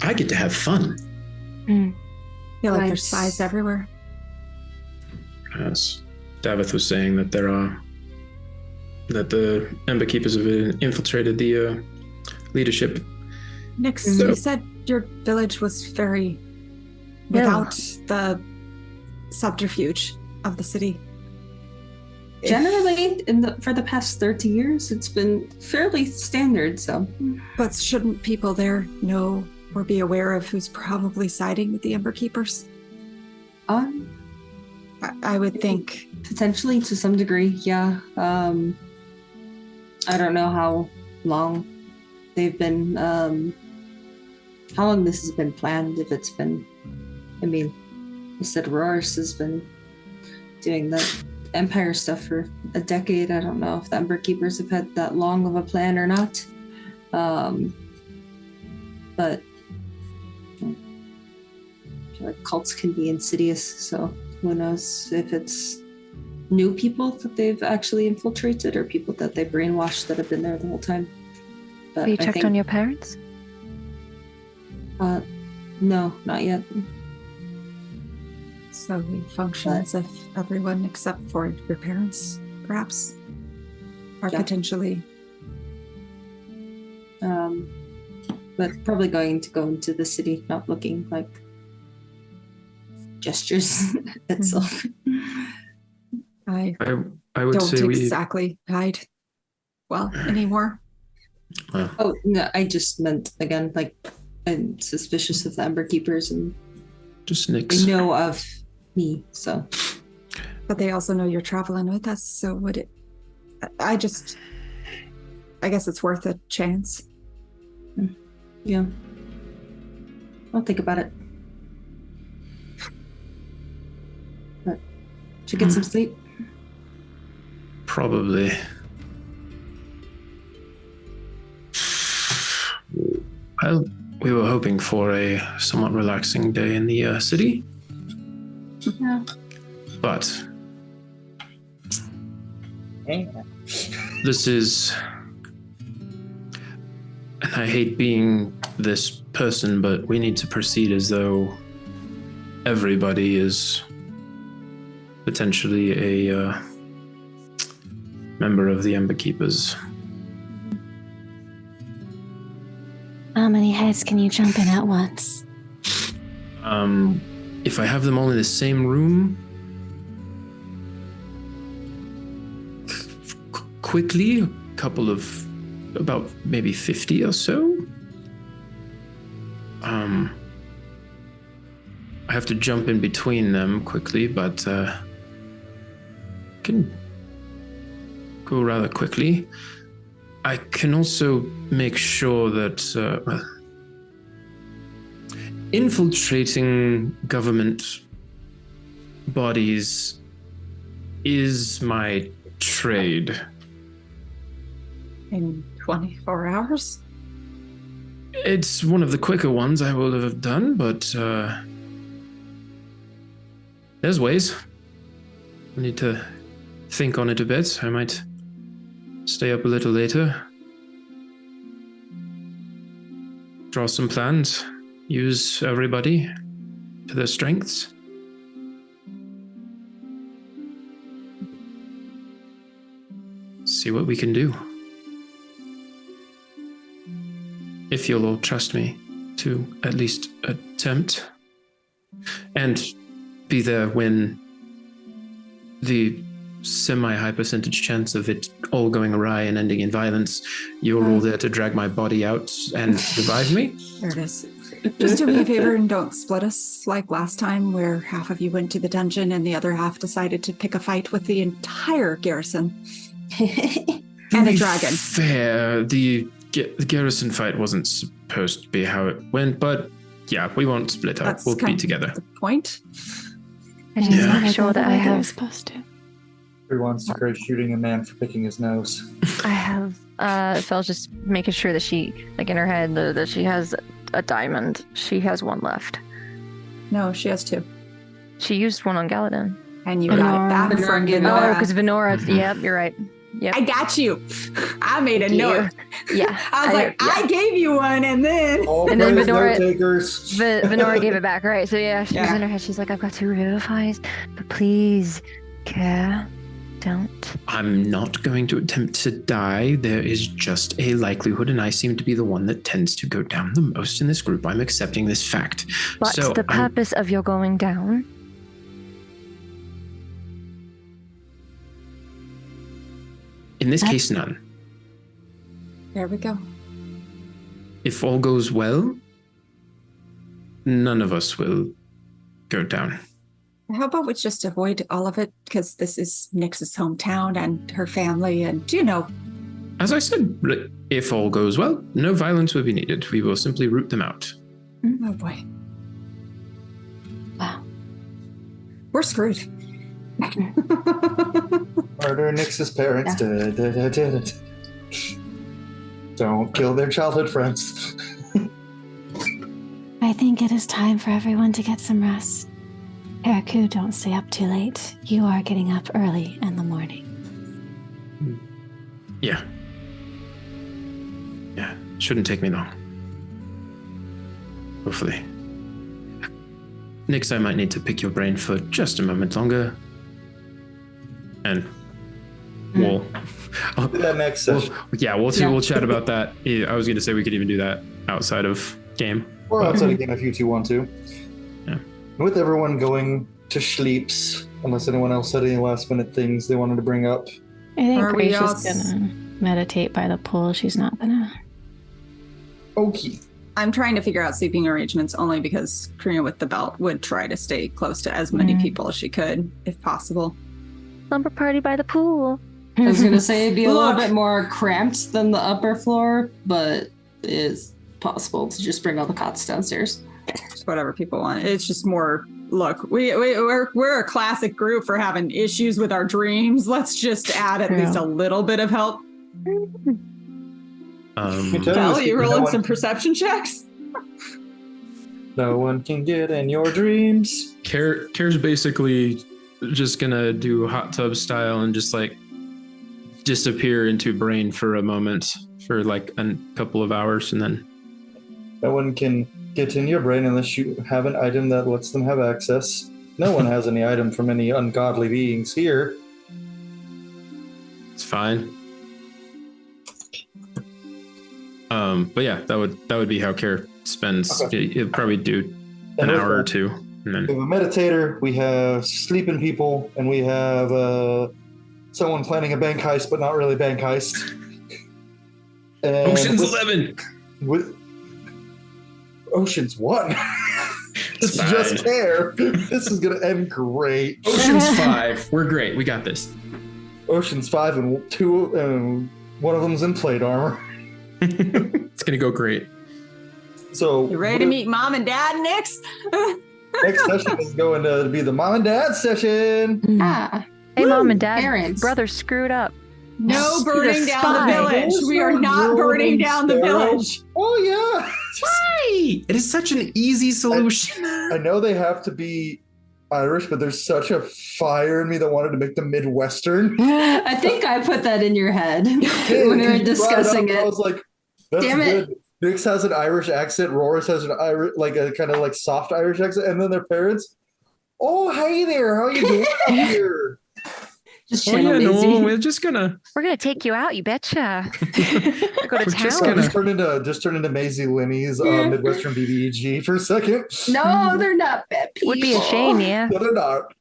I get to have fun. I feel like there's Nice. spies everywhere. As Davith was saying, that the Ember Keepers have infiltrated the leadership. Nix, So- you said your village was very without the subterfuge of the city. Generally, for the past 30 years, it's been fairly standard. So, But shouldn't people there know or be aware of who's probably siding with the Ember Keepers? I would think. potentially to some degree, yeah. I don't know how long they've been. How long this has been planned? If it's been, I mean, you said Roris has been doing the Empire stuff for a decade. I don't know if the Ember Keepers have had that long of a plan or not. But I feel like cults can be insidious, so who knows if it's new people that they've actually infiltrated or people that they brainwashed that have been there the whole time. But Have you I checked think, on your parents? no, not yet. So we function as if everyone except for your parents, perhaps, are Yeah. potentially. But probably going to go into the city, not looking like gestures itself. I I would don't say we. exactly hide well anymore. Oh no, I just meant again, like I'm suspicious of the Ember Keepers and Just they Nix. know of me, so But they also know you're traveling with us, so would it? I guess it's worth a chance. yeah. I'll think about it. But should get some sleep. Probably. Well, we were hoping for a somewhat relaxing day in the city, Yeah. but this is, and I hate being this person, but we need to proceed as though everybody is potentially a member of the Ember Keepers. How many heads can you jump in at once? If I have them all in the same room, quickly, a couple of about maybe 50 or so. I have to jump in between them quickly, but can go rather quickly. I can also make sure that infiltrating government bodies is my trade. In 24 hours? It's one of the quicker ones I will have done, but there's ways. I need to think on it a bit. I might stay up a little later, draw some plans, use everybody to their strengths. See what we can do. If you'll all trust me to at least attempt and be there when the semi-high percentage chance of it all going awry and ending in violence, you're all there to drag my body out and revive me. There it is. Just do me a favor and don't split us like last time where half of you went to the dungeon and the other half decided to pick a fight with the entire garrison. And a dragon. Fair, the the garrison fight wasn't supposed to be how it went, but yeah, we won't split up. That's We'll be kind of together. the point. I just Yeah. make sure that I have supposed to. Who wants to encourage shooting a man for picking his nose? I have Fel's just making sure that she, like in her head, that she has a diamond. She has one left. No, she has 2. She used one on Galadin. And you got it back Venora. from Oh, Venora. because Venora. Yep, you're right. Yep. I got you. I made a Thank you. note. Yeah. I was like, yeah. I gave you one, and then All And then praise Venora- note takers. Venora gave it back, right? So yeah, she was Yeah. in her head. She's like, I've got 2 revivifies, but please, care, don't. I'm not going to attempt to die. There is just a likelihood, and I seem to be the one that tends to go down the most in this group. I'm accepting this fact. But So the purpose of your going down. in this case, none. there we go. If all goes well, none of us will go down. How about we just avoid all of it because this is Nyx's hometown and her family, and As I said, if all goes well, no violence will be needed. We will simply root them out. oh boy, Wow. we're screwed. Murder Nyx's parents. Da, da, da, da, da. Don't kill their childhood friends. I think it is time for everyone to get some rest. Heraku, don't stay up too late. You are getting up early in the morning. Yeah. Yeah, shouldn't take me long. Hopefully. Nyx, I might need to pick your brain for just a moment longer. And we'll... That next session. We'll chat about that. Yeah, I was going to say we could even do that outside of game. Or outside again if you two want to. Yeah. With everyone going to sleeps, unless anyone else had any last minute things they wanted to bring up. I think Are we Grace all is gonna meditate by the pool. She's not gonna. Okay. I'm trying to figure out sleeping arrangements only because Karina with the belt would try to stay close to as many people as she could, if possible. Slumber party by the pool. I was gonna say it'd be a little Look. bit more cramped than the upper floor, but it's possible to just bring all the cots downstairs. Just whatever people want. It's just more. Look, we're a classic group for having issues with our dreams. Let's just add at least a little bit of help. Kel, you rolling some perception checks? No one can get in your dreams. Care's basically just gonna do hot tub style and just like disappear into brain for a moment for like a couple of hours, and then No one can get in your brain unless you have an item that lets them have access. No one has any item from any ungodly beings here. it's fine. But yeah, that would be how Care spends. Okay. He'll probably do And an with hour or that, two, and then We have a meditator, we have sleeping people, and we have someone planning a bank heist, but not really bank heist. And Ocean's with- 11. With Ocean's 1. It's fine. just Care. This is gonna end great. Ocean's 5. We're great. We got this. Ocean's 5 and 2, and one of them's in plate armor. It's gonna go great. So You ready to meet mom and dad, Nyx? next session is going to be the mom and dad session. Ah, Hey, mom and dad, parents. brother screwed up. No burning down the spy. village. We are not burning down the village. Oh yeah. Why? It is such an easy solution. I know they have to be Irish, but there's such a fire in me that wanted to make them Midwestern. I think I put that in your head when we You were brought it discussing up, I it. was like, that's Damn it. good. Nyx has an Irish accent. Roris has an Irish, like a kind of like soft Irish accent, and then their parents. Oh, hey there, how you doing up here? Just Oh channel yeah, no, Maisie. we're just gonna. We're gonna take you out, you betcha. Go to We're just town. gonna- Just turn into Maisie Linney's Yeah. Midwestern BBEG for a second. No, they're not bad people. Would be a shame, yeah. No, they're not.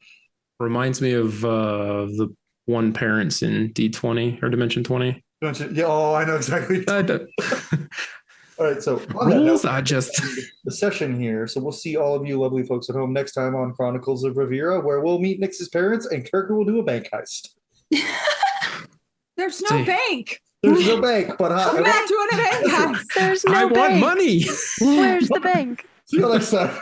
Reminds me of the one parents in D20 or Dimension 20. Don't you? Yeah. Oh, I know exactly. All right. So on that Rules note, are just. the session here. So we'll see all of you lovely folks at home next time on Chronicles of Ravira, where we'll meet Nyx's parents and Kirk will do a bank heist. There's no Say- bank. There's no bank, but Come back to it, guys. There's no I bank. want money. Where's the bank? See you next time.